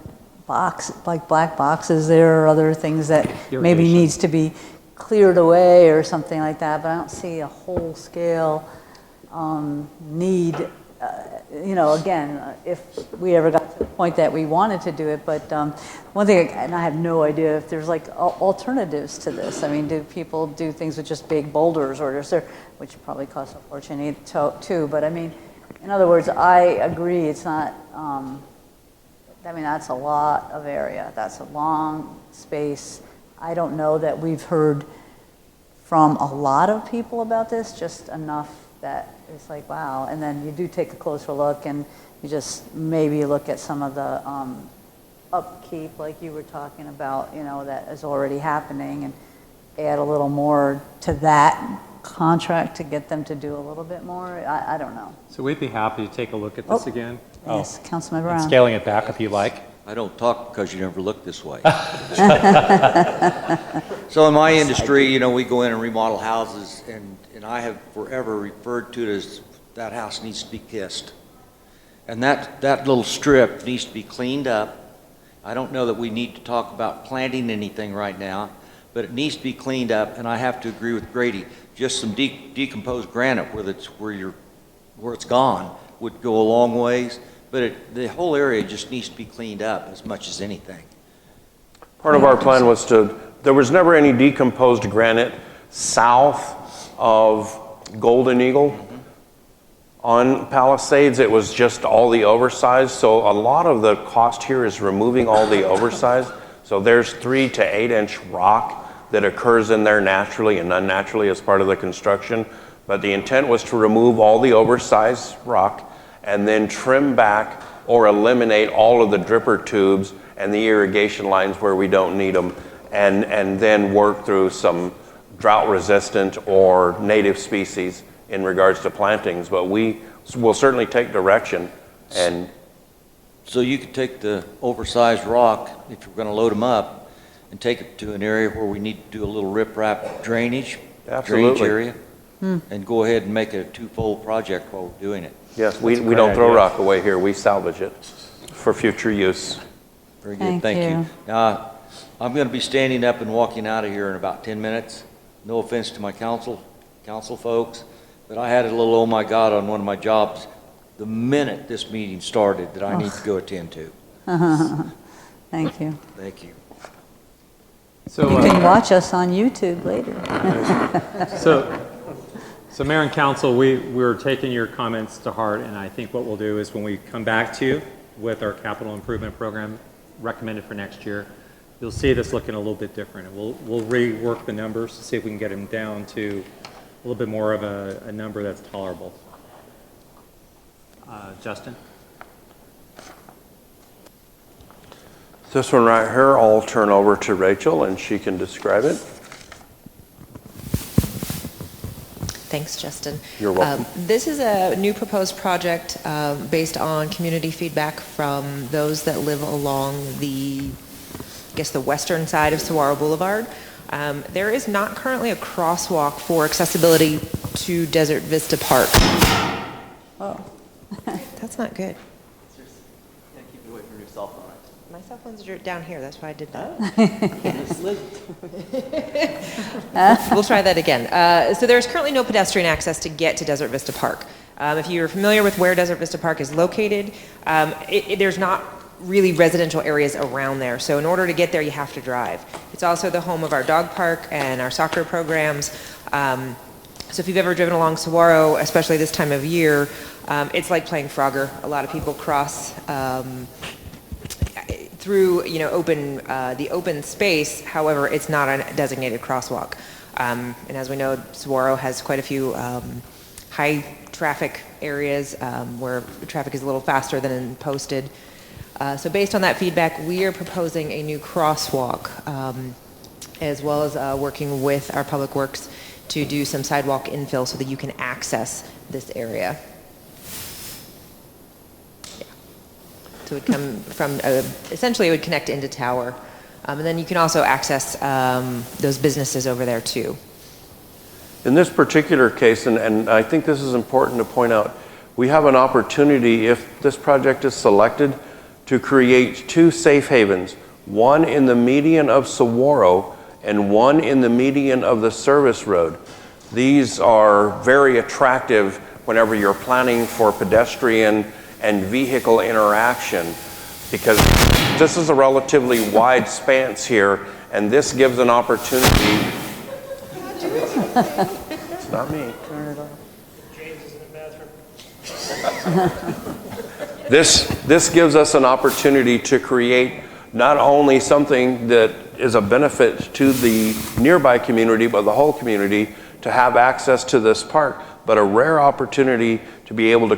like black boxes there or other things that maybe needs to be cleared away or something like that, but I don't see a whole scale need. You know, again, if we ever got to the point that we wanted to do it, but one thing, and I have no idea if there's like alternatives to this. I mean, do people do things with just big boulders, or is there, which probably costs a fortune too, but I mean, in other words, I agree, it's not, I mean, that's a lot of area. That's a long space. I don't know that we've heard from a lot of people about this, just enough that it's like, wow. And then you do take a closer look and you just maybe look at some of the upkeep like you were talking about, you know, that is already happening, and add a little more to that contract to get them to do a little bit more. I don't know. So we'd be happy to take a look at this again. Yes, Councilmember And Brown. scaling it back if you like. I don't talk because you never look this way. So in my industry, you know, we go in and remodel houses, and I have forever referred to it as that house needs to be kissed. And that little strip needs to be cleaned up. I don't know that we need to talk about planting anything right now, but it needs to be cleaned up, and I have to agree with Grady. Just some decomposed granite where it's gone would go a long ways. But the whole area just needs to be cleaned up as much as anything. Part of our plan was there was never any decomposed granite south of Golden Eagle. On Palisades, it was just all the oversized. So a lot of the cost here is removing all the oversized. So there's 3 to 8 inch rock that occurs in there naturally and unnaturally as part of the construction. But the intent was to remove all the oversized rock and then trim back or eliminate all of the dripper tubes and the irrigation lines where we don't need them, and then work through some drought resistant or native species in regards to plantings. But we will certainly take direction. And so you could take the oversized rock, if you're going to load them up, and take it to an area where we need to do a little riprap drainage area, and go ahead and make it a twofold project while we're doing it. Yes, we don't throw rock away here. We salvage it for future use. Very good. Thank you. Now, I'm going to be standing up and walking out of here in about 10 minutes. No offense to my council folks, but I had a little oh my God on one of my jobs the minute this meeting started that I need to go attend to. Thank you. Thank you. So, you can watch us on YouTube later. So Mayor and Council, we're taking your comments to heart, and I think what we'll do is when we come back to you with our capital improvement program recommended for next year, you'll see this looking a little bit different. And we'll rework the numbers to see if we can get them down to a little bit more of a number that's tolerable. Justin? This one right here, I'll turn over to Rachel and she can describe it. Thanks, Justin. You're welcome. This is a new proposed project based on community feedback from those that live along the western side of Saguaro Boulevard. There is not currently a crosswalk for accessibility to Desert Vista Park. Oh. That's not good. Keep it away from your cell phone. My cell phone's down here, that's why I did that. We'll try that again. So there's currently no pedestrian access to get to Desert Vista Park. If you're familiar with where Desert Vista Park is located, there's not really residential areas around there. So in order to get there, you have to drive. It's also the home of our dog park and our soccer programs. So if you've ever driven along Saguaro, especially this time of year, it's like playing Frogger. A lot of people cross through, the open space. However, it's not a designated crosswalk. And as we know, Saguaro has quite a few high traffic areas where traffic is a little faster than posted. So based on that feedback, we are proposing a new crosswalk, as well as working with our Public Works to do some sidewalk infill so that you can access this area. Yeah. So it would come from, essentially it would connect into Tower. And then you can also access those businesses over there too. In this particular case, and I think this is important to point out, we have an opportunity, if this project is selected, to create 2 safe havens, one in the median of Saguaro and one in the median of the service road. These are very attractive whenever you're planning for pedestrian and vehicle interaction, because this is a relatively wide span here, and this gives an opportunity. It's not me. Turn it off. James is in the bathroom. This gives us an opportunity to create not only something that is a benefit to the nearby community, but the whole community, to have access to this park, but a rare opportunity to be able to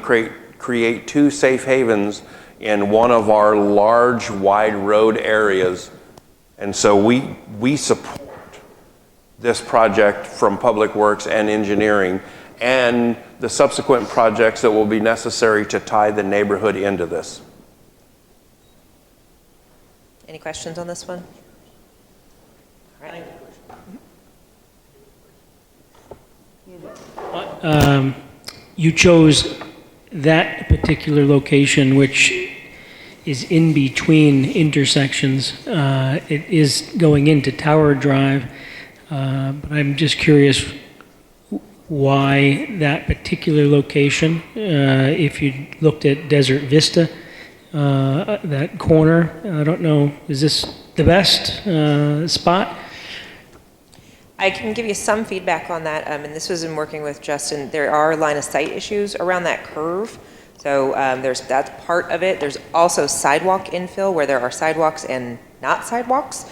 create 2 safe havens in one of our large, wide road areas. And so we support this project from Public Works and Engineering, and the subsequent projects that will be necessary to tie the neighborhood into this. Any questions on this one? All right. You chose that particular location, which is in between intersections. It is going into Tower Drive, but I'm just curious why that particular location. If you looked at Desert Vista, that corner, I don't know, is this the best spot? I can give you some feedback on that, and this was in working with Justin. There are line of sight issues around that curve, so that's part of it. There's also sidewalk infill where there are sidewalks and not sidewalks.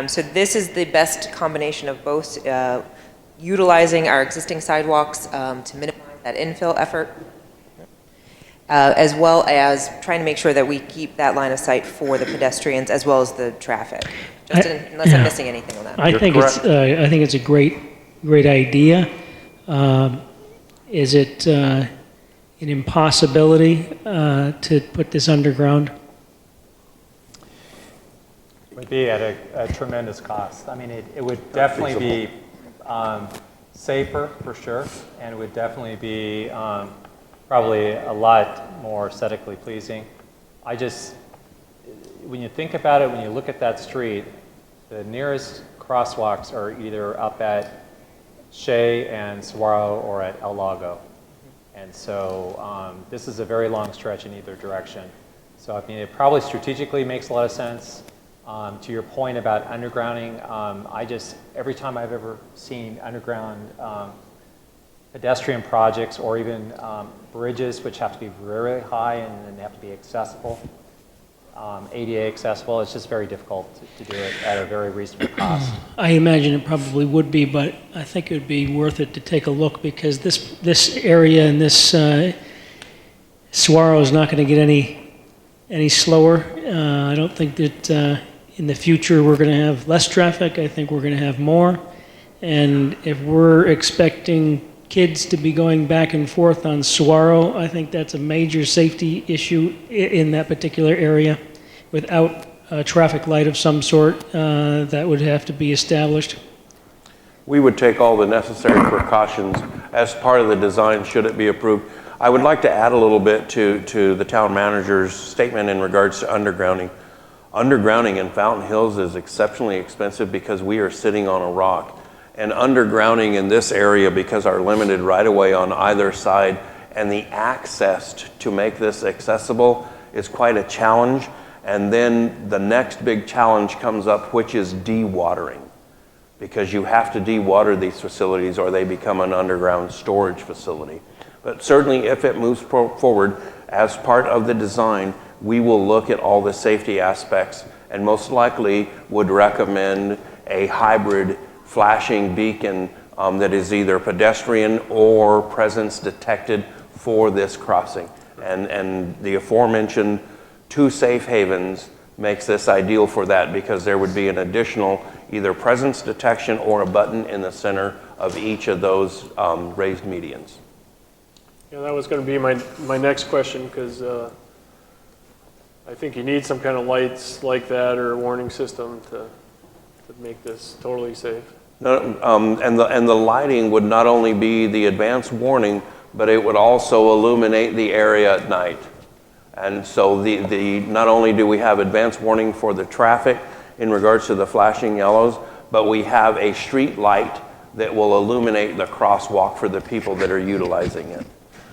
So this is the best combination of both, utilizing our existing sidewalks to minimize that infill effort, as well as trying to make sure that we keep that line of sight for the pedestrians as well as the traffic. Justin, unless I'm missing anything on that. I think it's a great idea. Is it an impossibility to put this underground? It would be at a tremendous cost. I mean, it would definitely be safer for sure, and it would definitely be probably a lot more aesthetically pleasing. When you think about it, when you look at that street, the nearest crosswalks are either up at Shea and Saguaro or at El Lago. And so this is a very long stretch in either direction. So I mean, it probably strategically makes a lot of sense. To your point about undergrounding, every time I've ever seen underground pedestrian projects or even bridges, which have to be very high and then have to be accessible, ADA accessible, it's just very difficult to do it at a very reasonable cost. I imagine it probably would be, but I think it would be worth it to take a look, because this area and this Saguaro is not going to get any slower. I don't think that in the future we're going to have less traffic. I think we're going to have more. And if we're expecting kids to be going back and forth on Saguaro, I think that's a major safety issue in that particular area. Without a traffic light of some sort, that would have to be established. We would take all the necessary precautions as part of the design should it be approved. I would like to add a little bit to the town manager's statement in regards to undergrounding. Undergrounding in Fountain Hills is exceptionally expensive because we are sitting on a rock. And undergrounding in this area, because our limited right-of-way on either side and the access to make this accessible is quite a challenge. And then the next big challenge comes up, which is dewatering, because you have to dewater these facilities or they become an underground storage facility. But certainly if it moves forward as part of the design, we will look at all the safety aspects and most likely would recommend a hybrid flashing beacon that is either pedestrian or presence detected for this crossing. And the aforementioned 2 safe havens makes this ideal for that, because there would be an additional either presence detection or a button in the center of each of those raised medians. Yeah, that was going to be my next question, because I think you need some kind of lights like that or a warning system to make this totally safe. No, and the lighting would not only be the advance warning, but it would also illuminate the area at night. And so not only do we have advance warning for the traffic in regards to the flashing yellows, but we have a street light that will illuminate the crosswalk for the people that are utilizing it.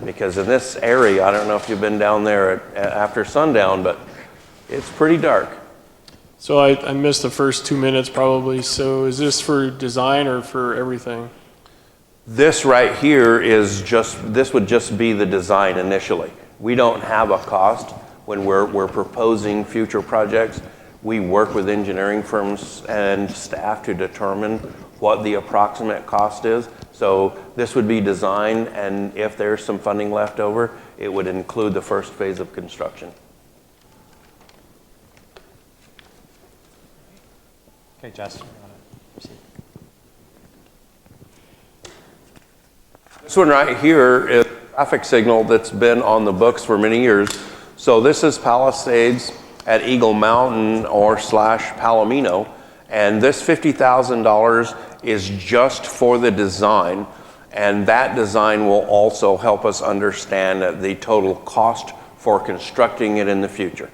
Because in this area, I don't know if you've been down there after sundown, but it's pretty dark. So I missed the first 2 minutes probably. So is this for design or for everything? This right here this would just be the design initially. We don't have a cost when we're proposing future projects. We work with engineering firms and staff to determine what the approximate cost is. So this would be design, and if there's some funding left over, it would include the first phase of construction. Okay, Justin, you want to proceed? This one right here is a traffic signal that's been on the books for many years. So this is Palisades at Eagle Mountain or / Palomino, and this $50,000 is just for the design, and that design will also help us understand the total cost for constructing it in the future.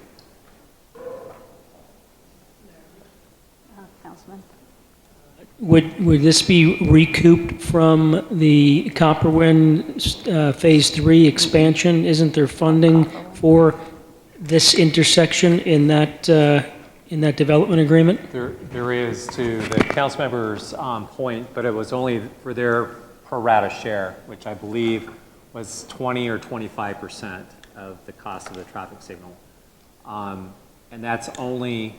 Councilman? Would this be recouped from the Copperwind Phase 3 expansion? Isn't there funding for this intersection in that development agreement? There is, to the council member's point, but it was only for their pro rata share, which I believe was 20 or 25% of the cost of the traffic signal. And that's only,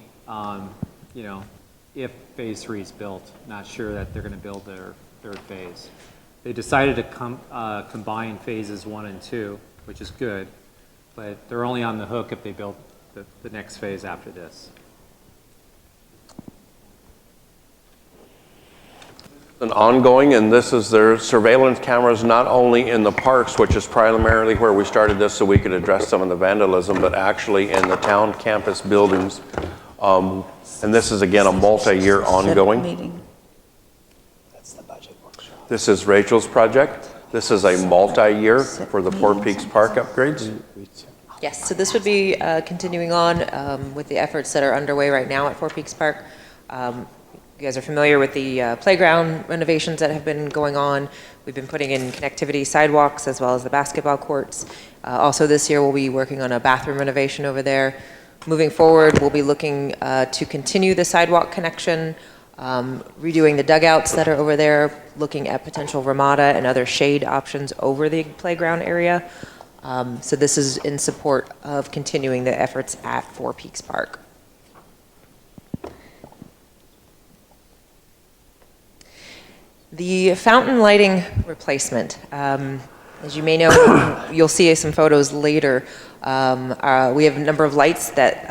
if Phase 3 is built. Not sure that they're going to build their third phase. They decided to combine phases 1 and 2, which is good, but they're only on the hook if they build the next phase after this. An ongoing, and this is their surveillance cameras not only in the parks, which is primarily where we started this so we could address some of the vandalism, but actually in the town campus buildings. And this is again a multi-year ongoing. That's the budget workshop. This is Rachel's project. This is a multi-year for the Four Peaks Park upgrades. Yes, so this would be continuing on with the efforts that are underway right now at Four Peaks Park. You guys are familiar with the playground renovations that have been going on. We've been putting in connectivity sidewalks as well as the basketball courts. Also this year we'll be working on a bathroom renovation over there. Moving forward, we'll be looking to continue the sidewalk connection, redoing the dugouts that are over there, looking at potential ramada and other shade options over the playground area. So this is in support of continuing the efforts at Four Peaks Park. The fountain lighting replacement, as you may know, you'll see some photos later. We have a number of lights that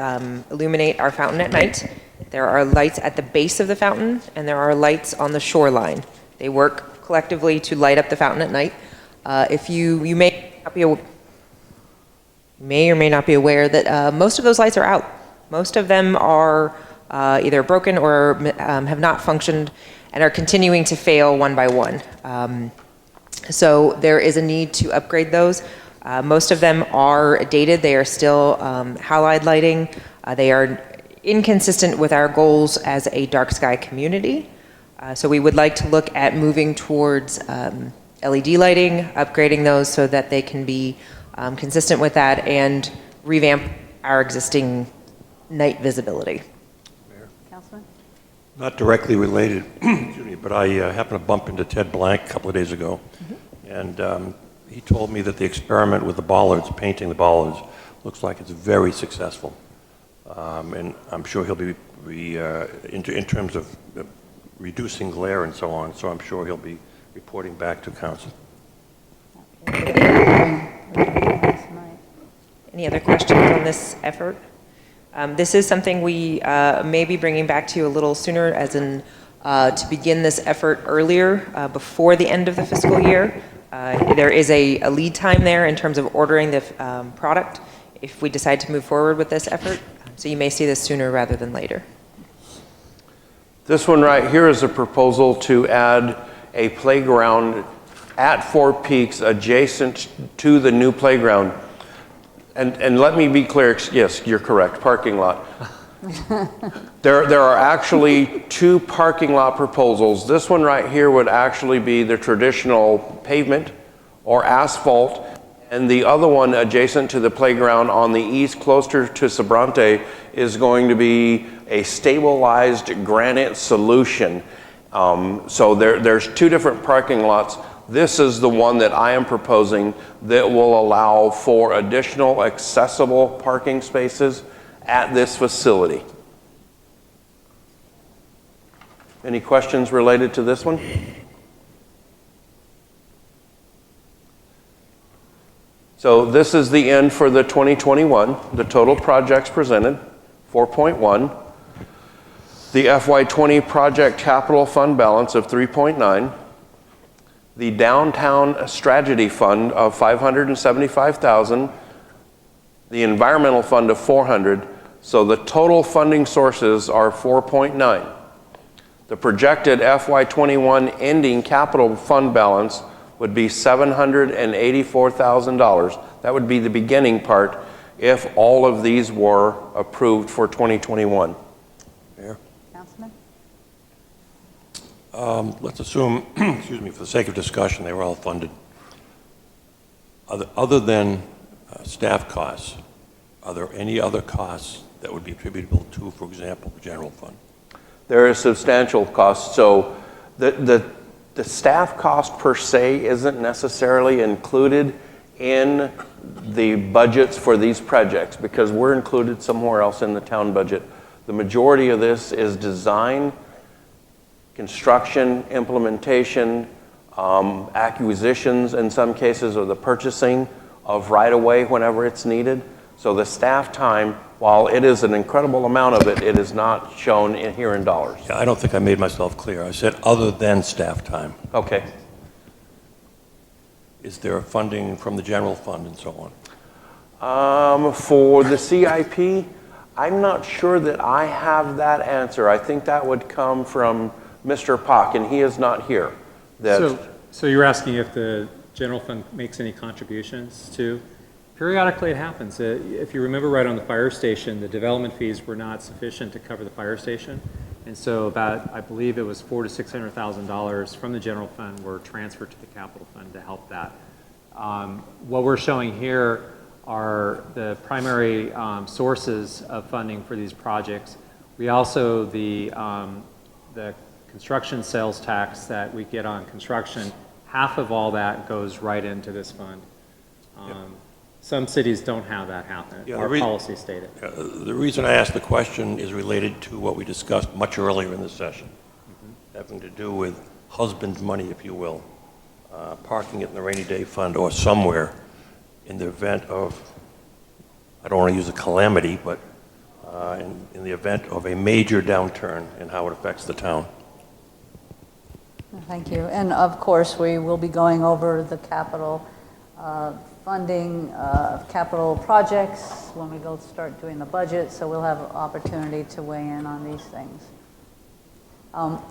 illuminate our fountain at night. There are lights at the base of the fountain, and there are lights on the shoreline. They work collectively to light up the fountain at night. If you may or may not be aware that most of those lights are out. Most of them are either broken or have not functioned and are continuing to fail one by one. So there is a need to upgrade those. Most of them are dated. They are still halide lighting. They are inconsistent with our goals as a dark sky community. So we would like to look at moving towards LED lighting, upgrading those so that they can be consistent with that and revamp our existing night visibility. Councilman? Not directly related, excuse me, but I happened to bump into Ted Blank a couple of days ago, and he told me that the experiment with the bollards, painting the bollards, looks like it's very successful. And I'm sure he'll be in terms of reducing glare and so on, so I'm sure he'll be reporting back to council. Any other questions on this effort? This is something we may be bringing back to you a little sooner, as in to begin this effort earlier, before the end of the fiscal year. There is a lead time there in terms of ordering the product if we decide to move forward with this effort. So you may see this sooner rather than later. This one right here is a proposal to add a playground at Four Peaks adjacent to the new playground. And let me be clear, yes, you're correct, parking lot. There are actually two parking lot proposals. This one right here would actually be the traditional pavement or asphalt, and the other one adjacent to the playground on the east, closer to Sobrante, is going to be a stabilized granite solution. So there's two different parking lots. This is the one that I am proposing that will allow for additional accessible parking spaces at this facility. Any questions related to this one? So this is the end for the 2021. The total projects presented, 4.1. The FY20 project capital fund balance of 3.9. The downtown strategy fund of 575,000. The environmental fund of 400. So the total funding sources are 4.9. The projected FY21 ending capital fund balance would be $784,000. That would be the beginning part if all of these were approved for 2021. Mayor? Councilman? Let's assume, excuse me, for the sake of discussion, they were all funded. Other than staff costs, are there any other costs that would be attributable to, for example, the general fund? There is substantial cost. So the staff cost per se isn't necessarily included in the budgets for these projects because we're included somewhere else in the town budget. The majority of this is design, construction, implementation, acquisitions in some cases, or the purchasing of right-of-way whenever it's needed. So the staff time, while it is an incredible amount of it, it is not shown in here in dollars. Yeah, I don't think I made myself clear. I said other than staff time. Okay. Is there funding from the general fund and so on? For the CIP, I'm not sure that I have that answer. I think that would come from Mr. Pock, and he is not here. So you're asking if the general fund makes any contributions to? Periodically it happens. If you remember right on the fire station, the development fees were not sufficient to cover the fire station. And so about, I believe it was $400,000 to $600,000 from the general fund were transferred to the capital fund to help that. What we're showing here are the primary sources of funding for these projects. We also, the construction sales tax that we get on construction, half of all that goes right into this fund. Some cities don't have that happen. Yeah, Our policy stated. the reason I asked the question is related to what we discussed much earlier in the session, having to do with husband's money, if you will, parking it in the rainy day fund or somewhere in the event of, I don't want to use a calamity, but in the event of a major downturn and how it affects the town. Thank you. And of course, we will be going over the capital funding of capital projects when we go start doing the budget, so we'll have an opportunity to weigh in on these things.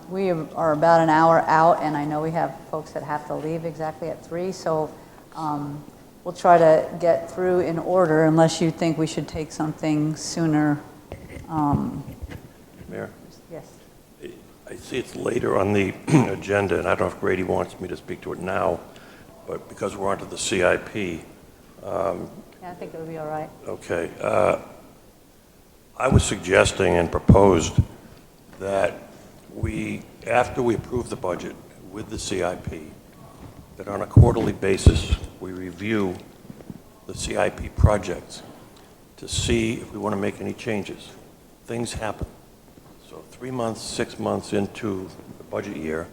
We are about an hour out, and I know we have folks that have to leave exactly at 3, so we'll try to get through in order unless you think we should take something sooner. Mayor? Yes. I see it's later on the agenda, and I don't know if Grady wants me to speak to it now, but because we're onto the CIP. Yeah, I think it would be all right. Okay. I was suggesting and proposed that after we approve the budget with the CIP, that on a quarterly basis, we review the CIP projects to see if we want to make any changes. Things happen. So 3 months, 6 months into the budget year,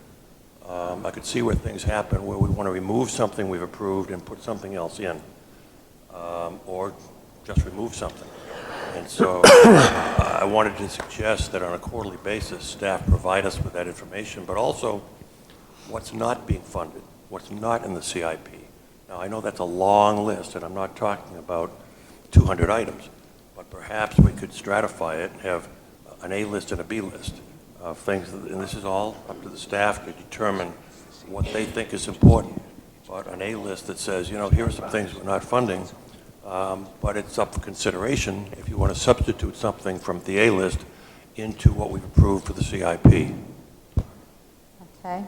I could see where things happen, where we want to remove something we've approved and put something else in, or just remove something. And so I wanted to suggest that on a quarterly basis, staff provide us with that information, but also what's not being funded, what's not in the CIP. Now, I know that's a long list, and I'm not talking about 200 items, but perhaps we could stratify it and have an A list and a B list of things, and this is all up to the staff to determine what they think is important. But an A list that says, you know, here are some things we're not funding, but it's up for consideration if you want to substitute something from the A list into what we've approved for the CIP. Okay.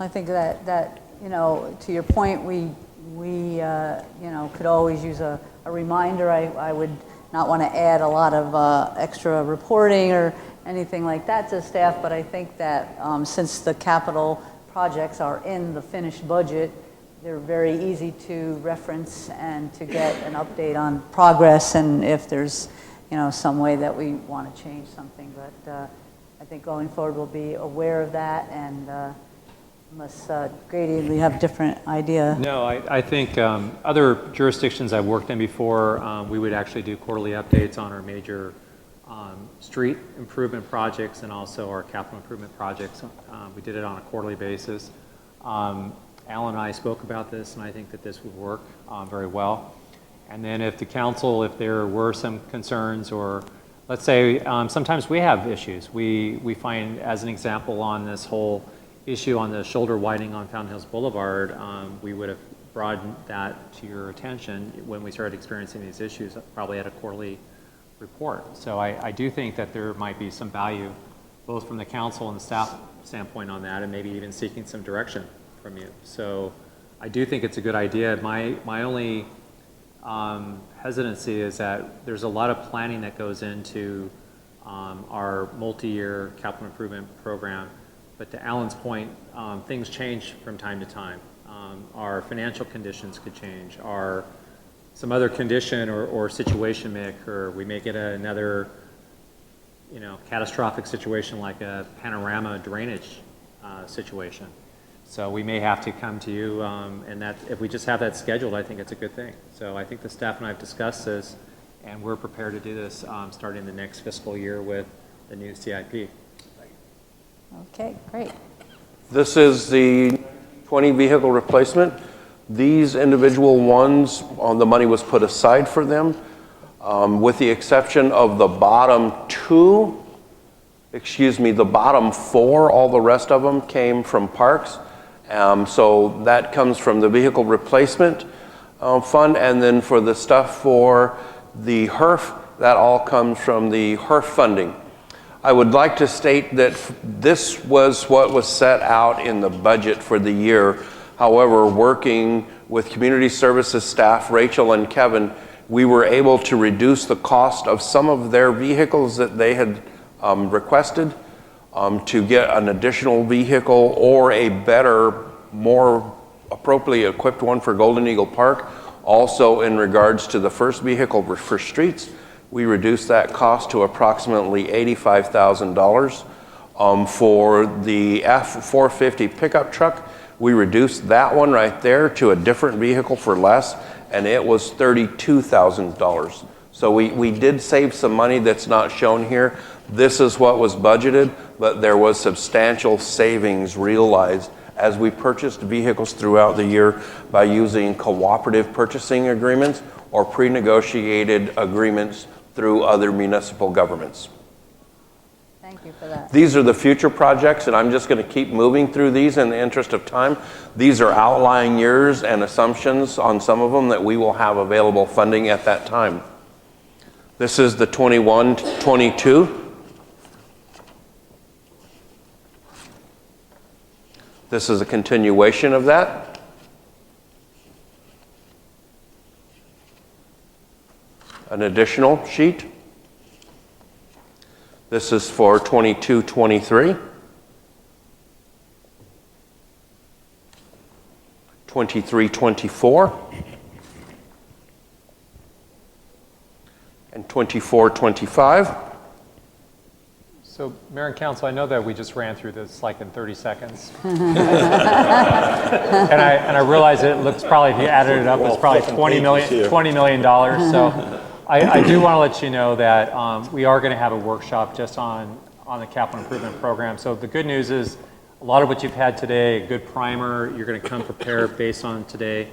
I think that you know, to your point, we you know, could always use a reminder. I would not want to add a lot of extra reporting or anything like that to staff, but I think that since the capital projects are in the finished budget, they're very easy to reference and to get an update on progress and if there's, you know, some way that we want to change something. But I think going forward we'll be aware of that, and unless Grady, we have a different idea. No, I think other jurisdictions I've worked in before, we would actually do quarterly updates on our major street improvement projects and also our capital improvement projects. We did it on a quarterly basis. Alan and I spoke about this, and I think that this would work very well. And then if the council, if there were some concerns, or let's say sometimes we have issues. We find, as an example, on this whole issue on the shoulder widening on Fountain Hills Boulevard, we would have broadened that to your attention when we started experiencing these issues, probably at a quarterly report. So I do think that there might be some value, both from the council and the staff standpoint on that, and maybe even seeking some direction from you. So I do think it's a good idea. My only hesitancy is that there's a lot of planning that goes into our multi-year capital improvement program. But to Alan's point, things change from time to time. Our financial conditions could change. Some other condition or situation may occur. We may get another, you know, catastrophic situation like a panorama drainage situation. So we may have to come to you, and that if we just have that scheduled, I think it's a good thing. So I think the staff and I have discussed this, and we're prepared to do this starting the next fiscal year with the new CIP. Okay, great. This is the 20 vehicle replacement. These individual ones, the money was put aside for them, with the exception of the bottom two, the bottom four, all the rest of them came from parks. So that comes from the vehicle replacement fund, and then for the stuff for the HERF, that all comes from the HERF funding. I would like to state that this was what was set out in the budget for the year. However, working with community services staff, Rachel and Kevin, we were able to reduce the cost of some of their vehicles that they had requested to get an additional vehicle or a better, more appropriately equipped one for Golden Eagle Park. Also, in regards to the first vehicle for streets, we reduced that cost to approximately $85,000. For the F-450 pickup truck, we reduced that one right there to a different vehicle for less, and it was $32,000. So we did save some money that's not shown here. This is what was budgeted, but there was substantial savings realized as we purchased vehicles throughout the year by using cooperative purchasing agreements or pre-negotiated agreements through other municipal governments. Thank you for that. These are the future projects, and I'm just going to keep moving through these in the interest of time. These are outlying years and assumptions on some of them that we will have available funding at that time. This is the 21-22. This is a continuation of that. An additional sheet. This is for 22-23. 23-24. And 24-25. So, Mayor and Council, I know that we just ran through this like in 30 seconds. and I realize it looks probably, if you added it up, it's probably $20 million. So I do want to let you know that we are going to have a workshop just on the capital improvement program. So the good news is a lot of what you've had today, a good primer, you're going to come prepared based on today.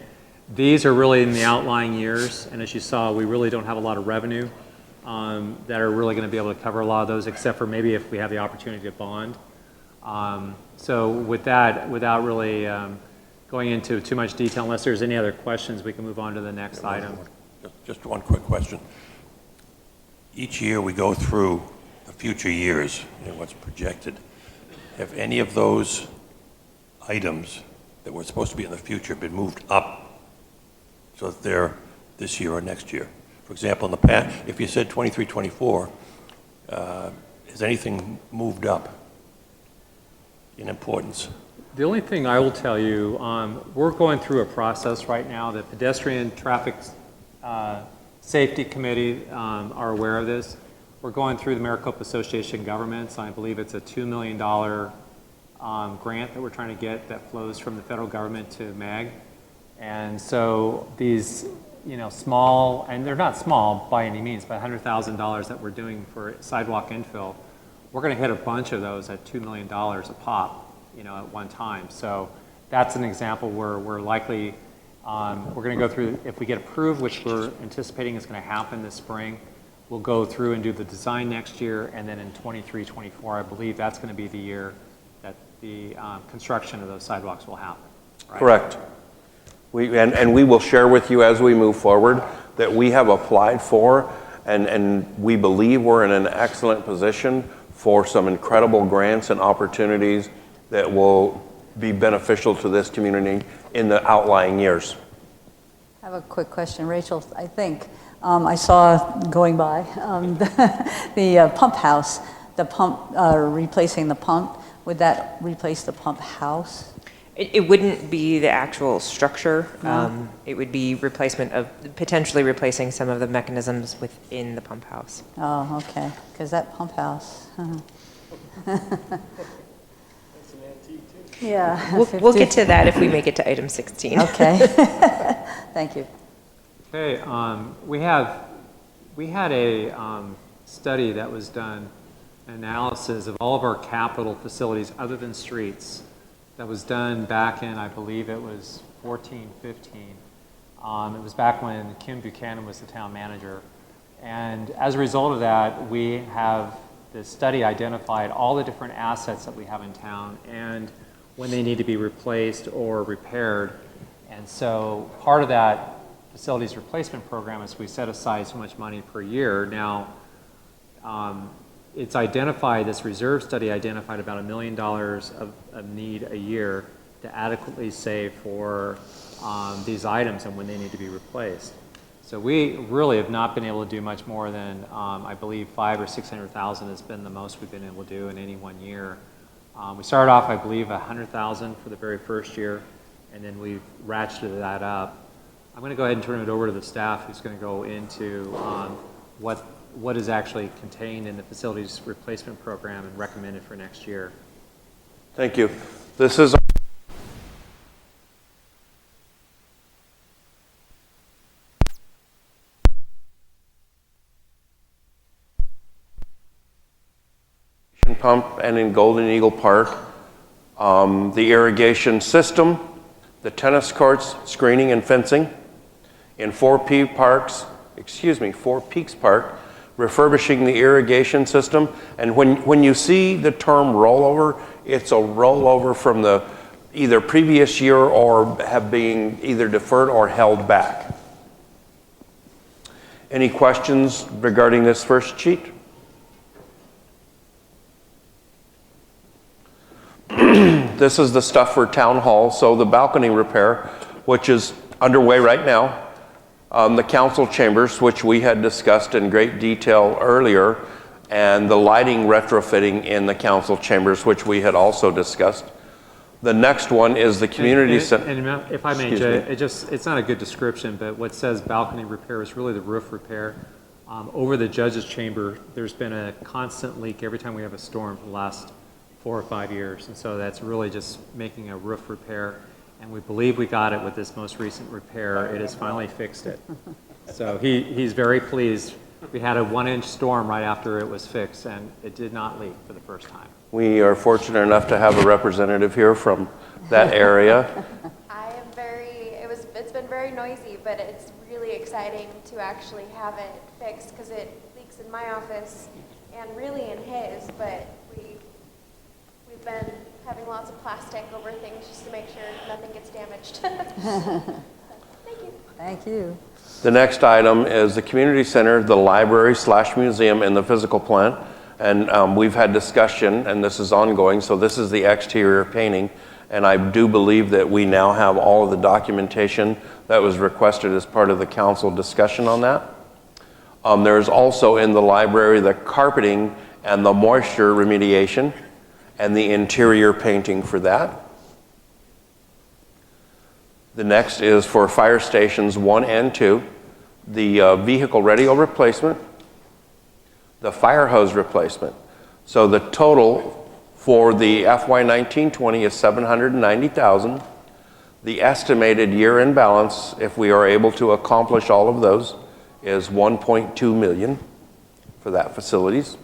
These are really in the outlying years, and as you saw, we really don't have a lot of revenue that are really going to be able to cover a lot of those, except for maybe if we have the opportunity to bond. So with that, without really going into too much detail, unless there's any other questions, we can move on to the next item. Just one quick question. Each year we go through the future years and what's projected. Have any of those items that were supposed to be in the future been moved up so that they're this year or next year? For example, in the past, if you said 23, 24, has anything moved up in importance? The only thing I will tell you, we're going through a process right now. The Pedestrian Traffic Safety Committee are aware of this. We're going through the Maricopa Association of Governments. I believe it's a $2 million grant that we're trying to get that flows from the federal government to MAG. And so these, small, and they're not small by any means, but $100,000 that we're doing for sidewalk infill, we're going to hit a bunch of those at $2 million a pop, at one time. So that's an example where we're likely, we're going to go through, if we get approved, which we're anticipating is going to happen this spring, we'll go through and do the design next year, and then in 23, 24, I believe that's going to be the year that the construction of those sidewalks will happen. Right? Correct. And we will share with you as we move forward that we have applied for, and we believe we're in an excellent position for some incredible grants and opportunities that will be beneficial to this community in the outlying years. I have a quick question. Rachel, I think I saw going by the pump house, replacing the pump. Would that replace the pump house? It wouldn't be the actual structure. No. It would be potentially replacing some of the mechanisms within the pump house. Oh, okay. Because that pump house. Yeah. We'll get to that if we make it to item 16. Okay. Thank you. Okay. We had a study that was done, an analysis of all of our capital facilities other than streets. That was done back in, I believe it was 14, 15. It was back when Kim Buchanan was the town manager. And as a result of that, we have this study identified all the different assets that we have in town and when they need to be replaced or repaired. And so part of that facilities replacement program is we set aside so much money per year. Now, it's identified, this reserve study identified about $1 million of need a year to adequately save for these items and when they need to be replaced. So we really have not been able to do much more than, I believe, $500,000 or $600,000 has been the most we've been able to do in any one year. We started off, I believe, $100,000 for the very first year, and then we've ratcheted that up. I'm going to go ahead and turn it over to the staff who's going to go into what is actually contained in the facilities replacement program and recommended for next year. Thank you. This is pump and in Golden Eagle Park, the irrigation system, the tennis courts, screening and fencing, in Four Peaks Park, refurbishing the irrigation system. And when you see the term rollover, it's a rollover from the either previous year or have been either deferred or held back. Any questions regarding this first sheet? This is the stuff for Town Hall. So the balcony repair, which is underway right now. The council chambers, which we had discussed in great detail earlier, and the lighting retrofitting in the council chambers, which we had also discussed. The next one is the community center. And if I may, Jay, it's not a good description, but what says balcony repair is really the roof repair. Over the judge's chamber, there's been a constant leak every time we have a storm for the last 4 or 5 years. And so that's really just making a roof repair. And we believe we got it with this most recent repair. It has finally fixed it. So he's very pleased. We had a 1-inch storm right after it was fixed, and it did not leak for the first time. We are fortunate enough to have a representative here from that area. It's been very noisy, but it's really exciting to actually have it fixed because it leaks in my office and really in his, but we've been having lots of plastic over things just to make sure nothing gets damaged. Thank you. Thank you. The next item is the community center, the library / museum, and the physical plant. And we've had discussion, and this is ongoing, so this is the exterior painting. And I do believe that we now have all of the documentation that was requested as part of the council discussion on that. There's also in the library the carpeting and the moisture remediation and the interior painting for that. The next is for fire stations 1 and 2, the vehicle radio replacement, the fire hose replacement. So the total for the FY 19-20 is $790,000. The estimated year-end balance, if we are able to accomplish all of those, is $1.2 million for that facilities.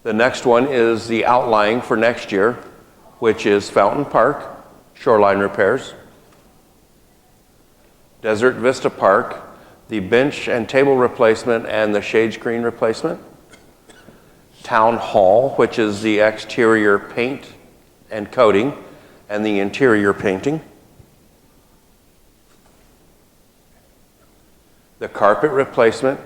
The next one is the outlying for next year, which is Fountain Park, shoreline repairs, Desert Vista Park, the bench and table replacement and the shade screen replacement, Town Hall, which is the exterior paint and coating and the interior painting, the carpet replacement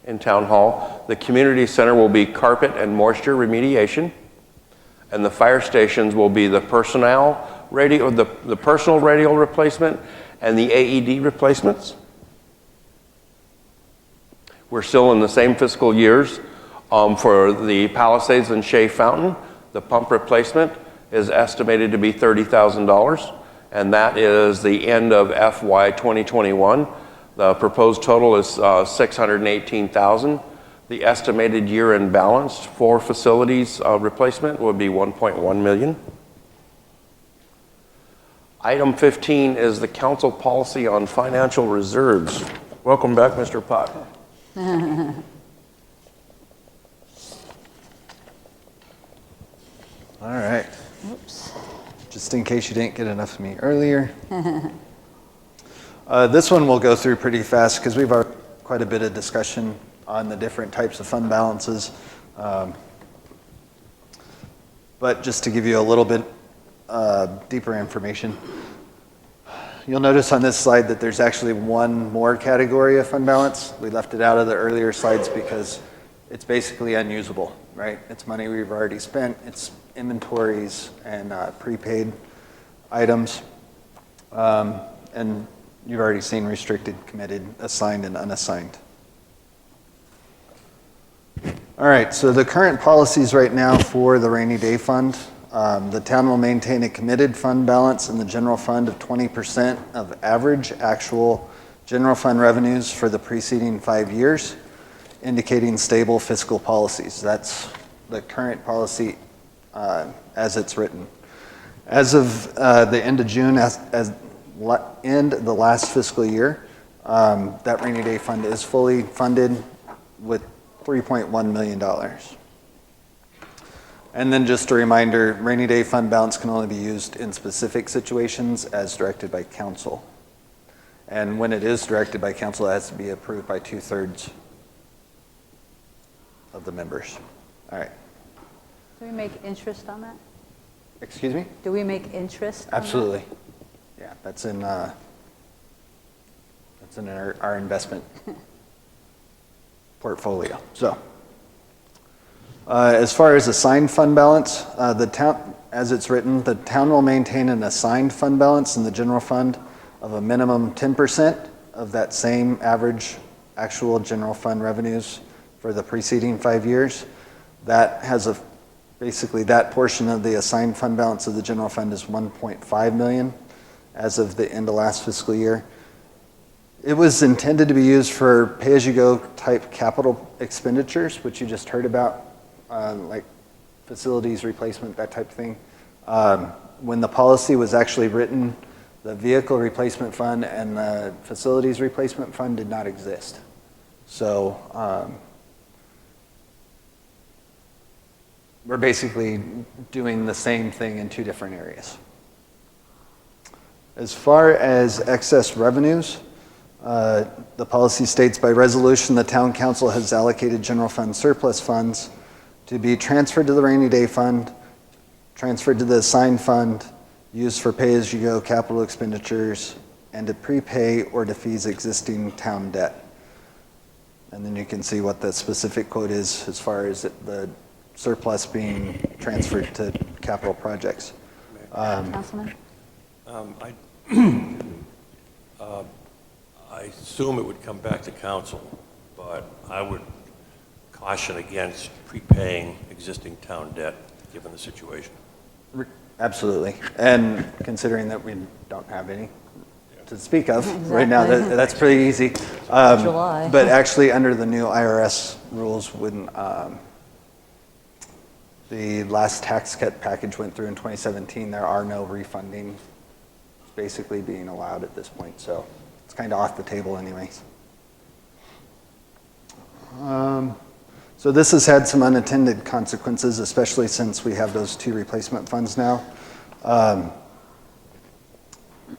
in Town Hall, the community center will be carpet and moisture remediation, and the fire stations will be the personal radio replacement and the AED replacements. We're still in the same fiscal years. For the Palisades and Shea Fountain, the pump replacement is estimated to be $30,000, and that is the end of FY 2021. The proposed total is $618,000. The estimated year-end balance for facilities replacement would be $1.1 million. Item 15 is the council policy on financial reserves. Welcome back, Mr. Pot. All right. Oops. Just in case you didn't get enough of me earlier. This one we'll go through pretty fast because we've had quite a bit of discussion on the different types of fund balances. But just to give you a little bit deeper information, you'll notice on this slide that there's actually one more category of fund balance. We left it out of the earlier slides because it's basically unusable, right? It's money we've already spent. It's inventories and prepaid items. And you've already seen restricted, committed, assigned, and unassigned. All right, so the current policies right now for the rainy day fund, the town will maintain a committed fund balance in the general fund of 20% of average actual general fund revenues for the preceding 5 years, indicating stable fiscal policies. That's the current policy as it's written. As of the end of June, end the last fiscal year, that rainy day fund is fully funded with $3.1 million. And then just a reminder, rainy day fund balance can only be used in specific situations as directed by council. And when it is directed by council, it has to be approved by 2/3 of the members. All right. Do we make interest on that? Excuse me? Do we make interest on Absolutely. Yeah, that's in our investment portfolio. So, as far as assigned fund balance, the town, as it's written, the town will maintain an assigned fund balance in the general fund of a minimum 10% of that same average actual general fund revenues for the preceding 5 years. That has basically that portion of the assigned fund balance of the general fund is 1.5 million as of the end of last fiscal year. It was intended to be used for pay-as-you-go type capital expenditures, which you just heard about, like facilities replacement, that type of thing. When the policy was actually written, the vehicle replacement fund and the facilities replacement fund did not exist. So we're basically doing the same thing in two different areas. As far as excess revenues, the policy states by resolution the town council has allocated general fund surplus funds to be transferred to the rainy day fund, transferred to the assigned fund, used for pay-as-you-go capital expenditures, and to prepay or defease existing town debt. And then you can see what the specific quote is as far as the surplus being transferred to capital projects. Councilman? I assume it would come back to council, but I would caution against prepaying existing town debt, given the situation. Absolutely. And considering that we don't have any to speak of right now, that's pretty easy. July. But actually, under the new IRS rules, when the last tax cut package went through in 2017, there are no refunding basically being allowed at this point. So it's kind of off the table anyways. So this has had some unintended consequences, especially since we have those two replacement funds now.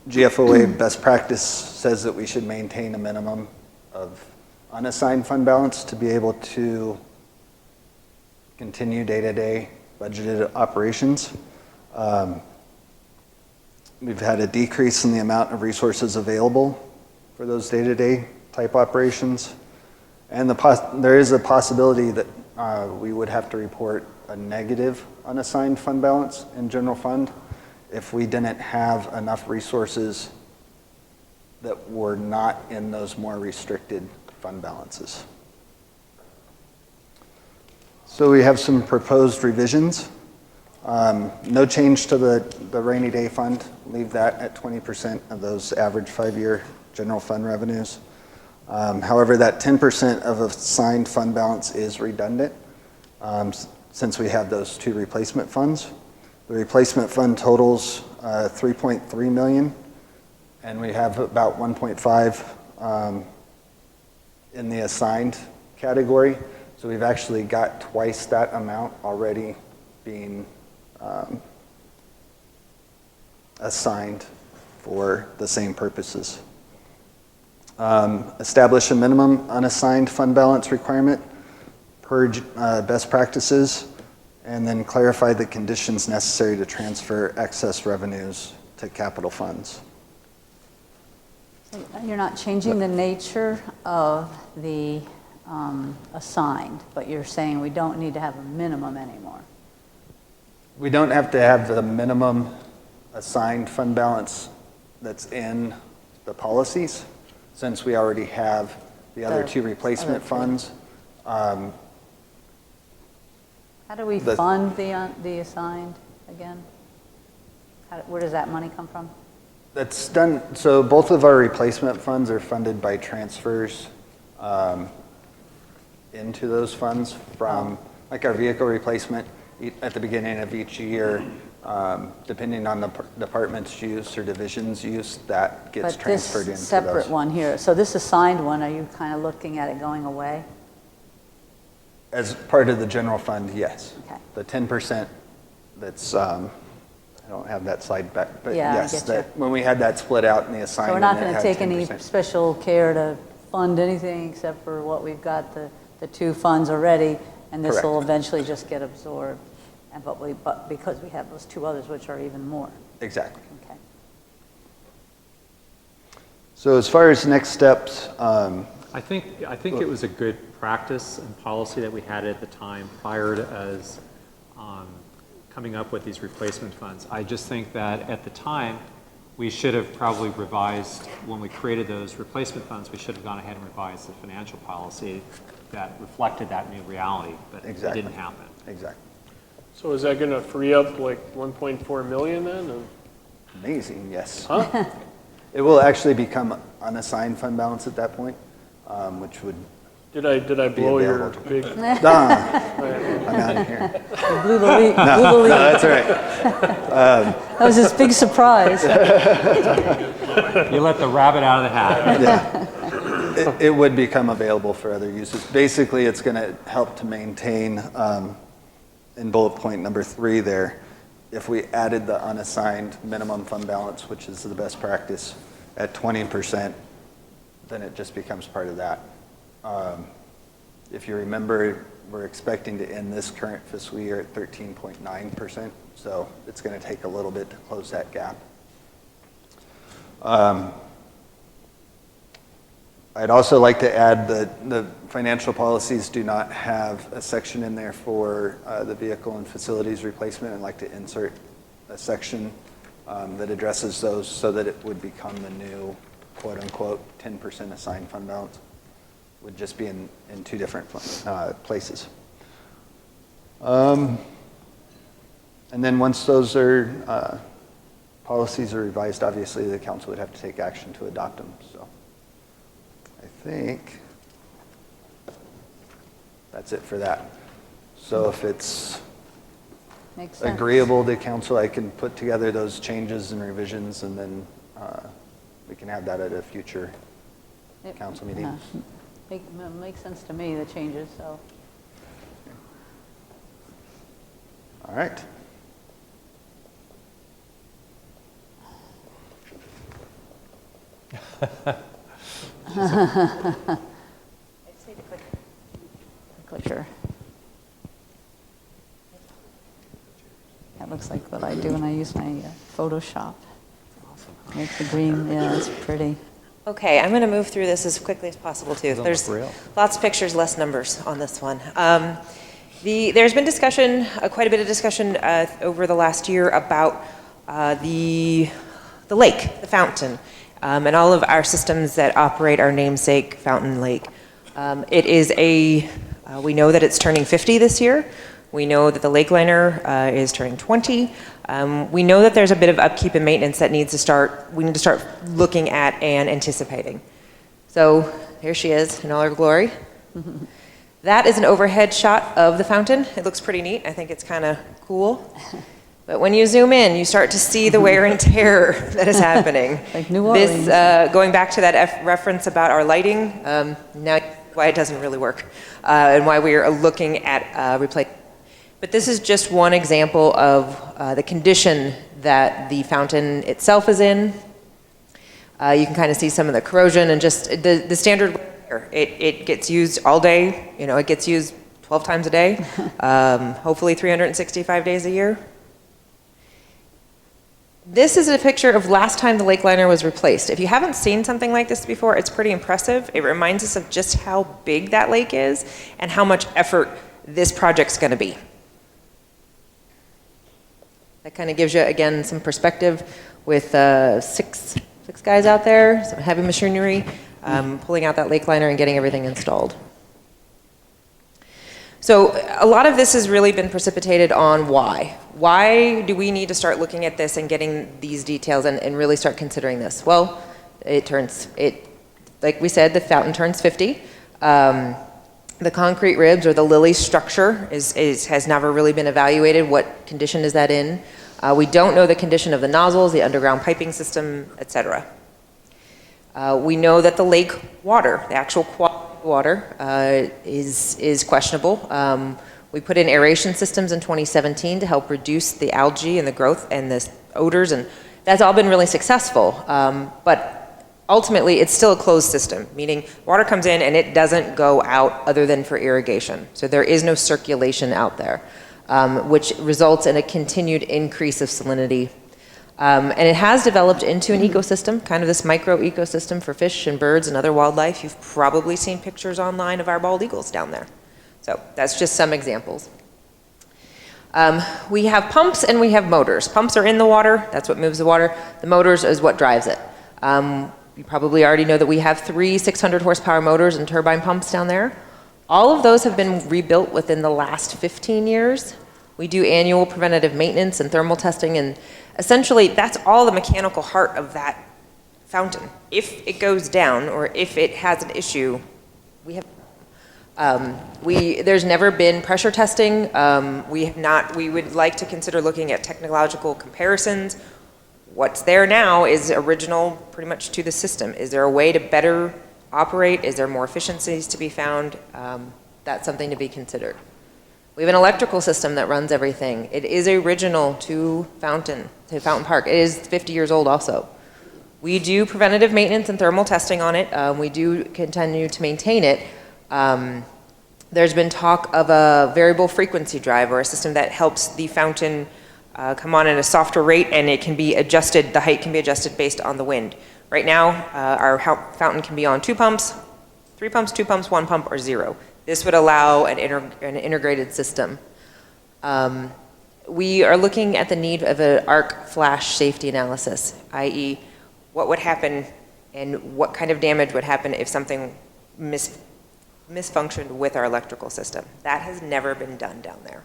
GFOA best practice says that we should maintain a minimum of unassigned fund balance to be able to continue day-to-day budgeted operations. We've had a decrease in the amount of resources available for those day-to-day type operations. And there is a possibility that we would have to report a negative unassigned fund balance in general fund if we didn't have enough resources that were not in those more restricted fund balances. So we have some proposed revisions. No change to the rainy day fund. Leave that at 20% of those average 5-year general fund revenues. However, that 10% of assigned fund balance is redundant since we have those two replacement funds. The replacement fund totals 3.3 million, and we have about 1.5 in the assigned category. So we've actually got twice that amount already being assigned for the same purposes. Establish a minimum unassigned fund balance requirement per best practices, and then clarify the conditions necessary to transfer excess revenues to capital funds. So you're not changing the nature of the assigned, but you're saying we don't need to have a minimum anymore. We don't have to have the minimum assigned fund balance that's in the policies, since we already have the other two replacement funds. How do we fund the assigned again? Where does that money come from? That's done, so both of our replacement funds are funded by transfers into those funds from, like our vehicle replacement at the beginning of each year, depending on the department's use or division's use, that gets transferred into those. But this separate one here, so this assigned one, are you kind of looking at it going away? As part of the general fund, yes. Okay. The 10% that's, I don't have that slide back, but Yeah, yes, that when we had that split out in the assignment. So we're not it going to had take any 10%. special care to fund anything except for what we've got, the two funds already, and this will eventually just get absorbed, but because we have those two others, which are even more. Exactly. Okay. So as far as next steps, I think it was a good practice and policy that we had at the time prior to us coming up with these replacement funds. I just think that at the time, we should have probably revised, when we created those replacement funds, we should have gone ahead and revised the financial policy that reflected that new reality, but it didn't happen. Exactly. So is that going to free up like 1.4 million then? And Amazing, yes. huh? It will actually become unassigned fund balance at that point, which would Did I blow your big? I'm out of here. You blew the lead. No, that's all right. That was this big surprise. You let the rabbit out of the hat. Yeah. It would become available for other uses. Basically, it's going to help to maintain, in bullet point number 3 there, if we added the unassigned minimum fund balance, which is the best practice, at 20%, then it just becomes part of that. If you remember, we're expecting to end this current fiscal year at 13.9%, so it's going to take a little bit to close that gap. I'd also like to add that the financial policies do not have a section in there for the vehicle and facilities replacement. I'd like to insert a section that addresses those so that it would become the new quote-unquote 10% assigned fund balance. Would just be in 2 different places. And then once those are policies are revised, obviously the council would have to take action to adopt them. So I think that's it for that. So if it's Makes sense. agreeable to council, I can put together those changes and revisions, and then we can have that at a future council meeting. Yeah. Makes sense to me, the changes, so. All right. Clicker. That looks like what I do when I use my Photoshop. Make the green, yeah, it's pretty. Okay, I'm going to move through this as quickly as possible, too. There's lots of pictures, less numbers on this one. There's been discussion, quite a bit of discussion over the last year about the lake, the fountain, and all of our systems that operate our namesake Fountain Lake. It is we know that it's turning 50 this year. We know that the lake liner is turning 20. We know that there's a bit of upkeep and maintenance that we need to start looking at and anticipating. So here she is in all her glory. That is an overhead shot of the fountain. It looks pretty neat. I think it's kind of cool. But when you zoom in, you start to see the wear and tear that is happening. Like New Orleans. This, going back to that reference about our lighting, now why it doesn't really work, and why we are looking at replacing. But this is just one example of the condition that the fountain itself is in. You can kind of see some of the corrosion and just the standard. It gets used all day. You know, it gets used 12 times a day, hopefully 365 days a year. This is a picture of last time the lake liner was replaced. If you haven't seen something like this before, it's pretty impressive. It reminds us of just how big that lake is and how much effort this project's going to be. That kind of gives you, again, some perspective with six guys out there, some heavy machinery, pulling out that lake liner and getting everything installed. So a lot of this has really been precipitated on why. Why do we need to start looking at this and getting these details and really start considering this? Well, like we said, the fountain turns 50. The concrete ribs or the lily structure has never really been evaluated. What condition is that in? We don't know the condition of the nozzles, the underground piping system, etc. We know that the lake water, the actual quality of water, is questionable. We put in aeration systems in 2017 to help reduce the algae and the growth and the odors, and that's all been really successful. But ultimately, it's still a closed system, meaning water comes in and it doesn't go out other than for irrigation. So there is no circulation out there, which results in a continued increase of salinity. And it has developed into an ecosystem, kind of this micro ecosystem for fish and birds and other wildlife. You've probably seen pictures online of our bald eagles down there. So that's just some examples. We have pumps and we have motors. Pumps are in the water, that's what moves the water. The motors is what drives it. You probably already know that we have 3 600 horsepower motors and turbine pumps down there. All of those have been rebuilt within the last 15 years. We do annual preventative maintenance and thermal testing, and essentially that's all the mechanical heart of that fountain. If it goes down or if it has an issue, we have there's never been pressure testing. We would like to consider looking at technological comparisons. What's there now is original pretty much to the system. Is there a way to better operate? Is there more efficiencies to be found? That's something to be considered. We have an electrical system that runs everything. It is original to Fountain Park. It is 50 years old also. We do preventative maintenance and thermal testing on it. We do continue to maintain it. There's been talk of a variable frequency drive, or a system that helps the fountain come on at a softer rate, and it can be adjusted, the height can be adjusted based on the wind. Right now, our fountain can be on 2 pumps, 3 pumps, 2 pumps, 1 pump, or 0. This would allow an integrated system. We are looking at the need of an arc flash safety analysis, i.e. what would happen and what kind of damage would happen if something misfunctioned with our electrical system. That has never been done down there.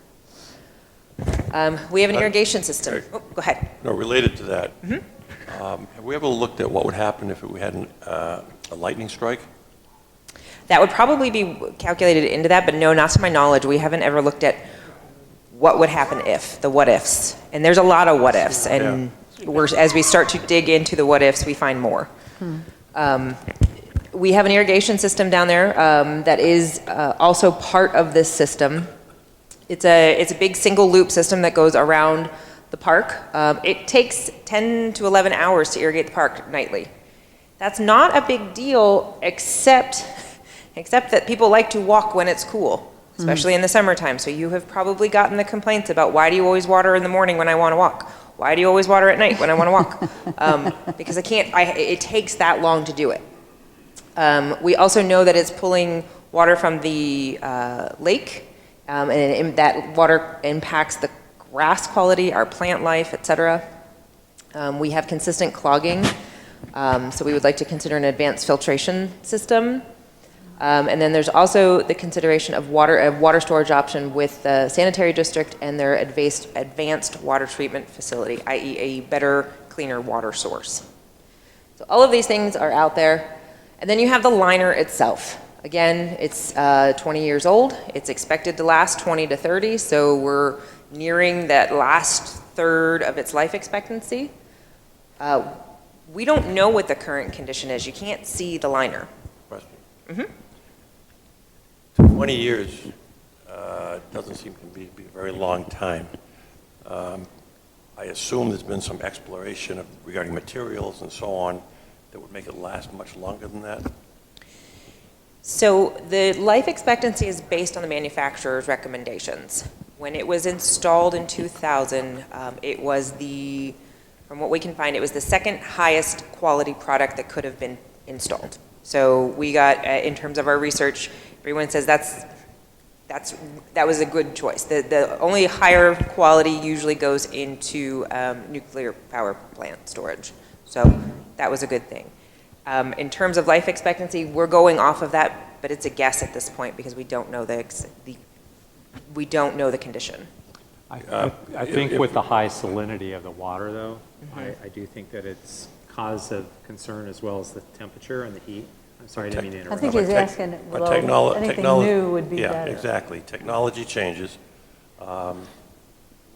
We have an irrigation system. Oh, go ahead. No, related to that, have we ever looked at what would happen if we had a lightning strike? That would probably be calculated into that, but no, not to my knowledge. We haven't ever looked at what would happen if, the what ifs. And there's a lot of what ifs, and as we start to dig into the what ifs, we find more. We have an irrigation system down there that is also part of this system. It's a big single loop system that goes around the park. It takes 10 to 11 hours to irrigate the park nightly. That's not a big deal, except that people like to walk when it's cool, especially in the summertime. So you have probably gotten the complaints about, why do you always water in the morning when I want to walk? Why do you always water at night when I want to walk? Because it takes that long to do it. We also know that it's pulling water from the lake, and that water impacts the grass quality, our plant life, etc. We have consistent clogging, so we would like to consider an advanced filtration system. And then there's also the consideration of a water storage option with the sanitary district and their advanced water treatment facility, i.e. a better, cleaner water source. So all of these things are out there. And then you have the liner itself. Again, it's 20 years old. It's expected to last 20 to 30, so we're nearing that last third of its life expectancy. We don't know what the current condition is. You can't see the liner. Question. 20 years doesn't seem to be a very long time. I assume there's been some exploration regarding materials and so on that would make it last much longer than that? So the life expectancy is based on the manufacturer's recommendations. When it was installed in 2000, it was from what we can find, it was the second highest quality product that could have been installed. So we got, in terms of our research, everyone says that was a good choice. The only higher quality usually goes into nuclear power plant storage. So that was a good thing. In terms of life expectancy, we're going off of that, but it's a guess at this point because we don't know the condition. I think with the high salinity of the water, though, I do think that it's cause of concern as well as the temperature and the heat. I'm sorry, I didn't mean to interrupt. I think he's asking, anything new would be better. Yeah, exactly. Technology changes.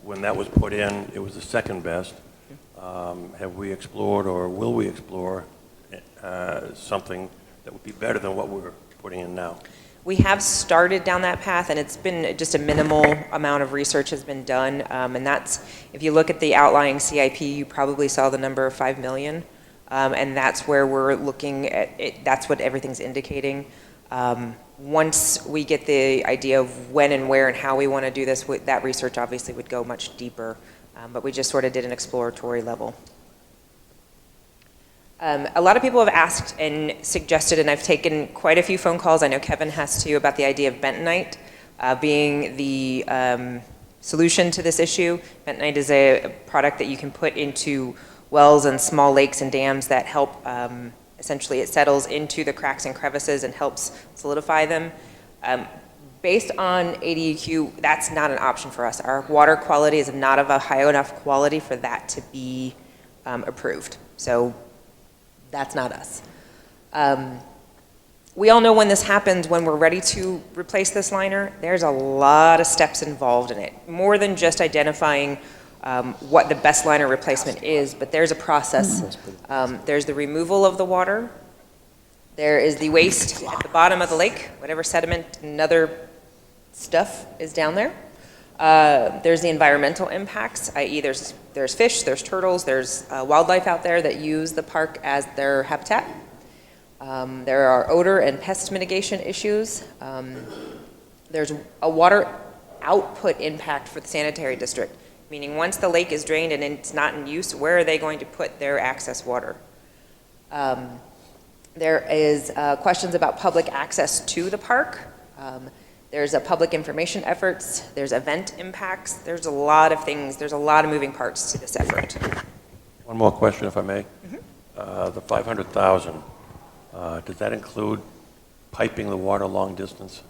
When that was put in, it was the second best. Have we explored, or will we explore something that would be better than what we're putting in now? We have started down that path, and it's been just a minimal amount of research has been done. And that's, if you look at the outlying CIP, you probably saw the number of 5 million. And that's where we're looking at it. That's what everything's indicating. Once we get the idea of when and where and how we want to do this, that research obviously would go much deeper. But we just sort of did an exploratory level. A lot of people have asked and suggested, and I've taken quite a few phone calls, I know Kevin has too, about the idea of bentonite being the solution to this issue. Bentonite is a product that you can put into wells and small lakes and dams that help, essentially it settles into the cracks and crevices and helps solidify them. Based on ADEQ, that's not an option for us. Our water quality is not of a high enough quality for that to be approved. So that's not us. We all know when this happens, when we're ready to replace this liner, there's a lot of steps involved in it. More than just identifying what the best liner replacement is, but there's a process. There's the removal of the water. There is the waste at the bottom of the lake, whatever sediment and other stuff is down there. There's the environmental impacts, i.e. there's fish, there's turtles, there's wildlife out there that use the park as their habitat. There are odor and pest mitigation issues. There's a water output impact for the sanitary district, meaning once the lake is drained and it's not in use, where are they going to put their excess water? There is questions about public access to the park. There's a public information efforts, there's event impacts, there's a lot of things, there's a lot of moving parts to this effort. One more question, if I may. The 500,000, does that include piping the water long distance?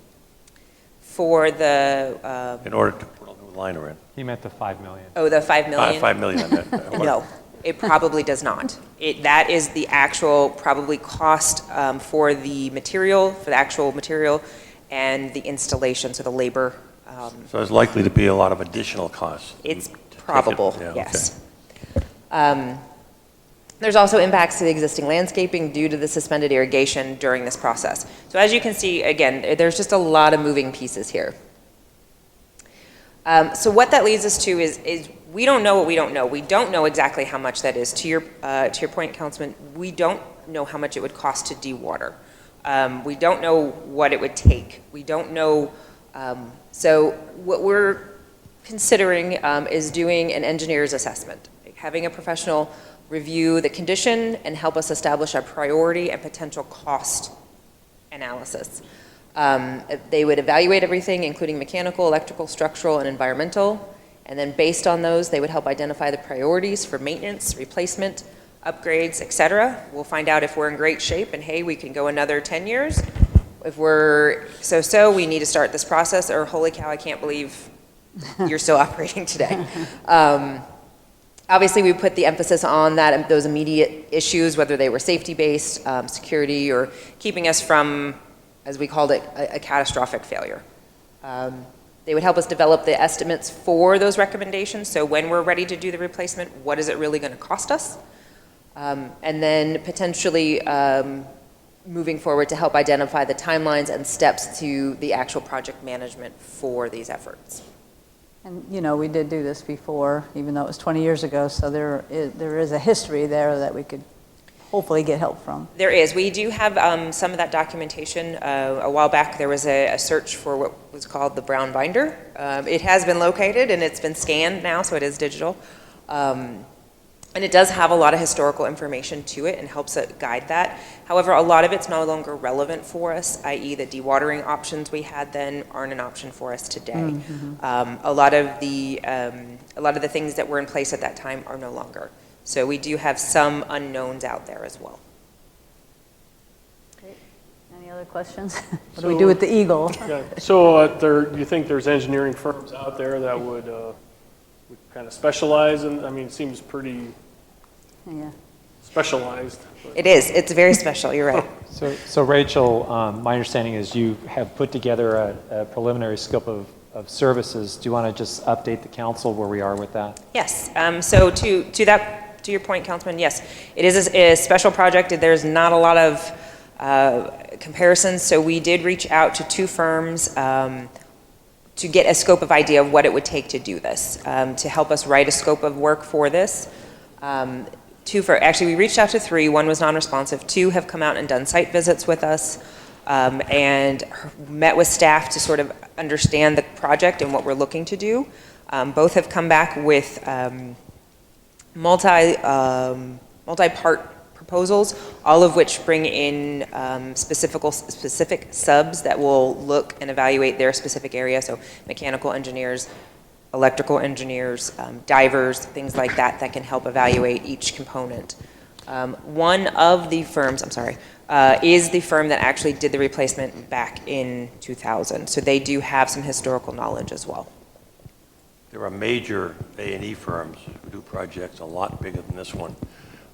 For the... in order to put a new liner in? He meant the 5 million. Oh, the 5 million? 5 million, I meant. No, it probably does not. That is the actual probably cost for the material, for the actual material, and the installation, so the labor. So there's likely to be a lot of additional costs. It's probable, yeah, yes. Okay. There's also impacts to the existing landscaping due to the suspended irrigation during this process. So as you can see, again, there's just a lot of moving pieces here. So what that leads us to is we don't know what we don't know. We don't know exactly how much that is. To your point, Councilman, we don't know how much it would cost to dewater. We don't know what it would take. We don't know. So what we're considering is doing an engineer's assessment, having a professional review the condition and help us establish a priority and potential cost analysis. They would evaluate everything, including mechanical, electrical, structural, and environmental. And then based on those, they would help identify the priorities for maintenance, replacement, upgrades, et cetera. We'll find out if we're in great shape and hey, we can go another 10 years. If we're so-so, we need to start this process, or holy cow, I can't believe you're still operating today. Obviously, we put the emphasis on that, those immediate issues, whether they were safety-based, security, or keeping us from, as we called it, a catastrophic failure. They would help us develop the estimates for those recommendations. So when we're ready to do the replacement, what is it really going to cost us? And then potentially moving forward to help identify the timelines and steps to the actual project management for these efforts. And, you know, we did do this before, even though it was 20 years ago, so there is a history there that we could hopefully get help from. There is. We do have some of that documentation. A while back, there was a search for what was called the brown binder. It has been located, and it's been scanned now, so it is digital. And it does have a lot of historical information to it and helps it guide that. However, a lot of it's no longer relevant for us, i.e. the dewatering options we had then aren't an option for us today. Mm-hmm. A lot of the things that were in place at that time are no longer. So we do have some unknowns out there as well. Great. Any other questions? What do we do with the Eagle? Yeah. So do you think there's engineering firms out there that would kind of specialize in, I mean, it seems pretty specialized. It is. It's very special. You're right. So Rachel, my understanding is you have put together a preliminary scope of services. Do you want to just update the council where we are with that? Yes. So to your point, Councilman, yes, it is a special project. There's not a lot of comparisons. So we did reach out to two firms to get a scope of idea of what it would take to do this, to help us write a scope of work for this. Actually, we reached out to three. One was non-responsive. Two have come out and done site visits with us and met with staff to sort of understand the project and what we're looking to do. Both have come back with multi-part proposals, all of which bring in specific subs that will look and evaluate their specific area. So mechanical engineers, electrical engineers, divers, things like that, that can help evaluate each component. One of the firms, I'm sorry, is the firm that actually did the replacement back in 2000. So they do have some historical knowledge as well. There are major A&E firms who do projects a lot bigger than this one.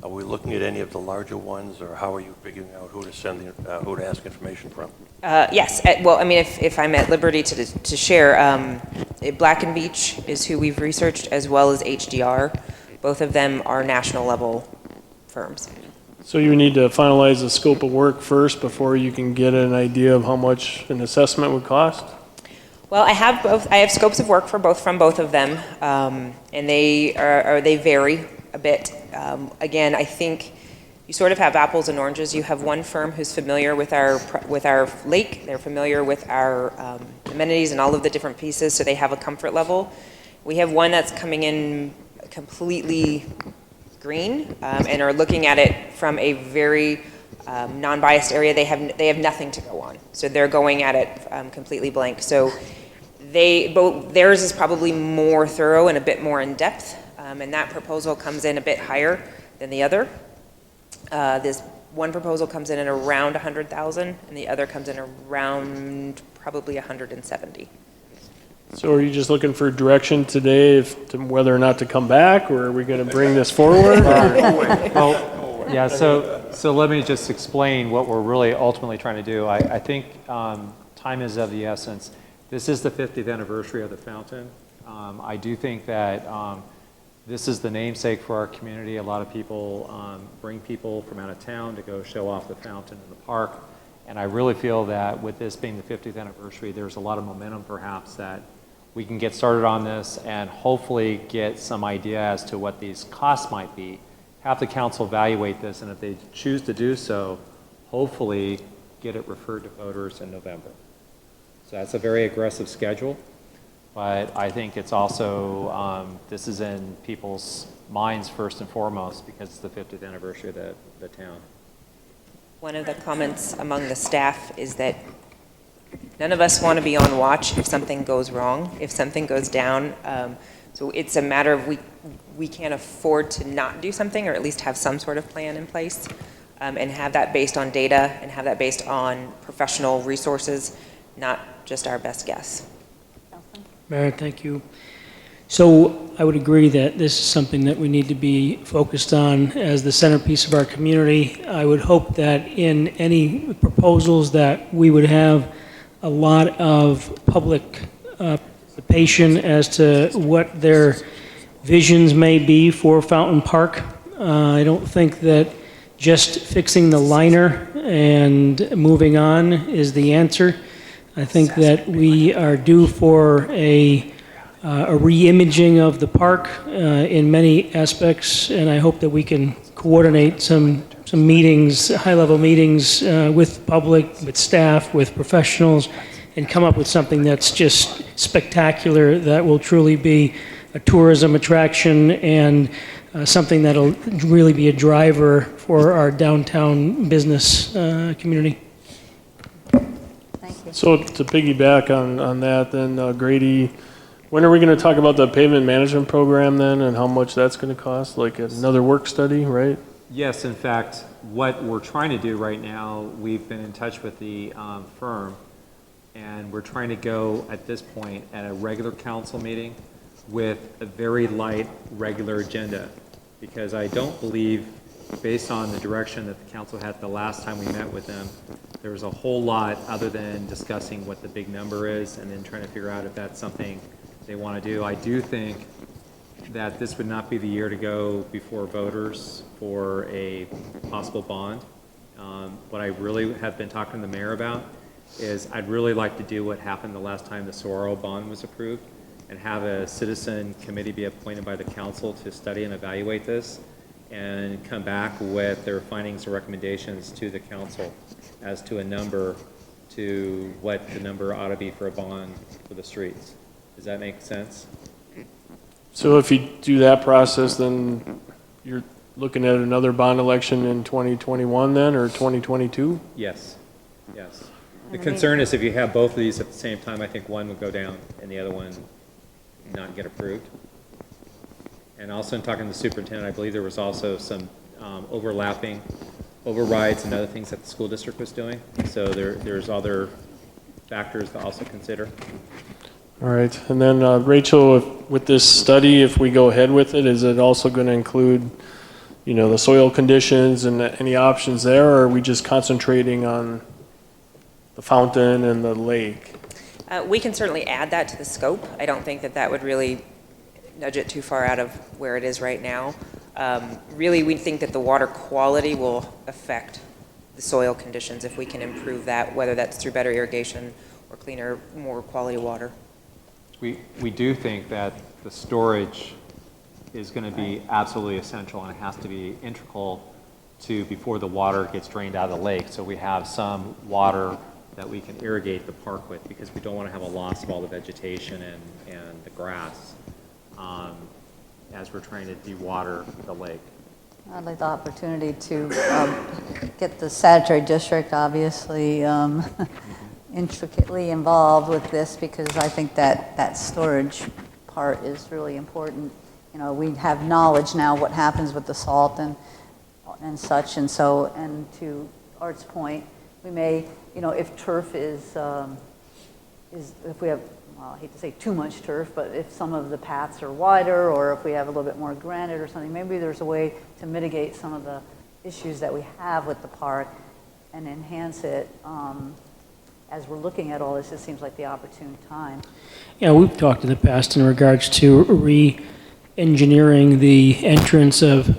Are we looking at any of the larger ones, or how are you figuring out who to send, who to ask information from? Yes, well, I mean, if I'm at liberty to share, Black & Veatch is who we've researched, as well as HDR. Both of them are national level firms. So you need to finalize the scope of work first before you can get an idea of how much an assessment would cost? Well, I have both. I have scopes of work from both of them, and they vary a bit. Again, I think you sort of have apples and oranges. You have one firm who's familiar with our lake. They're familiar with our amenities and all of the different pieces, so they have a comfort level. We have one that's coming in completely green and are looking at it from a very non-biased area. They have nothing to go on, so they're going at it completely blank. So theirs is probably more thorough and a bit more in depth, and that proposal comes in a bit higher than the other. This one proposal comes in at around 100,000, and the other comes in around probably 170. So are you just looking for direction today to whether or not to come back, or are we going to bring this forward? Well, yeah, so let me just explain what we're really ultimately trying to do. I think time is of the essence. This is the 50th anniversary of the fountain. I do think that this is the namesake for our community. A lot of people bring people from out of town to go show off the fountain in the park. And I really feel that with this being the 50th anniversary, there's a lot of momentum perhaps that we can get started on this and hopefully get some idea as to what these costs might be. Have the council evaluate this, and if they choose to do so, hopefully get it referred to voters in November. So that's a very aggressive schedule, but I think it's also, this is in people's minds first and foremost because it's the 50th anniversary of the town. One of the comments among the staff is that none of us want to be on watch if something goes wrong, if something goes down. So it's a matter of we can't afford to not do something, or at least have some sort of plan in place, and have that based on data and have that based on professional resources, not just our best guess. Mayor, thank you. So I would agree that this is something that we need to be focused on as the centerpiece of our community. I would hope that in any proposals that we would have a lot of public participation as to what their visions may be for Fountain Park. I don't think that just fixing the liner and moving on is the answer. I think that we are due for a re-imaging of the park in many aspects, and I hope that we can coordinate some meetings, high-level meetings with the public, with staff, with professionals, and come up with something that's just spectacular, that will truly be a tourism attraction and something that'll really be a driver for our downtown business community. Thank you. So to piggyback on that then, Grady, when are we going to talk about the pavement management program then, and how much that's going to cost? Like another work study, right? Yes, in fact, what we're trying to do right now, we've been in touch with the firm, and we're trying to go at this point at a regular council meeting with a very light regular agenda, because I don't believe, based on the direction that the council had the last time we met with them, there was a whole lot other than discussing what the big number is and then trying to figure out if that's something they want to do. I do think that this would not be the year to go before voters for a possible bond. What I really have been talking to the mayor about is I'd really like to do what happened the last time the Saguaro bond was approved, and have a citizen committee be appointed by the council to study and evaluate this and come back with their findings or recommendations to the council as to a number, to what the number ought to be for a bond for the streets. Does that make sense? So if you do that process, then you're looking at another bond election in 2021 then, or 2022? Yes, yes. The concern is if you have both of these at the same time, I think one would go down and the other one not get approved. And also in talking to the superintendent, I believe there was also some overlapping overrides and other things that the school district was doing. So there's other factors to also consider. All right, and then Rachel, with this study, if we go ahead with it, is it also going to include, you know, the soil conditions and any options there, or are we just concentrating on the fountain and the lake? We can certainly add that to the scope. I don't think that that would really nudge it too far out of where it is right now. Really, we think that the water quality will affect the soil conditions if we can improve that, whether that's through better irrigation or cleaner, more quality water. We do think that the storage is going to be absolutely essential, and it has to be integral to before the water gets drained out of the lake. So we have some water that we can irrigate the park with, because we don't want to have a loss of all the vegetation and the grass as we're trying to de-water the lake. I'd like the opportunity to get the sanitary district obviously intricately involved with this, because I think that storage part is really important. You know, we have knowledge now what happens with the salt and such, and so, and to Art's point, we may, you know, if turf is if we have, well, I hate to say too much turf, but if some of the paths are wider, or if we have a little bit more granite or something, maybe there's a way to mitigate some of the issues that we have with the park and enhance it. As we're looking at all this, it seems like the opportune time. Yeah, we've talked in the past in regards to re-engineering the entrance of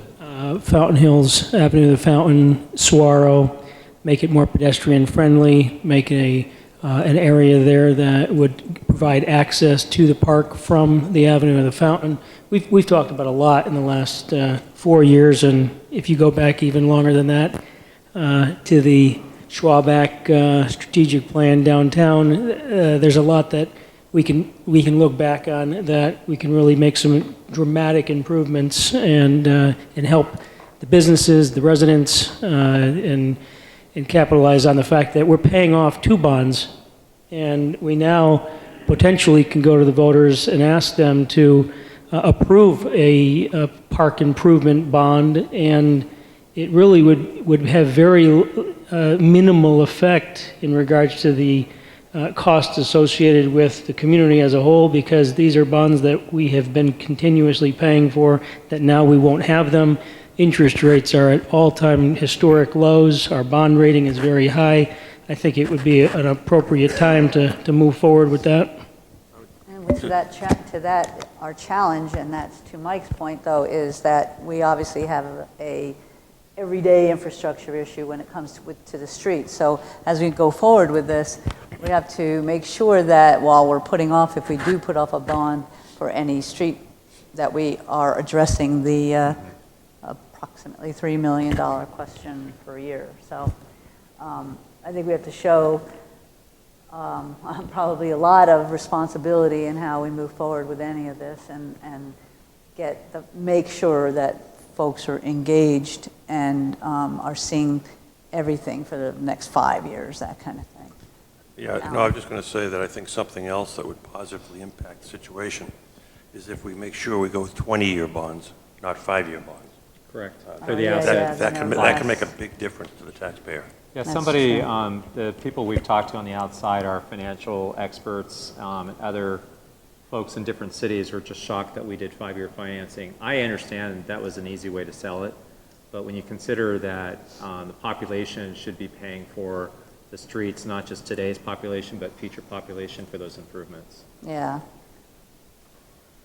Fountain Hills, Avenue of the Fountain, Saguaro, make it more pedestrian friendly, make it an area there that would provide access to the park from the Avenue of the Fountain. We've talked about a lot in the last 4 years, and if you go back even longer than that, to the Schwabach strategic plan downtown, there's a lot that we can look back on that we can really make some dramatic improvements and help the businesses, the residents, and capitalize on the fact that we're paying off 2 bonds, and we now potentially can go to the voters and ask them to approve a park improvement bond, and it really would have very minimal effect in regards to the costs associated with the community as a whole, because these are bonds that we have been continuously paying for, that now we won't have them. Interest rates are at all-time historic lows. Our bond rating is very high. I think it would be an appropriate time to move forward with that. And to that, our challenge, and that's to Mike's point, though, is that we obviously have a everyday infrastructure issue when it comes to the streets. So as we go forward with this, we have to make sure that while we're putting off, if we do put off a bond for any street, that we are addressing the approximately $3 million question per year. So I think we have to show probably a lot of responsibility in how we move forward with any of this, and make sure that folks are engaged and are seeing everything for the next 5 years, that kind of thing. Yeah, no, I was just going to say that I think something else that would positively impact the situation is if we make sure we go with 20-year bonds, not 5-year bonds. Correct. For the assets. That can make a big difference to the taxpayer. Yeah, somebody, the people we've talked to on the outside are financial experts, and other folks in different cities are just shocked that we did 5-year financing. I understand that was an easy way to sell it, but when you consider that the population should be paying for the streets, not just today's population, but future population for those improvements. Yeah.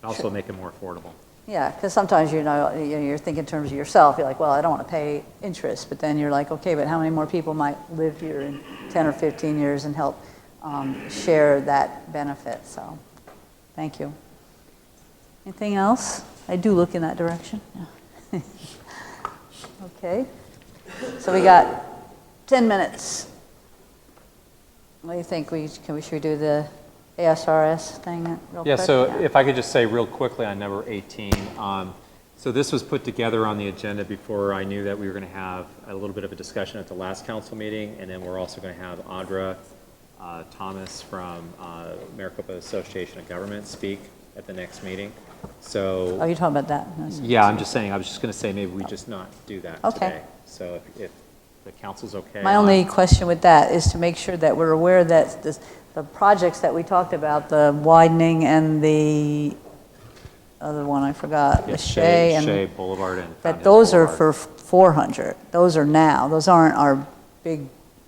Also make it more affordable. Yeah, because sometimes you're thinking in terms of yourself. You're like, well, I don't want to pay interest, but then you're like, okay, but how many more people might live here in 10 or 15 years and help share that benefit? So, thank you. Anything else? I do look in that direction. Yeah. Okay. So we got 10 minutes. What do you think? Should we do the ASRS thing real quick? So if I could just say real quickly on number 18. So this was put together on the agenda before I knew that we were going to have a little bit of a discussion at the last council meeting, and then we're also going to have Audra Thomas from Maricopa Association of Governments speak at the next meeting. So. Oh, you're talking about that? Yeah, I'm just saying, I was just going to say maybe we just not do that Okay. today. So if the council's okay. My only question with that is to make sure that we're aware that the projects that we talked about, the widening and the other one I forgot, the Yes, Shea and. Shea Boulevard and Fountain That Hills those are Boulevard. for 400. Those are now. Those aren't our big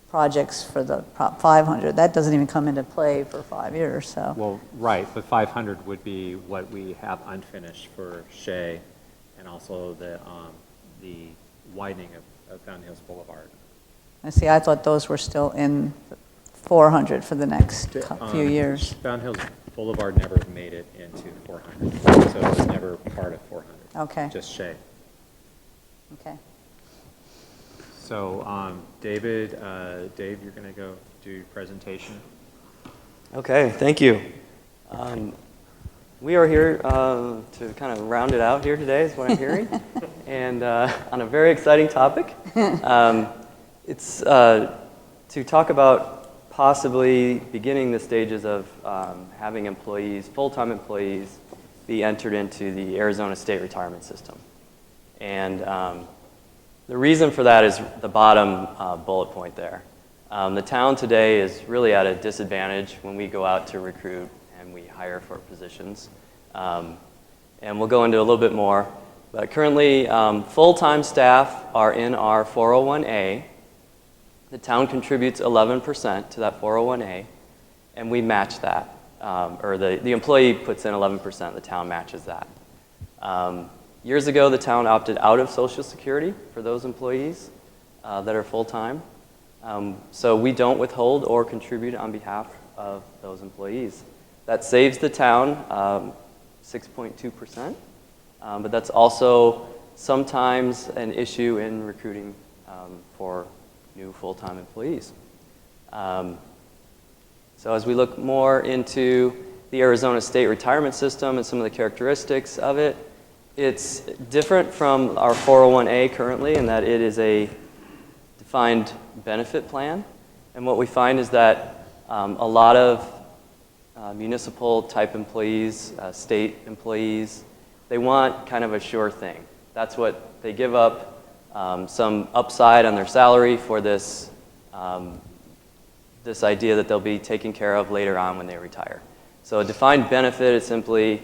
projects for the 500. That doesn't even come into play for 5 years, so. Well, right, but 500 would be what we have unfinished for Shea and also the widening of Fountain Hills Boulevard. I see, I thought those were still in 400 for the next few years. Fountain Hills Boulevard never made it into 400, so it was never part of 400. Okay. Just Shea. Okay. So, Dave, you're going to go do your presentation. Okay, thank you. We are here to kind of round it out here today, is what I'm hearing, and on a very exciting topic. It's to talk about possibly beginning the stages of having employees, full-time employees, be entered into the Arizona State Retirement System. And the reason for that is the bottom bullet point there. The town today is really at a disadvantage when we go out to recruit and we hire for positions. And we'll go into a little bit more. But currently, full-time staff are in our 401A. The town contributes 11% to that 401A, and we match that. Or the employee puts in 11%, the town matches that. Years ago, the town opted out of Social Security for those employees that are full-time. So we don't withhold or contribute on behalf of those employees. That saves the town 6.2%, but that's also sometimes an issue in recruiting for new full-time employees. So as we look more into the Arizona State Retirement System and some of the characteristics of it, it's different from our 401A currently in that it is a defined benefit plan. And what we find is that a lot of municipal type employees, state employees, they want kind of a sure thing. That's what they give up, some upside on their salary for this, this idea that they'll be taken care of later on when they retire. So a defined benefit is simply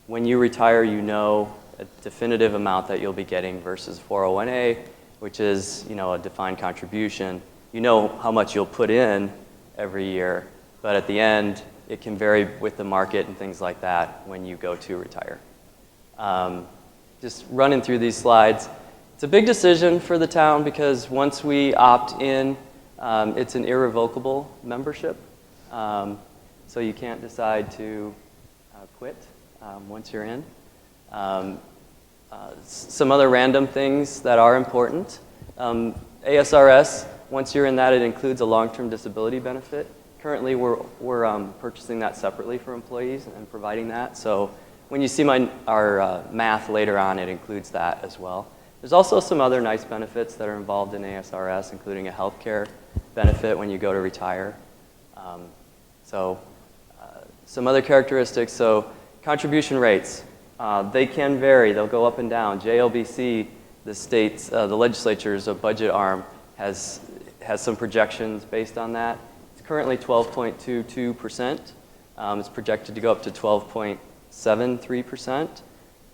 when you retire, you know a definitive amount that you'll be getting versus 401A, which is, you know, a defined contribution. You know how much you'll put in every year, but at the end, it can vary with the market and things like that when you go to retire. Just running through these slides, it's a big decision for the town because once we opt in, it's an irrevocable membership. So you can't decide to quit once you're in. Some other random things that are important. ASRS, once you're in that, it includes a long-term disability benefit. Currently, we're purchasing that separately for employees and providing that. So when you see our math later on, it includes that as well. There's also some other nice benefits that are involved in ASRS, including a health care benefit when you go to retire. Some other characteristics. So contribution rates, they can vary. They'll go up and down. JLBC, the state's, the legislature's budget arm, has some projections based on that. It's currently 12.22%. It's projected to go up to 12.73%,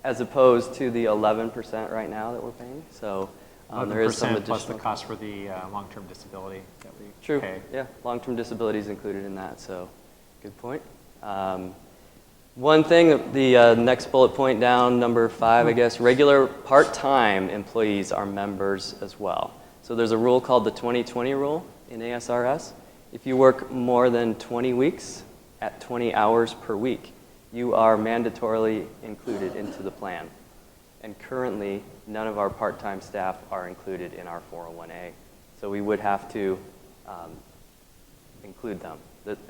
as opposed to the 11% right now that we're paying. So there is some 11% additional plus the cost for the long-term disability that we True. pay. Yeah, long-term disability is included in that. So good point. One thing, the next bullet point down, number 5, I guess, regular part-time employees are members as well. So there's a rule called the 20/20 rule in ASRS. If you work more than 20 weeks at 20 hours per week, you are mandatorily included into the plan. And currently, none of our part-time staff are included in our 401A. So we would have to include them.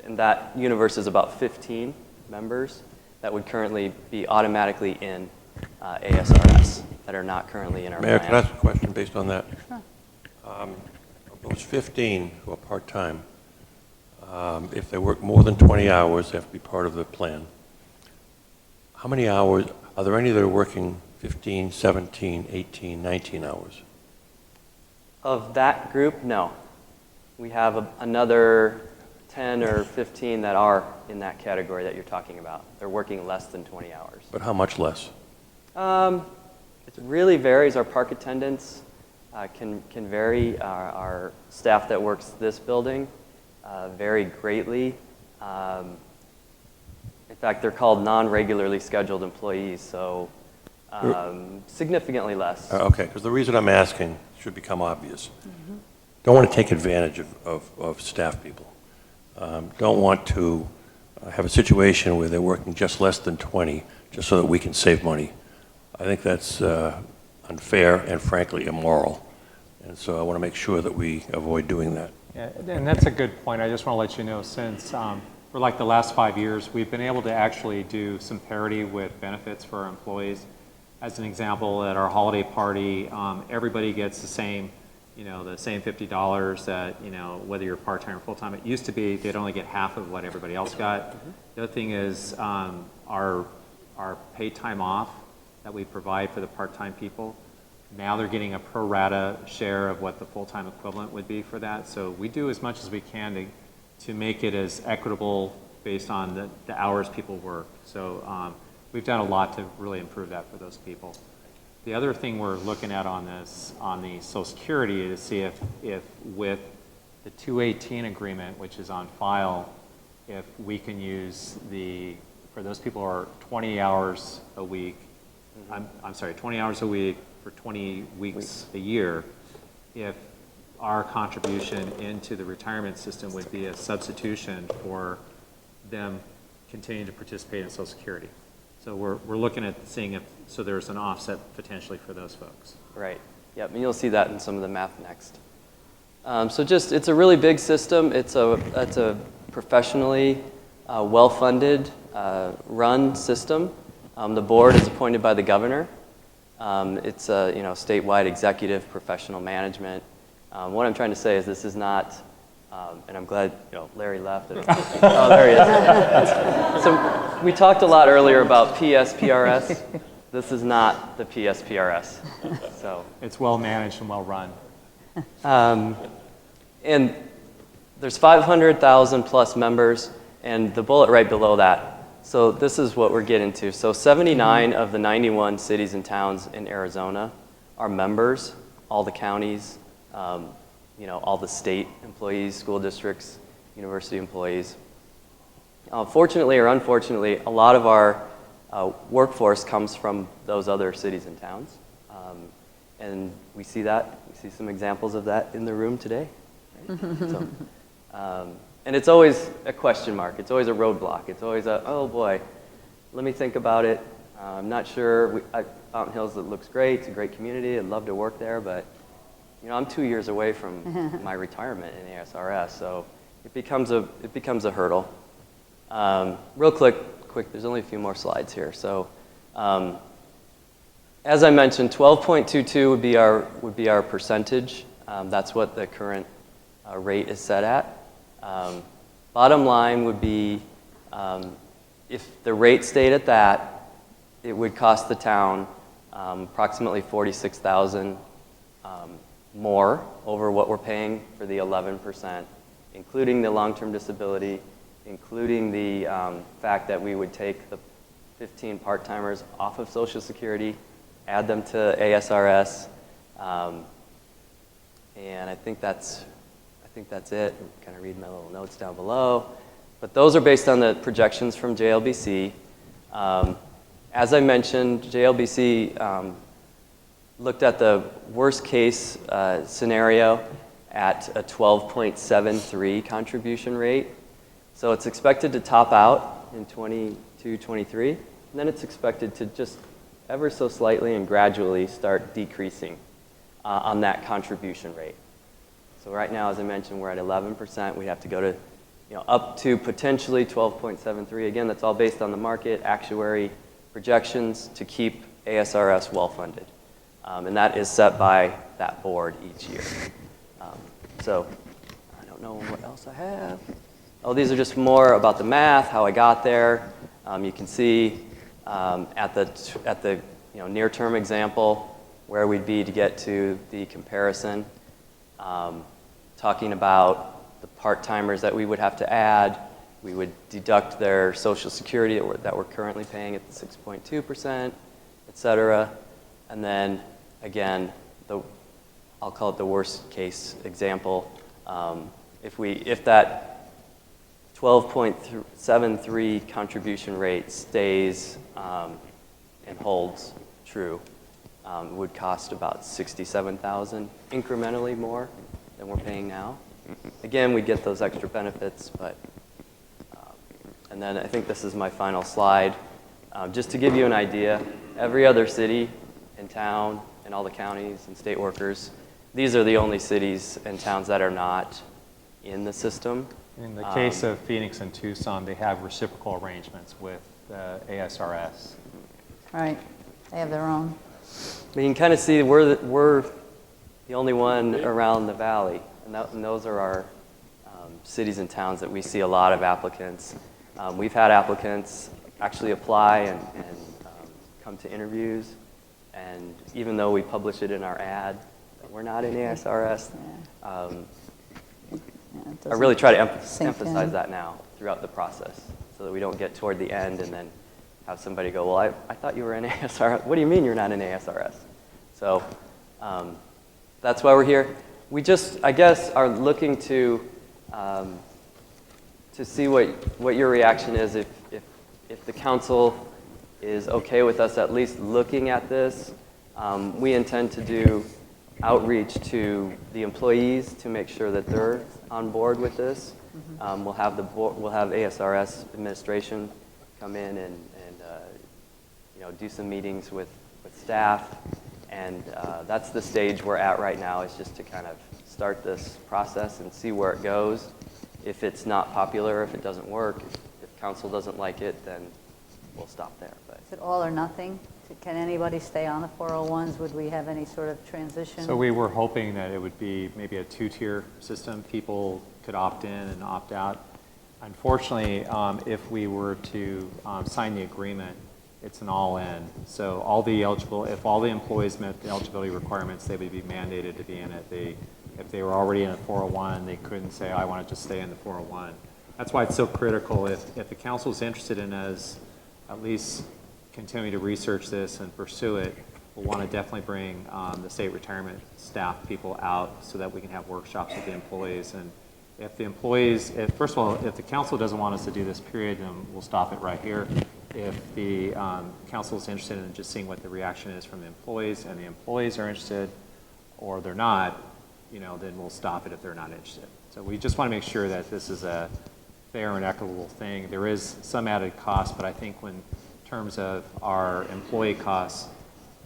And that universe is about 15 members that would currently be automatically in ASRS that are not currently in our Mayor, plan. can I ask a question based on that? Sure. Of those 15 who are part-time, if they work more than 20 hours, they have to be part of the plan. How many hours, are there any that are working 15, 17, 18, 19 hours? Of that group, no. We have another 10 or 15 that are in that category that you're talking about. They're working less than 20 hours. But how much less? It really varies. Our park attendants can vary. Our staff that works this building vary greatly. In fact, they're called non-regularly scheduled employees, so significantly less. Okay, because the reason I'm asking should become obvious. Don't want to take advantage of staff people. Don't want to have a situation where they're working just less than 20 just so that we can save money. I think that's unfair and frankly immoral. And so I want to make sure that we avoid doing that. Yeah, and that's a good point. I just want to let you know, since for like the last 5 years, we've been able to actually do some parity with benefits for our employees. As an example, at our holiday party, everybody gets the same, the same $50 that, whether you're part-time or full-time. It used to be they'd only get half of what everybody else got. The other thing is our paid time off that we provide for the part-time people. Now they're getting a pro rata share of what the full-time equivalent would be for that. So we do as much as we can to make it as equitable based on the hours people work. So we've done a lot to really improve that for those people. The other thing we're looking at on this, on the Social Security, is to see if with the 218 agreement, which is on file, if we can use for those people who are 20 hours a week, I'm sorry, 20 hours a week for 20 weeks a year, if our contribution into the retirement system would be a substitution for them continuing to participate in Social Security. So we're looking at seeing so there's an offset potentially for those folks. Right. Yep, and you'll see that in some of the math next. So it's a really big system. It's a professionally well-funded, run system. The board is appointed by the governor. It's a statewide executive professional management. What I'm trying to say is this is not, and I'm glad Larry left. Oh, there he is. So we talked a lot earlier about PSPRS. This is not the PSPRS. So it's well managed and well run. And there's 500,000 plus members, and the bullet right below that. So this is what we're getting to. So 79 of the 91 cities and towns in Arizona are members, all the counties, all the state employees, school districts, university employees. Fortunately or unfortunately, a lot of our workforce comes from those other cities and towns. And we see that. We see some examples of that in the room today. Right? So, and it's always a question mark. It's always a roadblock. It's always oh boy, let me think about it. I'm not sure. Fountain Hills, it looks great. It's a great community. I'd love to work there, but I'm 2 years away from my retirement in ASRS, so it becomes a hurdle. Real quick. There's only a few more slides here. So, as I mentioned, 12.22 would be our percentage. That's what the current rate is set at. Bottom line would be, if the rate stayed at that, it would cost the town approximately $46,000 more over what we're paying for the 11%, including the long-term disability, including the fact that we would take the 15 part-timers off of Social Security, add them to ASRS, and I think that's it. I'm kind of reading my little notes down below. But those are based on the projections from JLBC. As I mentioned, JLBC looked at the worst case scenario at a 12.73 contribution rate. So it's expected to top out in 22, 23, and then it's expected to just ever so slightly and gradually start decreasing on that contribution rate. So right now, as I mentioned, we're at 11%. We have to go to up to potentially 12.73. Again, that's all based on the market, actuary projections to keep ASRS well-funded. And that is set by that board each year. So I don't know what else I have. Oh, these are just more about the math, how I got there. You can see At the near-term example, where we'd be to get to the comparison, talking about the part-timers that we would have to add, we would deduct their Social Security that we're currently paying at the 6.2%, et cetera. And then, again, I'll call it the worst-case example. If that 12.73 contribution rate stays and holds true, would cost about $67,000 incrementally more than we're paying now. Again, we get those extra benefits, but and then I think this is my final slide. Just to give you an idea, every other city and town and all the counties and state workers, these are the only cities and towns that are not in the system. In the case of Phoenix and Tucson, they have reciprocal arrangements with ASRS. Right, they have their own. But you can kind of see we're the only one around the valley, and those are our cities and towns that we see a lot of applicants. We've had applicants actually apply and come to interviews, and even though we publish it in our ad, we're not in ASRS. I really try to emphasize that now throughout the process, so that we don't get toward the end and then have somebody go, well, I thought you were in ASRS. What do you mean you're not in ASRS? So that's why we're here. We just, I guess, are looking to see what your reaction is if the council is okay with us at least looking at this. We intend to do outreach to the employees to make sure that they're on board with this. We'll have ASRS administration come in and do some meetings with staff, and that's the stage we're at right now, is just to kind of start this process and see where it goes. If it's not popular, if it doesn't work, if council doesn't like it, then we'll stop there. But Is it all or nothing? Can anybody stay on the 401s? Would we have any sort of transition? So we were hoping that it would be maybe a two-tier system. People could opt in and opt out. Unfortunately, if we were to sign the agreement, it's an all-in. So if all the employees met the eligibility requirements, they would be mandated to be in it. If they were already in a 401, they couldn't say, I want to just stay in the 401. That's why it's so critical. If the council is interested in us at least continue to research this and pursue it, we'll want to definitely bring the state retirement staff people out so that we can have workshops with the employees. And if the employees, first of all, if the council doesn't want us to do this period, then we'll stop it right here. If the council is interested in just seeing what the reaction is from the employees, and the employees are interested or they're not, then we'll stop it if they're not interested. So we just want to make sure that this is a fair and equitable thing. There is some added cost, but I think when in terms of our employee costs,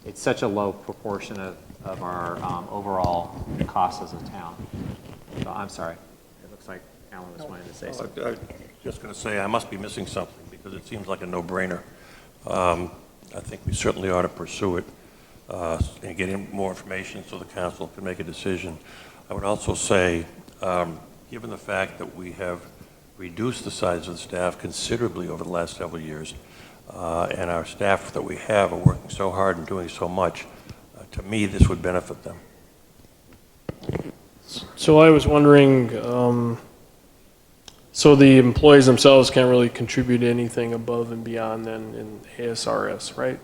it's such a low proportion of our overall costs as a town. So I'm sorry. It looks like Alan was wanting to say something. I'm just going to say I must be missing something because it seems like a no-brainer. I think we certainly ought to pursue it and get in more information so the council can make a decision. I would also say, given the fact that we have reduced the size of the staff considerably over the last several years, and our staff that we have are working so hard and doing so much, to me, this would benefit them. So I was wondering, so the employees themselves can't really contribute anything above and beyond then in ASRS, right?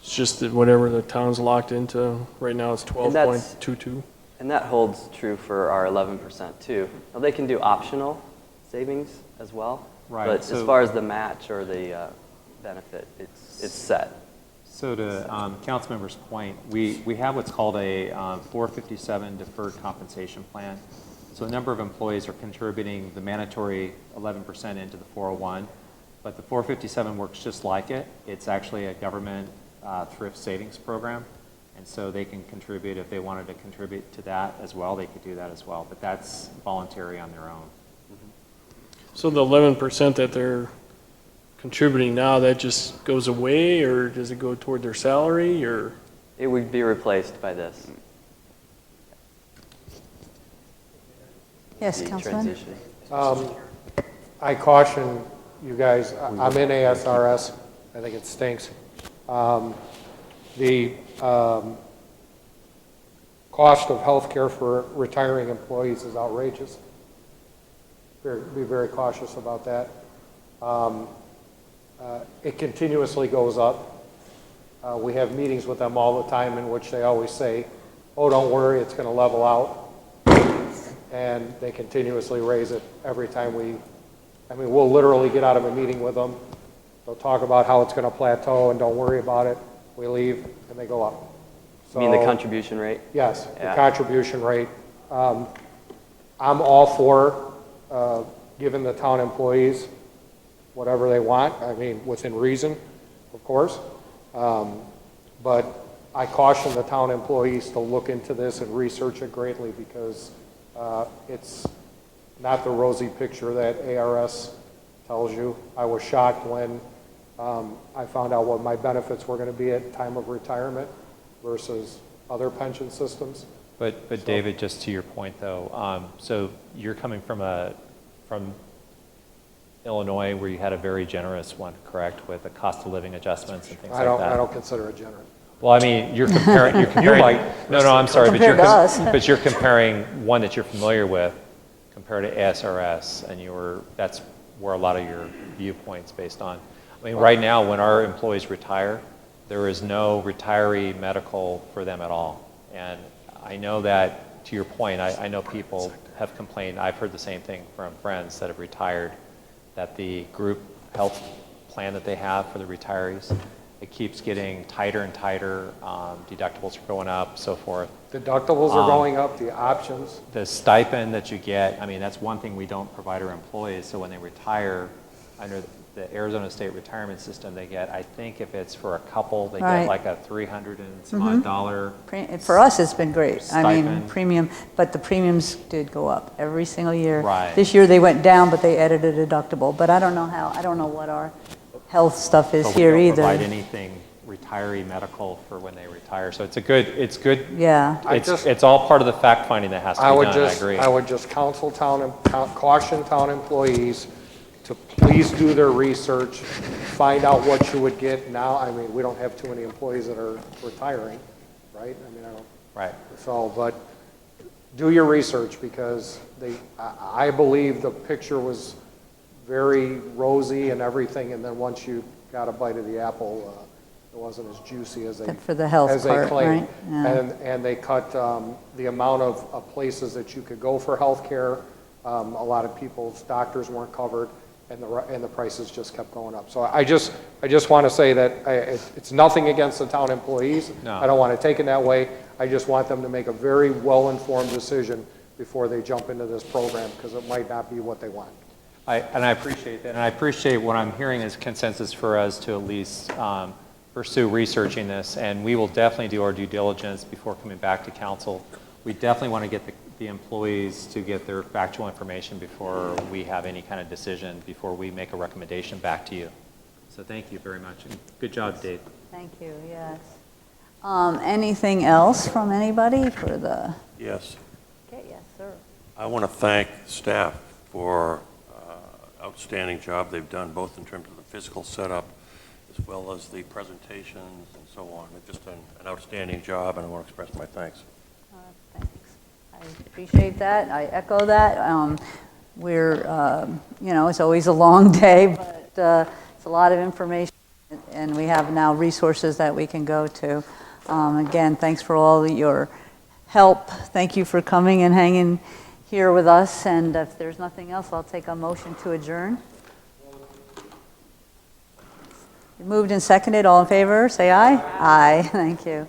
It's just that whatever the town's locked into, right now it's 12.22. And that holds true for our 11% too. Now they can do optional savings as well, right, but so, as far as the match or the benefit, it's set. So to Councilmember's point, we have what's called a 457 deferred compensation plan. So a number of employees are contributing the mandatory 11% into the 401, but the 457 works just like it. It's actually a government thrift savings program, and so they can contribute. If they wanted to contribute to that as well, they could do that as well, but that's voluntary on their own. So the 11% that they're contributing now, that just goes away, or does it go toward their salary, or? It would be replaced by this. Yes, Councilman? I caution you guys, I'm in ASRS. I think it stinks. The cost of health care for retiring employees is outrageous. Be very cautious about that. It continuously goes up. We have meetings with them all the time in which they always say, oh, don't worry, it's going to level out. And they continuously raise it every time we'll literally get out of a meeting with them. They'll talk about how it's going to plateau and don't worry about it. We leave and they go up. You mean the contribution rate? Yes, Yeah. the contribution rate. I'm all for giving the town employees whatever they want, within reason, of course. But I caution the town employees to look into this and research it greatly because it's not the rosy picture that ARS tells you. I was shocked when I found out what my benefits were going to be at time of retirement versus other pension systems. But David, just to your point though, so you're coming from Illinois where you had a very generous one, correct, with the cost of living adjustments and things like that? I don't consider it generous. Well, I mean, you're comparing. You might. No, I'm sorry, Compared to us. but you're comparing one that you're familiar with compared to ASRS, and that's where a lot of your viewpoints based on. I mean, right now, when our employees retire, there is no retiree medical for them at all. And I know that, to your point, I know people have complained. I've heard the same thing from friends that have retired, that the group health plan that they have for the retirees, it keeps getting tighter and tighter. Deductibles are going up, so forth. Deductibles are going up, the options. The stipend that you get, that's one thing we don't provide our employees. So when they retire, under the Arizona State Retirement System, they get, I think if it's for a couple, they get like a $300 and some odd dollar. For us, it's been great. Stipend. Premium, but the premiums did go up every single year. Right. This year they went down, but they added a deductible. But I don't know what our health stuff is But here we don't either. provide anything retiree medical for when they retire. So it's good. Yeah. It's all part of the fact finding that has to be done. I agree. I would just caution town employees to please do their research, find out what you would get now. We don't have too many employees that are retiring, right? I don't. Right. So, but do your research because I believe the picture was very rosy and everything, and then once you got a bite of the apple, it wasn't as juicy as they For the health as part, they claimed. right? Yeah. And they cut the amount of places that you could go for health care. A lot of people's doctors weren't covered, and the prices just kept going up. So I just want to say that it's nothing against the town employees. No. I don't want to take it that way. I just want them to make a very well-informed decision before they jump into this program because it might not be what they want. I appreciate that, and I appreciate what I'm hearing is consensus for us to at least pursue researching this, and we will definitely do our due diligence before coming back to council. We definitely want to get the employees to get their factual information before we have any kind of decision, before we make a recommendation back to you. So thank you very much, and good job, Dave. Thank you, yes. Anything else from anybody for the? Yes. Okay, yes, sir. I want to thank staff for outstanding job they've done, both in terms of the physical setup as well as the presentations and so on. They've just done an outstanding job, and I want to express my thanks. Thanks. I appreciate that. I echo that. It's always a long day, but it's a lot of information, and we have now resources that we can go to. Again, thanks for all your help. Thank you for coming and hanging here with us, and if there's nothing else, I'll take a motion to adjourn. Moved and seconded, all in favor, say aye. Aye, thank you.